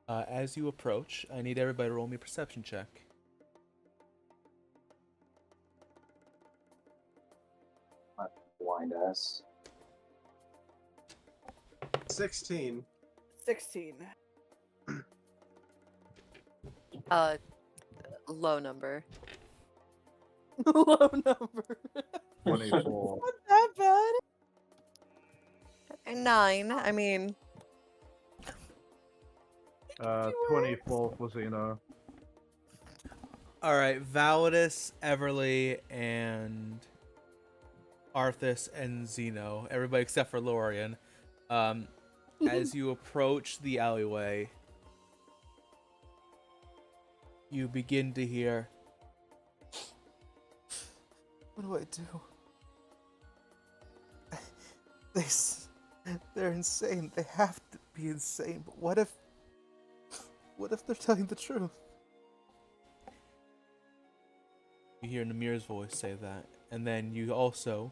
Speaker 6: As you approach, I need everybody to roll me a perception check.
Speaker 1: Blind ass.
Speaker 3: 16.
Speaker 2: 16.
Speaker 7: Low number.
Speaker 2: Low number.
Speaker 5: 24.
Speaker 2: Not that bad.
Speaker 7: And 9. I mean,
Speaker 5: 24 for Xeno.
Speaker 6: All right, Validus, Everly, and Arthas and Xeno, everybody except for Lorian. As you approach the alleyway, you begin to hear, "What do I do? They're insane. They have to be insane. But what if they're telling the truth?" You hear Namir's voice say that, and then you also,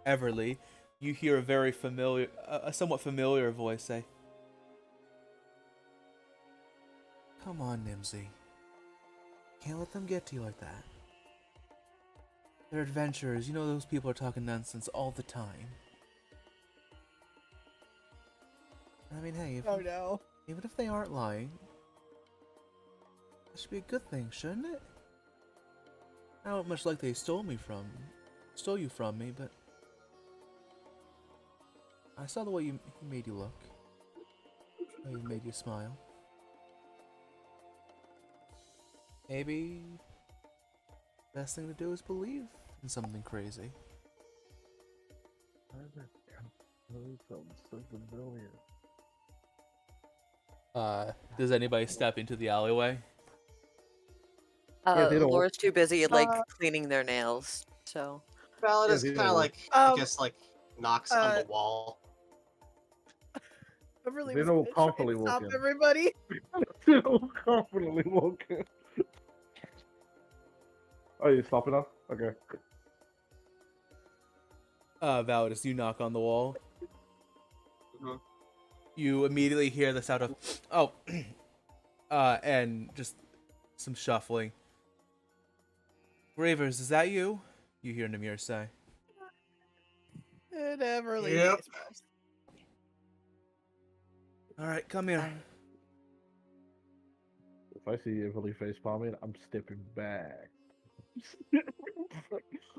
Speaker 6: Everly, you hear a very familiar, a somewhat familiar voice say, "Come on, Nimsy. Can't let them get to you like that. They're adventurers. You know those people are talking nonsense all the time." I mean, hey,
Speaker 2: Oh no.
Speaker 6: even if they aren't lying, that should be a good thing, shouldn't it? Not much like they stole you from me, but I saw the way he made you look. The way he made you smile. Maybe best thing to do is believe in something crazy. Does anybody step into the alleyway?
Speaker 5: Yeah, they don't-
Speaker 7: Laura's too busy like cleaning their nails, so.
Speaker 3: Validus
Speaker 5: Yeah,
Speaker 3: kind of like, I
Speaker 2: Um,
Speaker 3: guess, like, knocks on the wall.
Speaker 2: Everly
Speaker 5: Xeno
Speaker 2: was
Speaker 5: will
Speaker 2: gonna try and
Speaker 5: confidently walk
Speaker 2: stop
Speaker 5: in.
Speaker 2: everybody.
Speaker 5: Xeno confidently walk in. Oh, you stopping us? Okay.
Speaker 6: Validus, you knock on the wall.
Speaker 3: Mhm.
Speaker 6: You immediately hear the sound of, oh, and just some shuffling. "Gravers, is that you?" You hear Namir say.
Speaker 2: And Everly
Speaker 3: Yep.
Speaker 2: facepalms.
Speaker 6: "All right, come here."
Speaker 5: If I see Emily face palming, I'm stepping back.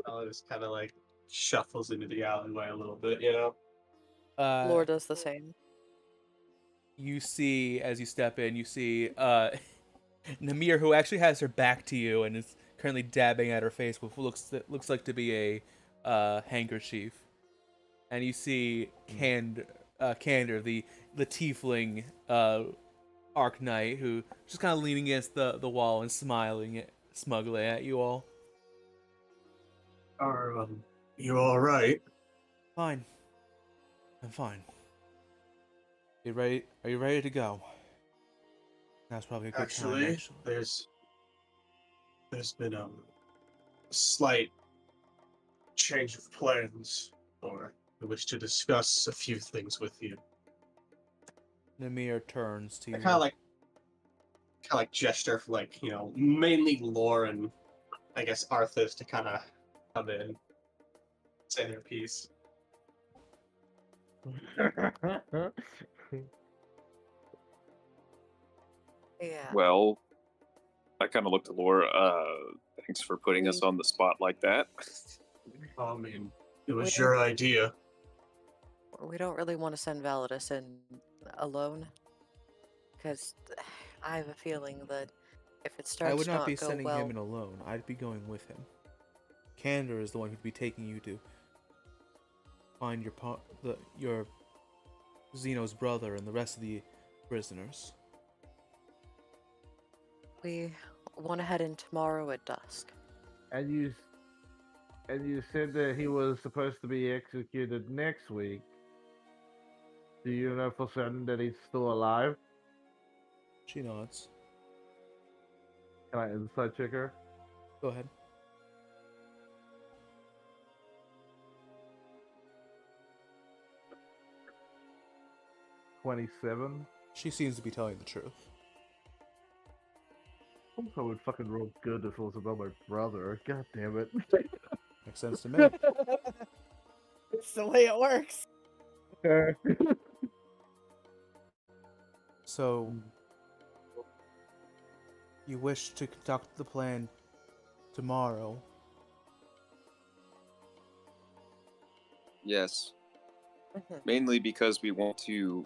Speaker 3: Validus kind of like shuffles into the alleyway a little bit, you know?
Speaker 7: Laura does the same.
Speaker 6: You see, as you step in, you see Namir, who actually has her back to you and is currently dabbing at her face with what looks like to be a handkerchief. And you see Candor, the tiefling Arc Knight, who just kind of leaning against the wall and smiling smugly at you all.
Speaker 3: Are you all right?
Speaker 6: Fine. I'm fine. Are you ready to go? That's probably a good time,
Speaker 3: Actually,
Speaker 6: actually.
Speaker 3: there's been a slight change of plans for I wish to discuss a few things with you.
Speaker 6: Namir turns to
Speaker 3: I
Speaker 6: you.
Speaker 3: kind of like gesture for like, mainly Lore and I guess Arthas to kind of come in, say their piece.
Speaker 7: Yeah.
Speaker 1: Well, I kind of looked at Laura. Thanks for putting us on the spot like that.
Speaker 3: I mean, it was your idea.
Speaker 7: We don't really want to send Validus in alone, because I have a feeling that if it starts
Speaker 6: I would
Speaker 7: to
Speaker 6: not be
Speaker 7: go
Speaker 6: sending
Speaker 7: well,
Speaker 6: him in alone. I'd be going with him. Candor is the one who'd be taking you to find your Xeno's brother and the rest of the prisoners.
Speaker 7: we want to head in tomorrow at dusk.
Speaker 5: And you said that he was supposed to be executed next week. Do you know for certain that he's still alive?
Speaker 6: She nods.
Speaker 5: Can I inside check her?
Speaker 6: Go ahead.
Speaker 5: $27.
Speaker 6: She seems to be telling the truth.
Speaker 5: I would fucking roll good if it was about my brother. God damn it.
Speaker 6: Makes sense to me.
Speaker 2: It's the way it works.
Speaker 6: So, you wish to conduct the plan tomorrow?
Speaker 1: Yes.
Speaker 7: Mhm.
Speaker 1: Mainly because we want to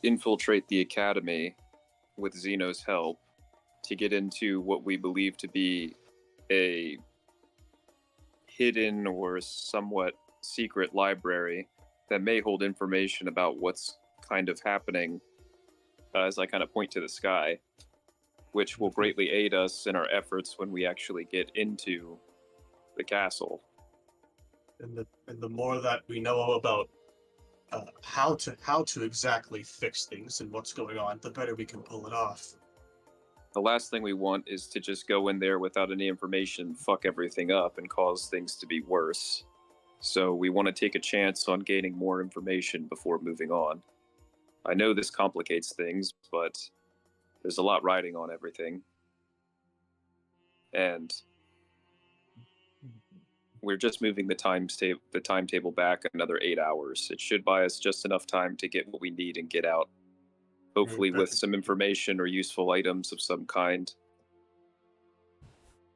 Speaker 1: infiltrate the academy with Xeno's help to get into what we believe to be a hidden or somewhat secret library that may hold information about what's kind of happening, as I kind of point to the sky, which will greatly aid us in our efforts when we actually get into the castle.
Speaker 3: And the more that we know about how to exactly fix things and what's going on, the better we can pull it off.
Speaker 1: The last thing we want is to just go in there without any information, fuck everything up, and cause things to be worse. So we want to take a chance on gaining more information before moving on. I know this complicates things, but there's a lot riding on everything. And we're just moving the timetable back another 8 hours. It should buy us just enough time to get what we need and get out. Hopefully with some information or useful items of some kind.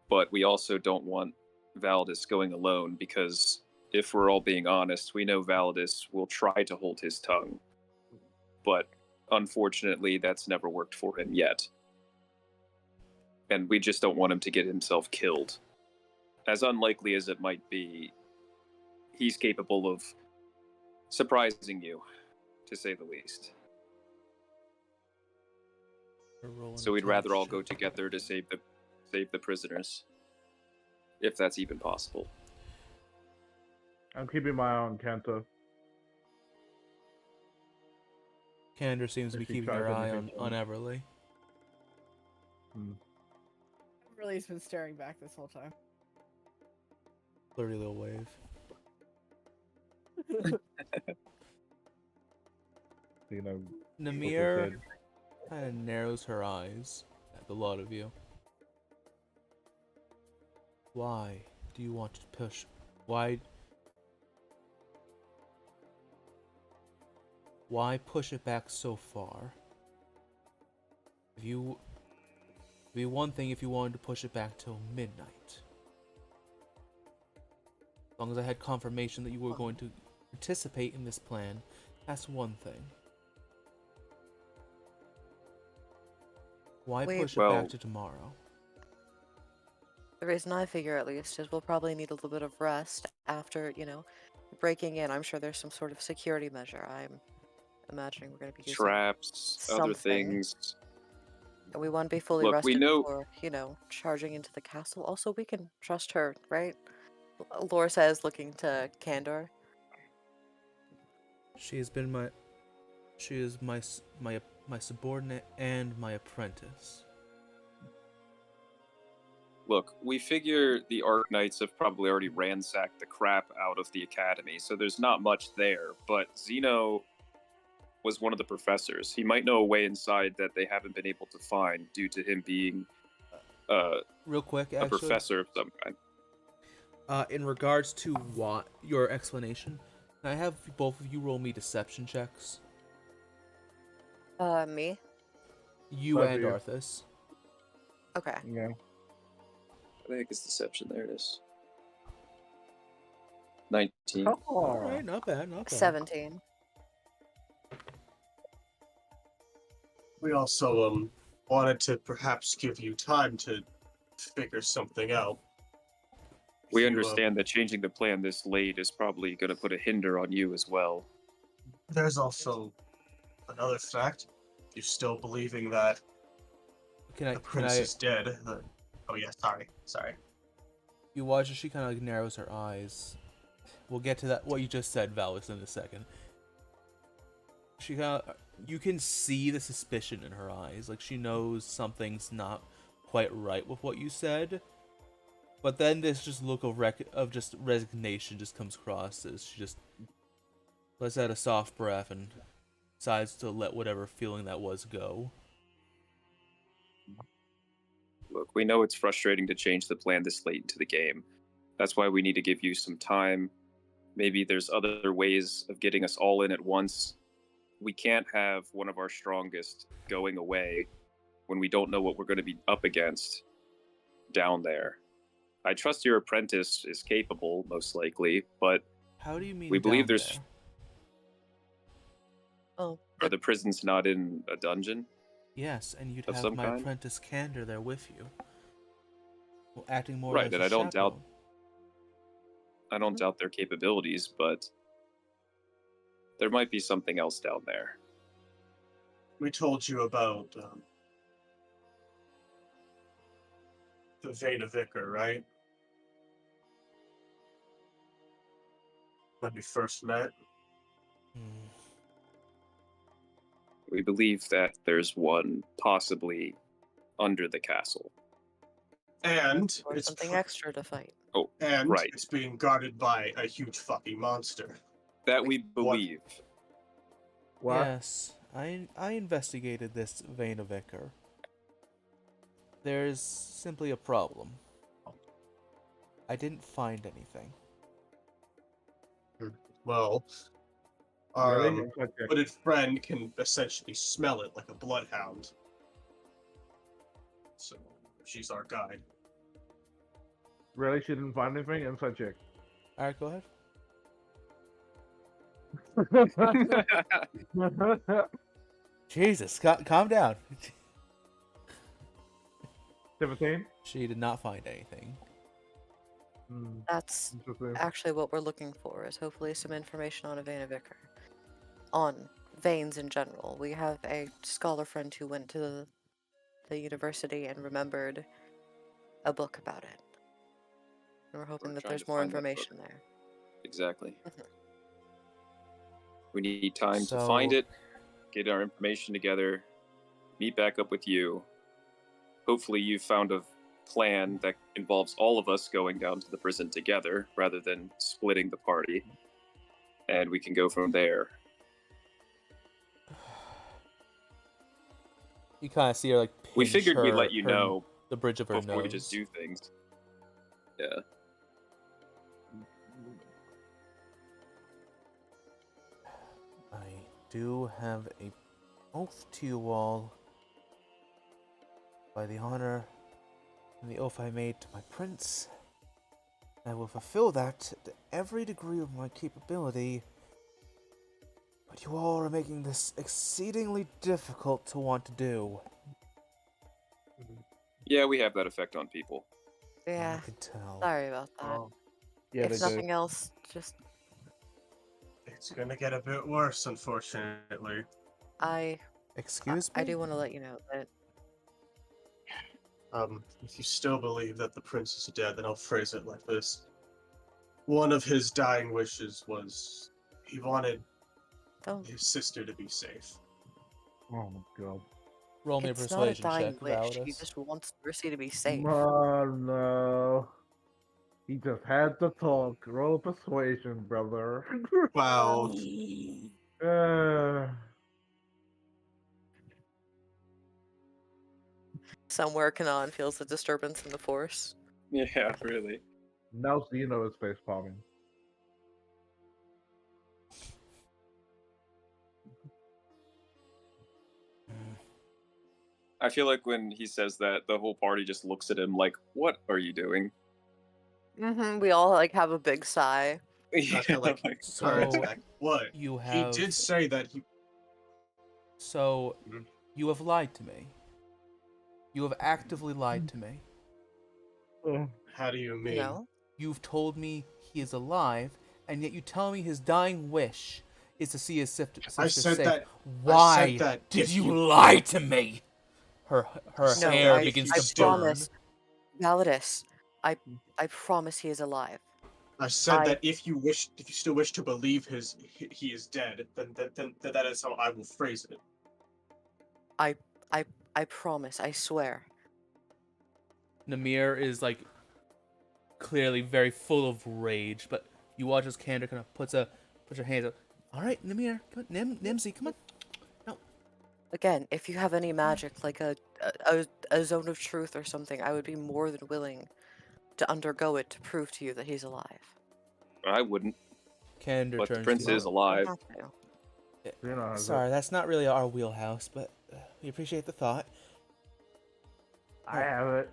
Speaker 1: But we also don't want Validus going alone, because if we're all being honest, we know Validus will try to hold his tongue. But unfortunately, that's never worked for him yet. And we just don't want him to get himself killed. As unlikely as it might be, he's capable of surprising you, to say the least. So we'd rather all go together to save the prisoners, if that's even possible.
Speaker 5: I'm keeping my eye on Kanto.
Speaker 6: Candor seems to be
Speaker 5: If she
Speaker 6: keeping
Speaker 5: tries
Speaker 6: her eye
Speaker 5: anything
Speaker 6: on
Speaker 5: funny.
Speaker 6: Everly.
Speaker 2: Everly's been staring back this whole time.
Speaker 6: Flirty little wave.
Speaker 5: You know,
Speaker 6: Namir kind of narrows her eyes at the lot of you. Why do you want to push? Why push it back so far? It'd be one thing if you wanted to push it back till midnight. As long as I had confirmation that you were going to participate in this plan, that's one thing. Why push it back to tomorrow?
Speaker 7: The reason I figure, at least, is we'll probably need a little bit of rest after, breaking in. I'm sure there's some sort of security measure. I'm imagining we're going to be using
Speaker 1: traps, other things.
Speaker 7: And we want to be fully
Speaker 1: Look,
Speaker 7: rested
Speaker 1: we know...
Speaker 7: before, charging into the castle. Also, we can trust her, right? Lore says, looking to Candor.
Speaker 6: She is my subordinate and my apprentice.
Speaker 1: Look, we figure the Arc Knights have probably already ransacked the crap out of the academy, so there's not much there. But Xeno was one of the professors. He might know a way inside that they haven't been able to find due to him being
Speaker 6: real quick,
Speaker 1: a
Speaker 6: actually,
Speaker 1: professor of some kind.
Speaker 6: In regards to what your explanation, can I have both of you roll me deception checks?
Speaker 7: Me?
Speaker 6: You
Speaker 5: Both
Speaker 6: and
Speaker 5: of you.
Speaker 6: Arthas.
Speaker 7: Okay.
Speaker 5: Yeah.
Speaker 1: I think it's deception. There it is. 19.
Speaker 6: All right, not bad, not bad.
Speaker 7: 17.
Speaker 3: We also wanted to perhaps give you time to figure something out.
Speaker 1: We
Speaker 3: You,
Speaker 1: understand that changing the plan this late is probably going to put a hinder on you as well.
Speaker 3: There's also another fact. You're still believing that the prince is dead. Oh yeah, sorry.
Speaker 6: You watch as she kind of like narrows her eyes. We'll get to that. What you just said, Valis, in a second. She kind of, you can see the suspicion in her eyes. Like she knows something's not quite right with what you said. But then this just look of just resignation just comes across as she just lets out a soft breath and decides to let whatever feeling that was go.
Speaker 1: Look, we know it's frustrating to change the plan this late into the game. That's why we need to give you some time. Maybe there's other ways of getting us all in at once. We can't have one of our strongest going away when we don't know what we're going to be up against down there. I trust your apprentice is capable, most likely, but
Speaker 6: How do you mean?
Speaker 1: we believe
Speaker 6: down
Speaker 1: there's.
Speaker 6: there?
Speaker 7: Oh,
Speaker 1: Are the prisons not in a dungeon?
Speaker 6: Yes, and you'd
Speaker 1: Of
Speaker 6: have
Speaker 1: some
Speaker 6: my
Speaker 1: kind?
Speaker 6: apprentice Candor there with you, well, acting more
Speaker 1: Right,
Speaker 6: as
Speaker 1: and
Speaker 6: a
Speaker 1: I don't doubt-
Speaker 6: chaperone.
Speaker 1: I don't doubt their capabilities, but there might be something else down there.
Speaker 3: We told you about the Veda Vicar, right? When we first met.
Speaker 6: Hmm.
Speaker 1: We believe that there's one possibly under the castle.
Speaker 3: And
Speaker 7: or
Speaker 3: it's
Speaker 7: something extra to fight.
Speaker 1: Oh,
Speaker 3: and
Speaker 1: right.
Speaker 3: it's being guarded by a huge fucking monster.
Speaker 1: That we believe.
Speaker 5: What?
Speaker 6: Yes, I investigated this Vena Vicar. There's simply a problem. I didn't find anything.
Speaker 3: Well, our
Speaker 5: Really? Okay.
Speaker 3: hooded friend can essentially smell it like a bloodhound. So she's our guide.
Speaker 5: Really? She didn't find anything? Inside check.
Speaker 6: Alright, go ahead. Jesus, calm down.
Speaker 5: 17?
Speaker 6: She did not find anything.
Speaker 5: Hmm,
Speaker 7: That's
Speaker 5: interesting.
Speaker 7: actually what we're looking for, is hopefully some information on Avena Vicar. On veins in general. We have a scholar friend who went to the university and remembered a book about it. And we're hoping that
Speaker 1: trying
Speaker 7: there's
Speaker 1: to
Speaker 7: more
Speaker 1: find that book.
Speaker 7: information there.
Speaker 1: Exactly.
Speaker 7: Mhm.
Speaker 1: We need time to
Speaker 6: So-
Speaker 1: find it, get our information together, meet back up with you. Hopefully you've found a plan that involves all of us going down to the prison together rather than splitting the party. And we can go from there.
Speaker 6: You kind of see her like
Speaker 1: We
Speaker 6: pinch
Speaker 1: figured we'd
Speaker 6: her-
Speaker 1: let you
Speaker 6: her-
Speaker 1: know
Speaker 6: the bridge of her
Speaker 1: before
Speaker 6: nose.
Speaker 1: we just do things. Yeah.
Speaker 6: I do have a oath to you all. By the honor and the oath I made to my prince, I will fulfill that to every degree of my capability. But you all are making this exceedingly difficult to want to do.
Speaker 1: Yeah, we have that effect on people.
Speaker 7: Yeah,
Speaker 6: I can tell.
Speaker 7: sorry about that.
Speaker 5: Oh. Yeah,
Speaker 7: if
Speaker 5: they do.
Speaker 7: nothing else, just
Speaker 3: It's gonna get a bit worse, unfortunately.
Speaker 6: Excuse
Speaker 7: I
Speaker 6: me?
Speaker 7: do want to let you know that
Speaker 3: If you still believe that the prince is dead, then I'll phrase it like this. One of his dying wishes was he wanted
Speaker 7: don't
Speaker 3: his sister to be safe.
Speaker 5: Oh my god.
Speaker 6: Roll me a
Speaker 7: It's not a
Speaker 6: persuasion
Speaker 7: dying
Speaker 6: check,
Speaker 7: wish. He
Speaker 6: Validus.
Speaker 7: just wants Mercy to be safe.
Speaker 5: Oh no. He just had to talk. Roll persuasion, brother.
Speaker 3: Wow.
Speaker 5: uh,
Speaker 7: Somewhere Kanan feels a disturbance in the force.
Speaker 1: Yeah, really.
Speaker 5: now Xeno is face palming.
Speaker 1: I feel like when he says that, the whole party just looks at him like, "What are you doing?"
Speaker 7: We all like have a big sigh.
Speaker 3: I feel like
Speaker 6: So
Speaker 3: Turret's back. What?
Speaker 6: you
Speaker 3: He
Speaker 6: have
Speaker 3: did say that he.
Speaker 6: so you have lied to me. You have actively lied to me.
Speaker 3: How do you mean?
Speaker 7: No.
Speaker 6: You've told me he is alive, and yet you tell me his dying wish is to see his sister
Speaker 3: I
Speaker 6: safe.
Speaker 3: said that.
Speaker 6: Why
Speaker 3: I said that
Speaker 6: did
Speaker 3: if
Speaker 6: you
Speaker 3: you-
Speaker 6: lie to me? Her
Speaker 3: No,
Speaker 6: hair
Speaker 3: I
Speaker 6: begins
Speaker 7: I
Speaker 6: to burn.
Speaker 7: promise. Validus, I promise he is alive.
Speaker 3: I said
Speaker 7: I-
Speaker 3: that if you still wish to believe he is dead, then that is how I will phrase it.
Speaker 7: I promise. I swear.
Speaker 6: Namir is like clearly very full of rage, but you watch as Kander kind of puts her hands up. All right, Namir, come on, Nimsy, come on. No,
Speaker 7: Again, if you have any magic, like a zone of truth or something, I would be more than willing to undergo it to prove to you that he's alive.
Speaker 1: I wouldn't,
Speaker 6: Kander
Speaker 1: but the
Speaker 6: turns
Speaker 1: prince
Speaker 6: to you.
Speaker 1: is alive.
Speaker 7: Have to.
Speaker 5: Xeno has
Speaker 6: Sorry, that's not really our wheelhouse, but we appreciate the thought.
Speaker 5: I have it.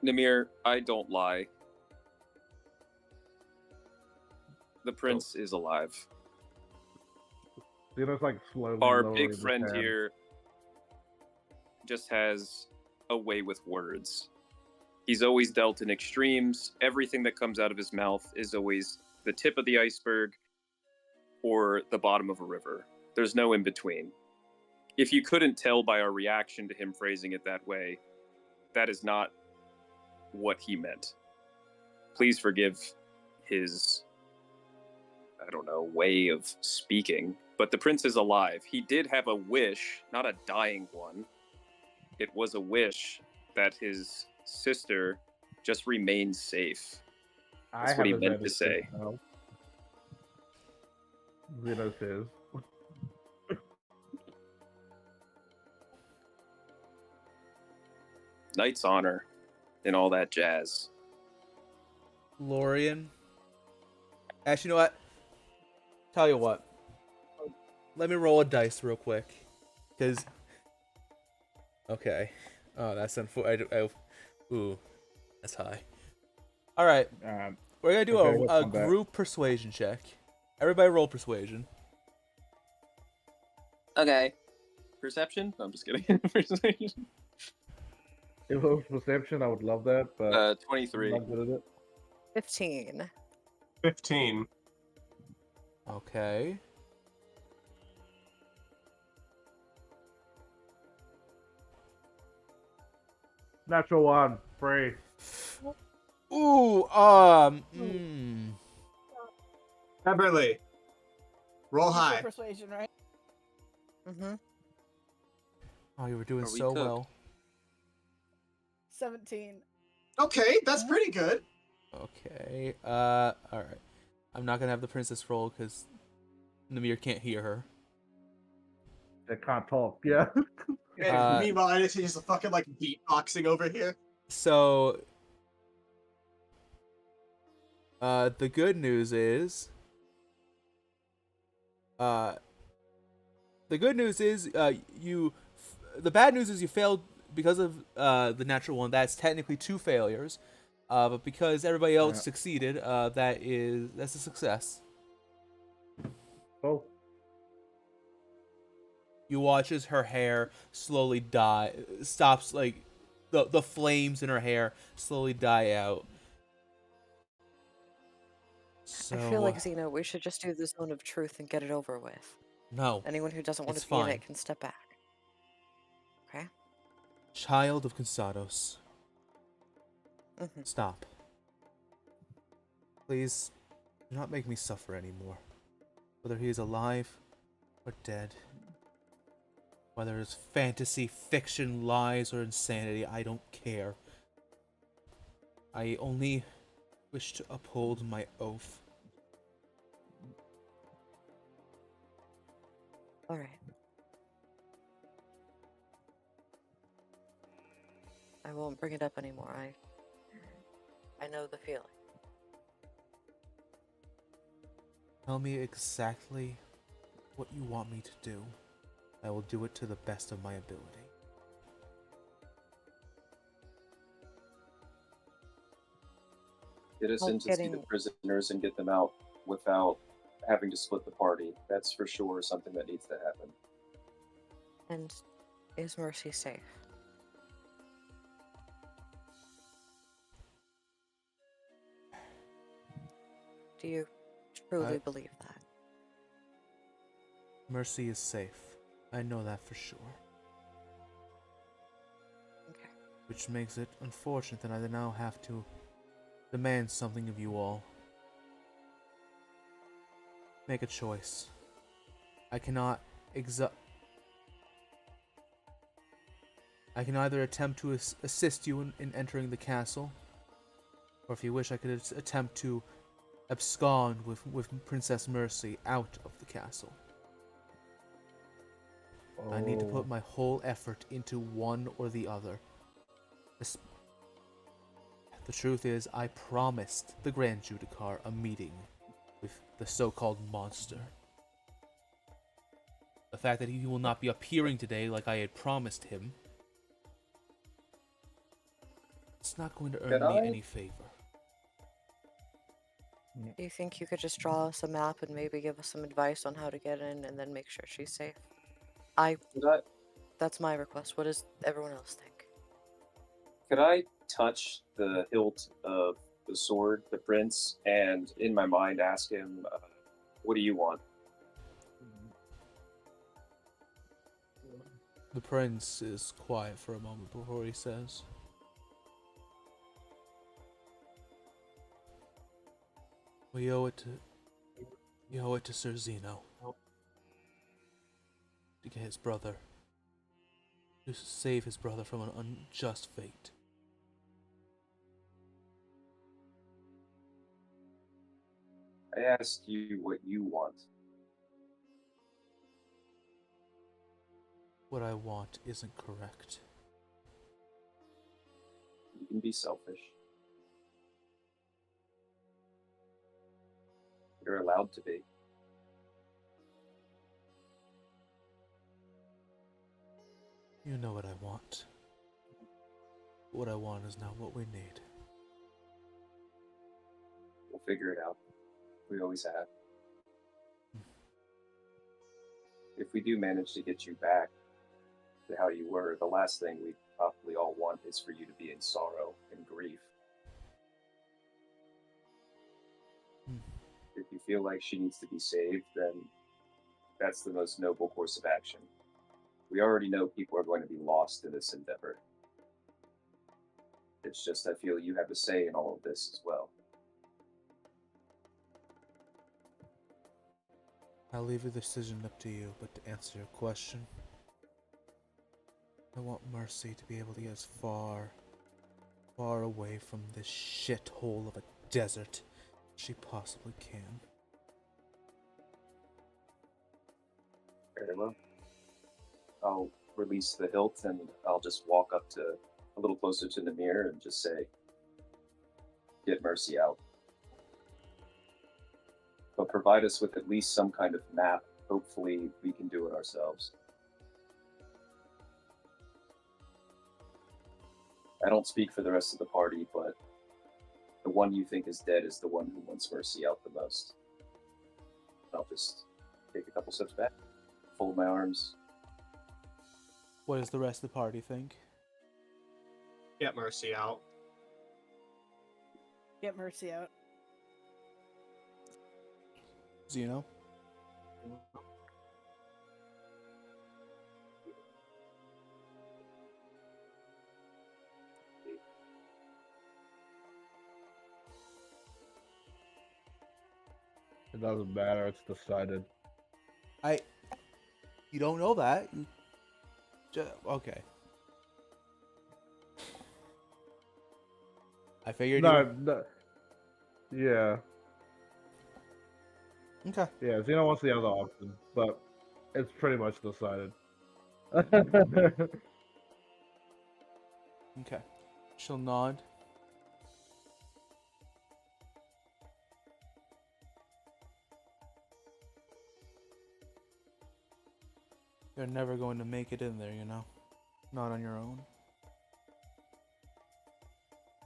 Speaker 1: Namir, I don't lie. The prince is alive.
Speaker 5: Xeno's like slowly
Speaker 1: Our
Speaker 5: lowering
Speaker 1: big
Speaker 5: his
Speaker 1: friend
Speaker 5: hand.
Speaker 1: here just has a way with words. He's always dealt in extremes. Everything that comes out of his mouth is always the tip of the iceberg or the bottom of a river. There's no in between. If you couldn't tell by our reaction to him phrasing it that way, that is not what he meant. Please forgive his, I don't know, way of speaking. But the prince is alive. He did have a wish, not a dying one. It was a wish that his sister just remains safe. That's what he meant to say.
Speaker 5: Xeno says.
Speaker 1: Knight's honor and all that jazz.
Speaker 6: Lorian. Actually, you know what? Tell you what. Let me roll a dice real quick, cause. Okay. Oh, that's unfortunate. Ooh, that's high. All right. We're gonna do
Speaker 5: okay,
Speaker 6: a group persuasion check. Everybody roll persuasion.
Speaker 1: Okay. Perception? No, I'm just kidding. Persuasion.
Speaker 5: If it was perception, I would love that, but I'm
Speaker 1: 23.
Speaker 5: not good at it.
Speaker 7: 15.
Speaker 3: 15.
Speaker 6: Okay.
Speaker 5: Natural one, free.
Speaker 6: Ooh.
Speaker 3: Beverly, roll
Speaker 2: You said
Speaker 3: high.
Speaker 2: Persuasion, right?
Speaker 7: Mm-hmm.
Speaker 6: Oh, you were doing
Speaker 1: Are we
Speaker 6: so
Speaker 1: cooked?
Speaker 6: well.
Speaker 2: 17.
Speaker 3: Okay, that's pretty good.
Speaker 6: Okay. All right. I'm not gonna have the princess roll because Namir can't hear her.
Speaker 5: They can't talk. Yeah.
Speaker 3: And meanwhile, I just a fucking like beatboxing over here.
Speaker 6: So, the good news is, the good news is, the bad news is you failed because of the natural one. That's technically 2 failures, but because everybody else succeeded, that's a success.
Speaker 5: Oh.
Speaker 6: You watch as her hair slowly stops, like the flames in her hair slowly die out. So,
Speaker 7: I feel like, Xeno, we should just do the zone of truth and get it over with.
Speaker 6: no,
Speaker 7: Anyone who doesn't want
Speaker 6: it's
Speaker 7: to be in
Speaker 6: fine.
Speaker 7: it can step back. Okay?
Speaker 6: Child of Consados,
Speaker 7: Mm-hmm.
Speaker 6: stop. Please, do not make me suffer anymore. Whether he is alive or dead. Whether it's fantasy, fiction, lies, or insanity, I don't care. I only wish to uphold my oath.
Speaker 7: All right. I won't bring it up anymore. I know the feeling.
Speaker 6: Tell me exactly what you want me to do. I will do it to the best of my ability.
Speaker 1: Get us in to see the prisoners and get them out without having to split the party. That's for sure something that needs to happen.
Speaker 7: And is Mercy safe? Do you truly believe that?
Speaker 6: Mercy is safe. I know that for sure.
Speaker 7: Okay.
Speaker 6: Which makes it unfortunate that I now have to demand something of you all. Make a choice. I cannot I can either attempt to assist you in entering the castle, or if you wish, I could attempt to abscond with Princess Mercy out of the castle.
Speaker 5: Oh.
Speaker 6: I need to put my whole effort into one or the other. The truth is, I promised the Grand Judicar a meeting with the so-called monster. The fact that he will not be appearing today like I had promised him, it's not going to earn me any favor.
Speaker 7: Do you think you could just draw us a map and maybe give us some advice on how to get in and then make sure she's safe? That's my request. What does everyone else think?
Speaker 1: Could I touch the hilt of the sword, the prince, and in my mind ask him, what do you want?
Speaker 6: The prince is quiet for a moment before he says, We owe it to Sir Xeno to get his brother, to save his brother from an unjust fate.
Speaker 1: I asked you what you want.
Speaker 6: What I want isn't correct.
Speaker 1: You can be selfish. You're allowed to be.
Speaker 6: You know what I want. What I want is not what we need.
Speaker 1: We'll figure it out. We always have. If we do manage to get you back to how you were, the last thing we probably all want is for you to be in sorrow and grief. If you feel like she needs to be saved, then that's the most noble course of action. We already know people are going to be lost in this endeavor. It's just I feel you have a say in all of this as well.
Speaker 6: I'll leave the decision up to you, but to answer your question, I want Mercy to be able to get as far away from this shithole of a desert as she possibly can.
Speaker 1: Very well. I'll release the hilt and I'll just walk up to a little closer to the mirror and just say, get Mercy out. But provide us with at least some kind of map. Hopefully we can do it ourselves. I don't speak for the rest of the party, but the one you think is dead is the one who wants Mercy out the most. I'll just take a couple steps back, fold my arms.
Speaker 6: What does the rest of the party think?
Speaker 3: Get Mercy out.
Speaker 2: Get Mercy out.
Speaker 6: Xeno?
Speaker 5: It doesn't matter. It's decided.
Speaker 6: You don't know that. Okay. I figured
Speaker 5: No, yeah.
Speaker 6: Okay.
Speaker 5: Yeah, Xeno wants the other option, but it's pretty much decided.
Speaker 6: Okay. She'll nod. You're never going to make it in there, you know? Not on your own.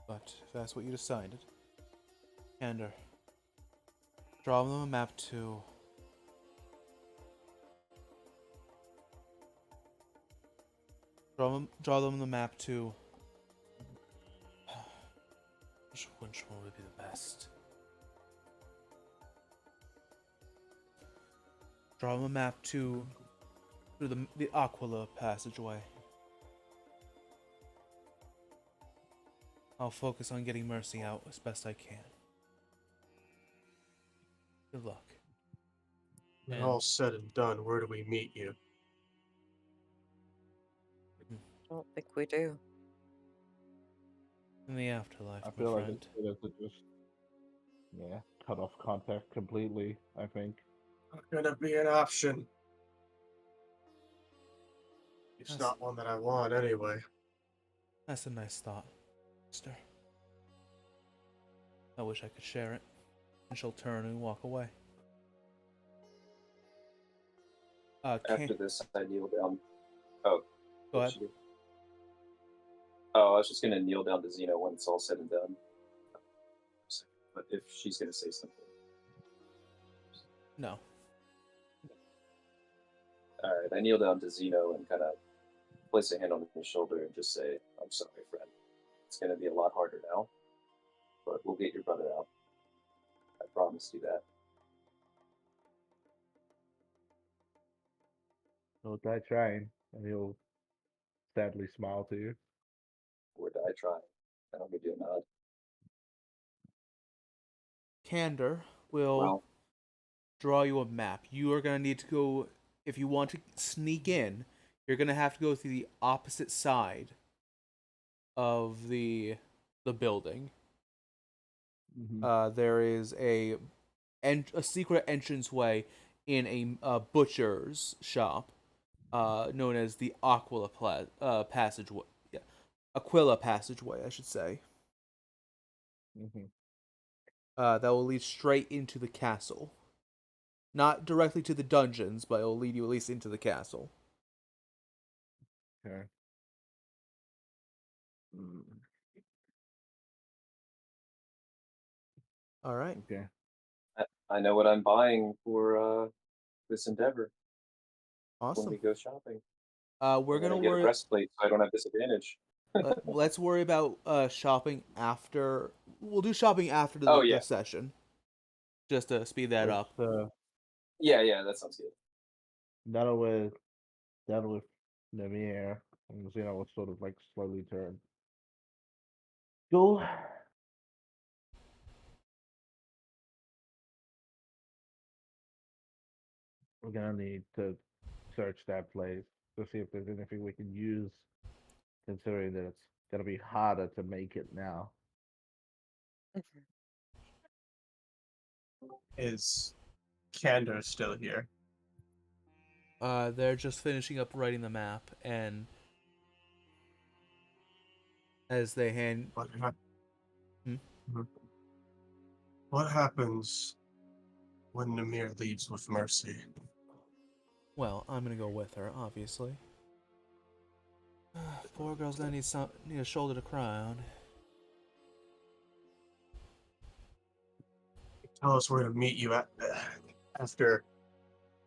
Speaker 6: But if that's what you decided. Kander, draw them a map to... Draw them the map to... Which one would be the best? Draw them a map to... through the Aquila passageway. I'll focus on getting Mercy out as best I can. Good luck.
Speaker 3: When all said and done, where do we meet you?
Speaker 7: I don't think we do.
Speaker 6: In the afterlife,
Speaker 5: I
Speaker 6: my
Speaker 5: feel like
Speaker 6: friend.
Speaker 5: it's better to just cut off contact completely. I think.
Speaker 3: Not gonna be an option. It's not one that I want anyway.
Speaker 6: That's a nice thought, mister. I wish I could share it. And she'll turn and walk away.
Speaker 1: After this, I kneel down. Oh,
Speaker 6: go ahead.
Speaker 1: Oh, I was just gonna kneel down to Xeno when it's all said and done. But if she's gonna say something.
Speaker 6: No.
Speaker 1: Alright, I kneel down to Xeno and kind of place a hand on his shoulder and just say, I'm sorry, friend. It's gonna be a lot harder now, but we'll get your brother out. I promised you that.
Speaker 5: He'll die trying, and he'll sadly smile to you.
Speaker 1: Or die trying. And I'll give you a nod.
Speaker 6: Kander will draw you a map. You are going to need to go, if you want to sneak in, you're going to have to go through the opposite side of the building.
Speaker 5: Mm-hmm.
Speaker 6: There is a secret entranceway in a butcher's shop known as the Aquila passageway. Yeah. Aquila passageway, I should say.
Speaker 5: Mm-hmm.
Speaker 6: That will lead straight into the castle. Not directly to the dungeons, but it will lead you at least into the castle.
Speaker 5: Okay. Mm.
Speaker 6: All right.
Speaker 5: Okay.
Speaker 1: I know what I'm buying for this endeavor.
Speaker 6: Awesome.
Speaker 1: When we go shopping.
Speaker 6: We're
Speaker 1: I'm
Speaker 6: gonna
Speaker 1: get
Speaker 6: worry.
Speaker 1: a breastplate so I don't have disadvantage.
Speaker 6: Let's worry about shopping after. We'll do shopping after the session, just to speed that up.
Speaker 1: Yeah, that sounds good.
Speaker 5: That'll with Namir, and Xeno will sort of like slowly turn. Go. We're gonna need to search that place to see if there's anything we can use, considering that it's gonna be harder to make it now.
Speaker 3: Is Kander still here?
Speaker 6: They're just finishing up writing the map, and as they hand.
Speaker 3: What happens when Namir leaves with Mercy?
Speaker 6: Well, I'm gonna go with her, obviously. Poor girl's gonna need a shoulder to cry on.
Speaker 3: Tell us where to meet you after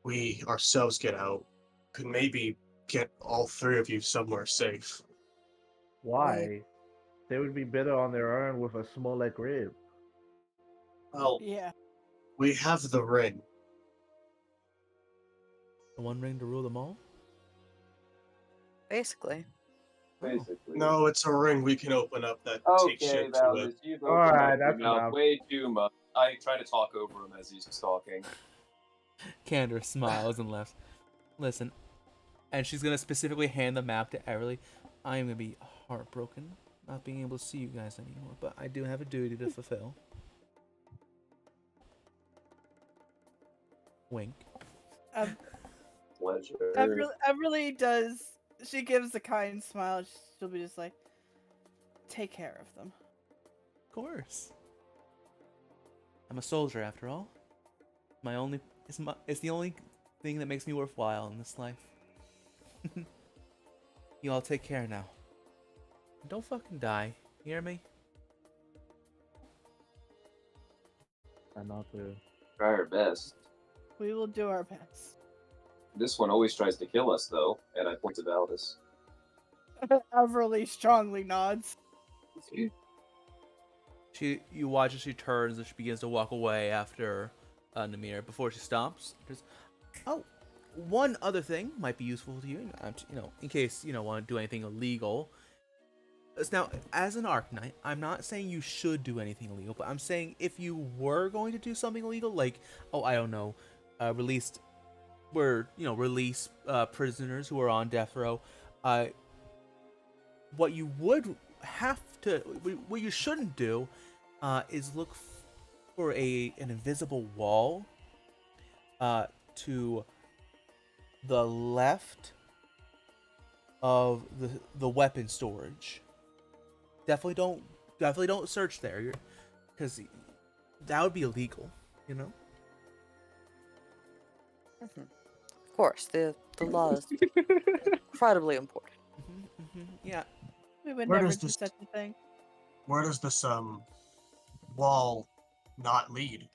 Speaker 3: we ourselves get out. Could maybe get all three of you somewhere safe.
Speaker 5: Why? They would be better on their own with a smaller group.
Speaker 3: Well,
Speaker 2: Yeah.
Speaker 3: we have the ring.
Speaker 6: The one ring to rule them all?
Speaker 7: Basically.
Speaker 3: No, it's a ring we can open up that takes shit to it.
Speaker 1: You've
Speaker 5: Alright,
Speaker 1: your
Speaker 5: that's
Speaker 1: mouth
Speaker 5: enough.
Speaker 1: way too much. I try to talk over him as he's talking.
Speaker 6: Kander smiles and laughs. Listen, And she's gonna specifically hand the map to Everly. I am gonna be heartbroken not being able to see you guys anymore, but I do have a duty to fulfill. Wink.
Speaker 1: Pleasure.
Speaker 2: Everly does. She gives a kind smile. She'll be just like, take care of them.
Speaker 6: Of course. I'm a soldier after all. It's the only thing that makes me worthwhile in this life. You all take care now. Don't fucking die. You hear me?
Speaker 5: And not to.
Speaker 1: Try our best.
Speaker 2: We will do our best.
Speaker 1: This one always tries to kill us, though, and I point to Valdis.
Speaker 2: Everly strongly nods.
Speaker 6: You watch as she turns and she begins to walk away after Namir. Before she stops, one other thing might be useful to you, in case you don't want to do anything illegal. Now, as an Arcanite, I'm not saying you should do anything illegal, but I'm saying if you were going to do something illegal, like, I don't know, release prisoners who are on death row, what you would have to, what you shouldn't do, is look for an invisible wall, to the left of the weapon storage. Definitely don't search there, because that would be illegal, you know.
Speaker 7: Mm-hmm. Of course, the law is incredibly important.
Speaker 6: Yeah.
Speaker 2: We would
Speaker 3: Where
Speaker 2: never
Speaker 3: does
Speaker 2: do
Speaker 3: this-
Speaker 2: such a thing.
Speaker 3: Where does this wall not lead?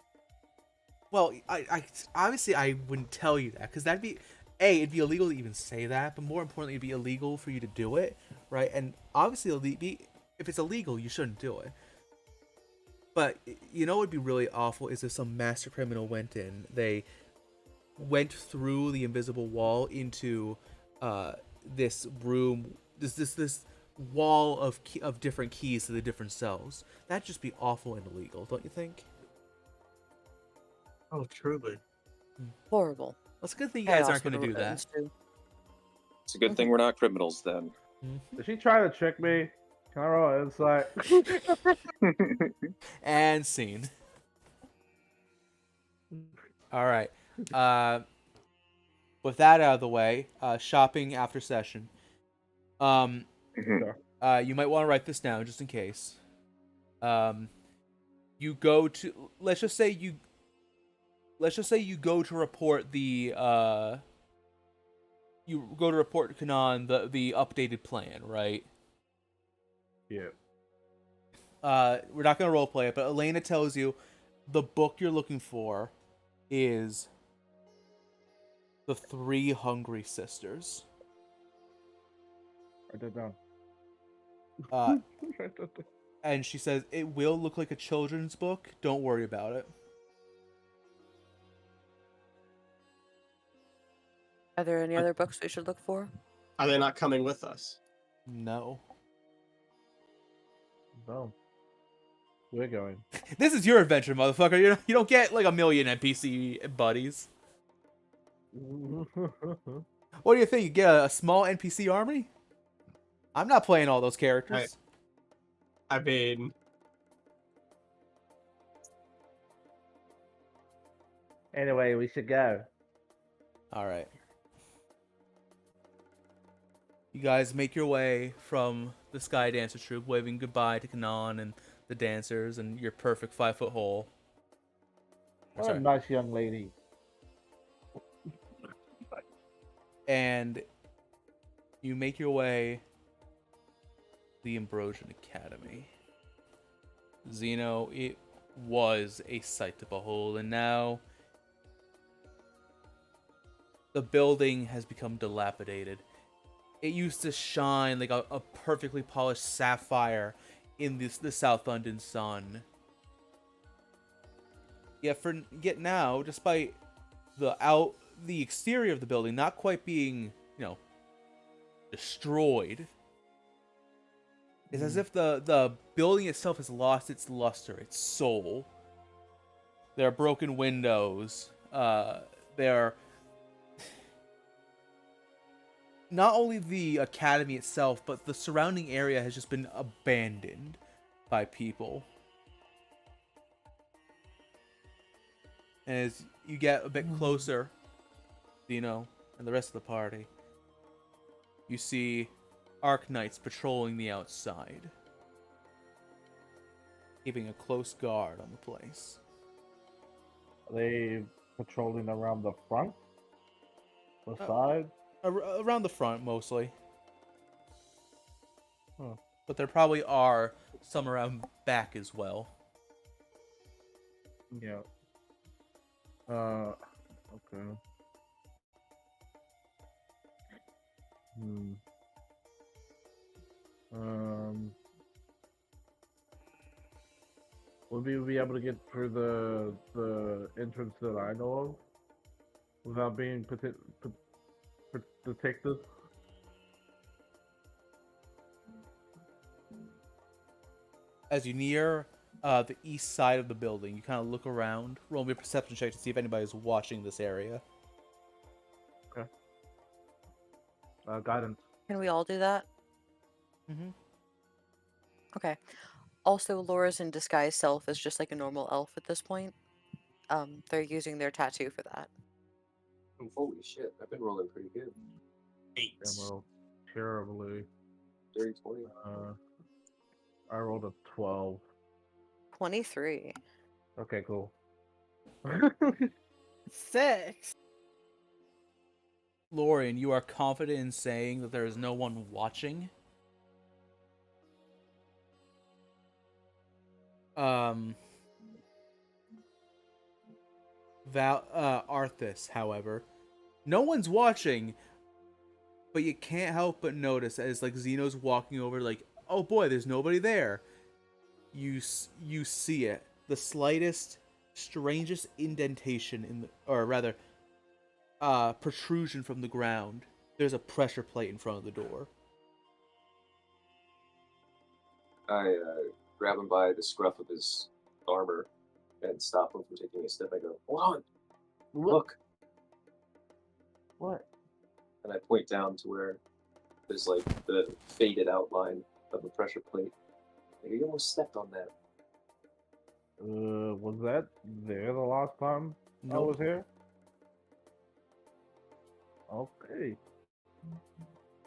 Speaker 6: Well, I obviously I wouldn't tell you that because that'd be it'd be illegal to even say that, but more importantly, it'd be illegal for you to do it, right? And obviously, if it's illegal, you shouldn't do it. But you know, what would be really awful is if some master criminal went in, they went through the invisible wall into this room, this wall of different keys to the different cells. That'd just be awful and illegal, don't you think?
Speaker 3: Oh, truly.
Speaker 7: Horrible.
Speaker 6: Well, it's a good thing you guys
Speaker 7: Chaos
Speaker 6: aren't going to
Speaker 7: would
Speaker 6: do that.
Speaker 7: ensue.
Speaker 1: It's a good thing we're not criminals, then.
Speaker 5: Did she try to trick me? Can I roll an insight?
Speaker 6: And scene. All right. With that out of the way, shopping after session.
Speaker 5: Sure.
Speaker 6: You might want to write this down just in case. You go to let's just say you go to report the you go to report to Kanan the updated plan, right?
Speaker 5: Yeah.
Speaker 6: We're not gonna roleplay it, but Elena tells you the book you're looking for is The Three Hungry Sisters.
Speaker 5: Write that down.
Speaker 6: Uh,
Speaker 5: Write that down.
Speaker 6: and she says it will look like a children's book. Don't worry about it.
Speaker 7: Are there any other books we should look for?
Speaker 3: Are they not coming with us?
Speaker 6: No.
Speaker 5: No. We're going.
Speaker 6: This is your adventure, motherfucker. You don't get like a million NPC buddies. What do you think? You get a small NPC army? I'm not playing all those characters.
Speaker 3: I mean,
Speaker 5: Anyway, we should go.
Speaker 6: All right. You guys make your way from the Sky Dancer Troupe, waving goodbye to Kanan and the dancers and your perfect 5-foot hole.
Speaker 5: What a
Speaker 6: Sorry.
Speaker 5: nice young lady.
Speaker 6: And you make your way to the Ambrosian Academy. Xeno, it was a sight to behold, and now the building has become dilapidated. It used to shine like a perfectly polished sapphire in the Sowthundan sun. Yet now, despite the exterior of the building not quite being, destroyed, it's as if the building itself has lost its luster, its soul. There are broken windows. not only the academy itself, but the surrounding area has just been abandoned by people. And as you get a bit closer, Xeno and the rest of the party, you see Arc Knights patrolling the outside, keeping a close guard on the place.
Speaker 5: Are they patrolling around the front? The side?
Speaker 6: Around the front, mostly.
Speaker 5: Huh.
Speaker 6: But there probably are some around back as well.
Speaker 5: Yeah. Okay. Would we be able to get through the entrance that I know of without being detected?
Speaker 6: As you near the east side of the building, you kind of look around, roll me a perception check to see if anybody's watching this area.
Speaker 5: Okay. Guidance.
Speaker 7: Can we all do that?
Speaker 6: Mm-hmm.
Speaker 7: Okay. Also, Laura's in disguise self is just like a normal elf at this point. They're using their tattoo for that.
Speaker 1: Oh, holy shit, I've been rolling pretty good. 8.
Speaker 5: Well, terribly.
Speaker 1: 30, 20.
Speaker 5: I rolled a 12.
Speaker 7: 23.
Speaker 5: Okay, cool.
Speaker 2: 6.
Speaker 6: Lorian, you are confident in saying that there is no one watching? Arthas, however, no one's watching, but you can't help but notice as like Xeno's walking over, like, oh boy, there's nobody there. You see it, the slightest, strangest indentation in the, or rather, protrusion from the ground. There's a pressure plate in front of the door.
Speaker 1: I grab him by the scruff of his armor and stop him from taking a step. I go, hold on, look.
Speaker 5: What?
Speaker 1: And I point down to where there's like the faded outline of the pressure plate. Like, you almost stepped on that.
Speaker 5: Was that there the last time I
Speaker 6: Nope.
Speaker 5: was here? Okay.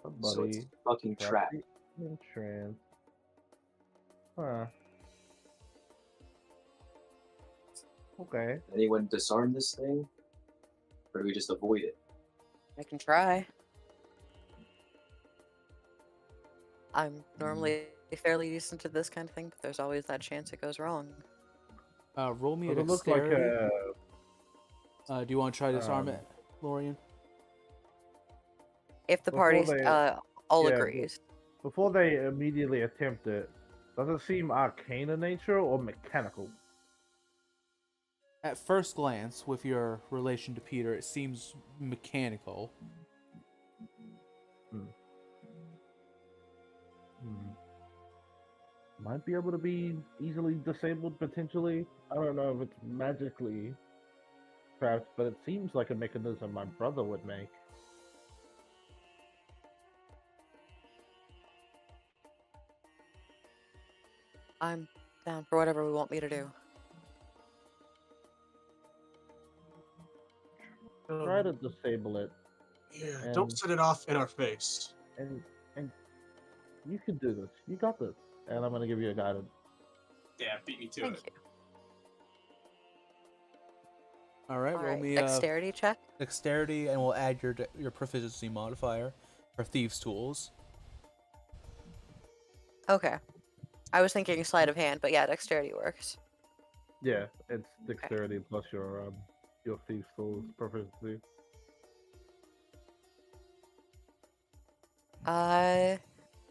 Speaker 1: So it's
Speaker 5: Somebody
Speaker 1: a fucking trap.
Speaker 5: entrance. Huh. Okay.
Speaker 1: Anyone disarm this thing? Or do we just avoid it?
Speaker 7: I can try. I'm normally fairly decent at this kind of thing, but there's always that chance it goes wrong.
Speaker 6: Roll me a
Speaker 5: Does it look like
Speaker 6: dexterity.
Speaker 5: a...
Speaker 6: Do you want to try disarm it, Lorian?
Speaker 7: If the
Speaker 5: Before
Speaker 7: party
Speaker 5: they-
Speaker 7: all
Speaker 5: yeah,
Speaker 7: agrees.
Speaker 5: Before they immediately attempt it, does it seem arcane in nature or mechanical?
Speaker 6: At first glance, with your relation to Peter, it seems mechanical.
Speaker 5: Might be able to be easily disabled potentially. I don't know if it's magically trapped, but it seems like a mechanism my brother would make.
Speaker 7: I'm down for whatever we want me to do.
Speaker 5: Try to disable it,
Speaker 3: Yeah, don't set it off in our face.
Speaker 5: and you can do this. You got this. And I'm gonna give you a guidance.
Speaker 3: Yeah, beat me to
Speaker 7: Thank
Speaker 3: it.
Speaker 7: you.
Speaker 6: All right, roll
Speaker 7: Alright,
Speaker 6: me
Speaker 7: dexterity check.
Speaker 6: dexterity, and we'll add your proficiency modifier for thieves' tools.
Speaker 7: Okay. I was thinking sleight of hand, but yeah, dexterity works.
Speaker 5: Yeah, it's dexterity plus your thief's tools proficiency.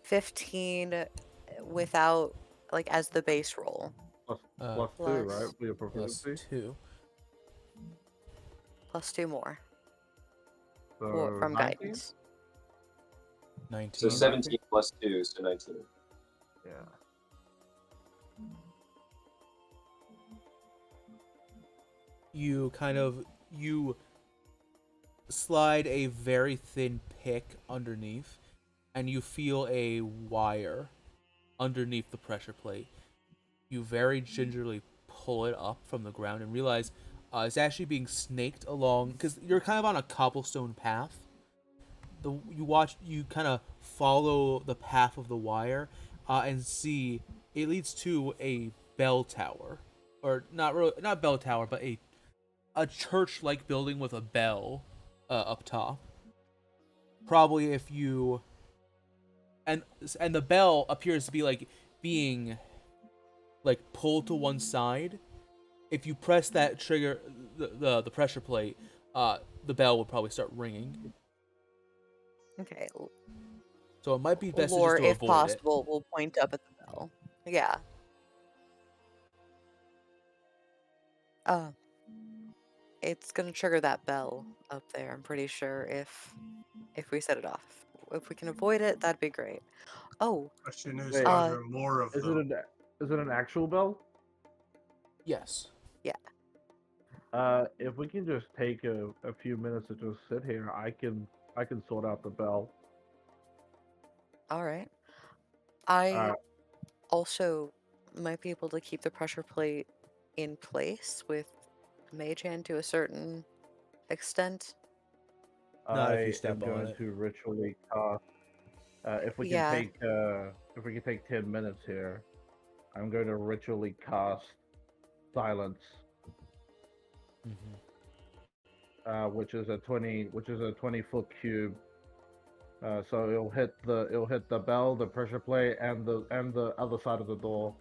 Speaker 7: 15 without, like, as the base roll.
Speaker 5: Plus
Speaker 7: plus-
Speaker 5: 2, right? For your
Speaker 6: Plus
Speaker 5: proficiency.
Speaker 6: 2.
Speaker 7: Plus 2 more
Speaker 5: So
Speaker 7: from
Speaker 5: 19?
Speaker 7: guidance.
Speaker 6: 19.
Speaker 1: So 17 plus 2, so 19.
Speaker 5: Yeah.
Speaker 6: You slide a very thin pick underneath, and you feel a wire underneath the pressure plate. You very gingerly pull it up from the ground and realize it's actually being snaked along, because you're kind of on a cobblestone path. You kind of follow the path of the wire, and see it leads to a bell tower, or not bell tower, but a church-like building with a bell up top. Probably if you and the bell appears to be like being like pulled to one side. If you press that trigger, the pressure plate, the bell would probably start ringing.
Speaker 7: Okay.
Speaker 6: So it might be best
Speaker 7: Lore,
Speaker 6: to just
Speaker 7: if
Speaker 6: avoid
Speaker 7: possible, will point up at the bell. Yeah. It's gonna trigger that bell up there. I'm pretty sure if we set it off. If we can avoid it, that'd be great. Oh,
Speaker 3: Question is,
Speaker 5: Wait,
Speaker 3: are there more of
Speaker 5: Is
Speaker 3: them?
Speaker 5: it an actual bell?
Speaker 6: Yes.
Speaker 7: yeah.
Speaker 5: If we can just take a few minutes to just sit here, I can sort out the bell.
Speaker 7: All right. I
Speaker 5: Alright.
Speaker 7: also might be able to keep the pressure plate in place with Mage Hand to a certain extent.
Speaker 6: Not if you
Speaker 5: I
Speaker 6: step
Speaker 5: am
Speaker 6: on
Speaker 5: going
Speaker 6: it.
Speaker 5: to ritually cast. If we
Speaker 7: Yeah.
Speaker 5: can take 10 minutes here, I'm going to ritually cast silence, which is a 20-foot cube. So it'll hit the bell, the pressure plate, and the other side of the door.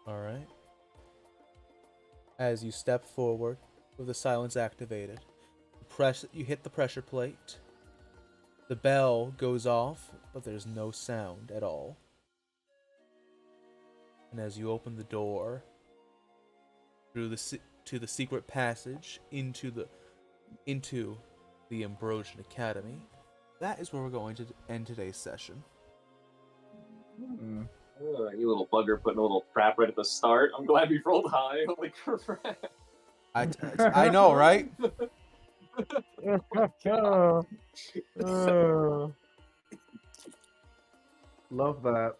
Speaker 6: All right. As you step forward with the silence activated, you hit the pressure plate. The bell goes off, but there's no sound at all. And as you open the door to the secret passage into the Ambrosian Academy, that is where we're going to end today's session.
Speaker 1: Oh, you little bugger putting a little trap right at the start. I'm glad we rolled high. Holy crap.
Speaker 6: I know, right?
Speaker 5: Love that.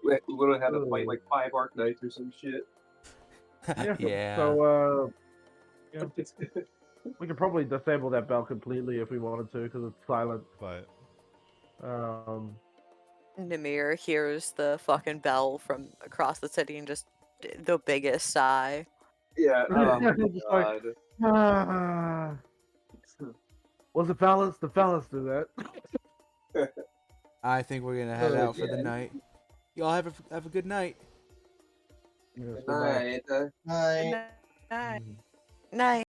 Speaker 1: We would have had to fight like 5 Arc-Knights or some shit.
Speaker 6: Yeah.
Speaker 5: So, we could probably disable that bell completely if we wanted to, because it's silent.
Speaker 8: But
Speaker 7: Namir hears the fucking bell from across the city and just the biggest sigh.
Speaker 1: Yeah, oh my
Speaker 5: Just like,
Speaker 1: god.
Speaker 5: Was the fellas? The fellas do that.
Speaker 6: I think we're gonna head out for the night. Y'all have a good night.
Speaker 5: Yes,
Speaker 1: Alright,
Speaker 2: Night.
Speaker 7: Night.